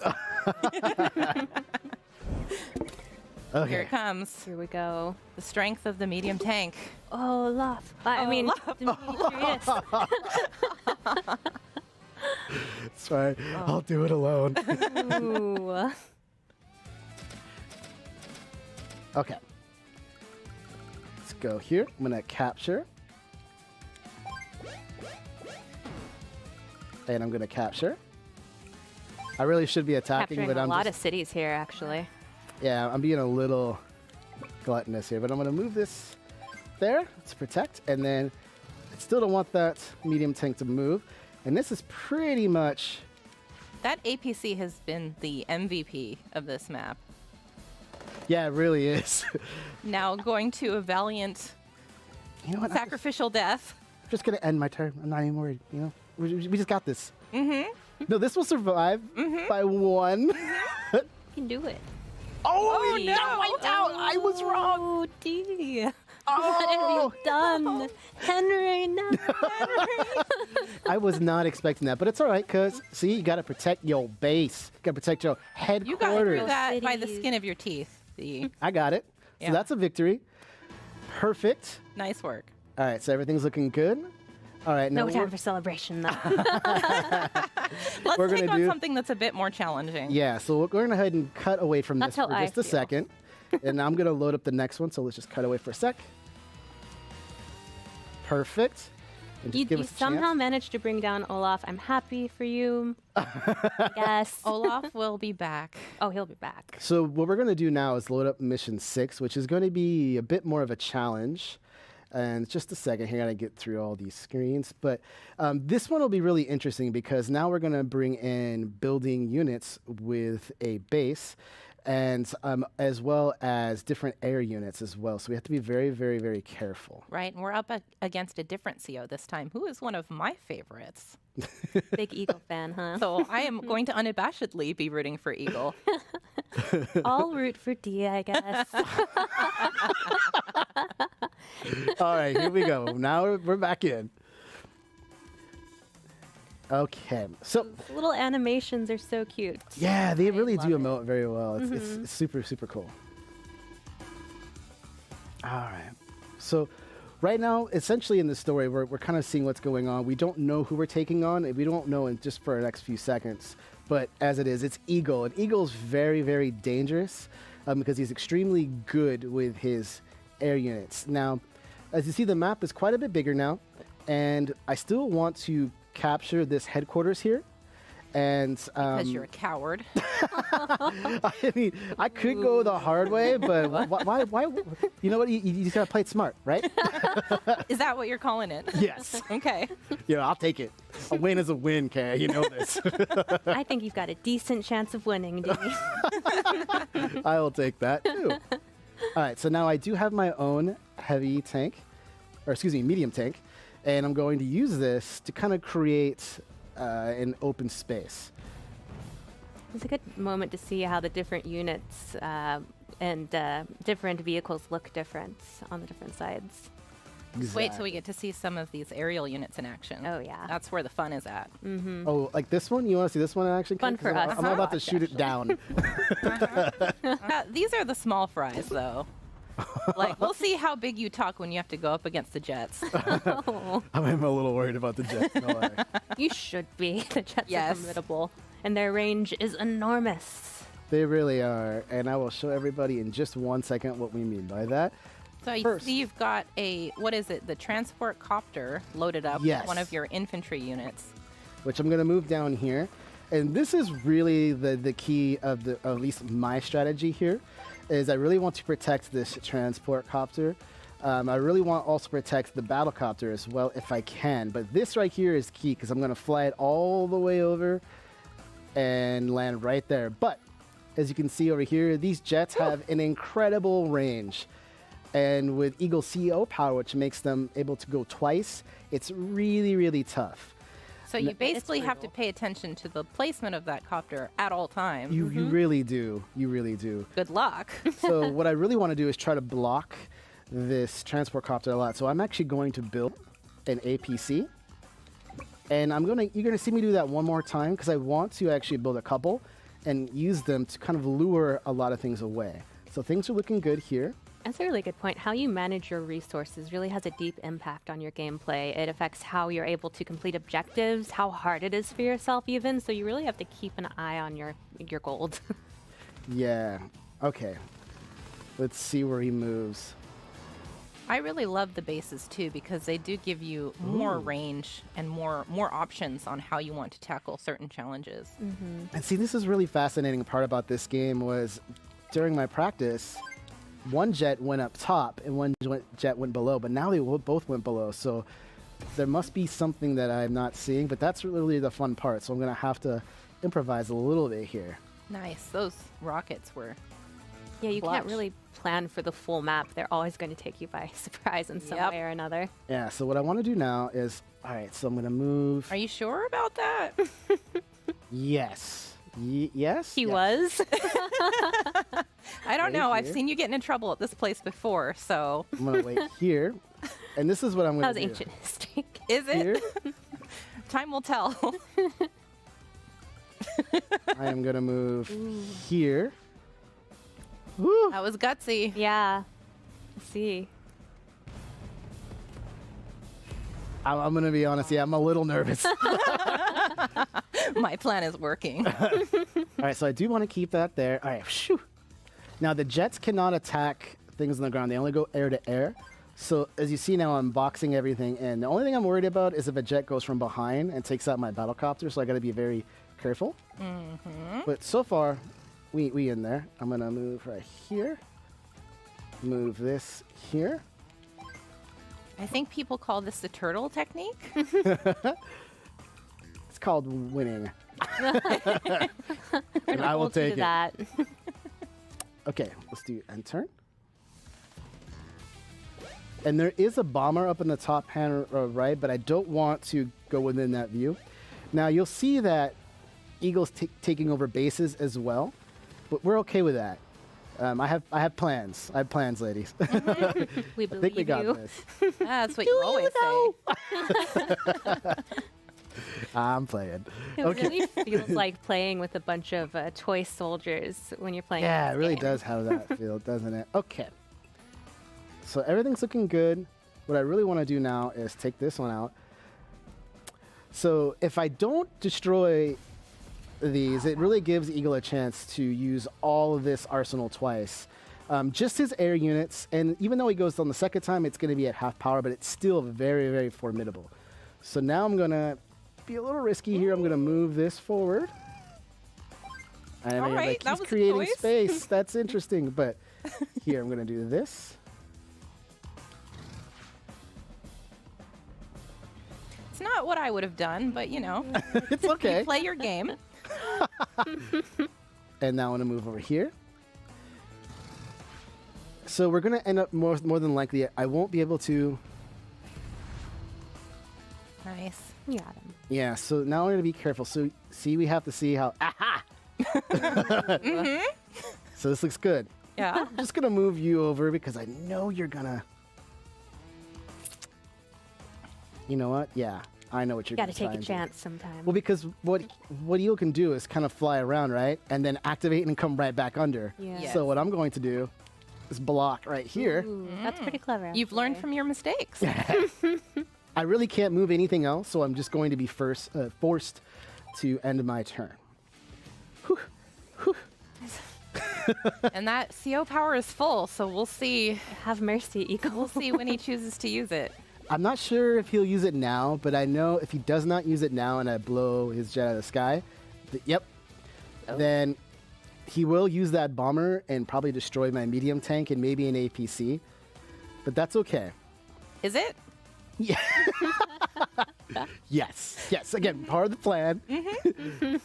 Okay. Here it comes. Here we go. The strength of the medium tank. Olaf. I mean, Demetrius. That's right. I'll do it alone. Ooh. Okay. Let's go here. I'm going to capture. And I'm going to capture. I really should be attacking, Capturing but a I'm lot just... of cities here, actually. Yeah, I'm being a little gluttonous here, but I'm going to move this there to protect, and then I still don't want that medium tank to move. And this is pretty much... That APC has been the MVP of this map. Yeah, it really is. Now going to a valiant sacrificial death. I'm just going to end my turn. I'm not even worried, you know? We just got this. Mm-hmm. No, this will survive by one. You can do it. Oh, no! Wiped out. I was wrong. Oh, Dee. Oh. What have you done? Henry, no. I was not expecting that, but it's all right, because, see, you got to protect your base. You got to protect your headquarters. You got through that by the skin of your teeth. I got it. Yeah. So that's a victory. Perfect. Nice work. All right, so everything's looking good. All right, No now time for celebration, though. Let's We're take gonna on do- something that's a bit more challenging. Yeah, so we're going to go ahead and cut away from That's this how for I just a feel. second. And I'm going to load up the next one, so let's just cut away for a sec. Perfect. And just You, give you us a somehow chance. managed to bring down Olaf. I'm happy for you. Yes. Olaf will be back. Oh, he'll be back. So what we're going to do now is load up mission 6, which is going to be a bit more of a challenge. And just a second here, I gotta get through all these screens. But this one will be really interesting because now we're gonna bring in building units with a base, and as well as different air units as well. So we have to be very, very, very careful. Right, and we're up against a different CO this time, who is one of my favorites. Big Eagle fan, huh? So I am going to unabashedly be rooting for Eagle. I'll root for D, I guess. All right, here we go. Now we're back in. Okay, so The little animations are so cute. yeah, they really do emote very well. It's super, super cool. All right. So right now, essentially in the story, we're kind of seeing what's going on. We don't know who we're taking on, and we don't know in just for the next few seconds. But as it is, it's Eagle. And Eagle's very, very dangerous because he's extremely good with his air units. Now, as you see, the map is quite a bit bigger now. And I still want to capture this headquarters here. And Because you're a coward. I mean, I could go the hard way, but why? You know what? You just gotta play it smart, right? Is that what you're calling it? Yes. Okay. You know, I'll take it. A win is a win, Kay. You know this. I think you've got a decent chance of winning, D. I will take that too. All right, so now I do have my own heavy tank, or excuse me, medium tank, and I'm going to use this to kind of create an open space. It's a good moment to see how the different units and different vehicles look different on the different sides. Wait till we get to see some of these aerial units in action. Oh, yeah. That's where the fun is at. Mm-hmm. Oh, like this one? You want to see this one in action? Fun Kay? 'Cause for us. I'm about to shoot it down. These are the small fries, though. Like, we'll see how big you talk when you have to go up against the jets. I'm a little worried about the jets. No way. You should be. The jets Yes. are formidable, and their range is enormous. They really are, and I will show everybody in just 1 second what we mean by that. So I First. see you've got what is it, the transport copter loaded up Yes. with one of your infantry units. Which I'm going to move down here. And this is really the key of at least my strategy here, is I really want to protect this transport copter. I really want to also protect the battle copter as well if I can. But this right here is key because I'm going to fly it all the way over and land right there. But as you can see over here, these jets have an incredible range. And with Eagle's CEO power, which makes them able to go twice, it's really, really tough. So you basically have to pay attention to the placement of that copter at all times. You really do. You really do. Good luck. So what I really want to do is try to block this transport copter a lot. So I'm actually going to build an APC. And you're gonna see me do that one more time because I want to actually build a couple and use them to kind of lure a lot of things away. So things are looking good here. That's a really good point. How you manage your resources really has a deep impact on your gameplay. It affects how you're able to complete objectives, how hard it is for yourself even, so you really have to keep an eye on your gold. Yeah. Okay. Let's see where he moves. I really love the bases too because they do give you more range and more options on how you want to tackle certain challenges. And see, this is really fascinating part about this game was during my practice, one jet went up top and one jet went below, but now they both went below. So there must be something that I'm not seeing, but that's really the fun part. So I'm going to have to improvise a little bit here. Nice. Those rockets were Yeah, you clutch. can't really plan for the full map. They're always going to take you by surprise in some way or another. Yeah, so what I want to do now is, all right, so I'm going to move. Are you sure about that? Yes. Yes? He Yes. was. I don't know. I've here. seen you getting in trouble at this place before, so. I'm going to wait here. And this is what I'm going That to was do. ancient history. Is it? Here. Time will tell. I am going to move here. That was gutsy. Yeah. Let's see. I'm going to be honest. Yeah, I'm a little nervous. My plan is working. All right, so I do want to keep that there. All right, shoo. Now, the jets cannot attack things on the ground. They only go air to air. So as you see now, I'm boxing everything in. The only thing I'm worried about is if a jet goes from behind and takes out my battlecopter, so I got to be very careful. But so far, we in there. I'm going to move right here. Move this here. I think people call this the turtle technique. It's called winning. We're And not I will hold you to take it. that. Okay, let's do end turn. And there is a bomber up in the top hand right, but I don't want to go within that view. Now you'll see that Eagle's taking over bases as well, but we're okay with that. I have plans. I have plans, ladies. We I think we believe got you. this. That's what you always say. I'm playing. It really feels like playing with a bunch of toy soldiers when you're playing. Yeah, this it really game. does have that feel, doesn't it? Okay. So everything's looking good. What I really want to do now is take this one out. So if I don't destroy these, it really gives Eagle a chance to use all of this arsenal twice. Just his air units, and even though he goes on the second time, it's going to be at half power, but it's still very, very formidable. So now I'm going to be a little risky here. I'm going to move this forward. And All I'm right, like, that he's was a creating choice. space. That's interesting. But here, I'm going to do this. It's not what I would have done, but you know. It's okay. You play your game. And now I'm going to move over here. So we're going to end up more than likely, I won't be able to. Nice. You got him. Yeah, so now I'm going to be careful. So see, we have to see how. Aha! So this looks good. Yeah. I'm just going to move you over because I know you're going to. You know what? Yeah, I know what you're Got going to to take a chance sometime. Well, because what Eel can do is kind of fly around, right? And then activate and come right back under. Yeah. Yes. So what I'm going to do is block right here. Ooh, that's pretty clever. You've learned from your mistakes. I really can't move anything else, so I'm just going to be forced to end my turn. And that CO power is full, so we'll see. Have mercy, Eagle. We'll see when he chooses to use it. I'm not sure if he'll use it now, but I know if he does not use it now and I blow his jet out of the sky, then he will use that bomber and probably destroy my medium tank and maybe an APC. But that's okay. Is it? Yeah. Yes. Again, part of the plan.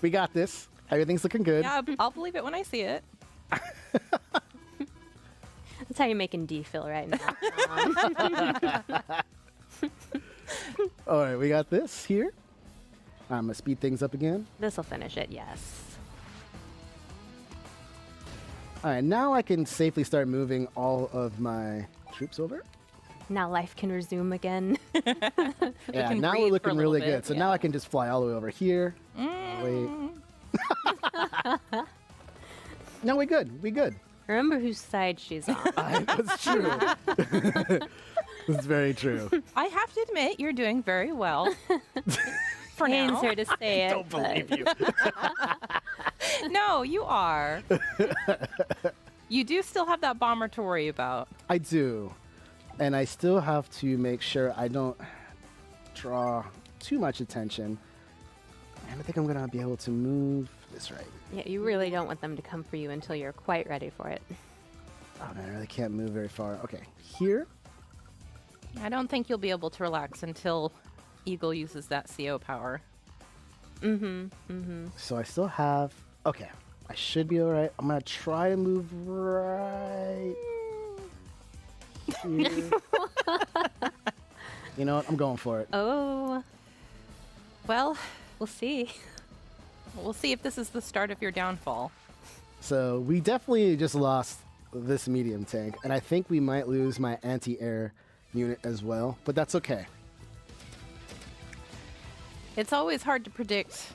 We got this. Everything's looking good. Yeah, I'll believe it when I see it. That's how you're making D feel right now. All right, we got this here. I'm going to speed things up again. This'll finish it, yes. All right, now I can safely start moving all of my troops over. Now life can resume again. Yeah, now we're looking really good. So now I can just fly all the way over here. Wait. No, we good. We good. Remember whose side she's on. That's true. That's very true. I have to admit, you're doing very well. For Pains now. her to say it. Don't believe you. No, you are. You do still have that bomber to worry about. I do. And I still have to make sure I don't draw too much attention. And I think I'm going to be able to move this right. Yeah, you really don't want them to come for you until you're quite ready for it. Oh, man, I really can't move very far. Okay, here. I don't think you'll be able to relax until Eagle uses that CO power. So I still have... Okay, I should be all right. I'm going to try to move right here. You know what? I'm going for it. Oh. Well, we'll see. We'll see if this is the start of your downfall. So we definitely just lost this medium tank, and I think we might lose my anti-air unit as well, but that's okay. It's always hard to predict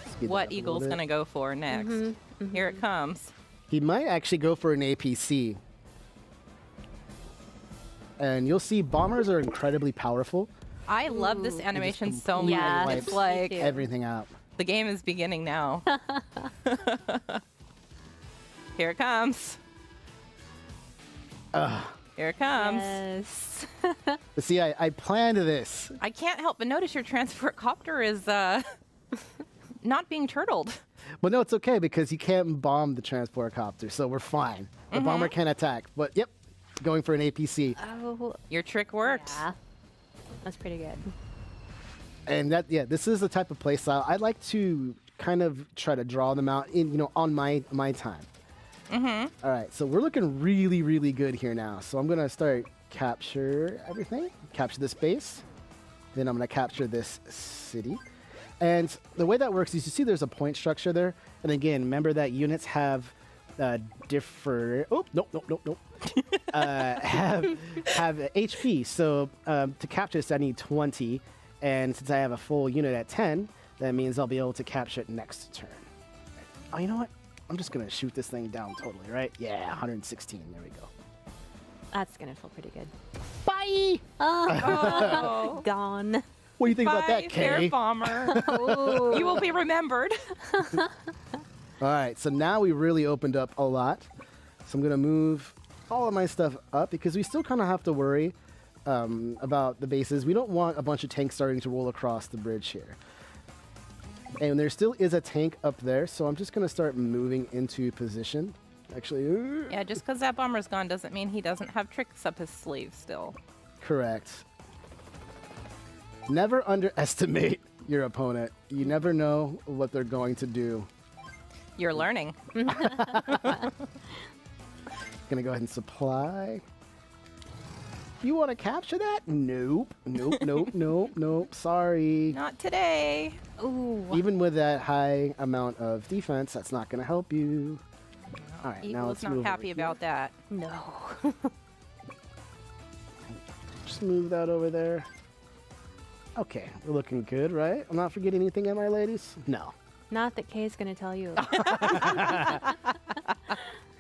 Speed what that up a Eagle's little going to go for next. Here it comes. He might actually go for an APC. And you'll see bombers are incredibly powerful. I love this animation so much. Yeah, It's like everything out. the game is beginning now. Here it comes. Here it comes. Yes. But see, I planned this. I can't help but notice your transport copter is not being turtled. Well, no, it's okay because you can't bomb the transport copter, so we're fine. The bomber can attack. But yep, going for an APC. Oh, your trick worked. Yeah. That's pretty good. And that, yeah, this is the type of play style I like to kind of try to draw them out in, on my time. All right, so we're looking really, really good here now. So I'm gonna start capture everything, capture this base, then I'm gonna capture this city. And the way that works is you see there's a point structure there. And again, remember that units have different, have HP. So to capture this, I need 20. And since I have a full unit at 10, that means I'll be able to capture it next turn. Oh, you know what? I'm just going to shoot this thing down totally, right? Yeah, 116. There we go. That's going to feel pretty good. Bye! Oh, gone. What do you think about that, Fair Kay? bomber. You will be remembered. All right, so now we really opened up a lot. So I'm going to move all of my stuff up because we still kind of have to worry about the bases. We don't want a bunch of tanks starting to roll across the bridge here. And there still is a tank up there, so I'm just going to start moving into position. Actually, Yeah, just because that bomber's gone doesn't mean he doesn't have tricks up his sleeve still. correct. Never underestimate your opponent. You never know what they're going to do. You're learning. Gonna go ahead and supply. You want to capture that? Nope. Nope, nope, nope, nope. Sorry. Not today. Ooh. Even with that high amount of defense, that's not going to help you. All right, now Eagle's let's not move happy over about that. No. Just move that over there. Okay, we're looking good, right? I'm not forgetting anything, am I, ladies? No. Not that Kay's going to tell you.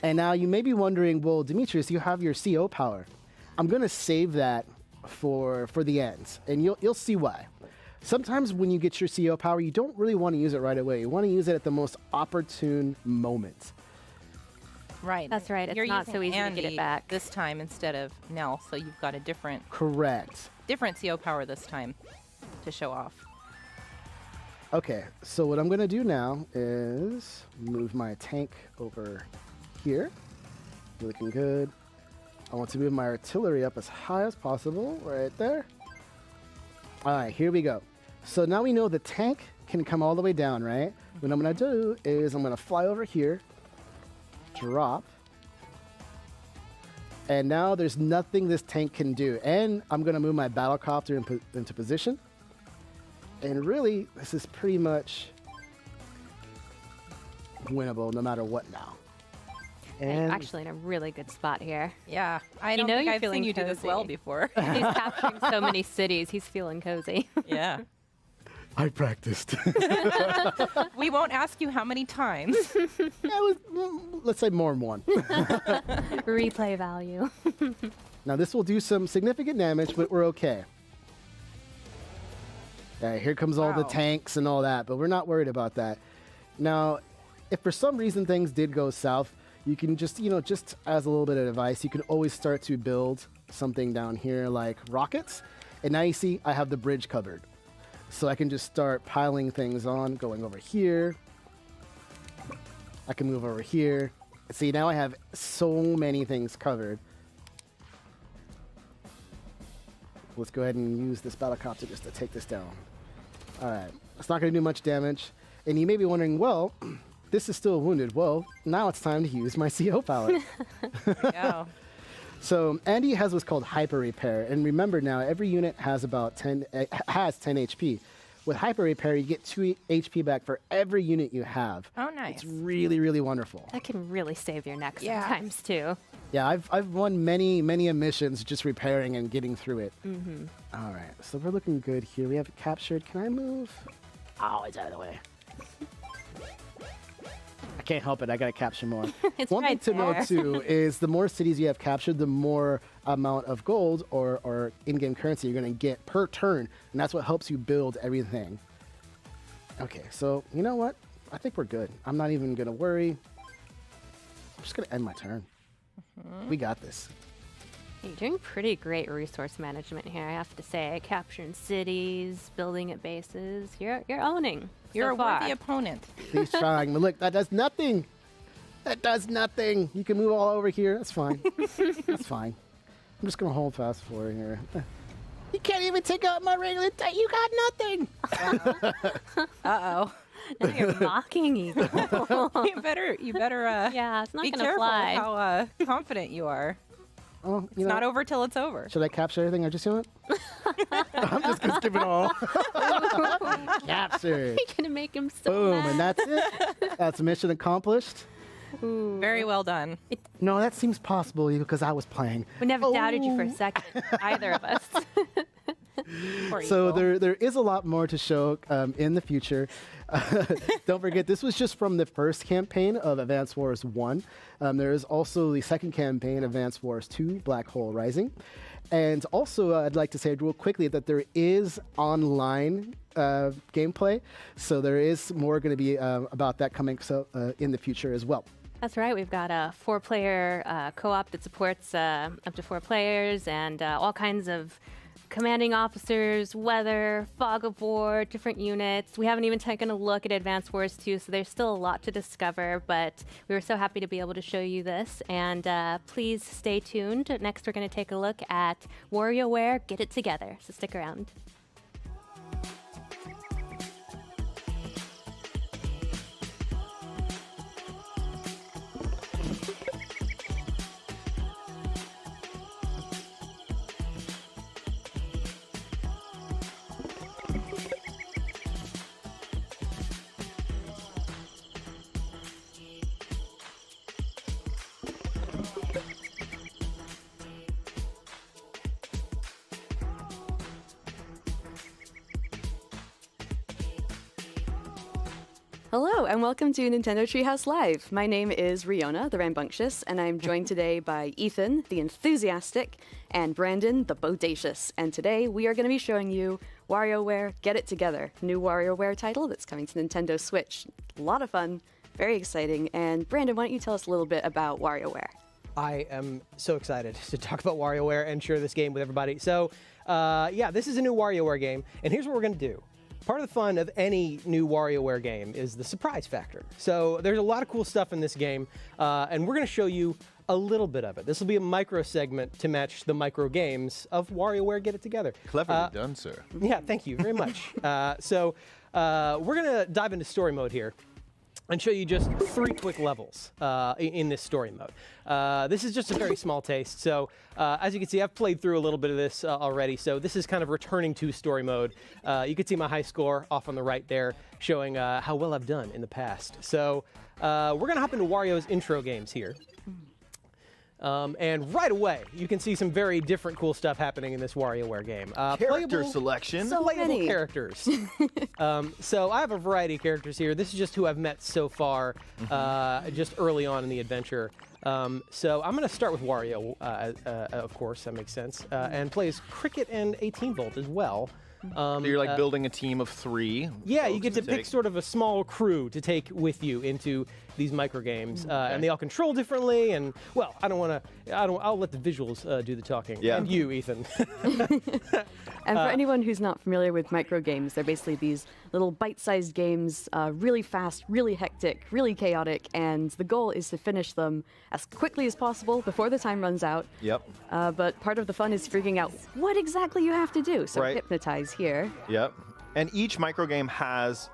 And now you may be wondering, well, Demetrius, you have your CO power. I'm going to save that for the end, and you'll see why. Sometimes when you get your CO power, you don't really want to use it right away. You want to use it at the most opportune moment. Right. That's right. It's You're not using so easy to get Andy it back. this time instead of Nell, so you've got a different Correct. CO power this time to show off. Okay, so what I'm going to do now is move my tank over here. Looking good. I want to move my artillery up as high as possible, right there. All right, here we go. So now we know the tank can come all the way down, right? What I'm going to do is I'm going to fly over here, drop, and now there's nothing this tank can do. And I'm going to move my battlecopter into position. And really, this is pretty much winnable no matter what now. And actually in a really good spot here. Yeah, I don't think I've seen you do this well before. He's capturing so many cities. He's feeling cozy. Yeah. I practiced. We won't ask you how many times. Let's say more than one. Replay value. Now this will do some significant damage, but we're okay. All right, here comes all the tanks and all that, but we're not worried about that. Now, if for some reason things did go south, you can just, just as a little bit of advice, you can always start to build something down here like rockets. And now you see I have the bridge covered. So I can just start piling things on, going over here. I can move over here. See, now I have so many things covered. Let's go ahead and use this battlecopter just to take this down. All right, it's not going to do much damage. And you may be wondering, well, this is still wounded. Well, now it's time to use my CO palette. Yeah. So Andy has what's called hyper repair, and remember now every unit has about 10 HP. With hyper repair, you get 2 HP back for every unit you have. Oh, nice. It's really, really wonderful. That can really save your neck sometimes too. Yeah, I've won many missions just repairing and getting through it. Mm-hmm. All right, so we're looking good here. We have it captured. Can I move? Oh, it's out of the way. I can't help it. I got to capture more. One thing to know, too, is the more cities you have captured, the more amount of gold or in-game currency you're going to get per turn, and that's what helps you build everything. Okay, so you know what? I think we're good. I'm not even going to worry. I'm just going to end my turn. We got this. You're doing pretty great resource management here, I have to say. Capturing cities, building at bases. You're owning. You're so a far. worthy opponent. He's trying. But look, that does nothing. That does nothing. You can move all over here. That's fine. That's fine. I'm just going to hold fast forward here. You can't even take out my regular tank. You got nothing. Uh-oh. Now you're mocking Eagle. you better yeah, it's not be gonna careful fly. how confident you are. Oh, It's not over till it's over. Should I capture everything I just want? I'm just going to skip it all. Captured. You're going to make him so Boom, mad. and that's it. That's mission accomplished. Ooh. Very well done. No, that seems possible because I was playing. We never doubted you for a second, either of us. So there is a lot more to show in the future. Don't forget, this was just from the first campaign of Advance Wars 1. There is also the second campaign, Advance Wars 2, Black Hole Rising. And also, I'd like to say real quickly that there is online gameplay. So there is more going to be about that coming in the future as well. That's right. We've got a 4-player co-op that supports up to 4 players and all kinds of commanding officers, weather, fog of war, different units. We haven't even taken a look at Advance Wars 2, so there's still a lot to discover, but we were so happy to be able to show you this. And please stay tuned. Next, we're going to take a look at WarioWare Get It Together, so stick around. Hello, and welcome to Nintendo Treehouse Live. My name is Riona, the Rambunctious, and I'm joined today by Ethan, the Enthusiastic, and Brandon, the Bodacious. And today we are going to be showing you WarioWare Get It Together, new WarioWare title that's coming to Nintendo Switch. A lot of fun, very exciting. And Brandon, why don't you tell us a little bit about WarioWare? I am so excited to talk about WarioWare and share this game with everybody. So, yeah, this is a new WarioWare game, and here's what we're going to do. part of the fun of any new WarioWare game is the surprise factor. So there's a lot of cool stuff in this game, and we're going to show you a little bit of it. This will be a micro segment to match the micro games of WarioWare Get It Together. Cleverly done, sir. Yeah, thank you very much. So we're going to dive into story mode here and show you just 3 quick levels in this story mode. This is just a very small taste. So as you can see, I've played through a little bit of this already. So this is kind of returning to story mode. You can see my high score off on the right there, showing how well I've done in the past. So we're going to hop into Wario's intro games here. And right away, you can see some very different cool stuff happening in this WarioWare game. Character selection. Playable characters. So I have a variety of characters here. This is just who I've met so far, just early on in the adventure. So I'm going to start with Wario, of course, that makes sense, and plays Cricket and 18 Volt as well. So you're like building a team of 3. Yeah, you get to pick sort of a small crew to take with you into these micro games, and they all control differently. And well, I'll let the visuals do the talking. Yeah. And you, Ethan. And for anyone who's not familiar with micro games, they're basically these little bite-sized games, really fast, really hectic, really chaotic, and the goal is to finish them as quickly as possible before the time runs out. Yep. But part of the fun is figuring out what exactly you have to do. So Right. hypnotize here. Yep. And each micro game has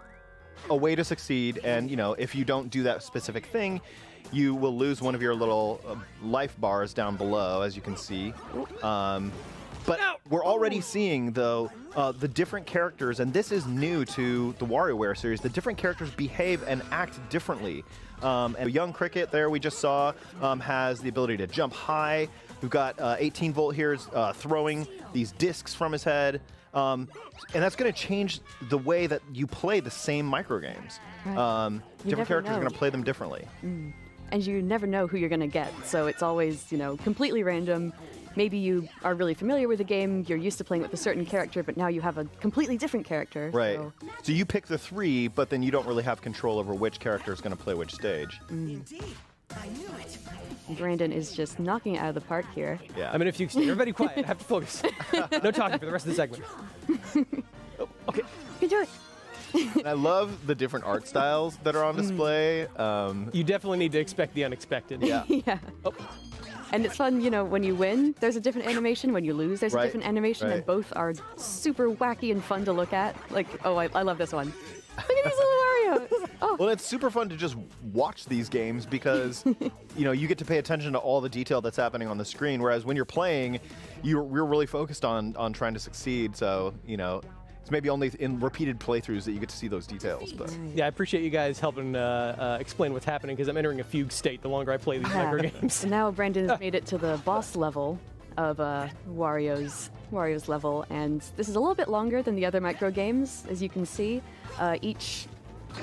a way to succeed, and if you don't do that specific thing, you will lose one of your little life bars down below, as you can see. But we're already seeing, though, the different characters, and this is new to the WarioWare series, the different characters behave and act differently. And young Cricket there we just saw has the ability to jump high. We've got 18 Volt here throwing these discs from his head. And that's going to change the way that you play the same micro games. Right. Different characters are going to play them differently. And you never know who you're going to get. So it's always, completely random. Maybe you are really familiar with the game, you're used to playing with a certain character, but now you have a completely different character. Right. So you pick the 3, but then you don't really have control over which character is going to play which stage. Indeed. I knew it. Brandon is just knocking it out of the park here. Yeah. I mean, if you everybody quiet, I have to focus. No talking for the rest of the segment. Okay. You do it. And I love the different art styles that are on display. You definitely need to expect the unexpected. Yeah. Yeah. Oh. And it's fun, when you win, there's a different animation. When you lose, there's a different animation. Right. And both are super wacky and fun to look at. Like, oh, I love this one. Look at these little Marios. Oh. Well, it's super fun to just watch these games because, you get to pay attention to all the detail that's happening on the screen. Whereas when you're playing, we're really focused on trying to succeed. So, it's maybe only in repeated playthroughs that you get to see those details. But yeah, I appreciate you guys helping explain what's happening because I'm entering a fugue state the longer I play these micro games. So now Brandon has made it to the boss level of Wario's level, and this is a little bit longer than the other micro games, as you can see. Each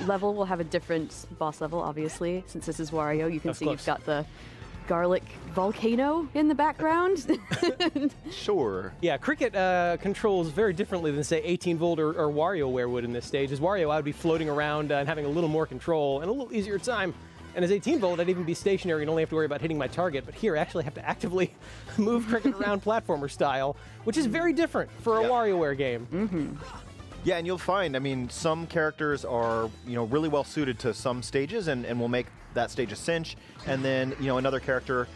level will have a different boss level, obviously. Since this is Wario, you can see you've got the garlic volcano in the background. Sure. Yeah, Cricket controls very differently than, say, 18 Volt or WarioWare would in this stage. As Wario, I would be floating around and having a little more control and a little easier time. And as 18 Volt, I'd even be stationary and only have to worry about hitting my target. But here, I actually have to actively move Cricket around platformer style, which is very different for a WarioWare game. Mm-hmm. Yeah, and you'll find, some characters are, really well suited to some stages and will make that stage a cinch. And then, another character,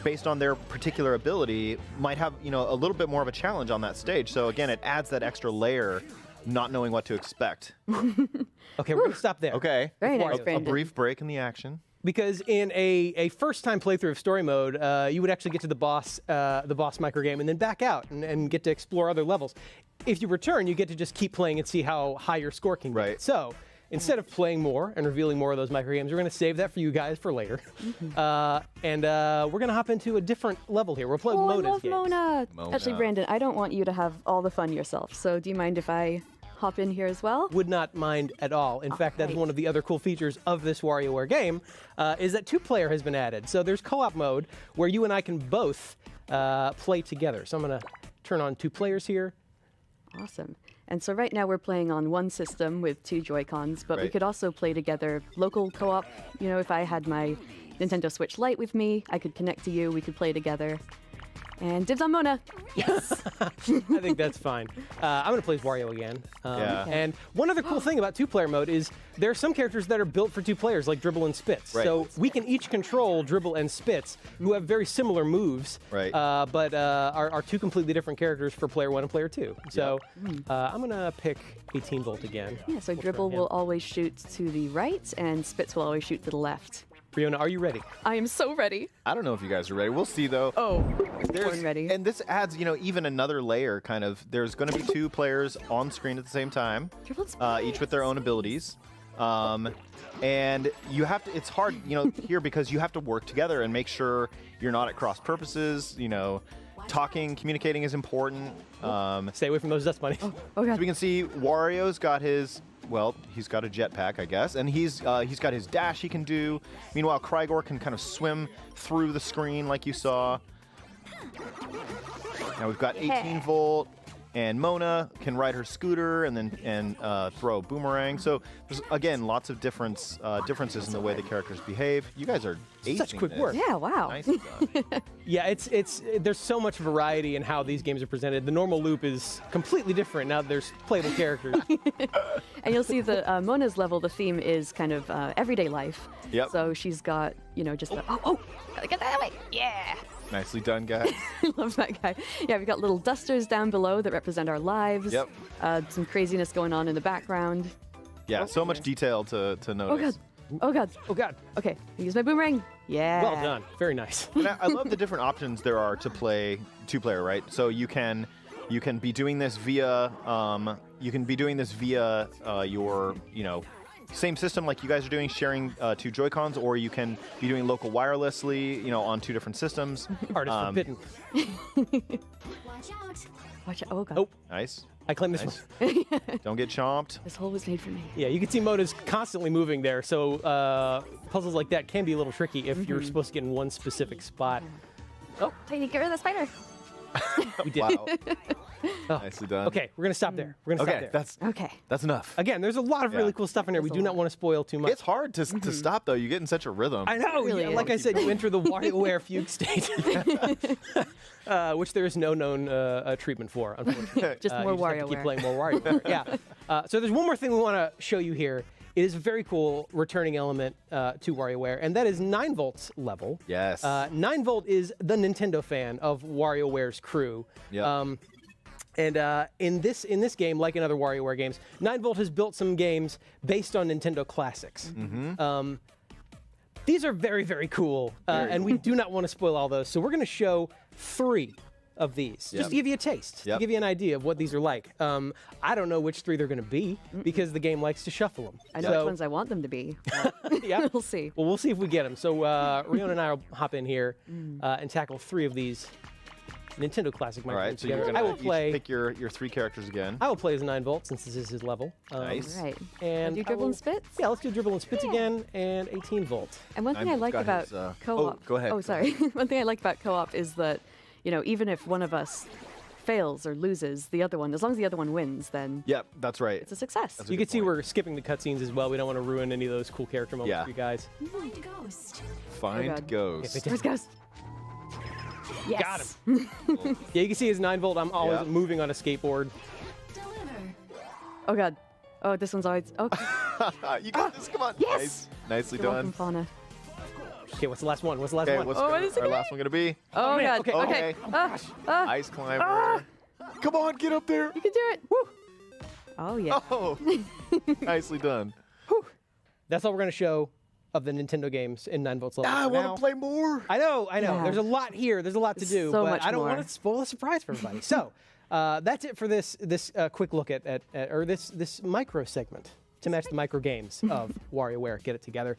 based on their particular ability, might have, a little bit more of a challenge on that stage. So again, it adds that extra layer, not knowing what to expect. Okay, we're going to stop there. Okay. Very nice, a Brandon. brief break in the action. Because in a first-time playthrough of story mode, you would actually get to the boss micro game and then back out and get to explore other levels. If you return, you get to just keep playing and see how high your score can get. Right. So instead of playing more and revealing more of those micro games, we're going to save that for you guys for later. And we're going to hop into a different level here. We'll play Mona's I love games. Mona. Mona. Actually, Brandon, I don't want you to have all the fun yourself. So do you mind if I hop in here as well? Would not mind at all. In fact, that's one of the other cool features of this WarioWare game, is that 2-player has been added. So there's co-op mode where you and I can both play together. So I'm going to turn on 2 players here. Awesome. And so right now we're playing on one system with 2 Joy-Cons, but we could also play together local co-op. If I had my Nintendo Switch Lite with me, I could connect to you, we could play together. And dibs on Mona. Yes. I think that's fine. I'm going to play as Wario again. Yeah. Okay. And one other cool thing about two-player mode is there are some characters that are built for two players, like Dribble and Spitz. Right. So we can each control Dribble and Spitz, who have very similar moves, Right. but are two completely different characters for player 1 and player 2. So I'm going to pick 18 Volt again. Yeah, so We'll Dribble start him. will always shoot to the right, and Spitz will always shoot to the left. Riona, are you ready? I am so ready. I don't know if you guys are ready. We'll see though. Oh, There's ready. And this adds, even another layer. Kind of. There's going to be two players on screen at the same time, each with their own abilities. And you have to. It's hard, here because you have to work together and make sure you're not at cross purposes. Talking, communicating is important. Stay away from those dust bunnies. Oh God. So we can see Wario's got his. Well, he's got a jetpack, I guess, and he's got his dash he can do. Meanwhile, Krygor can kind of swim through the screen like you saw. Now we've got 18 Volt, and Mona can ride her scooter and then throw a boomerang. So there's again lots of differences in the way the characters behave. You guys are acing Such quick this. work. Yeah, wow. Nicely done. Yeah, it's there's so much variety in how these games are presented. The normal loop is completely different now that there's playable characters. And you'll see the Mona's level, the theme is kind of everyday life. Yep. So she's got, just gotta get that away. Yeah. Nicely done, guys. I love that guy. Yeah, we've got little dusters down below that represent our lives. Yep. Some craziness going on in the background. Yeah, so much detail to Oh notice. God. Oh God. Oh God. Okay, I use my boomerang. Yeah. Well done. Very nice. And I love the different options there are to play two-player, right? So you can be doing this via your same system like you guys are doing, sharing two Joy-Cons, or you can be doing local wirelessly, on two different systems. Artist forbidden. Watch out. Watch out. Oh God. Oh, Nice. I claim this Nice. one. Don't get chomped. This hole was made for me. Yeah, you can see Mona's constantly moving there, so puzzles like that can be a little tricky if you're supposed to get in one specific spot. Oh, Tiny, get rid of the spider. We did. Wow. Oh. Nicely done. Okay, we're gonna stop there. We're gonna stop there. Okay. That's enough. Again, there's a lot of really cool stuff in here. We do not want to spoil too much. It's hard to stop though. You get in such a rhythm. I know. really Yeah, is. like I said, you enter the WarioWare fugue state, which there is no known treatment for, unfortunately. Just more you just have to keep WarioWare. playing more WarioWare. Yeah. So there's one more thing we want to show you here. It is a very cool returning element to WarioWare, and that is 9 Volt's level. Yes. 9 Volt is the Nintendo fan of WarioWare's crew. Yep. And in this game, like in other WarioWare games, 9 Volt has built some games based on Nintendo classics. Mm-hmm. These are very, very cool, and we do not want to spoil all those. So we're going to show 3 of these, just to give you a taste, to give you an idea of what these are like. I don't know which 3 they're going to be because the game likes to shuffle them. I know which ones I want them to be. Yeah, we'll see. Well, we'll see if we get them. So Riona and I will hop in here and tackle 3 of these Nintendo classic All microphones right. So you're together. gonna I will play. pick your 3 characters again. I will play as 9 Volt since this is his level. Nice. Right. And do I Dribble will- and Spitz? Yeah, let's do Dribble and Spitz again, and 18 Volt. And one thing I like got about his, co-op. oh, go ahead. Oh, sorry. One thing I like about co-op is that, even if one of us fails or loses, the other one, as long as the other one wins, then Yep, that's right. it's a success. That's a You good can see point. we're skipping the cutscenes as well. We don't want to ruin any of those cool character moments Yeah. for you guys. Find a ghost. Find God. Ghost. Where's Ghost? Yes. Got him. Yeah, you can see his 9 Volt. I'm always Yeah. moving on a skateboard. Deliver. Oh God. Oh, this one's always. Oh, You got this. Come on. Yes! Nice. Nicely you're welcome, done. Fauna. Okay, what's the last one? What's the last Okay, one? what's Oh, what is it our gonna last one gonna be? Oh man, God. okay, Okay. Ice climber. Come on, get up there. You can do it. Woo. Oh yeah. Oh, nicely done. That's all we're going to show of the Nintendo games in 9 Volt's level. I for want now. to play more. I know. Yeah. There's a lot here. There's a lot to do, So but much I don't more. want to spoil a surprise for everybody. So that's it for this quick look at this micro segment to match the micro games of WarioWare. Get it together.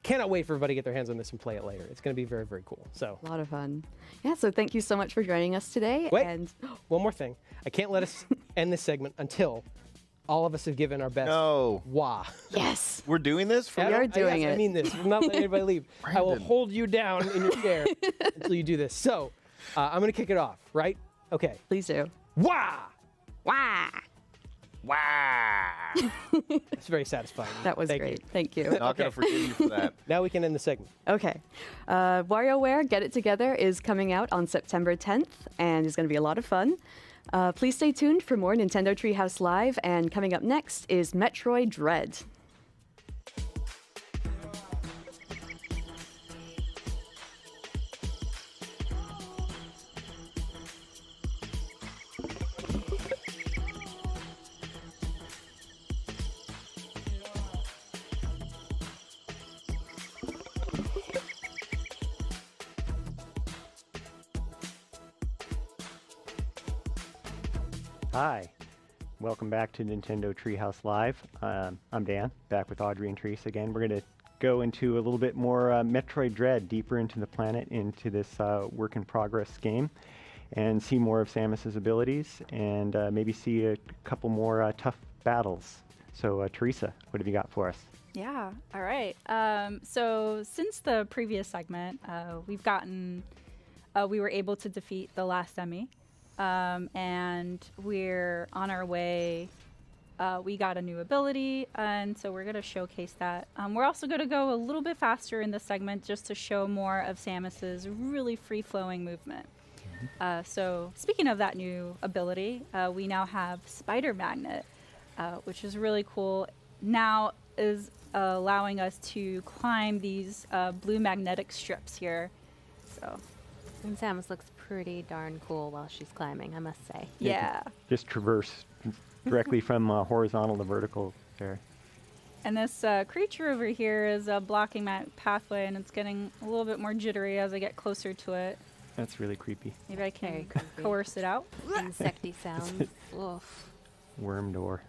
Cannot wait for everybody to get their hands on this and play it later. It's going to be very, very cool. So A lot of fun. Yeah. So thank you so much for joining us today. Wait. And one more thing. I can't let us end this segment until all of us have given our best. No. Wah. yes. We're doing this for We real? are doing Yes, I it. mean this. I'm not letting anybody leave. I will Brandon. hold you down in your chair until you do this. So I'm going to kick it off, right? Okay. Please do. Wah! Wah. Wow. It's very satisfying. That was Thank great. You. Thank you. Not going to forgive you for that. Now we can end the segment. Okay. WarioWare Get It Together is coming out on September 10th and is going to be a lot of fun. Please stay tuned for more Nintendo Treehouse Live, and coming up next is Metroid Dread. Hi, welcome back to Nintendo Treehouse Live. I'm Dan, back with Audrey and Teresa again. We're going to go into a little bit more Metroid Dread, deeper into the planet, into this work-in-progress game, and see more of Samus's abilities, and maybe see a couple more tough battles. So, Teresa, what have you got for us? Yeah, all right. So since the previous segment, we were able to defeat the last Emmy. And we're on our way. We got a new ability, and so we're going to showcase that. We're also going to go a little bit faster in this segment just to show more of Samus's really free-flowing movement. So speaking of that new ability, we now have Spider Magnet, which is really cool. Now is allowing us to climb these blue magnetic strips here. So. And Samus looks pretty darn cool while she's climbing, I must say. Yeah. Just traverse directly from horizontal to vertical there. And this creature over here is blocking my pathway, and it's getting a little bit more jittery as I get closer to it. That's really creepy. Maybe I can coerce it out. Insecty sounds. Oof. Worm door.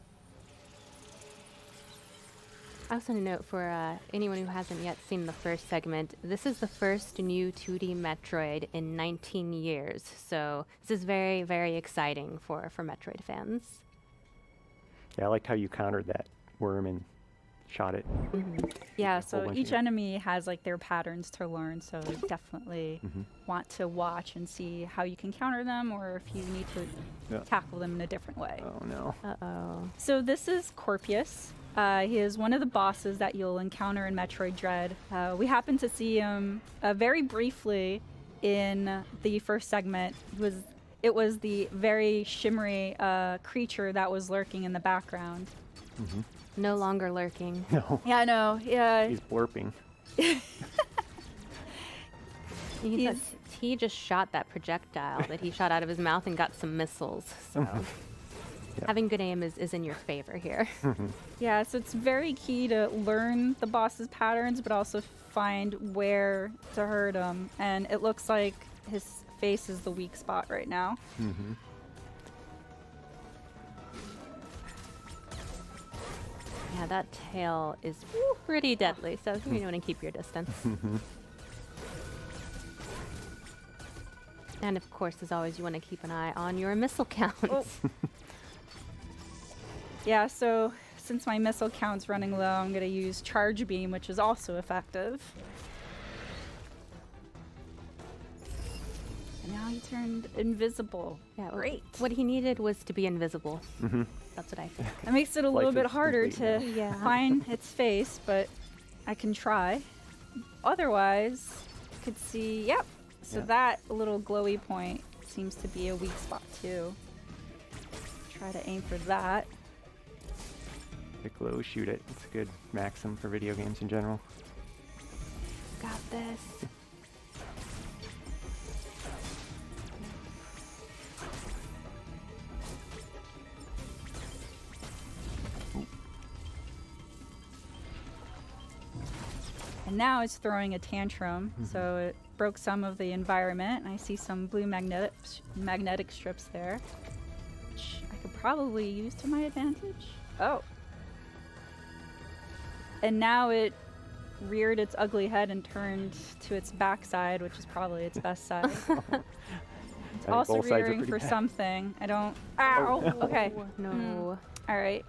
Also, a note for anyone who hasn't yet seen the first segment, this is the first new 2D Metroid in 19 years. So this is very, very exciting for Metroid fans. Yeah, I liked how you countered that worm and shot it. Yeah, so each enemy has like their patterns to learn, so definitely want to watch and see how you can counter them, or if you need to tackle them in a different way. Oh no. Uh-oh. So this is Corpius. He is one of the bosses that you'll encounter in Metroid Dread. We happened to see him very briefly in the first segment. It was the very shimmery creature that was lurking in the background. No longer lurking. No. Yeah, I know. Yeah. He's blurping. He just shot that projectile that he shot out of his mouth and got some missiles. So having good aim is in your favor here. Yeah, so it's very key to learn the boss's patterns, but also find where to hurt him. And it looks like his face is the weak spot right now. Yeah, that tail is pretty deadly, so you want to keep your distance. And of course, as always, you want to keep an eye on your missile counts. Yeah, so since my missile count's running low, I'm going to use Charge Beam, which is also effective. And now he turned invisible. Yeah, great. What he needed was to be invisible. That's what I think. It makes it a little bit harder to find its face, but I can try. Otherwise, you could see, yep. So that little glowy point seems to be a weak spot too. Try to aim for that. Hit glow, shoot it. It's a good maxim for video games in general. Got this. And now it's throwing a tantrum, so it broke some of the environment. And I see some blue magnetic strips there, which I could probably use to my advantage. Oh. And now it reared its ugly head and turned to its backside, which is probably its best side. It's also rearing for something. I don't... Ow! Okay. No. All right.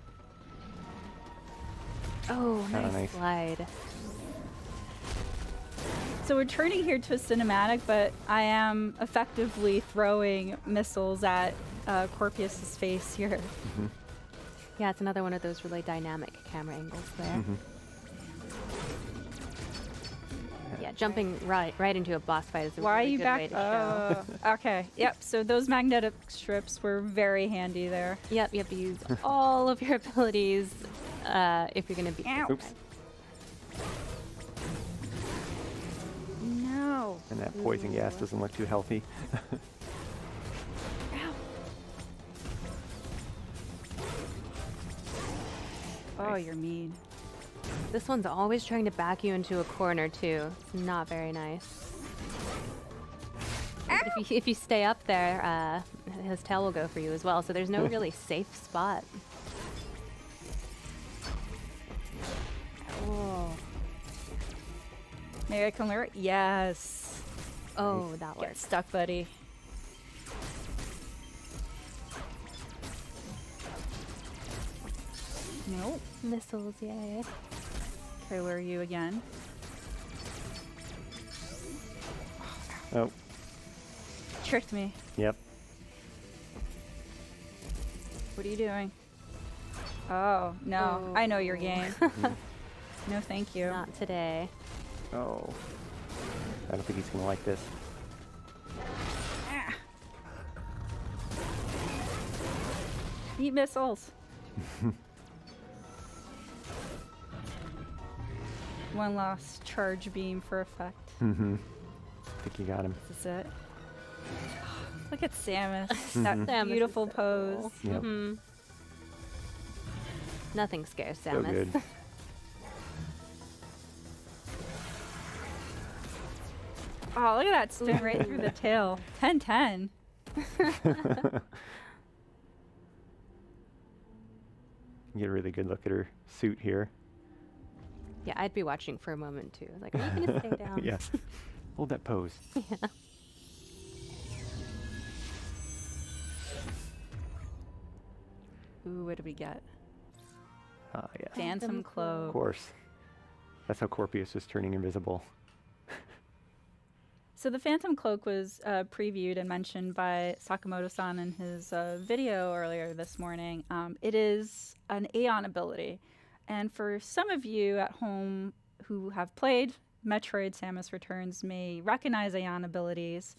Oh, nice slide. So we're turning here to a cinematic, but I am effectively throwing missiles at Corpius's face here. Yeah, it's another one of those really dynamic camera angles there. Yeah, jumping right into a boss fight is a Why are really you good back? way to show. Okay. Yep. So those magnetic strips were very handy there. Yep, you have to use all of your abilities if you're going to be. Oops. No. And that poison gas doesn't look too healthy. Oh, you're mean. This one's always trying to back you into a corner too. It's not very nice. If you stay up there, his tail will go for you as well. So there's no really safe spot. Oh. Maybe I can lure it? Yes. Oh, that Get works. stuck, buddy. Nope. Missiles, yay. Okay, where are you again? Oh. Tricked me. Yep. What are you doing? Oh, no. I know your game. No, thank you. Not today. Oh. I don't think he's gonna like this. Ah. Eat missiles. One last charge beam for effect. I think you got him. This is it. Look at Samus. Mhm. That beautiful pose. Yep. Nothing scares So Samus. good. Oh, look at that spin right through the tail. 10-10. Get a really good look at her suit here. Yeah, I'd be watching for a moment too. Like, are you gonna stay down? Yeah. Hold that pose. Yeah. Ooh, what did we get? Ah, yeah. Phantom Cloak. Of course. That's how Corpius was turning invisible. So the Phantom Cloak was previewed and mentioned by Sakamoto-san in his video earlier this morning. It is an Aeon ability. And for some of you at home who have played Metroid Samus Returns may recognize Aeon abilities,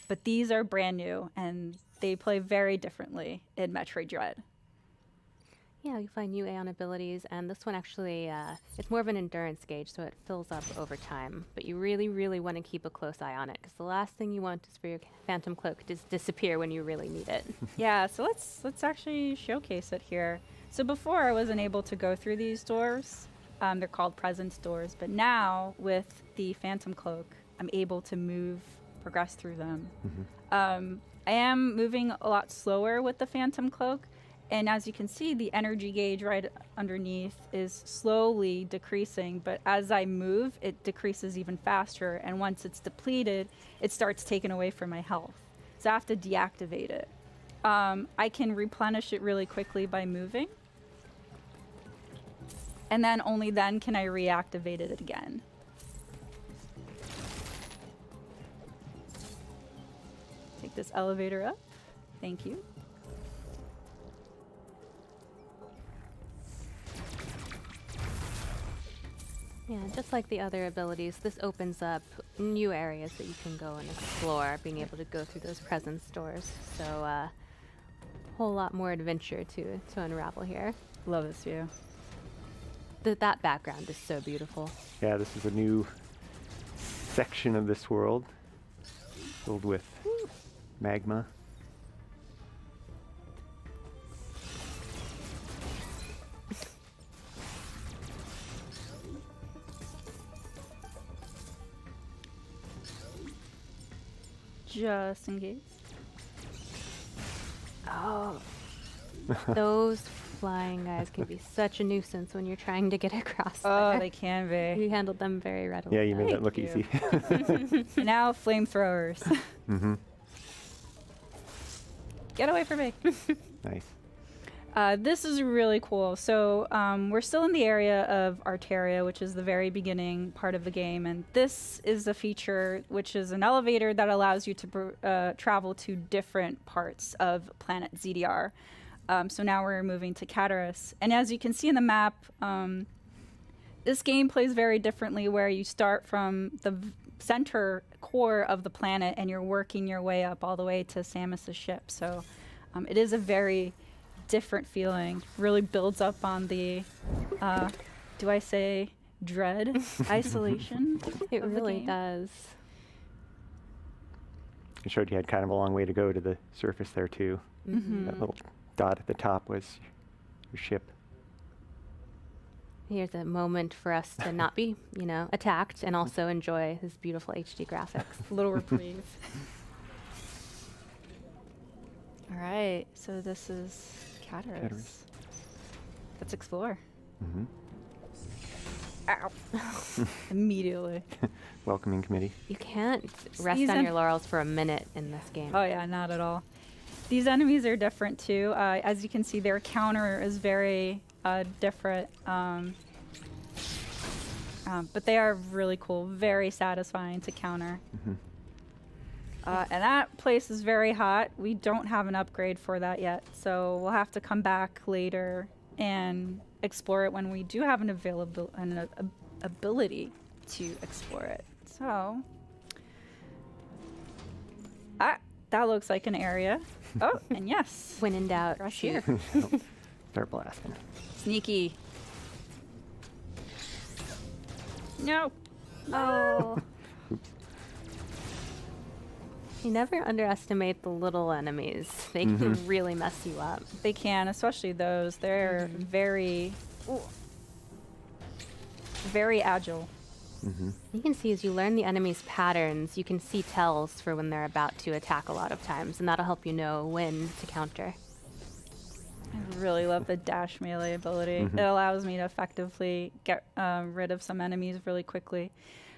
but these are brand new and they play very differently in Metroid Dread. Yeah, you find new Aeon abilities, and this one actually, it's more of an endurance gauge, so it fills up over time. But you really, really want to keep a close eye on it, because the last thing you want is for your Phantom Cloak to disappear when you really need it. Yeah, so let's actually showcase it here. So before I wasn't able to go through these doors. They're called presence doors, but now with the Phantom Cloak, I'm able to progress through them. I am moving a lot slower with the Phantom Cloak, and as you can see, the energy gauge right underneath is slowly decreasing, but as I move, it decreases even faster, and once it's depleted, it starts taking away from my health. So I have to deactivate it. I can replenish it really quickly by moving, and then only then can I reactivate it again. Take this elevator up. Thank you. Yeah, just like the other abilities, this opens up new areas that you can go and explore, being able to go through those presence doors. So a whole lot more adventure to unravel here. Love this view. That background is so beautiful. Yeah, this is a new section of this world filled with magma. Just in case. Oh, those flying guys can be such a nuisance when you're trying to get across. Oh, there. they can be. You handled them very readily. Yeah, you made that Thank look you. easy. Now flamethrowers. Get away from me. Nice. This is really cool. So we're still in the area of Arteria, which is the very beginning part of the game. And this is a feature which is an elevator that allows you to travel to different parts of planet ZDR. So now we're moving to Cataris. And as you can see in the map, this game plays very differently, where you start from the center core of the planet and you're working your way up all the way to Samus's ship. So it is a very different feeling. Really builds up on the, do I say dread, isolation? It really does. It showed you had kind of a long way to go to the surface there too. Mhm. That little dot at the top was your ship. Here's a moment for us to not be, attacked and also enjoy this beautiful HD graphics. A little reprieve. All right, so this is Cataris. Let's explore. Mm-hmm. Ow. Immediately. Welcoming committee. You can't rest on your laurels for a minute in this game. Oh yeah, not at all. These enemies are different too. As you can see, their counter is very different. But they are really cool, very satisfying to counter. Mm-hmm. And that place is very hot. We don't have an upgrade for that yet, so we'll have to come back later and explore it when we do have an ability to explore it. So, that looks like an area. Oh, and yes. When in doubt, right shoot. here. Start blasting. Sneaky. No. Oh. You never underestimate the little enemies. They can really mess you up. They can, especially those. They're very, very agile. Mm-hmm. You can see as you learn the enemy's patterns, you can see tells for when they're about to attack a lot of times, and that'll help you know when to counter. I really love the dash melee ability. It allows me to effectively get rid of some enemies really quickly.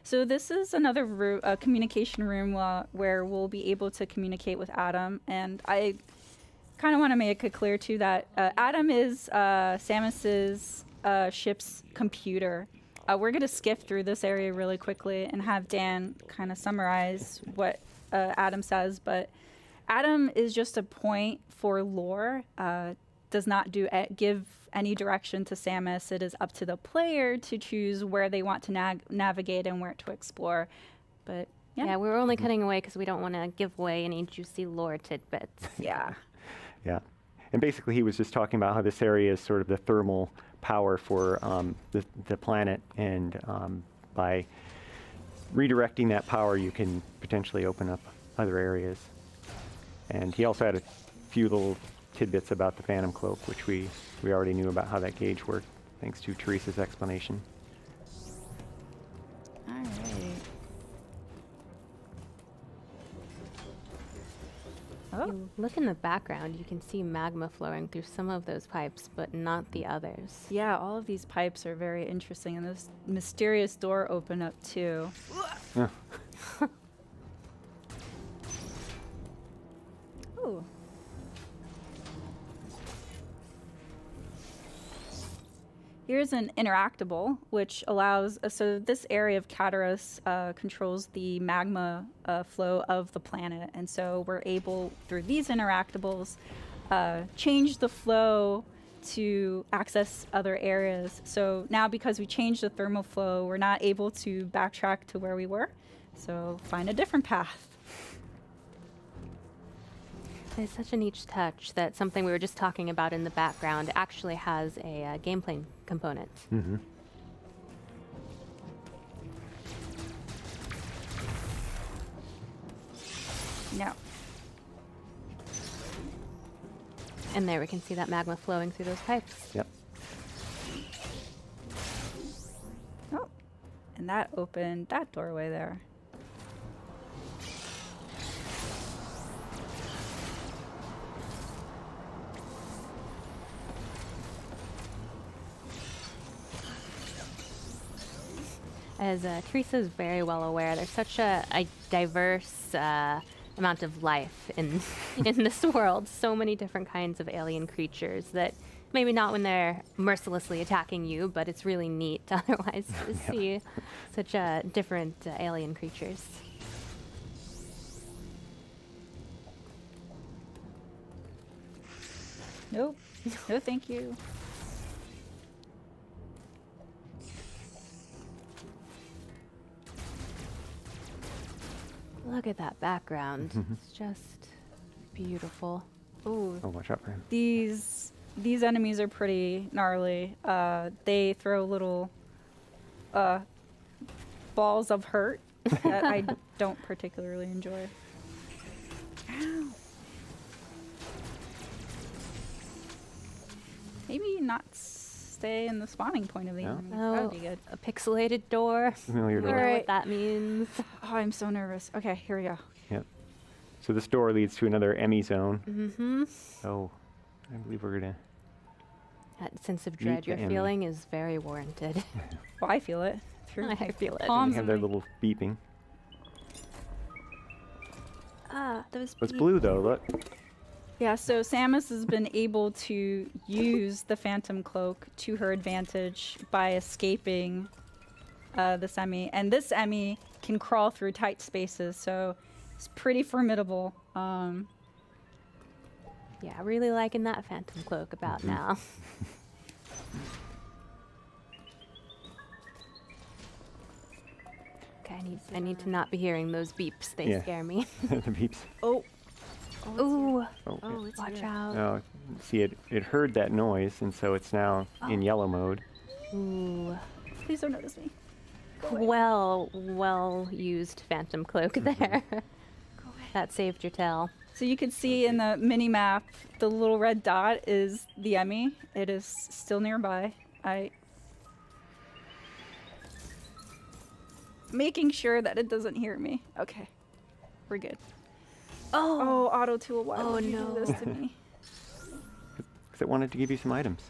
So this is another communication room where we'll be able to communicate with Adam. And I kind of want to make it clear, too, that Adam is Samus's ship's computer. We're going to skip through this area really quickly and have Dan kind of summarize what Adam says. But Adam is just a point for lore. Does not give any direction to Samus. It is up to the player to choose where they want to navigate and where to explore. But yeah, we're only cutting away because we don't want to give away any juicy lore tidbits. Yeah. Yeah. And basically he was just talking about how this area is sort of the thermal power for the planet, and by redirecting that power you can potentially open up other areas. And he also had a few little tidbits about the Phantom Cloak, which we already knew about how that gauge worked, thanks to Teresa's explanation. All right. Oh. You look in the background, you can see magma flowing through some of those pipes, but not the others. Yeah, all of these pipes are very interesting, and this mysterious door opened up too. Yeah. Ooh. Here's an interactable, which allows, so this area of Cataris controls the magma flow of the planet. And so we're able, through these interactables, change the flow to access other areas. So now because we changed the thermal flow, we're not able to backtrack to where we were. So find a different path. It's such a niche touch that something we were just talking about in the background actually has a gameplay component. Mm-hmm. No. And there we can see that magma flowing through those pipes. Yep. Oh, and that opened that doorway there. As Teresa is very well aware, there's such a diverse amount of life in in this world. So many different kinds of alien creatures that maybe not when they're mercilessly attacking you, but it's really neat otherwise to see such different alien creatures. Nope. No, thank you. Look at that background. It's just beautiful. Ooh. Oh, watch out for him. These enemies are pretty gnarly. They throw little balls of hurt that I don't particularly enjoy. Ow. Maybe not stay in the spawning point of the enemy. That would be good. A pixelated door. Familiar I don't door. know what that means. Oh, I'm so nervous. Okay, here we go. Yep. So this door leads to another Emmy zone. Mm-hmm. So I believe we're gonna. That sense of Meet dread the you're enemy. feeling is very warranted. Well, I feel it. I feel it. Palms They have their little beeping. Ah, those. It's blue though. Look. Yeah, so Samus has been able to use the Phantom Cloak to her advantage by escaping this Emmy. And this Emmy can crawl through tight spaces, so it's pretty formidable. Yeah, really liking that Phantom Cloak about now. Okay, I need to not be hearing those beeps. They Yeah. scare me. The beeps. Oh. Ooh. Oh, It's watch out. Oh, see, it heard that noise, and so it's now in yellow mode. Ooh. Please don't notice me. Well used Phantom Cloak there. That saved your tail. So you can see in the mini map, the little red dot is the Emmy. It is still nearby. Making sure that it doesn't hear me. Okay, we're good. Oh, Auto Tool, why would you do this to me? Because it wanted to give you some items.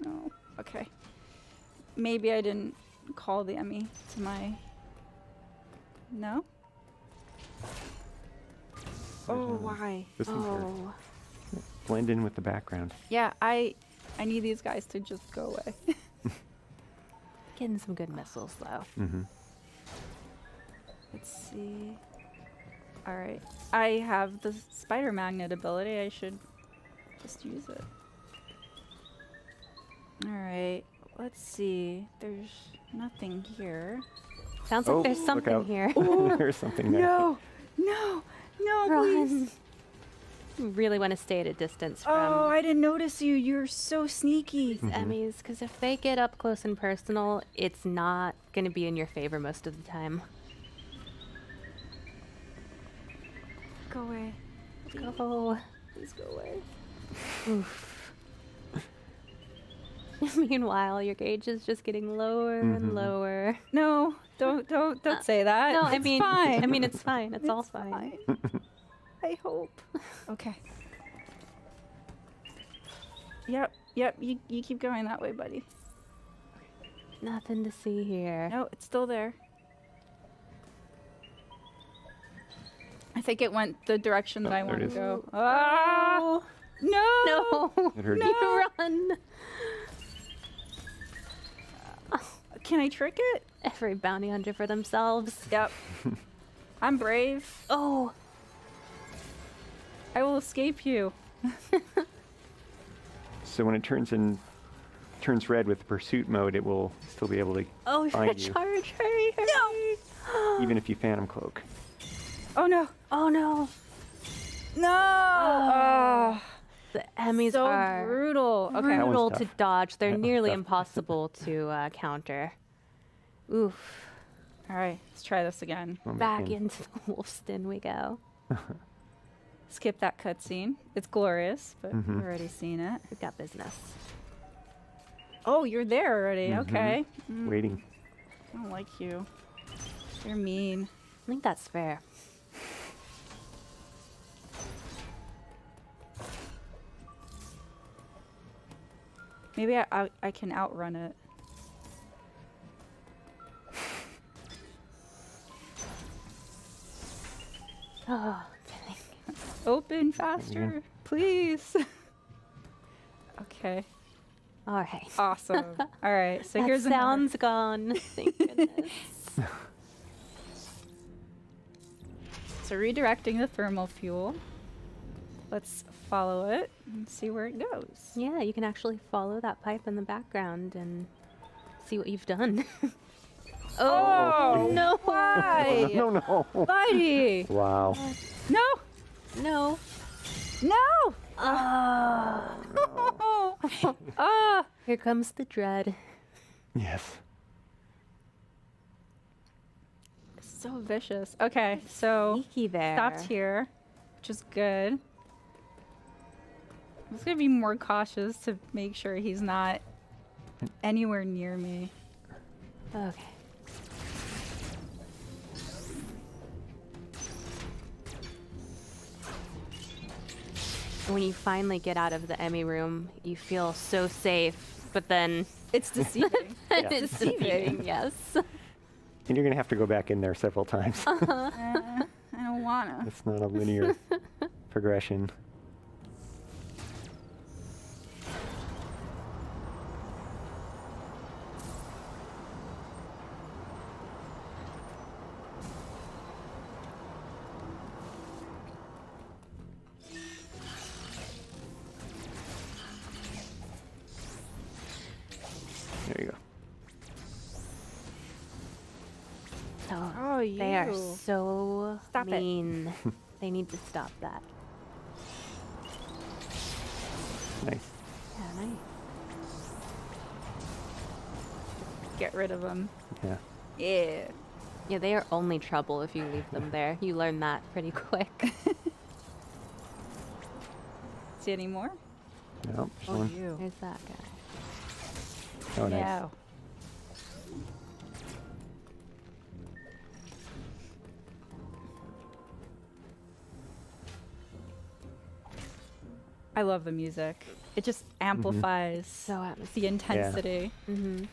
No. Okay. Maybe I didn't call the Emmy to my. No. Oh, why? This one's Oh. blend in with the background. Yeah, I need these guys to just go away. Getting some good missiles though. Mm-hmm. Let's see. All right. I have the spider magnet ability. I should just use it. All right. Let's see. There's nothing here. Sounds like there's look something out. here. There's something there. No, Run. please. You really want to stay at a distance from Oh, I didn't notice you. You're so sneaky. these Emmys, because if they get up close and personal, it's not going to be in your favor most of the time. Go away. Go. Please go away. Oof. Meanwhile, your gauge is just getting lower and lower. No, don't say that. No, It's fine. I mean, it's fine. It's all fine. I hope. Okay. Yep. You keep going that way, buddy. Nothing to see here. No, it's still there. I think it went the direction that I there want it to is. go. Ah! No! No! It heard No! you. Run! Can I trick it? Every bounty hunter for themselves. Yep. I'm brave. Oh! I will escape you. So when it turns red with pursuit mode, it will still be able to Oh, you're gonna find you, charge. Hurry, hurry! No! even if you Phantom Cloak. Oh no! Oh no! No! Oh. The Emmys So are brutal. Okay. That one's brutal to tough. dodge. They're That one's nearly tough. impossible to counter. Oof. All right, let's try this again. Well, Back man. into the wolf's den we go. Skip that cutscene. It's glorious, but Mhm. we've already seen it. We've got business. Oh, you're there already. Okay. Waiting. I don't like you. You're mean. I think that's fair. Maybe I can outrun it. Oh, Open faster, please. Okay. all right. Awesome. All right. So that here's sound's gone. Thank goodness. So redirecting the thermal fuel. let's follow it and see where it goes. Yeah, you can actually follow that pipe in the background and see what you've done. Oh, no! Why? No. Buddy! Wow. No! No. No! Here comes the dread. Yes. So vicious. Okay, so Sneaky there. stopped here, which is good. I'm just gonna be more cautious to make sure he's not anywhere near me. Okay. When you finally get out of the Emmy room, you feel so safe, but then it's deceiving. It's deceiving, yes. And you're going to have to go back in there several times. I don't wanna. It's not a linear progression. There you go. Oh, they are you. so Stop it. mean. They need to stop that. Nice. Yeah, nice. Get rid of him. Yeah. Yeah. Yeah, they are only trouble if you leave them there. You learn that pretty quick. See any more? No. Oh, you. There's that guy. Oh, nice. Yeah. I love the music. It just amplifies the intensity. Mm-hmm.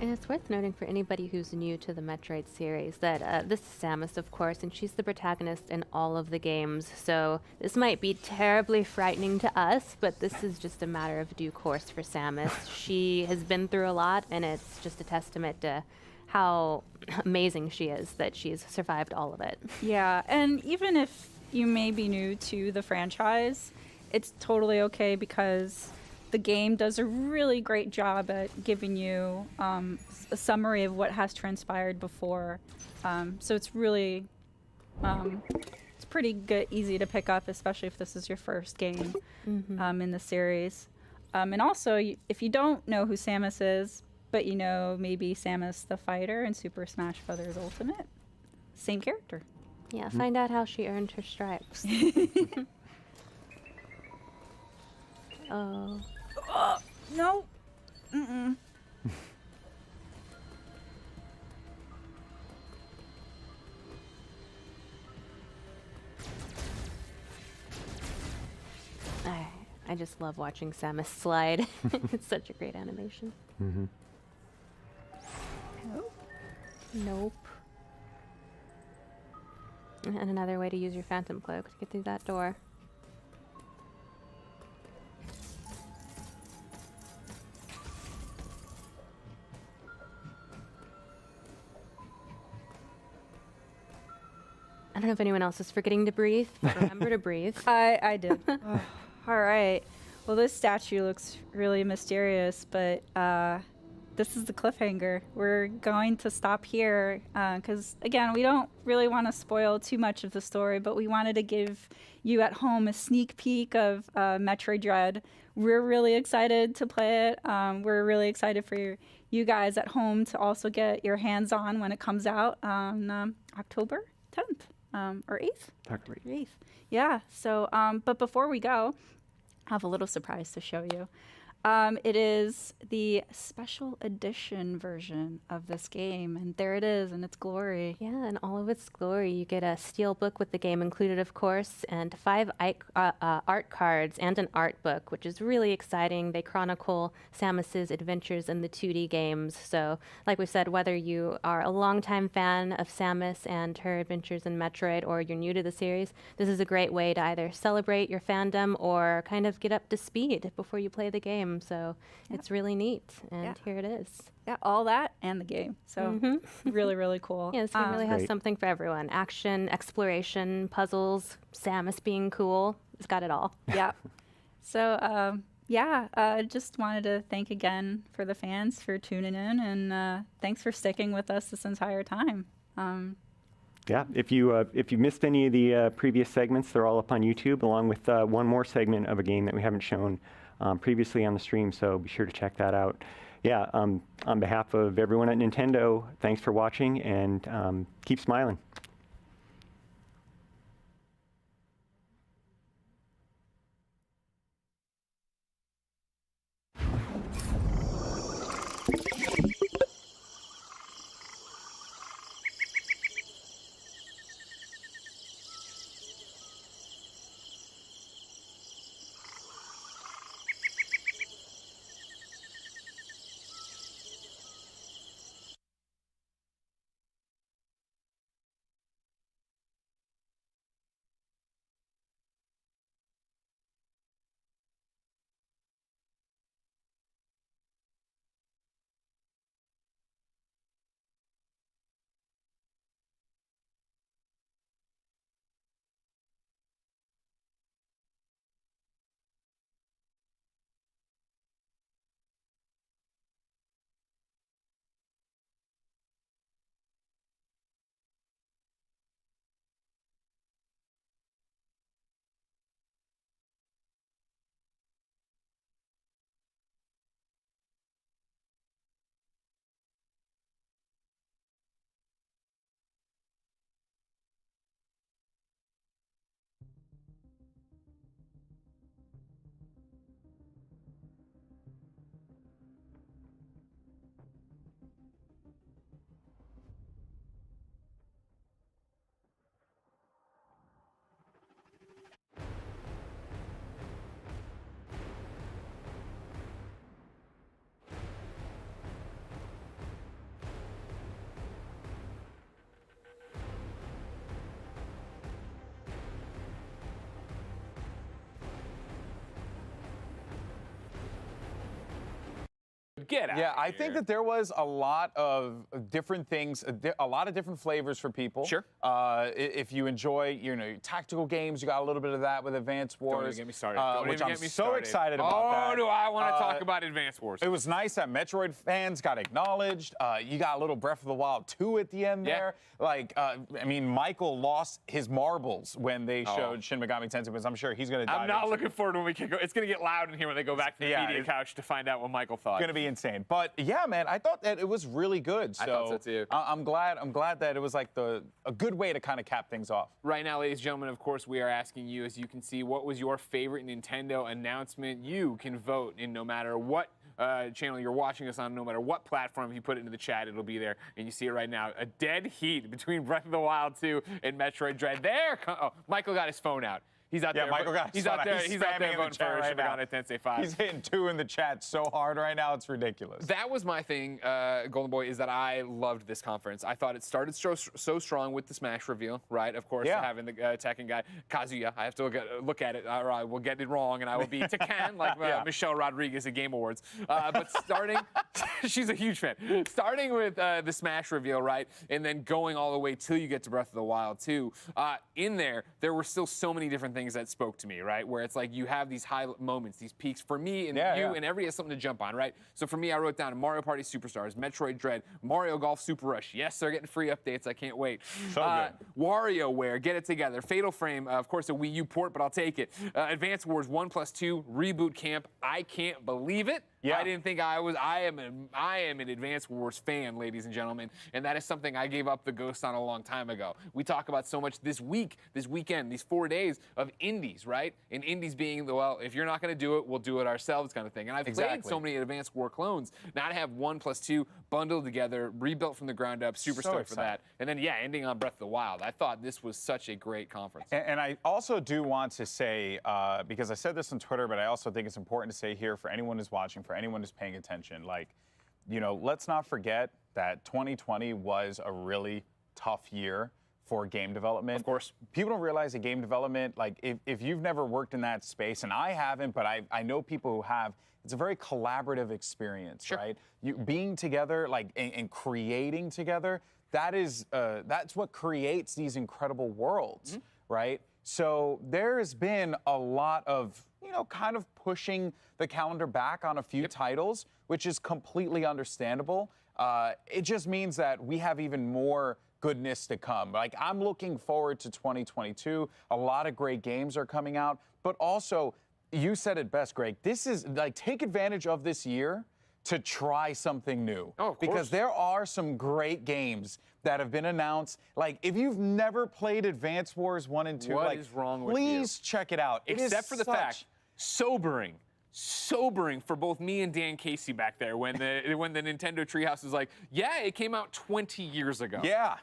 And it's worth noting for anybody who's new to the Metroid series that this is Samus, of course, and she's the protagonist in all of the games. So this might be terribly frightening to us, but this is just a matter of due course for Samus. She has been through a lot, and it's just a testament to how amazing she is that she's survived all of it. Yeah, and even if you may be new to the franchise, it's totally okay because the game does a really great job at giving you a summary of what has transpired before. So it's really, it's pretty good, easy to pick up, especially if this is your first game in the series. And also, if you don't know who Samus is, but you know maybe Samus the fighter in Super Smash Bros. Ultimate, same character. Yeah, find out how she earned her stripes. Oh. Oh, no. Mm-mm. I just love watching Samus slide. It's such a great animation. Mm-hmm. Nope. Nope. And another way to use your Phantom Cloak to get through that door. I don't know if anyone else is forgetting to breathe, but remember to breathe. I did. All right. Well, this statue looks really mysterious, but this is the cliffhanger. We're going to stop here because, again, we don't really want to spoil too much of the story, but we wanted to give you at home a sneak peek of Metroid Dread. We're really excited to play it. We're really excited for you guys at home to also get your hands on when it comes out on October 10th or 8th? October 8th. Yeah. So, but before we go, I have a little surprise to show you. It is the special edition version of this game, and there it is in its glory. Yeah, in all of its glory. You get a steel book with the game included, of course, and 5 art cards and an art book, which is really exciting. They chronicle Samus's adventures in the 2D games. So, like we said, whether you are a longtime fan of Samus and her adventures in Metroid, or you're new to the series, this is a great way to either celebrate your fandom or kind of get up to speed before you play the game. So it's really neat, and here it is. Yeah, all that and the game. So really, really cool. Yeah, this game really has something for everyone. Action, exploration, puzzles, Samus being cool. It's got it all. Yeah. So, just wanted to thank again for the fans for tuning in, and thanks for sticking with us this entire time. Yeah, if you missed any of the previous segments, they're all up on YouTube, along with one more segment of a game that we haven't shown previously on the stream, so be sure to check that out. Yeah, on behalf of everyone at Nintendo, thanks for watching, and keep smiling. Get out. Yeah, I think that there was a lot of different things, a lot of different flavors for people. Sure. If you enjoy, tactical games, you got a little bit of that with Advance Wars. Don't even get me started. Which I'm so excited about. Oh, do I want to talk about Advance Wars? It was nice that Metroid fans got acknowledged. You got a little Breath of the Wild 2 at the end there. Michael lost his marbles when they showed Shin Megami Tensei, because I'm sure he's going to dive I'm not looking forward when we can go. It's going to get loud in here when they go back to the media couch to find out what Michael thought. It's going to be insane. But yeah, man, I thought that it was really good. So I thought so too. I'm glad that it was like a good way to kind of cap things off. Right now, ladies and gentlemen, of course, we are asking you, as you can see, what was your favorite Nintendo announcement? You can vote in no matter what channel you're watching us on, no matter what platform. If you put it into the chat, it'll be there. And you see it right now. A dead heat between Breath of the Wild 2 and Metroid Dread. Michael got his phone out. He's out there. Michael got he's out there. He's out there voting for Shin Megami Tensei 5. He's hitting 2 in the chat so hard right now, it's ridiculous. That was my thing, Golden Boy, is that I loved this conference. I thought it started so strong with the Smash reveal, right? Of course, having the Tekken guy, Kazuya. I have to look at it. All right, we'll get it wrong, and I will be Tekken, like Michelle Rodriguez at Game Awards. But starting, she's a huge fan. Starting with the Smash reveal, right? And then going all the way till you get to Breath of the Wild 2. In there were still so many different things that spoke to me, right? Where it's like you have these high moments, these peaks for me and and everybody has something to jump on, right? So for me, I wrote down Mario Party Superstars, Metroid Dread, Mario Golf Super Rush. Yes, they're getting free updates. I can't wait. So good. WarioWare, Get It Together, Fatal Frame, of course, a Wii U port, but I'll take it. Advance Wars 1+2, Reboot Camp. I can't believe it. Yeah. I didn't think I was. I am an Advance Wars fan, ladies and gentlemen, and that is something I gave up the ghost on a long time ago. We talk about so much this weekend, these 4 days of indies, right? And indies being if you're not going to do it, we'll do it ourselves kind of thing. And I've played so many Advance War clones. Now to have 1+2 bundled together, rebuilt from the ground up, super stoked for that. And then ending on Breath of the Wild. I thought this was such a great conference. And I also do want to say, because I said this on Twitter, but I also think it's important to say here for anyone who's watching, for anyone who's paying attention, let's not forget that 2020 was a really tough year for game development. Of course. People don't realize that game development, if you've never worked in that space, and I haven't, but I know people who have, it's a very collaborative experience, right? You being together, and creating together, that's what creates these incredible worlds, right? So there has been a lot of, kind of pushing the calendar back on a few titles, which is completely understandable. It just means that we have even more goodness to come. Like, I'm looking forward to 2022. A lot of great games are coming out, but also, you said it best, Greg. This is like, take advantage of this year to try something new. Oh, of course. Because there are some great games that have been announced. Like, if you've never played Advance Wars 1 and 2, What is wrong with you? please check it out. It is Except for the fact, sobering for both me and Dan Casey back there when the Nintendo Treehouse was like, yeah, it came out 20 years ago. Yeah.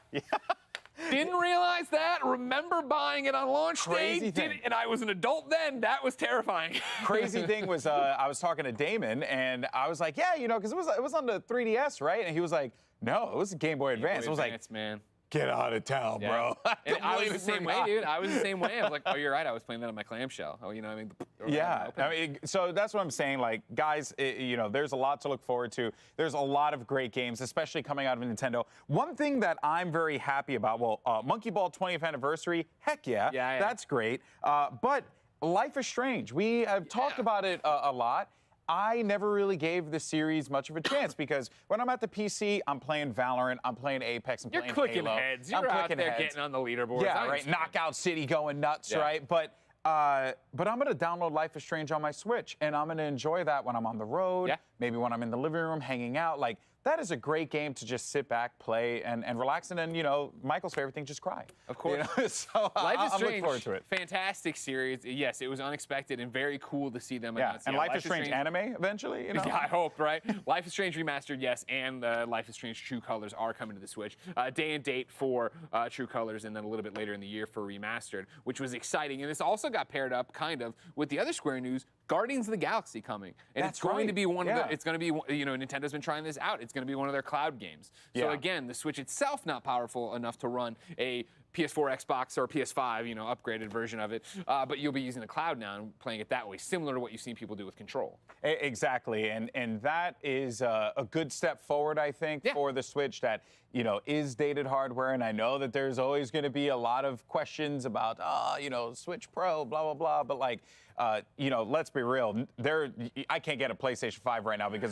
Didn't realize that. Remember buying it on launch Crazy day. thing. And I was an adult then. That was terrifying. Crazy thing was, I was talking to Damon, and I was like, yeah, because it was on the 3DS, right? And he was like, no, it was a Game Boy Advance. I was like, man. Get out of town, bro. And I was the same way, dude. I was the same way. I was like, oh, you're right. I was playing that on my clamshell. Oh, you know what I mean? Yeah. I mean, so that's what I'm saying. Like, guys, there's a lot to look forward to. There's a lot of great games, especially coming out of Nintendo. One thing that I'm very happy about, Monkey Ball 20th anniversary, heck yeah. That's great. But Life is Strange. We have talked about it a lot. I never really gave the series much of a chance because when I'm at the PC, I'm playing Valorant, I'm playing Apex, I'm playing Halo. You're clicking heads. You're out there getting on the leaderboard. Yeah, right. Knockout City going nuts, right? But I'm going to download Life is Strange on my Switch, and I'm going to enjoy that when I'm on the road, maybe when I'm in the living room hanging out. Like, that is a great game to just sit back, play, and relax, and then, Michael's favorite thing, just cry. Of course. So Life is I'm Strange, looking forward to it. Fantastic series. Yes, it was unexpected and very cool to see them Yeah, announce. and Life is Strange anime eventually, Yeah, I hope, right? Life is Strange Remastered, yes, and Life is Strange True Colors are coming to the Switch. Day and date for True Colors, and then a little bit later in the year for Remastered, which was exciting. And this also got paired up, kind of, with the other Square news, Guardians of the Galaxy coming. And it's going to be one of the, it's going to be, Nintendo's been trying this out. It's going to be one of their cloud games. So again, the Switch itself not powerful enough to run a PS4, Xbox, or PS5, upgraded version of it. But you'll be using the cloud now and playing it that way, similar to what you've seen people do with Control. Exactly, and that is a good step forward, I think, for the Switch that, is dated hardware. And I know that there's always going to be a lot of questions about, Switch Pro, blah, blah, blah. But like, let's be real. I can't get a PlayStation 5 right now because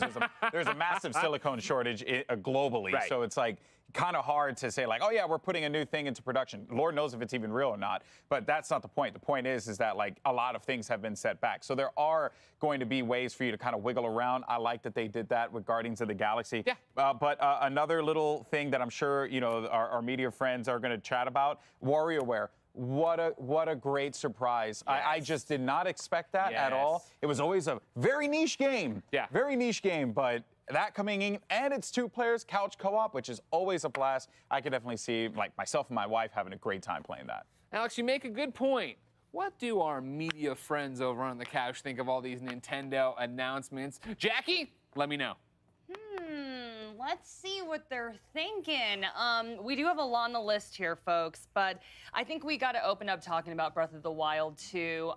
there's a massive silicone shortage globally. Right. So it's like kind of hard to say like, oh yeah, we're putting a new thing into production. Lord knows if it's even real or not. But that's not the point. The point is that like a lot of things have been set back. So there are going to be ways for you to kind of wiggle around. I like that they did that with Guardians of the Galaxy. Yeah. But another little thing that I'm sure our media friends are going to chat about: WarioWare. What a great surprise. Yes. I just did not expect that at all. It was always a very niche game. Yeah. Very niche game, but that coming in, and it's 2 players, couch co-op, which is always a blast. I could definitely see like myself and my wife having a great time playing that. Alex, you make a good point. What do our media friends over on the couch think of all these Nintendo announcements? Jackie, let me know. Let's see what they're thinking. We do have a lot on the list here, folks, but I think we got to open up talking about Breath of the Wild 2.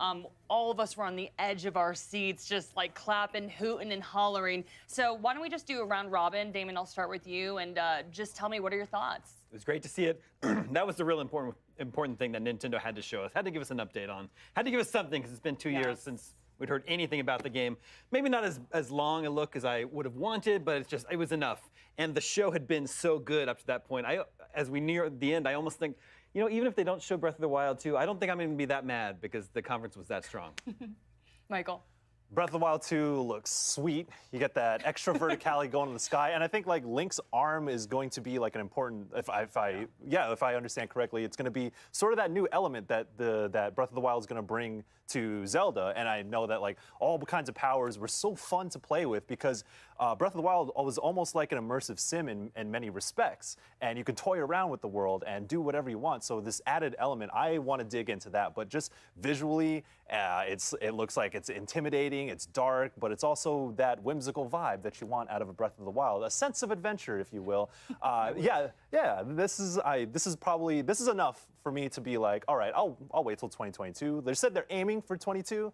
All of us were on the edge of our seats, just like clapping, hooting, and hollering. So why don't we just do a round robin? Damon, I'll start with you, and just tell me, what are your thoughts? It was great to see it. That was the real important thing that Nintendo had to show us. Had to give us an update on. Had to give us something, because it's been 2 years since we'd heard anything about the game. Maybe not as long a look as I would have wanted, but it was enough. And the show had been so good up to that point. As we near the end, I almost think, even if they don't show Breath of the Wild 2, I don't think I'm going to be that mad because the conference was that strong. Michael? Breath of the Wild 2 looks sweet. You get that extra verticality going in the sky, and I think like Link's arm is going to be like an important. If I understand correctly, it's going to be sort of that new element that that Breath of the Wild is going to bring to Zelda. And I know that like all kinds of powers were so fun to play with because Breath of the Wild was almost like an immersive sim in many respects, and you can toy around with the world and do whatever you want. So this added element, I want to dig into that. But just visually, it looks like it's intimidating. It's dark, but it's also that whimsical vibe that you want out of a Breath of the Wild, a sense of adventure, if you will. This is enough for me to be like, all right, I'll wait till 2022. They said they're aiming for 22.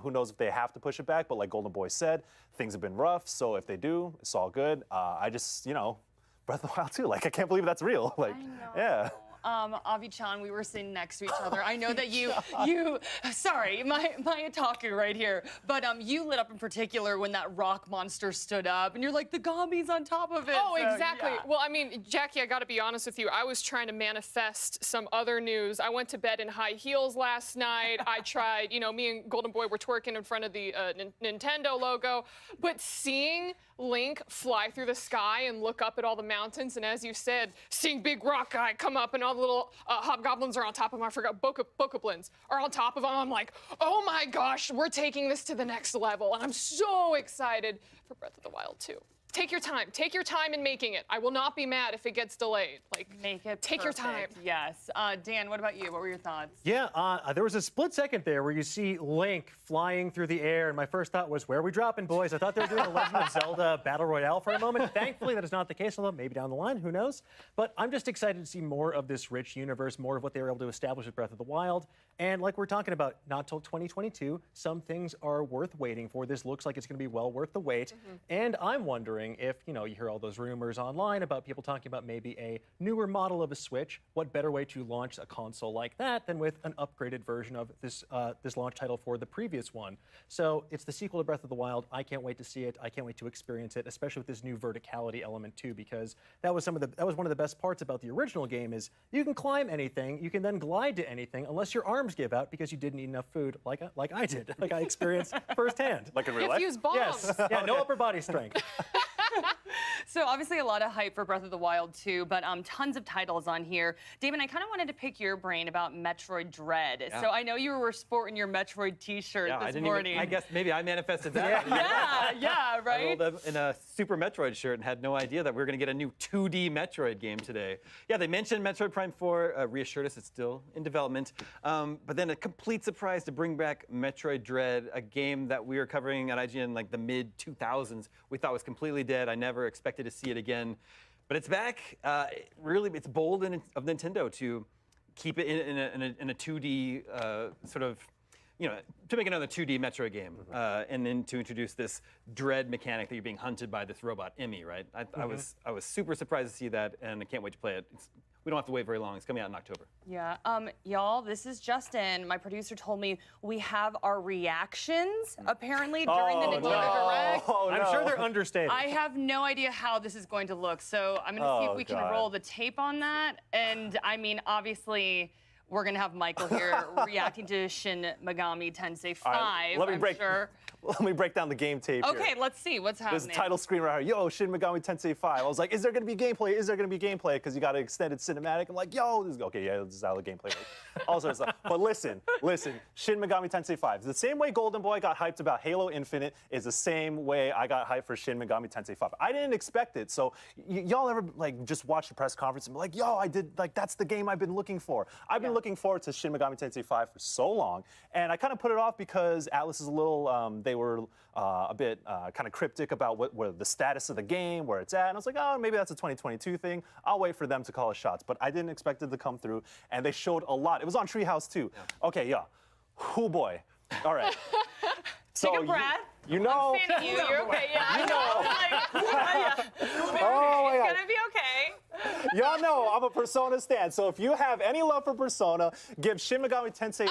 Who knows if they have to push it back? But like Golden Boy said, things have been rough. So if they do, it's all good. I just, Breath of the Wild 2. Like, I can't believe that's real. Like, I know. yeah. Avi-chan, we were sitting next to each other. I know that sorry, my otaku right here, but you lit up in particular when that rock monster stood up, and you're like, the Gami's on top of it. Oh, So, exactly. yeah. Well, I mean, Jackie, I got to be honest with you. I was trying to manifest some other news. I went to bed in high heels last night. I tried, me and Golden Boy were twerking in front of the Nintendo logo, but seeing Link fly through the sky and look up at all the mountains, and as you said, seeing Big Rock Guy come up and all the little hobgoblins are on top of him. I forgot, bokoblins are on top of him. I'm like, oh my gosh, we're taking this to the next level, and I'm so excited for Breath of the Wild 2. Take your time. Take your time in making it. I will not be mad if it gets delayed. Make it Take your time. perfect. Yes. Dan, what about you? What were your thoughts? Yeah, there was a split second there where you see Link flying through the air, and my first thought was, where are we dropping, boys? I thought they were doing a Legend of Zelda Battle Royale for a moment. Thankfully, that is not the case, although maybe down the line, who knows? But I'm just excited to see more of this rich universe, more of what they were able to establish with Breath of the Wild. And like we're talking about, not till 2022, some things are worth waiting for. This looks like it's going to be well worth the wait. And I'm wondering if, you hear all those rumors online about people talking about maybe a newer model of a Switch. What better way to launch a console like that than with an upgraded version of this launch title for the previous one? So it's the sequel to Breath of the Wild. I can't wait to see it. I can't wait to experience it, especially with this new verticality element too, because that was one of the best parts about the original game is you can climb anything, you can then glide to anything, unless your arms give out because you didn't eat enough food, like I did, like I experienced firsthand. Like in real life? Use bombs. Yes. Yeah, no upper body strength. So obviously a lot of hype for Breath of the Wild 2, but tons of titles on here. Damon, I kind of wanted to pick your brain about Metroid Dread. Yeah. So I know you were sporting your Metroid t-shirt this morning. I guess maybe I manifested that. yeah, right? I rolled up in a Super Metroid shirt and had no idea that we were going to get a new 2D Metroid game today. Yeah, they mentioned Metroid Prime 4, reassured us it's still in development. But then a complete surprise to bring back Metroid Dread, a game that we were covering at IGN in like the mid-2000s. We thought was completely dead. I never expected to see it again. But it's back. Really, it's bold of Nintendo to keep it in a 2D sort of, to make another 2D Metroid game, and then to introduce this dread mechanic that you're being hunted by this robot Emmy, right? I was super surprised to see that, and I can't wait to play it. We don't have to wait very long. It's coming out in October. Yeah, y'all, this is Justin. My producer told me we have our reactions, apparently, during the Nintendo Direct. I'm sure they're understated. I have no idea how this is going to look, so I'm going to see if we can roll the tape on that. And, I mean, obviously, we're going to have Michael here reacting to Shin Megami Tensei 5, Let me break down the game tape here. Okay, let's see what's happening. There's a title screen right here. Yo, Shin Megami Tensei 5. I was like, is there going to be gameplay? Is there going to be gameplay? Because you got an extended cinematic. I'm like, yo, this is how the gameplay works. All sorts of stuff. But listen, Shin Megami Tensei 5. The same way Golden Boy got hyped about Halo Infinite is the same way I got hyped for Shin Megami Tensei 5. I didn't expect it. So y'all ever just watch the press conference and be like, yo, that's the game I've been looking for. I've been looking forward to Shin Megami Tensei 5 for so long. And I kind of put it off because Atlas is a little, they were a bit kind of cryptic about what the status of the game, where it's at. And I was like, oh, maybe that's a 2022 thing. I'll wait for them to call us shots. But I didn't expect it to come through. And they showed a lot. It was on Treehouse, too. Yeah. Okay, yeah. Oh, boy. All right. Take a breath. You know. I'm fanning you. You're okay. Yeah, I know. Oh, it's going to be okay. Y'all know I'm a Persona stan. So if you have any love for Persona, give Shin Megami Tensei a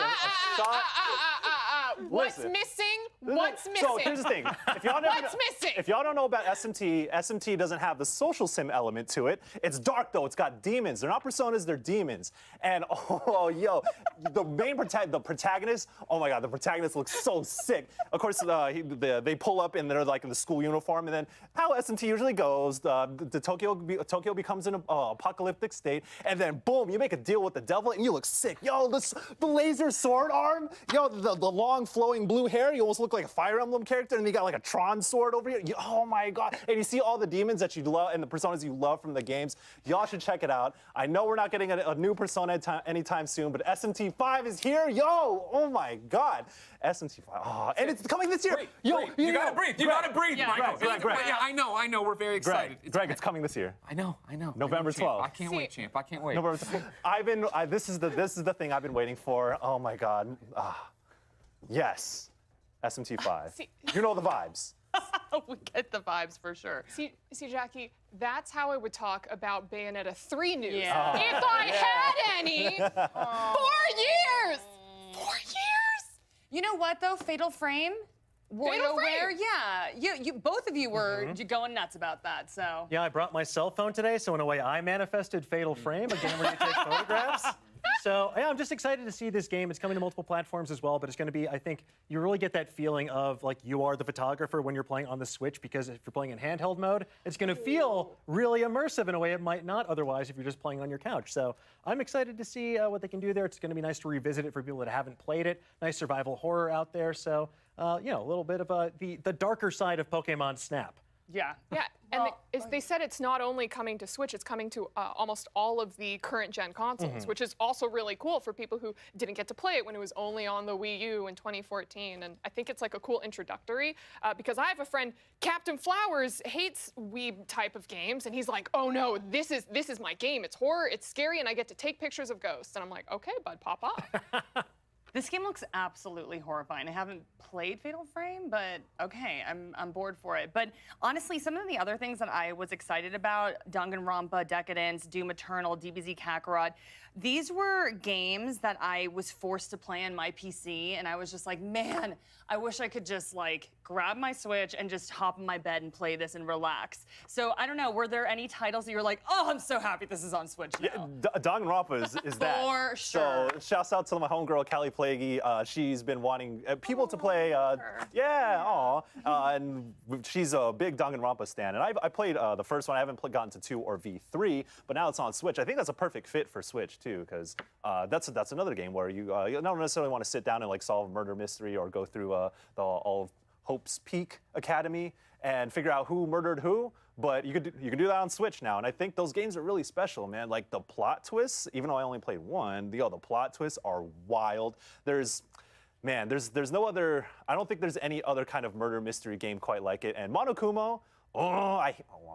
shot. What's missing? What's missing? So here's the thing. If y'all don't know about SMT, SMT doesn't have the social sim element to it. It's dark though. It's got demons. They're not personas. They're demons. And the main protagonist. Oh my God, the protagonist looks so sick. Of course, they pull up and they're like in the school uniform. And then how SMT usually goes, the Tokyo becomes an apocalyptic state. And then boom, you make a deal with the devil and you look sick. Yo, the laser sword arm. Yo, the long flowing blue hair. You almost look like a Fire Emblem character, and you got like a Tron sword over here. Oh my God. And you see all the demons that you love and the personas you love from the games. Y'all should check it out. I know we're not getting a new Persona anytime soon, but SMT 5 is here. Yo, oh my God. SMT 5. Oh, and it's coming this year. Breathe. You gotta breathe. You gotta breathe, Michael. Greg. Yeah, I know. We're very excited. Greg, it's coming this year. I know. November 12th. I can't wait, champ. I can't wait. November 12th. This is the thing I've been waiting for. Oh my God. Yes. SMT 5. You know the vibes. We get the vibes for sure. See, Jackie, that's how I would talk about Bayonetta 3 news. Yeah. If I had many. 4 years. 4 years. You know what though? Fatal Frame. WarioWare, yeah. You both of you were going nuts about that. So. Yeah, I brought my cell phone today, so in a way, I manifested Fatal Frame, a game where you take photographs. So yeah, I'm just excited to see this game. It's coming to multiple platforms as well, but it's going to be, I think, you really get that feeling of like you are the photographer when you're playing on the Switch, because if you're playing in handheld mode, it's going to feel really immersive in a way it might not otherwise if you're just playing on your couch. So I'm excited to see what they can do there. It's going to be nice to revisit it for people that haven't played it. Nice survival horror out there. So, you know, a little bit of the darker side of Pokemon Snap. Yeah. Yeah, and they said it's not only coming to Switch, it's coming to almost all of the current gen consoles, which is also really cool for people who didn't get to play it when it was only on the Wii U in 2014. And I think it's like a cool introductory because I have a friend, Captain Flowers, hates Wii type of games, and he's like, oh no, this is my game. It's horror, it's scary, and I get to take pictures of ghosts. And I'm like, okay, bud, pop off. This game looks absolutely horrifying. I haven't played Fatal Frame, but okay, I'm bored for it. But honestly, some of the other things that I was excited about, Danganronpa, Decadence, Doom Eternal, DBZ Kakarot, these were games that I was forced to play on my PC, and I was just like, man, I wish I could just like grab my Switch and just hop in my bed and play this and relax. So I don't know, were there any titles that you were like, oh, I'm so happy this is on Switch now? Yeah, Danganronpa is that. For sure. So shouts out to my homegirl, Callie Plaguey. She's been wanting people to play, and she's a big Danganronpa stan. And I played the first one. I haven't gotten to 2 or V3, but now it's on Switch. I think that's a perfect fit for Switch too, because that's another game where you don't necessarily want to sit down and like solve a murder mystery or go through all of Hope's Peak Academy and figure out who murdered who. But you can do that on Switch now, and I think those games are really special, man. Like the plot twists, even though I only played one, the plot twists are wild. There's no other. I don't think there's any other kind of murder mystery game quite like it. And Monokuma, oh my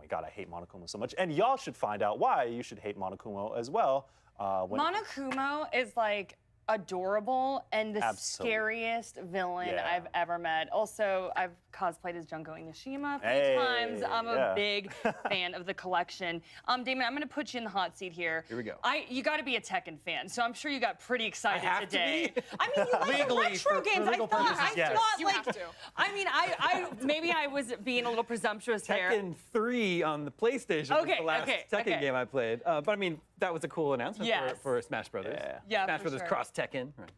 God, I hate Monokuma so much. And y'all should find out why you should hate Monokuma as well. Monokuma is like adorable and the scariest villain I've ever met. Also, I've cosplayed as Junko Inoshima a few times. I'm a big fan of the collection. Damon, I'm going to put you in the hot seat here. Here we go. You got to be a Tekken fan, so I'm sure you got pretty excited I have today. to be? I mean, you like Legally, retro for games. legal purposes, yes. You have to. I mean, maybe I was being a little presumptuous there. Tekken 3 on the PlayStation was the last Tekken game I played. But I mean, that was a cool announcement for Smash Brothers. Yeah, Smash Brothers cross Tekken. Right.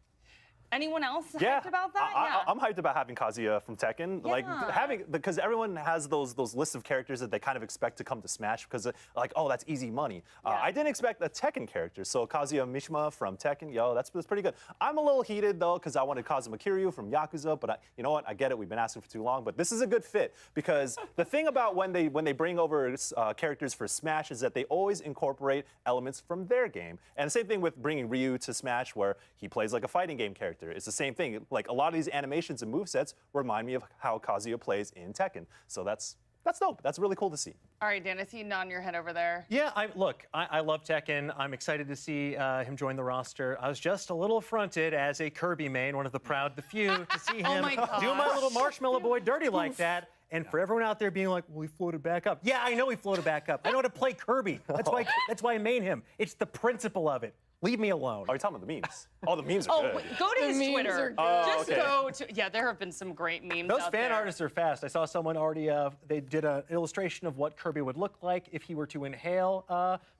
Anyone else hyped about that? I'm hyped about having Kazuya from Tekken. Yeah. Like because everyone has those lists of characters that they kind of expect to come to Smash because like, oh, that's easy money. I didn't expect a Tekken character, so Kazuya Mishima from Tekken, that's pretty good. I'm a little heated though because I wanted Kazuma Kiryu from Yakuza, but you know what? I get it. We've been asking for too long, but this is a good fit because the thing about when they bring over characters for Smash is that they always incorporate elements from their game. And the same thing with bringing Ryu to Smash, where he plays like a fighting game character. It's the same thing. Like a lot of these animations and movesets remind me of how Kazuya plays in Tekken. So that's dope. That's really cool to see. All right, Dan, I see you nodding your head over there. Yeah, I love Tekken. I'm excited to see him join the roster. I was just a little affronted as a Kirby main, one of the proud, the few, to see him do my little marshmallow boy dirty like that. And for everyone out there being like, well, he floated back up. Yeah, I know he floated back up. I know how to play Kirby. That's why I main him. It's the principle of it. Leave me alone. Oh, you're talking about the memes. Oh, the memes are good. Go to his memes Twitter. Go to, there have been some great memes Those out fan there. artists are fast. I saw someone already, they did an illustration of what Kirby would look like if he were to inhale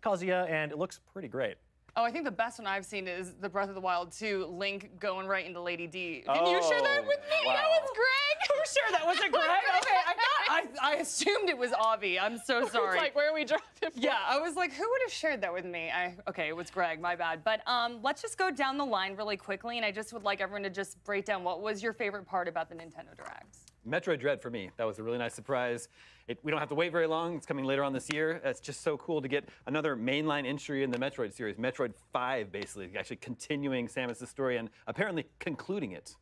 Kazuya, and it looks pretty great. Oh, I think the best one I've seen is the Breath of the Wild 2, Link going right into Lady D. Can you share that with me? Wow. That was Greg. Who shared that? Was it Greg? Okay, I assumed it was Avi. I'm so sorry. It's like, where are we dropping from? Yeah, I was like, who would have shared that with me? Okay, it was Greg, my bad. But let's just go down the line really quickly, and I just would like everyone to just break down what was your favorite part about the Nintendo Directs. Metroid Dread for me. That was a really nice surprise. We don't have to wait very long. It's coming later on this year. It's just so cool to get another mainline entry in the Metroid series. Metroid 5, basically, actually continuing Samus' story and apparently concluding it.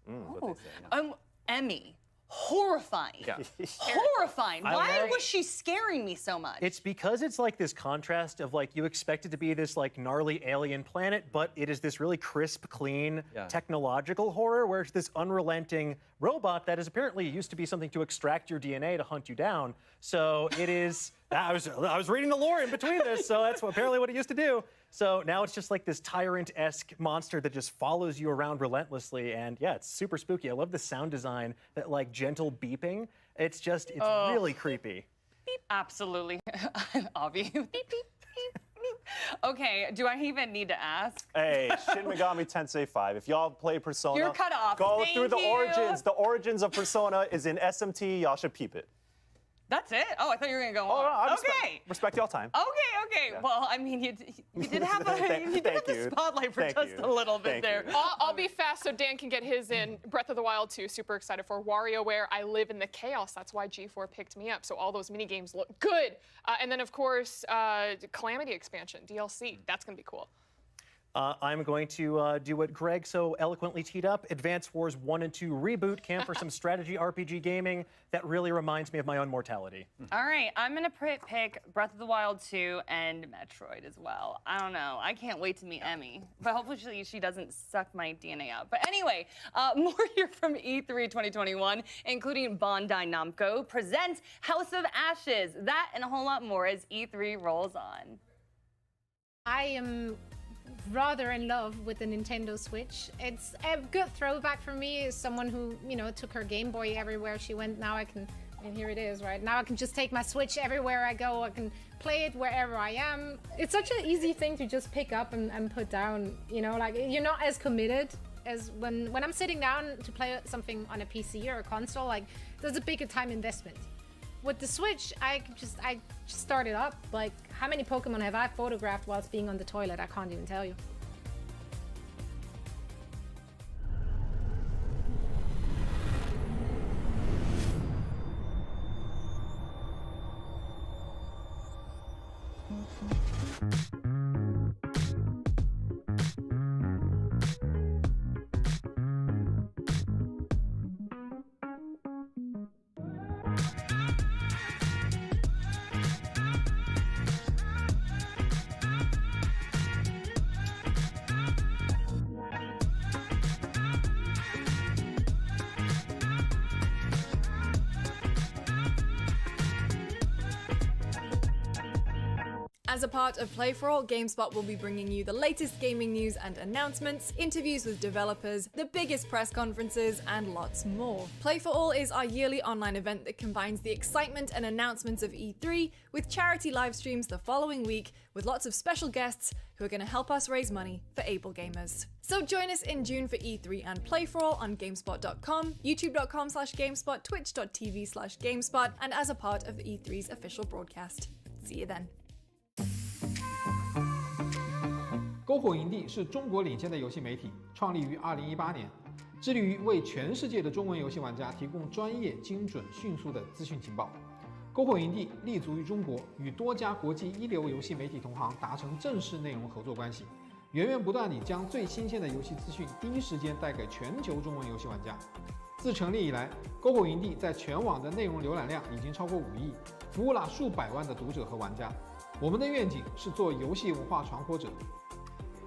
Emmy. Horrifying. Yeah. Horrifying. Why was she scaring me so much? It's because it's like this contrast of like you expect it to be this like gnarly alien planet, but it is this really crisp, clean, technological horror where it's this unrelenting robot that is apparently used to be something to extract your DNA to hunt you down. So it is. I was reading the lore in between this, so that's apparently what it used to do. So now it's just like this tyrant-esque monster that just follows you around relentlessly. And yeah, it's super spooky. I love the sound design, that like gentle beeping. It's really creepy. Beep. Absolutely. Obvious. Beep, beep, beep, beep. Okay, do I even need to ask? Hey, Shin Megami Tensei 5. If y'all play Persona, You're cut off. go Thank through the you. origins. The origins of Persona is in SMT. Y'all should peep it. That's it? Oh, I thought you were going to go Oh, on. no, I Okay. respect y'all time. Okay. Yeah. Well, I mean, you did have the spotlight for Thank just you. a little bit Thank there. you. I'll be fast so Dan can get his in. Breath of the Wild 2, super excited for. WarioWare, I live in the chaos. That's why G4 picked me up. So all those mini games look good. And then, of course, Calamity expansion, DLC. That's going to be cool. I'm going to do what Greg so eloquently teed up, Advance Wars 1 and 2 Reboot Camp for some strategy RPG gaming that really reminds me of my own mortality. All right, I'm going to pick Breath of the Wild 2 and Metroid as well. I don't know. I can't wait to meet Emmy, but hopefully she doesn't suck my DNA out. But anyway, more here from E3 2021, including Bandai Namco presents House of Ashes. That and a whole lot more as E3 rolls on. I am rather in love with the Nintendo Switch. It's a good throwback for me as someone who, you know, took her Game Boy everywhere she went. Now I can, and here it is, right? Now I can just take my Switch everywhere I go. I can play it wherever I am. It's such an easy thing to just pick up and put down, you know, like you're not as committed as when I'm sitting down to play something on a PC or a console, like there's a bigger time investment. With the Switch, I just start it up. Like, how many Pokemon have I photographed whilst being on the toilet? I can't even tell you. As a part of Play For All, GameSpot will be bringing you the latest gaming news and announcements, interviews with developers, the biggest press conferences, and lots more. Play For All is our yearly online event that combines the excitement and announcements of E3 with charity live streams the following week with lots of special guests who are going to help us raise money for able gamers. So join us in June for E3 and Play For All on GameSpot.com, YouTube.com/GameSpot, Twitch.tv/GameSpot, and as a part of the E3's official broadcast. See you then. 篝火营地是中国领先的游戏媒体，创立于2018年，致力于为全世界的中文游戏玩家提供专业、精准、迅速的资讯情报。篝火营地立足于中国，与多家国际一流游戏媒体同行达成正式内容合作关系，源源不断地将最新鲜的游戏资讯第一时间带给全球中文游戏玩家。自成立以来，篝火营地在全网的内容浏览量已经超过5亿，服务了数百万的读者和玩家。我们的愿景是做游戏文化传播者。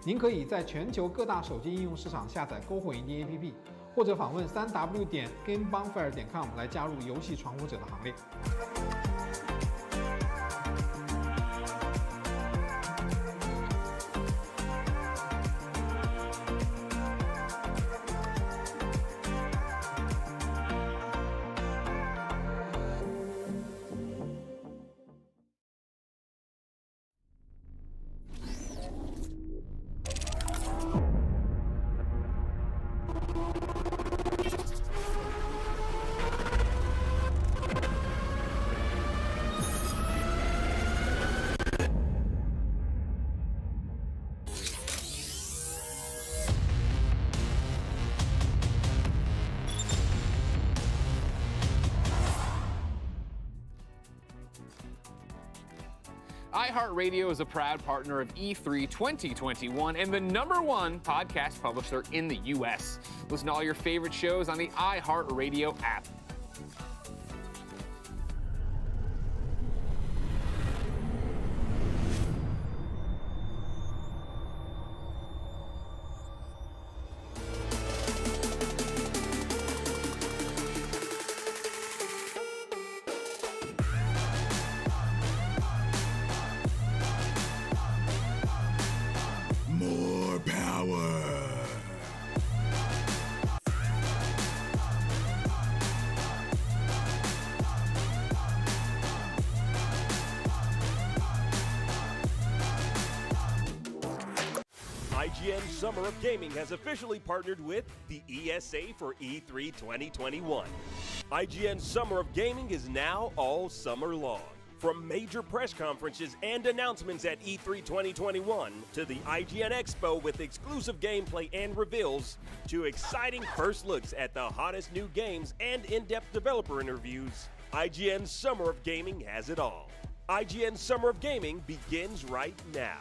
您可以在全球各大手机应用市场下载篝火营地 APP， 或者访问3w.gamebonfire.com 来加入游戏传播者的行列。iHeartRadio is a proud partner of E3 2021 and the #1 podcast publisher in the U.S. Listen to all your favorite shows on the iHeartRadio app. IGN Summer of Gaming has officially partnered with the ESA for E3 2021. IGN Summer of Gaming is now all summer long. From major press conferences and announcements at E3 2021 to the IGN Expo with exclusive gameplay and reveals to exciting first looks at the hottest new games and in-depth developer interviews, IGN Summer of Gaming has it all. IGN Summer of Gaming begins right now.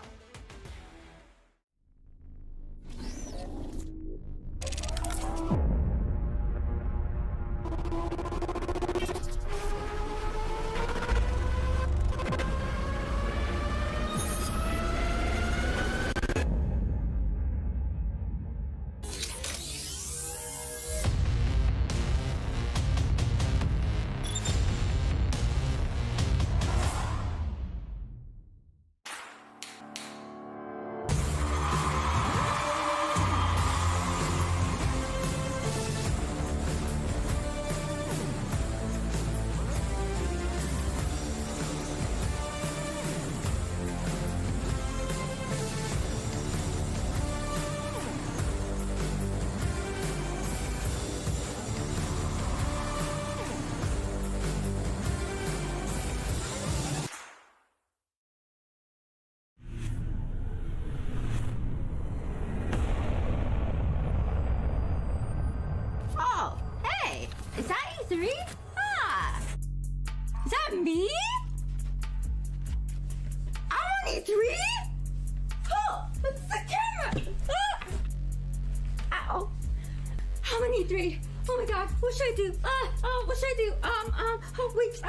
Oh, hey! Is that E3? Ah! Is that me? I'm on E3? Oh, it's the camera! Ah! Ow. I'm on E3. Oh my god, what should I do? What should I do? Oh wait, I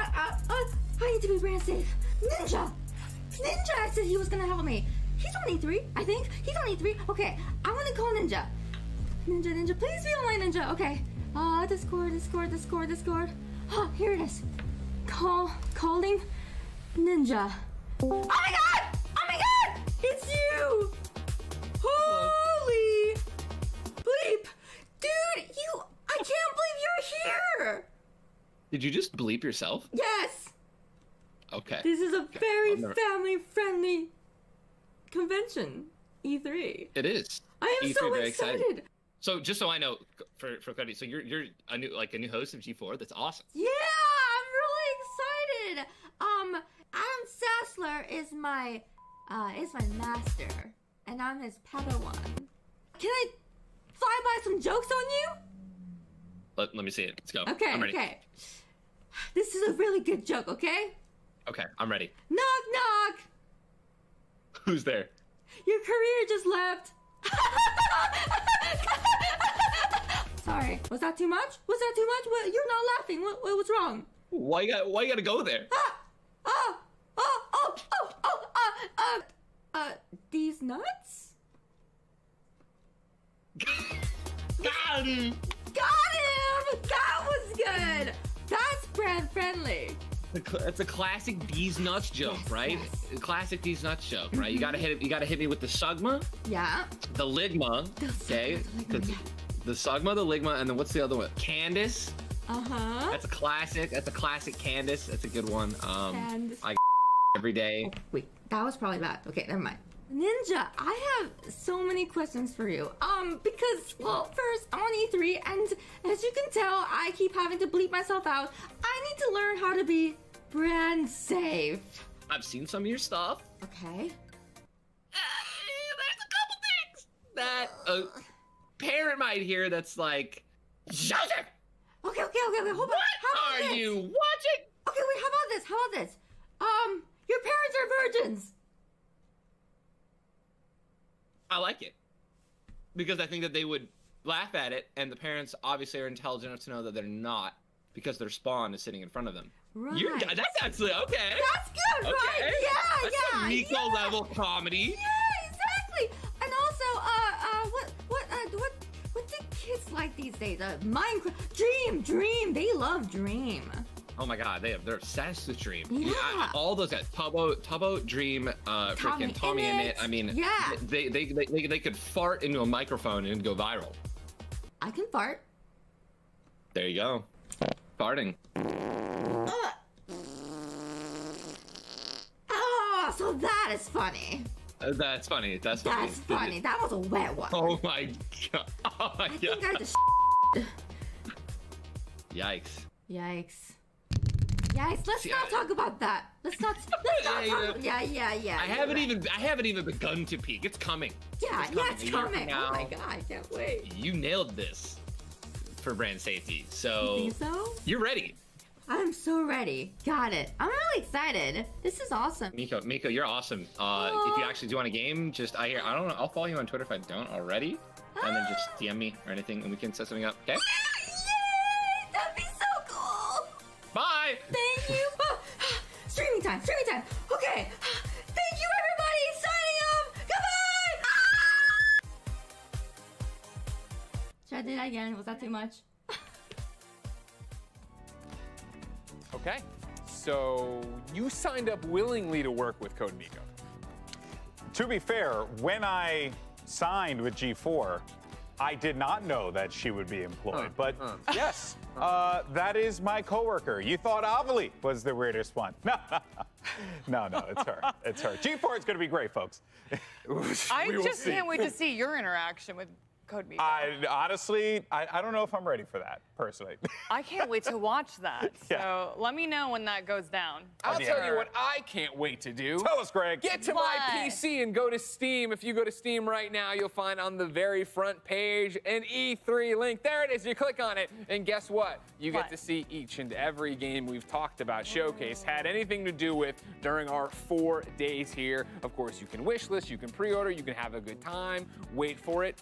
need to be brand safe. Ninja! Ninja said he was gonna help me. He's on E3, I think. He's on E3. Okay, I'm gonna call Ninja. Ninja, please be online, Ninja. Okay. Discord. Oh, here it is. Calling Ninja. Oh my god! It's you! Holy bleep! Dude, I can't believe you're here! Did you just bleep yourself? Yes! Okay. This is a very family-friendly convention, E3. It is. I am E3, so very excited. So just so I know, for Cody, so you're a new host of G4. That's awesome. Yeah, I'm really excited. Adam Sassler is my master, and I'm his Padawan. Can I fly by some jokes on you? Let me see it. Let's go. Okay, I'm ready. okay. This is a really good joke, okay? Okay, I'm ready. Knock, knock. Who's there? Your career just left. Sorry, was that too much? What, you're not laughing. What's wrong? Why you gotta go there? These nuts? Got him! That was good! That's brand friendly. It's a classic These Nuts joke, right? A classic These Nuts joke, right? You gotta hit me with the Sugma, Yeah. the Ligma, okay? The Sugma, the Ligma, and then what's the other one? Candace. Uh-huh. That's a classic. Candace. That's a good one. Candace. I every day. Wait, that was probably bad. Okay, never mind. Ninja, I have so many questions for you. Because, well, first, I'm on E3, and as you can tell, I keep having to bleep myself out. I need to learn how to be brand safe. I've seen some of your stuff. Okay. There's a couple things that a parent might hear that's like, Joseph! Okay, hold on. What are you watching? Okay, wait, how about this? Your parents are virgins. I like it. Because I think that they would laugh at it, and the parents obviously are intelligent enough to know that they're not, because their spawn is sitting in front of them. Right. That's actually okay. That's good, okay. right? Yeah, That's yeah. a Rico level comedy. Yeah, exactly. And also, what do kids like these days? Minecraft, Dream. They love Dream. Oh my God, they're obsessed with Dream. Yeah. All those guys, Tubbo, Dream, freaking Tommy Innit. I mean, yeah. They could fart into a microphone and go viral. I can fart. There you go. Farting. Oh, so that is funny. That's funny. That's funny. That's funny. That was a wet one. Oh my god. Oh my I think I god. just. Yikes. Yikes. Yikes. Let's not talk about that. Let's not talk. Yeah. I haven't even begun to peek. It's coming. Yeah, it's A year coming. from now, Oh my god, I can't wait. You nailed this for brand safety. So You think so? You're ready. I'm so ready. Got it. I'm really excited. This is awesome. Miko, you're awesome. If you actually do want a game, I don't know. I'll follow you on Twitter if I don't already, and then just DM me or anything, and we can set something up. Okay? Yay! That'd be so cool. Bye. Thank you. Streaming time. Okay. Thank you, everybody. Signing off. Goodbye. Should I do that again? Was that too much? Okay, so you signed up willingly to work with Code Miko. To be fair, when I signed with G4, I did not know that she would be employed. But yes, that is my coworker. You thought Avali was the weirdest one. No, it's her. It's her. G4 is going to be great, folks. I just can't wait to see your interaction with Code Miko. Honestly, I don't know if I'm ready for that, personally. I can't wait to watch that. So let me know when that goes down. I'll tell you what I can't wait to do. Tell us, Greg. Get to my PC and go to Steam. If you go to Steam right now, you'll find on the very front page an E3 link. There it is. You click on it, and guess what? You get to see each and every game we've talked about, showcase, had anything to do with during our 4 days here. Of course, you can wish list, you can pre-order, you can have a good time. Wait for it.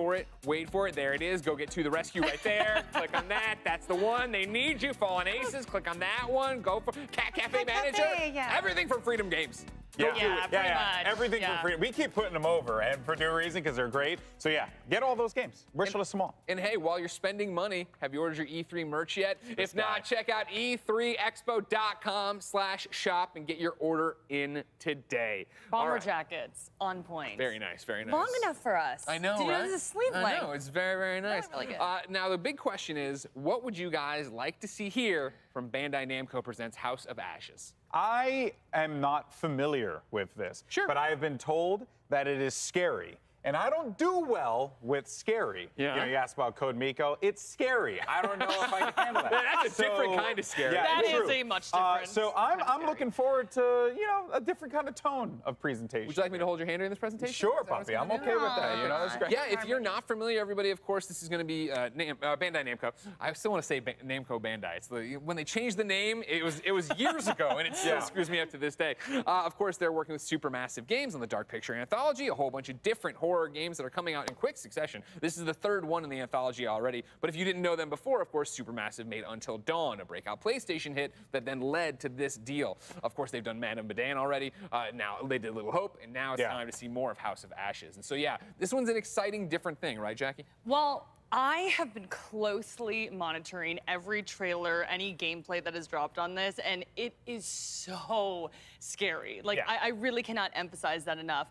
There it is. Go get To the Rescue right there. Click on that. That's the one. They need you. Fallen Aces. Click on that one. Go for Cat Cafe Manager. Everything from Freedom Games. Yeah. Everything for free. We keep putting them over, and for no reason, because they're great. So yeah, get all those games. Wish list them all. And hey, while you're spending money, have you ordered your E3 merch yet? If not, check out e3expo.com/shop and get your order in today. Bomber jackets on point. Very nice, very nice. Long enough for us. I know, Did you know right? this is sleeve I length? know, it's very, very nice. Really good. Now, the big question is, what would you guys like to see here from Bandai Namco Presents House of Ashes? I am not familiar with this, but I have been told that it is scary. And I don't do well with scary. Yeah. You know, you asked about Code Miko. It's scary. I don't know if I can handle that. That's a different kind of scary. Yeah, That true. is a much different. So I'm looking forward to, a different kind of tone of presentation. Would you like me to hold your hand during this presentation? Sure, Puppy. I'm okay with that. It's great. Yeah, if you're not familiar, everybody, of course, this is going to be Bandai Namco. I still want to say Namco Bandai. It's when they changed the name, it was years ago, and it still screws me up to this day. Of course, they're working with Supermassive Games on the Dark Picture Anthology, a whole bunch of different horror games that are coming out in quick succession. This is the third one in the anthology already, but if you didn't know them before, of course, Supermassive made Until Dawn, a breakout PlayStation hit that then led to this deal. Of course, they've done Man of Medan already. Now they did Little Hope, and now it's time to see more of House of Ashes. And so, yeah, this one's an exciting, different thing, right, Jackie? Well, I have been closely monitoring every trailer, any gameplay that has dropped on this, and it is so scary. I really cannot emphasize that enough.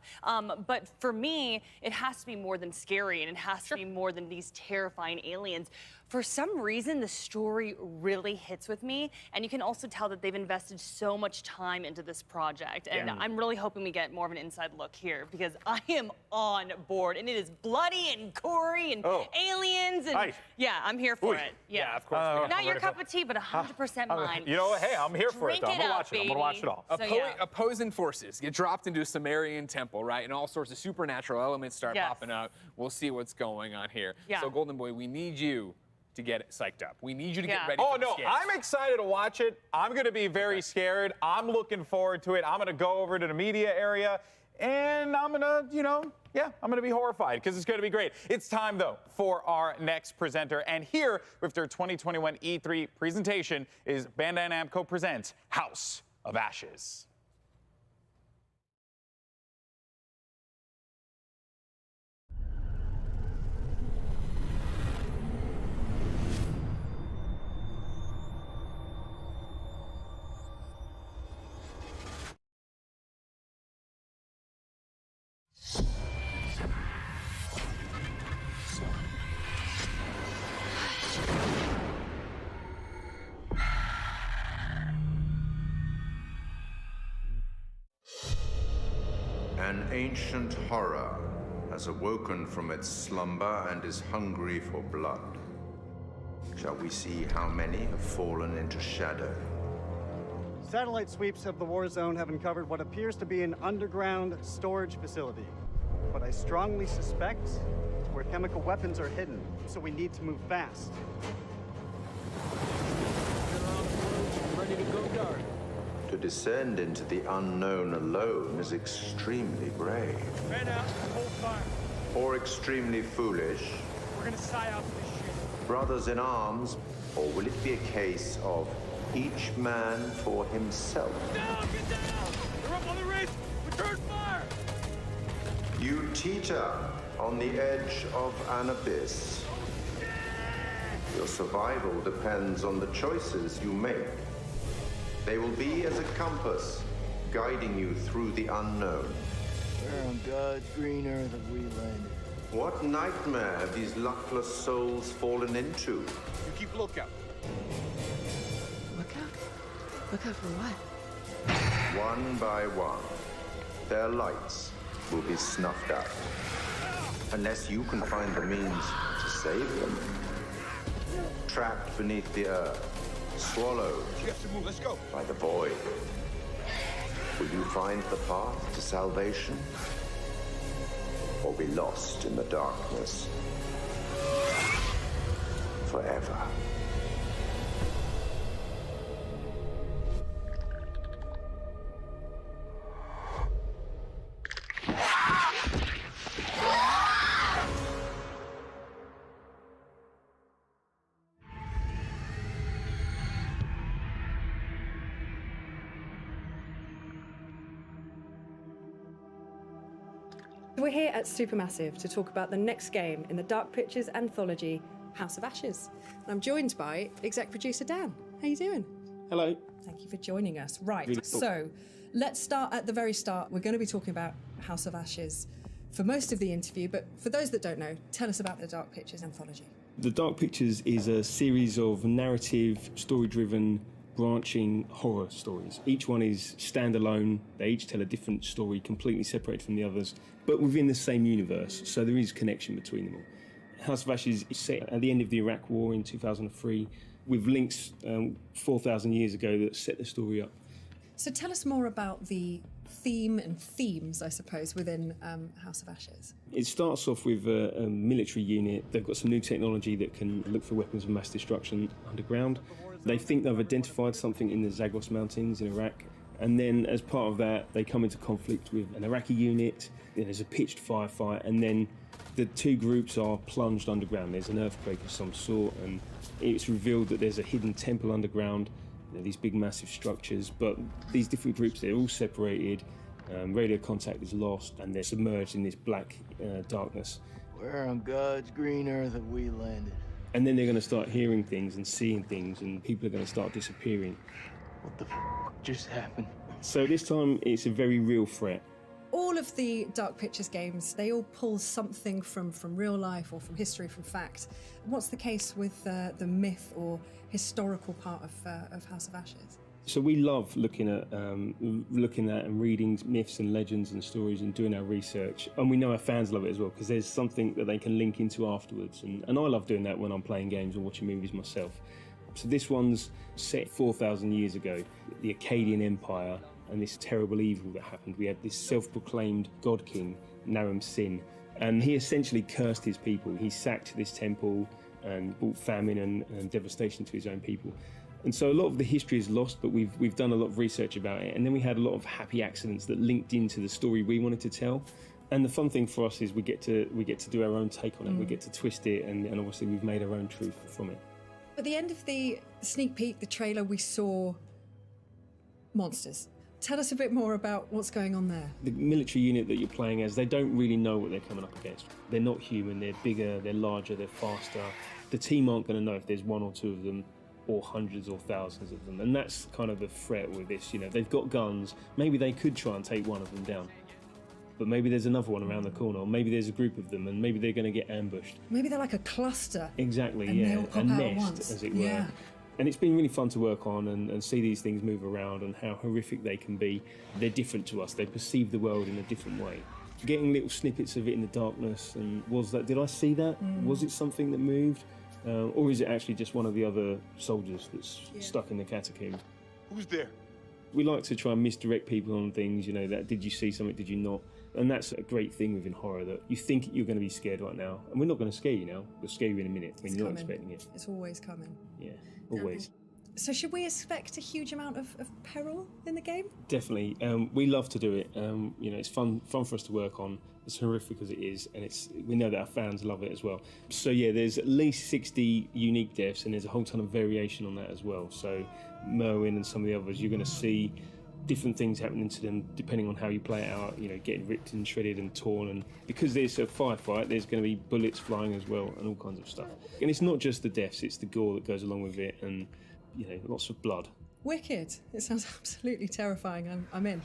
But for me, it has to be more than scary, and it has to be more than these terrifying aliens. For some reason, the story really hits with me, and you can also tell that they've invested so much time into this project, and I'm really hoping we get more of an inside look here, because I am on board, and it is bloody and gory and aliens, and I'm here for it. Yeah, of course. Not your cup of tea, but 100% mine. You know what? Hey, I'm here for it, Drink though. I'm it going to up, watch it. I'm going to watch it all. Opposing forces get dropped into a Sumerian temple, right? And all sorts of supernatural elements start popping out. We'll see what's going on here. So, Golden Boy, we need you to get psyched up. We need you to get ready for the skits. I'm excited to watch it. I'm going to be very scared. I'm looking forward to it. I'm going to go over to the media area, and I'm going to, I'm going to be horrified because it's going to be great. It's time, though, for our next presenter. And here, with their 2021 E3 presentation, is Bandai Namco Presents House of Ashes. ancient horror has awoken from its slumber and is hungry for blood. Shall we see how many have fallen into shadow? Satellite sweeps of the war zone have uncovered what appears to be an underground storage facility. But I strongly suspect it's where chemical weapons are hidden, so we need to move fast. Ready to go dark. To descend into the unknown alone is extremely brave. Man out, hold fire. Or extremely foolish. We're gonna psyop this shit. Brothers in arms, or will it be a case of each man for himself? Down, get down! They're up on the ridge! Return fire! You teeter on the edge of an abyss. Your survival depends on the choices you make. They will be as a compass, guiding you through the unknown. Where on God's green earth have we landed? What nightmare have these luckless souls fallen into? You keep lookout. Look out? Look out for what? One by one, their lights will be snuffed out. Unless you can find the means to save them. Trapped beneath the earth, swallowed Let's go. by the void. Will you find the path to salvation? Or be lost in the darkness forever? We're here at Supermassive to talk about the next game in the Dark Pictures anthology, House of Ashes. And I'm joined by exec producer Dan. How you doing? Hello. Thank you for joining us. Right, Really cool. so let's start at the very start. We're going to be talking about House of Ashes for most of the interview, but for those that don't know, tell us about the Dark Pictures anthology. The Dark Pictures is a series of narrative, story-driven, branching horror stories. Each one is standalone. They each tell a different story, completely separated from the others, but within the same universe, so there is connection between them all. House of Ashes is set at the end of the Iraq War in 2003, with links 4,000 years ago that set the story up. So tell us more about the theme and themes, I suppose, within House of Ashes. It starts off with a military unit. They've got some new technology that can look for weapons of mass destruction underground. They think they've identified something in the Zagros Mountains in Iraq. And then as part of that, they come into conflict with an Iraqi unit. Then there's a pitched firefight. And then the two groups are plunged underground. There's an earthquake of some sort. And it's revealed that there's a hidden temple underground. You know, these big, massive structures. But these different groups, they're all separated. Radio contact is lost. And they're submerged in this black darkness. Where on God's green earth have we landed? And then they're going to start hearing things and seeing things, and people are going to start disappearing. What the f just happened? So this time, it's a very real threat. All of the Dark Pictures games, they all pull something from real life or from history, from fact. What's the case with the myth or historical part of House of Ashes? So we love looking at and reading myths and legends and stories and doing our research. And we know our fans love it as well, because there's something that they can link into afterwards. And I love doing that when I'm playing games or watching movies myself. So this one's set 4,000 years ago, the Akkadian Empire and this terrible evil that happened. We had this self-proclaimed god king, Naram Sin, and he essentially cursed his people. He sacked this temple and brought famine and devastation to his own people. And so a lot of the history is lost, but we've done a lot of research about it. And then we had a lot of happy accidents that linked into the story we wanted to tell. And the fun thing for us is we get to do our own take on it. We get to twist it, and obviously we've made our own truth from it. At the end of the sneak peek, the trailer, we saw monsters. Tell us a bit more about what's going on there. The military unit that you're playing as, they don't really know what they're coming up against. They're not human, they're bigger, they're larger, they're faster. The team aren't going to know if there's one or two of them, or hundreds or thousands of them. And that's kind of the threat with this. You know, they've got guns. Maybe they could try and take one of them down. But maybe there's another one around the corner, or maybe there's a group of them, and maybe they're going to get ambushed. Maybe they're like a cluster. Exactly, and yeah. they all pop a out at nest, once. as it were. Yeah. And it's been really fun to work on and see these things move around and how horrific they can be. They're different to us. They perceive the world in a different way. getting little snippets of it in the darkness, and did I see that? Was it something that moved? Or is it actually just one of the other soldiers that's stuck in the catacomb? Who's there? We like to try and misdirect people on things, that did you see something, did you not? And that's a great thing within horror, that you think you're going to be scared right now, and we're not going to scare you now. We'll scare you in a minute when you're not expecting it. It's always coming. Yeah, always. So should we expect a huge amount of peril in the game? Definitely. We love to do it. It's fun for us to work on. As horrific as it is, and we know that our fans love it as well. So yeah, there's at least 60 unique deaths, and there's a whole ton of variation on that as well. So Merwin and some of the others, you're going to see different things happening to them depending on how you play it out. Getting ripped and shredded and torn, and because there's a firefight, there's going to be bullets flying as well, and all kinds of stuff. And it's not just the deaths; it's the gore that goes along with it, and lots of blood. Wicked. It sounds absolutely terrifying. I'm in.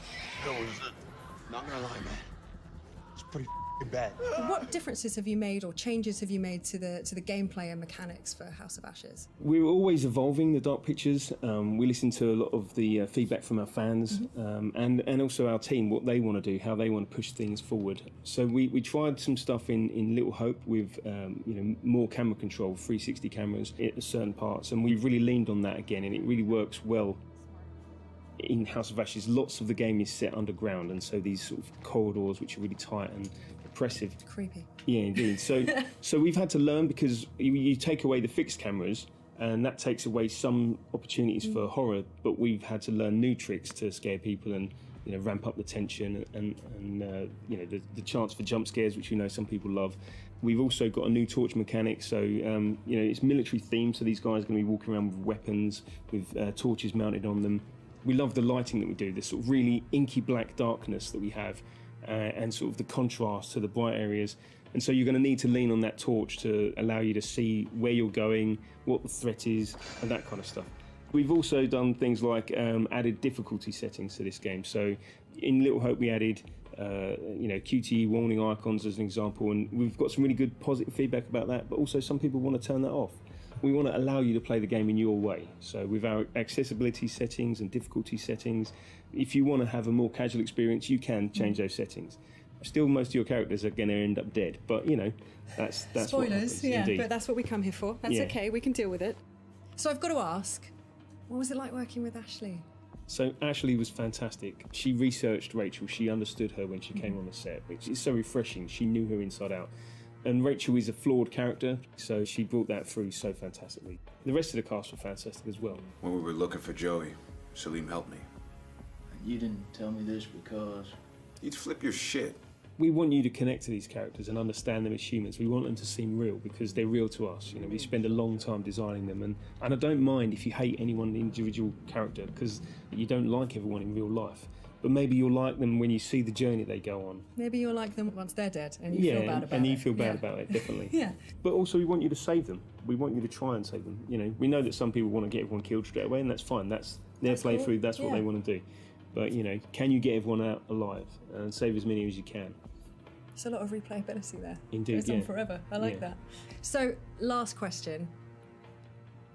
Not gonna lie, man. It's pretty bad. What differences have you made, or changes have you made to the gameplay and mechanics for House of Ashes? We're always evolving the Dark Pictures. We listen to a lot of the feedback from our fans, and also our team, what they want to do, how they want to push things forward. So we tried some stuff in Little Hope with more camera control, 360 cameras at certain parts, and we've really leaned on that again, and it really works well. In House of Ashes, lots of the game is set underground, and so these sort of corridors, which are really tight and oppressive. Creepy. Yeah, indeed. So we've had to learn, because you take away the fixed cameras, and that takes away some opportunities for horror. But we've had to learn new tricks to scare people and ramp up the tension and the chance for jump scares, which we know some people love. We've also got a new torch mechanic, so it's military themed. So these guys are going to be walking around with weapons, with torches mounted on them. We love the lighting that we do, this sort of really inky black darkness that we have, and sort of the contrast to the bright areas. And so you're going to need to lean on that torch to allow you to see where you're going, what the threat is, and that kind of stuff. We've also done things like added difficulty settings to this game. So in Little Hope we added QTE warning icons as an example, and we've got some really good positive feedback about that, but also some people want to turn that off. We want to allow you to play the game in your way. So with our accessibility settings and difficulty settings, if you want to have a more casual experience, you can change those settings. Still, most of your characters are going to end up dead, but that's spoilers, what happens, yeah, indeed. but that's what we come here for. That's okay, we can deal with it. So I've got to ask, what was it like working with Ashley? So Ashley was fantastic. She researched Rachel. She understood her when she came on the set, which is so refreshing. She knew her inside out. And Rachel is a flawed character, so she brought that through so fantastically. The rest of the cast were fantastic as well. When we were looking for Joey, Salim helped me. You didn't tell me this because... He'd flip your shit. We want you to connect to these characters and understand them as humans. We want them to seem real because they're real to us. We spend a long time designing them, and I don't mind if you hate any one individual character, because you don't like everyone in real life. But maybe you'll like them when you see the journey they go on. Maybe you'll like them once they're dead and you feel bad about it. and you feel bad about it, definitely. Yeah. But also we want you to save them. We want you to try and save them. We know that some people want to get everyone killed straight away, and that's fine. That's their playthrough, cool. That's what they want to do. But, can you get everyone out alive and save as many as you can? There's a lot of replayability there. Indeed, Goes on forever. I like that. So, last question.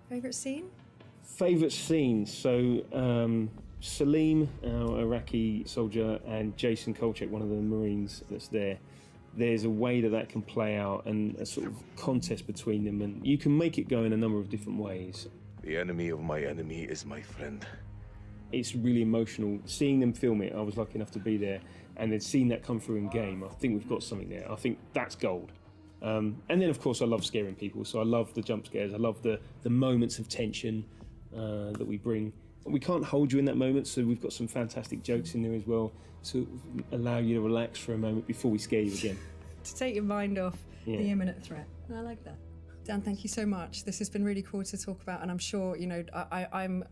Favourite scene? Favourite scene? So, Salim, our Iraqi soldier, and Jason Kolchak, one of the Marines that's there. There's a way that can play out, and a sort of contest between them, and you can make it go in a number of different ways. The enemy of my enemy is my friend. It's really emotional. Seeing them film it, I was lucky enough to be there, and then seeing that come through in game, I think we've got something there. I think that's gold. And then, of course, I love scaring people, so I love the jump scares. I love the moments of tension that we bring. We can't hold you in that moment, so we've got some fantastic jokes in there as well to allow you to relax for a moment before we scare you again. To take your mind off the imminent threat. I like that. Dan, thank you so much. This has been really cool to talk about, and I'm sure, I'm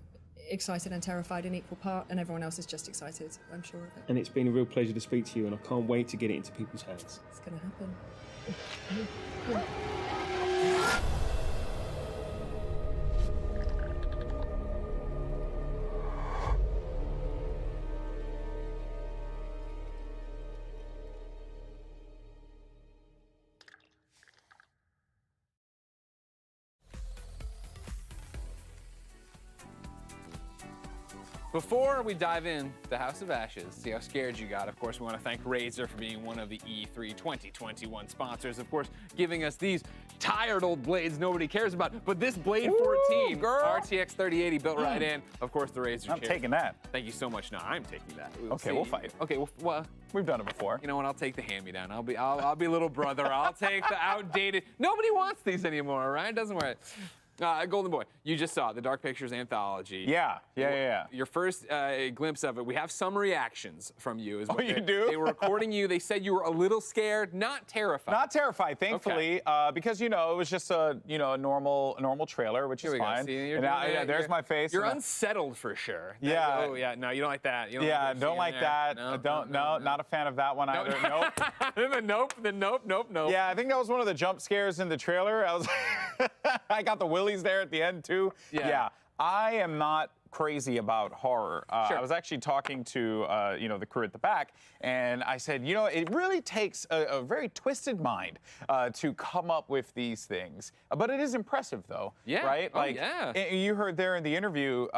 excited and terrified in equal part, and everyone else is just excited, I'm sure of it. And it's been a real pleasure to speak to you, and I can't wait to get it into people's hands. It's going to happen. Before we dive in the House of Ashes, see how scared you got, of course, we want to thank Razer for being one of the E3 2021 sponsors. Of course, giving us these tired old blades nobody cares about. But this Blade 14 RTX 3080 built right in. Of course, the Razer I'm taking that. Thank you so much. No, I'm taking that. Okay, we'll fight. Okay, well, we've done it before. You know what? I'll take the hand-me-down. I'll be little brother. I'll take the outdated. Nobody wants these anymore, right? Doesn't worry. Golden Boy, you just saw the Dark Pictures anthology. Yeah. Your first glimpse of it. We have some reactions from you. Oh, you do? They were recording you. They said you were a little scared, not terrified. Not terrified, thankfully, because it was just a normal trailer, which is fine. See, and there's my face. You're unsettled for sure. Yeah. Oh yeah. No, you don't like that. You don't Yeah, like don't like that. No, not a fan of that one either. Nope. Nope. Yeah, I think that was one of the jump scares in the trailer. I got the willies there at the end too. Yeah. I am not crazy about horror. I was actually talking to the crew at the back, and I said, it really takes a very twisted mind to come up with these things. But it is impressive, though. Yeah. Right? You heard there in the interview,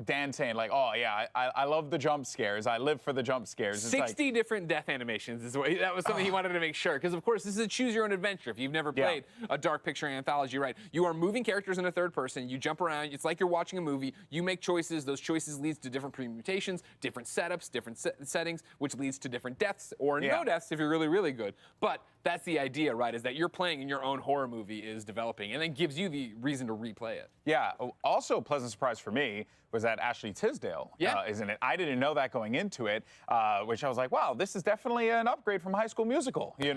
Dan saying like, oh yeah, I love the jump scares. I live for the jump scares. It's 60 different death animations is what that was something he wanted to make sure, because of course this is a choose your own adventure. If you've never played a Dark Picture anthology, right? You are moving characters in a third person. You jump around. It's like you're watching a movie. You make choices. Those choices leads to different permutations, different setups, different settings, which leads to different deaths or no deaths if you're really, really good. But that's the idea, right? Is that you're playing in your own horror movie is developing, and then gives you the reason to replay it. Yeah. Also, a pleasant surprise for me was that Ashley Tisdale is in it. I didn't know that going into it, which I was like, wow, this is definitely an upgrade from High School Musical. This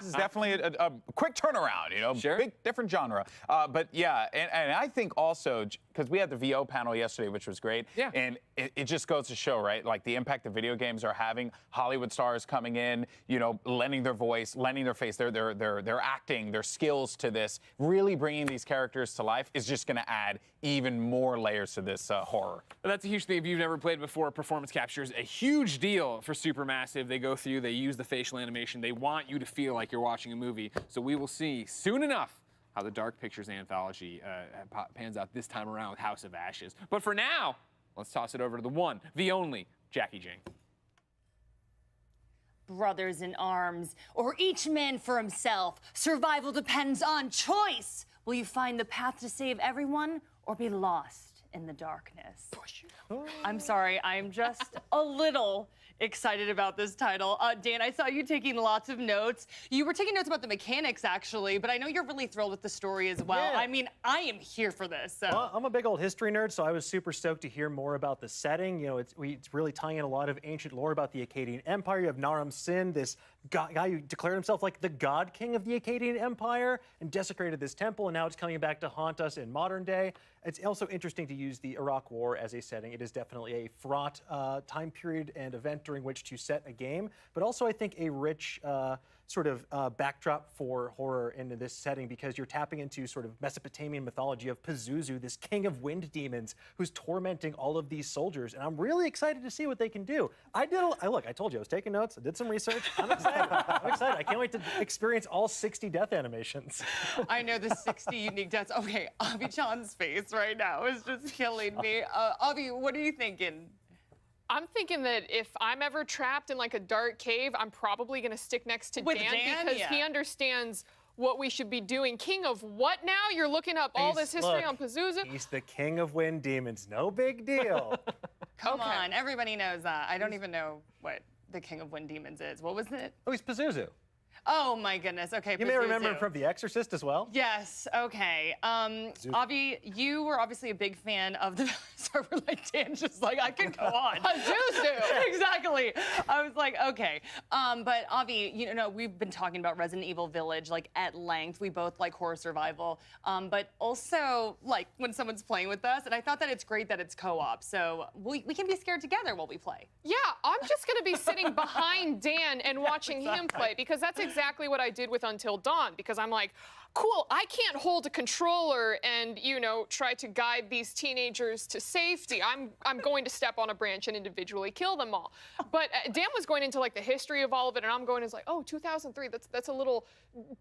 is definitely a quick turnaround. Big different genre. But yeah, and I think also because we had the VO panel yesterday, which was great. Yeah. And it just goes to show, right? Like the impact that video games are having. Hollywood stars coming in, lending their voice, lending their face, their acting, their skills to this, really bringing these characters to life is just going to add even more layers to this horror. That's a huge thing. If you've never played before, performance capture is a huge deal for Supermassive. They go through, they use the facial animation. They want you to feel like you're watching a movie. So we will see soon enough how the Dark Pictures anthology pans out this time around with House of Ashes. But for now, let's toss it over to the one, the only, Jackie Jane. Brothers in arms, or each man for himself. Survival depends on choice. Will you find the path to save everyone, or be lost in the darkness? I'm sorry, I'm just a little excited about this title. Dan, I saw you taking lots of notes. You were taking notes about the mechanics, actually, but I know you're really thrilled with the story as well. Yeah. I mean, I am here for this. So. Well, I'm a big old history nerd, so I was super stoked to hear more about the setting. It's really tying in a lot of ancient lore about the Akkadian Empire. You have Naram Sin, this guy who declared himself like the god king of the Akkadian Empire and desecrated this temple, and now it's coming back to haunt us in modern day. It's also interesting to use the Iraq War as a setting. It is definitely a fraught time period and event during which to set a game, but also I think a rich backdrop for horror into this setting, because you're tapping into sort of Mesopotamian mythology of Pazuzu, this king of wind demons who's tormenting all of these soldiers, and I'm really excited to see what they can do. I told you I was taking notes. I did some research. I'm excited. I can't wait to experience all 60 death animations. I know the 60 unique deaths. Okay, Avi Chan's face right now is just killing me. Avi, what are you thinking? I'm thinking that if I'm ever trapped in like a dark cave, I'm probably going to stick next to Dan because he understands what we should be doing. King of what now? You're looking up all this history on Pazuzu? He's the king of wind demons. No big deal. Come on, everybody knows that. I don't even know what the king of wind demons is. What was it? Oh, he's Pazuzu. Oh my goodness. Okay. You may remember him from The Exorcist as well. Yes. Okay. Avi, you were obviously a big fan of the. Sorry, we're like Dan, just like I could go on. Pazuzu. Exactly. I was like, okay. But Avi, we've been talking about Resident Evil Village like at length. We both like horror survival, but also like when someone's playing with us. And I thought that it's great that it's co-op, so we can be scared together while we play. Yeah, I'm just gonna be sitting behind Dan and watching him play because that's exactly exactly what I did with Until Dawn, because I'm like, cool, I can't hold a controller and, you know, try to guide these teenagers to safety. I'm going to step on a branch and individually kill them all. But Dan was going into like the history of all of it, and I'm going as like, oh, 2003, that's a little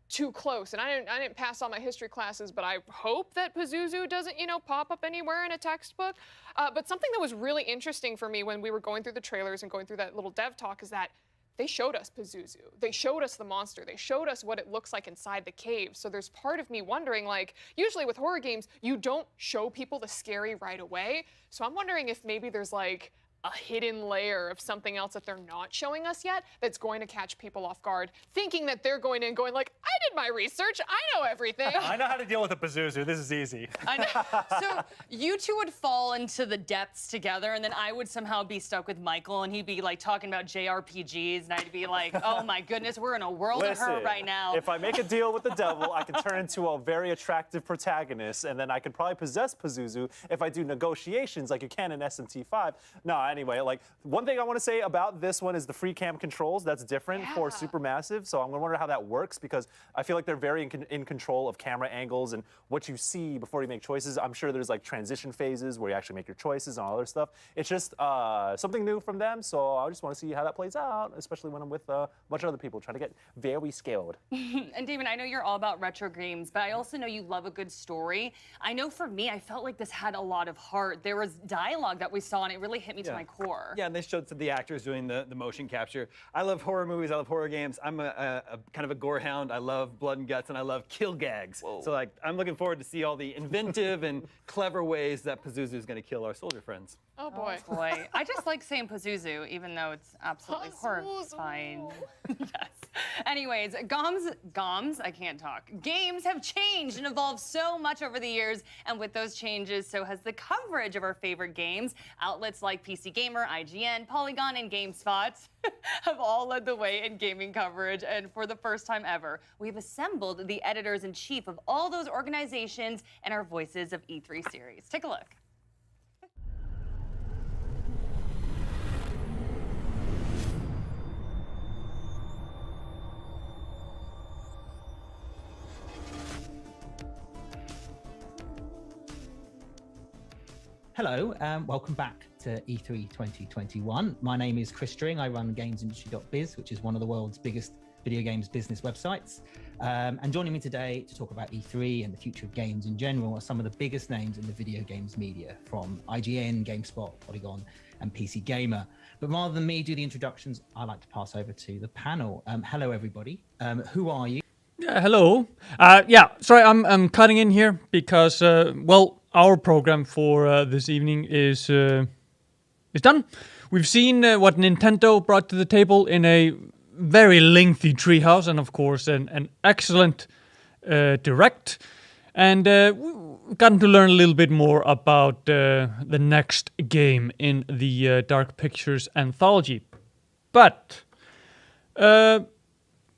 too close. And I didn't pass all my history classes, but I hope that Pazuzu doesn't, you know, pop up anywhere in a textbook. But something that was really interesting for me when we were going through the trailers and going through that little dev talk is that they showed us Pazuzu. They showed us the monster. They showed us what it looks like inside the cave. So there's part of me wondering, like, usually with horror games, you don't show people the scary right away. So I'm wondering if maybe there's like a hidden layer of something else that they're not showing us yet that's going to catch people off guard, thinking that they're going in going like, I did my research, I know everything. I know how to deal with a Pazuzu. This is easy. I know. So you two would fall into the depths together, and then I would somehow be stuck with Michael, and he'd be like talking about JRPGs, and I'd be like, oh my goodness, we're in a world of hurt right now. If I make a deal with the devil, I can turn into a very attractive protagonist, and then I could probably possess Pazuzu if I do negotiations like you can in SMT5. No, anyway, like one thing I want to say about this one is the free cam controls. That's different for Supermassive, so I'm gonna wonder how that works because I feel like they're very in control of camera angles and what you see before you make choices. I'm sure there's like transition phases where you actually make your choices and all other stuff. It's just something new from them, so I just want to see how that plays out, especially when I'm with a bunch of other people trying to get very skilled. And Damon, I know you're all about retro games, but I also know you love a good story. I know for me, I felt like this had a lot of heart. There was dialogue that we saw, and it really hit me to my core. Yeah, and they showed the actors doing the motion capture. I love horror movies. I love horror games. I'm a kind of a gore hound. I love blood and guts, and I love kill gags. Whoa. So like, I'm looking forward to see all the inventive and clever ways that Pazuzu is going to kill our soldier friends. Oh boy. Oh boy. I just like saying Pazuzu, even though it's absolutely horrifying. Yes. Anyways, Goms, I can't talk. Games have changed and evolved so much over the years, and with those changes, so has the coverage of our favorite games. Outlets like PC Gamer, IGN, Polygon, and GameSpot have all led the way in gaming coverage, and for the first time ever, we've assembled the editors-in-chief of all those organizations and our Voices of E3 series. Take a look. Hello, welcome back to E3 2021. My name is Chris String. I run GamesIndustry.biz, which is one of the world's biggest video games business websites. And joining me today to talk about E3 and the future of games in general are some of the biggest names in the video games media, from IGN, GameSpot, Polygon, and PC Gamer. But rather than me do the introductions, I like to pass over to the panel. Hello, everybody. Who are you? Hello. Sorry, I'm cutting in here because, our program for this evening is done. We've seen what Nintendo brought to the table in a very lengthy Treehouse, and of course an excellent Direct. And we've gotten to learn a little bit more about the next game in the Dark Pictures anthology. But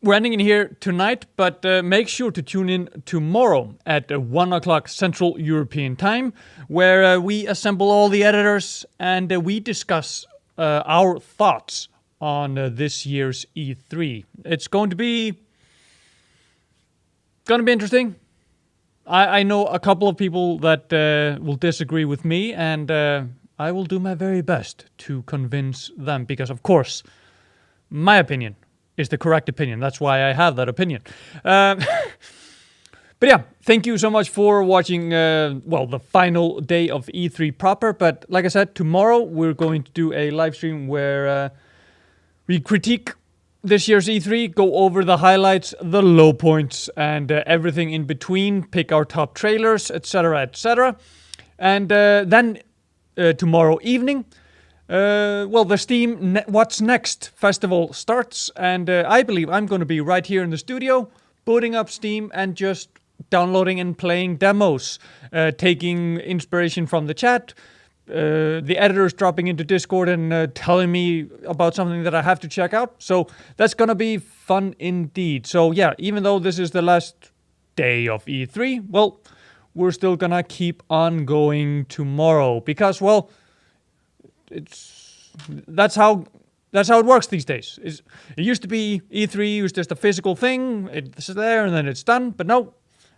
we're ending in here tonight, but make sure to tune in tomorrow at 1 o'clock Central European Time, where we assemble all the editors and we discuss our thoughts on this year's E3. It's going to be interesting. I know a couple of people that will disagree with me, and I will do my very best to convince them, because of course, my opinion is the correct opinion. That's why I have that opinion. But yeah, thank you so much for watching, the final day of E3 proper. But like I said, tomorrow we're going to do a live stream where we critique this year's E3, go over the highlights, the low points, and everything in between, pick our top trailers, etc., etc. And then tomorrow evening, the Steam What's Next festival starts, and I believe I'm going to be right here in the studio, booting up Steam and just downloading and playing demos, taking inspiration from the chat, the editors dropping into Discord and telling me about something that I have to check out. So that's going to be fun indeed. So yeah, even though this is the last day of E3, we're still going to keep on going tomorrow, because, that's how That's how it works these days. It used to be E3 was just a physical thing. It's there and then it's done. But no,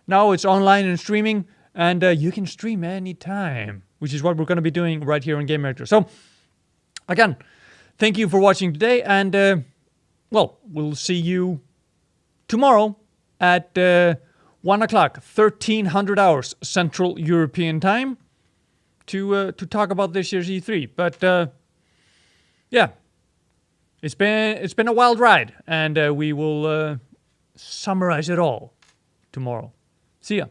now it's online and streaming, and you can stream anytime, which is what we're going to be doing right here on Gamereactor. So, again, thank you for watching today, and well, we'll see you tomorrow at 1 o'clock, 1300 hours Central European Time, to talk about this year's E3. But yeah. It's been a wild ride, and we will summarize it all tomorrow. See ya.